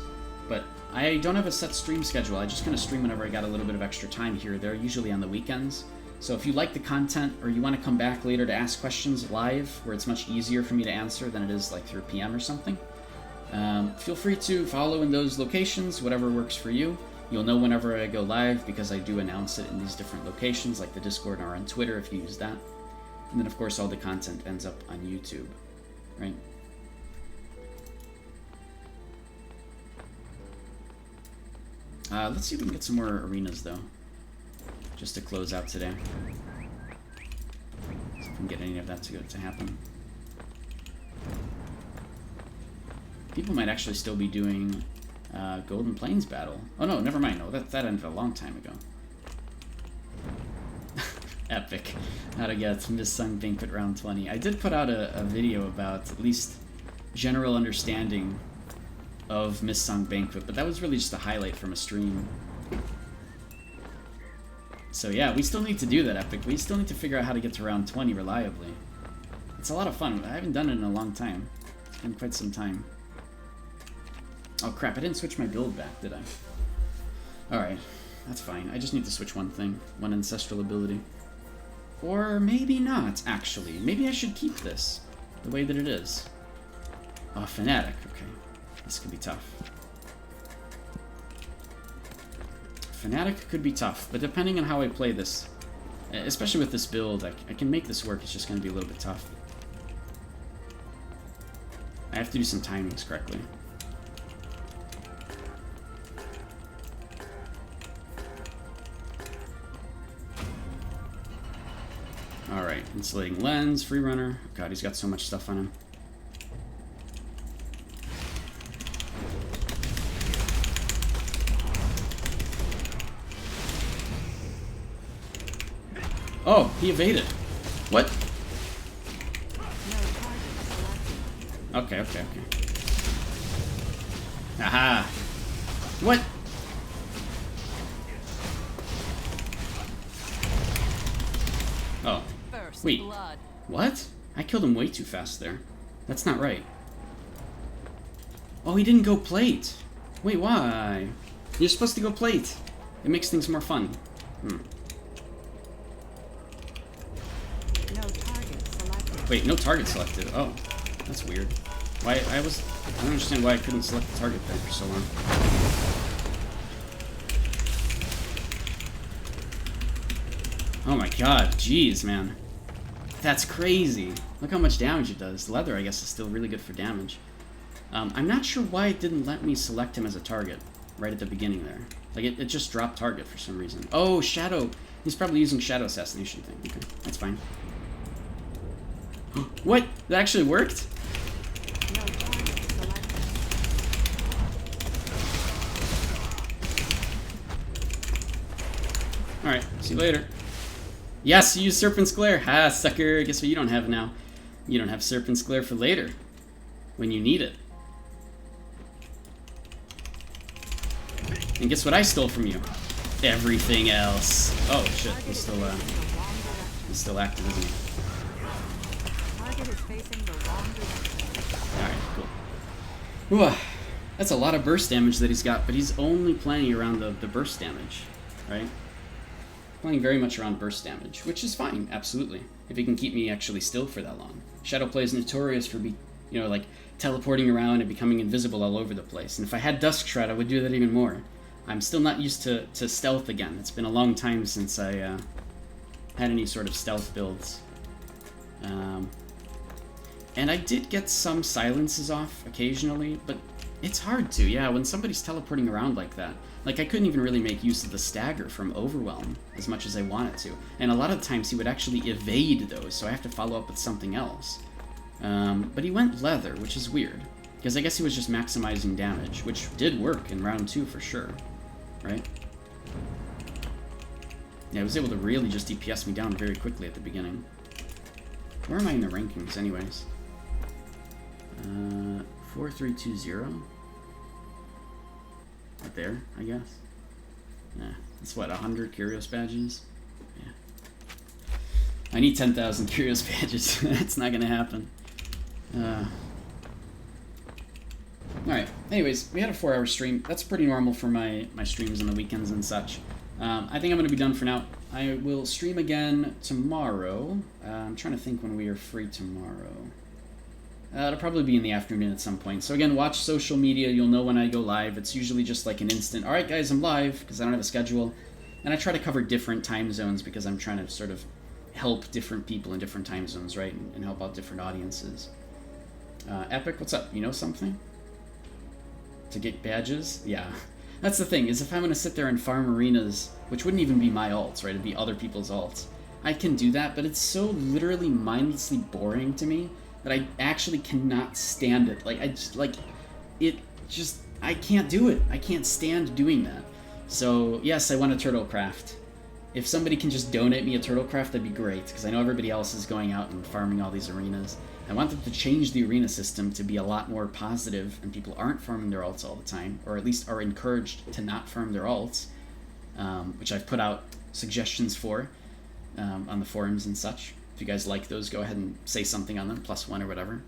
S1: But I don't have a set stream schedule. I just kind of stream whenever I got a little bit of extra time here or there, usually on the weekends. So if you like the content or you want to come back later to ask questions live, where it's much easier for me to answer than it is like through PM or something, feel free to follow in those locations, whatever works for you. You'll know whenever I go live because I do announce it in these different locations, like the Discord or on Twitter if you use that. And then, of course, all the content ends up on YouTube, right? Let's see if we can get some more arenas, though, just to close out today. See if we can get any of that to happen. People might actually still be doing Golden Plains battle. Oh no, never mind. No, that ended a long time ago. Epic. How to get Missung Banquet Round 20. I did put out a video about at least general understanding of Missung Banquet, but that was really just a highlight from a stream. So yeah, we still need to do that, Epic. We still need to figure out how to get to round 20 reliably. It's a lot of fun. I haven't done it in a long time. It's been quite some time. Oh crap, I didn't switch my build back, did I? Alright, that's fine. I just need to switch one thing. One ancestral ability. Or maybe not, actually. Maybe I should keep this the way that it is. Oh, Fanatic. Okay. This could be tough. Fanatic could be tough, but depending on how I play this, especially with this build, I can make this work. It's just going to be a little bit tough. I have to do some timings correctly. Alright, insulating lens, free runner. Oh god, he's got so much stuff on him. Oh, he evaded. What? Okay, okay, okay. Aha! What? Oh. Wait. What? I killed him way too fast there. That's not right. Oh, he didn't go plate. Wait, why? You're supposed to go plate. It makes things more fun. Wait, no target selected. Oh, that's weird. Why I don't understand why I couldn't select the target there for so long. Oh my god, jeez, man. That's crazy. Look how much damage it does. Leather, I guess, is still really good for damage. I'm not sure why it didn't let me select him as a target right at the beginning there. Like, it just dropped target for some reason. Oh, Shadow. He's probably using Shadow Assassination thing. Okay, that's fine. What? That actually worked? Alright, see you later. Yes, you use Serpent's Glare. Ha, sucker. Guess what you don't have now? You don't have Serpent's Glare for later. When you need it. And guess what I stole from you? Everything else. Oh, shit. He's still active, isn't he? Alright, cool. Ooh, that's a lot of burst damage that he's got, but he's only playing around the burst damage, right? Playing very much around burst damage, which is fine, absolutely, if he can keep me actually still for that long. Shadowplay is notorious for like teleporting around and becoming invisible all over the place. And if I had Dusk Shroud, I would do that even more. I'm still not used to stealth again. It's been a long time since I had any sort of stealth builds. And I did get some silences off occasionally, but it's hard to, yeah, when somebody's teleporting around like that. Like, I couldn't even really make use of the stagger from Overwhelm as much as I wanted to. And a lot of times he would actually evade those, so I have to follow up with something else. But he went leather, which is weird. Because I guess he was just maximizing damage, which did work in round 2 for sure. Right? Yeah, I was able to really just DPS me down very quickly at the beginning. Where am I in the rankings, anyways? 4320. Right there, I guess. Yeah, that's what, 100 Curios badges? Yeah. I need 10,000 Curios badges. That's not gonna happen. Alright, anyways, we had a 4-hour stream. That's pretty normal for my streams on the weekends and such. I think I'm going to be done for now. I will stream again tomorrow. I'm trying to think when we are free tomorrow. It'll probably be in the afternoon at some point. So again, watch social media. You'll know when I go live. It's usually just like an instant, alright guys, I'm live, because I don't have a schedule. And I try to cover different time zones because I'm trying to sort of help different people in different time zones, right? And help out different audiences. Epic, what's up? You know something? To get badges? Yeah. That's the thing, is if I'm going to sit there and farm arenas, which wouldn't even be my alts, right? It'd be other people's alts. I can do that, but it's so literally mindlessly boring to me that I actually cannot stand it. Like, I can't do it. I can't stand doing that. So, yes, I want a turtle craft. If somebody can just donate me a turtle craft, that'd be great, because I know everybody else is going out and farming all these arenas. I want them to change the arena system to be a lot more positive, and people aren't farming their alts all the time, or at least are encouraged to not farm their alts, which I've put out suggestions for on the forums and such. If you guys like those, go ahead and say something on them, +1 or whatever.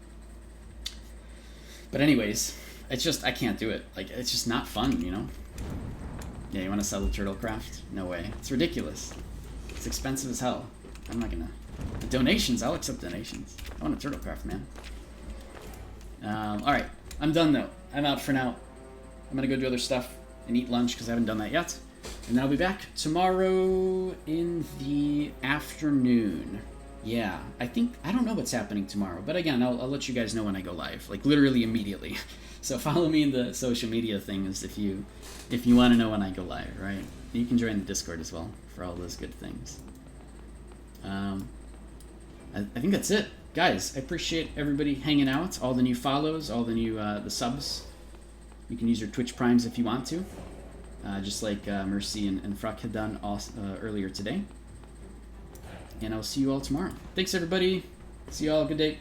S1: But anyways, it's just, I can't do it. Like, it's just not fun, you know? Yeah, you want to sell the turtle craft? No way. It's ridiculous. It's expensive as hell. I'm not gonna... The donations, I'll accept donations. I want a turtle craft, man. Alright, I'm done though. I'm out for now. I'm gonna go do other stuff and eat lunch because I haven't done that yet. And then I'll be back tomorrow in the afternoon. Yeah, I don't know what's happening tomorrow, but again, I'll let you guys know when I go live, like literally immediately. So follow me in the social media things if you want to know when I go live, right? You can join the Discord as well for all those good things. I think that's it, guys. I appreciate everybody hanging out, all the new follows, all the new the subs. You can use your Twitch Primes if you want to, just like Mercy and Fruck had done earlier today. And I'll see you all tomorrow. Thanks, everybody. See you all. Good day.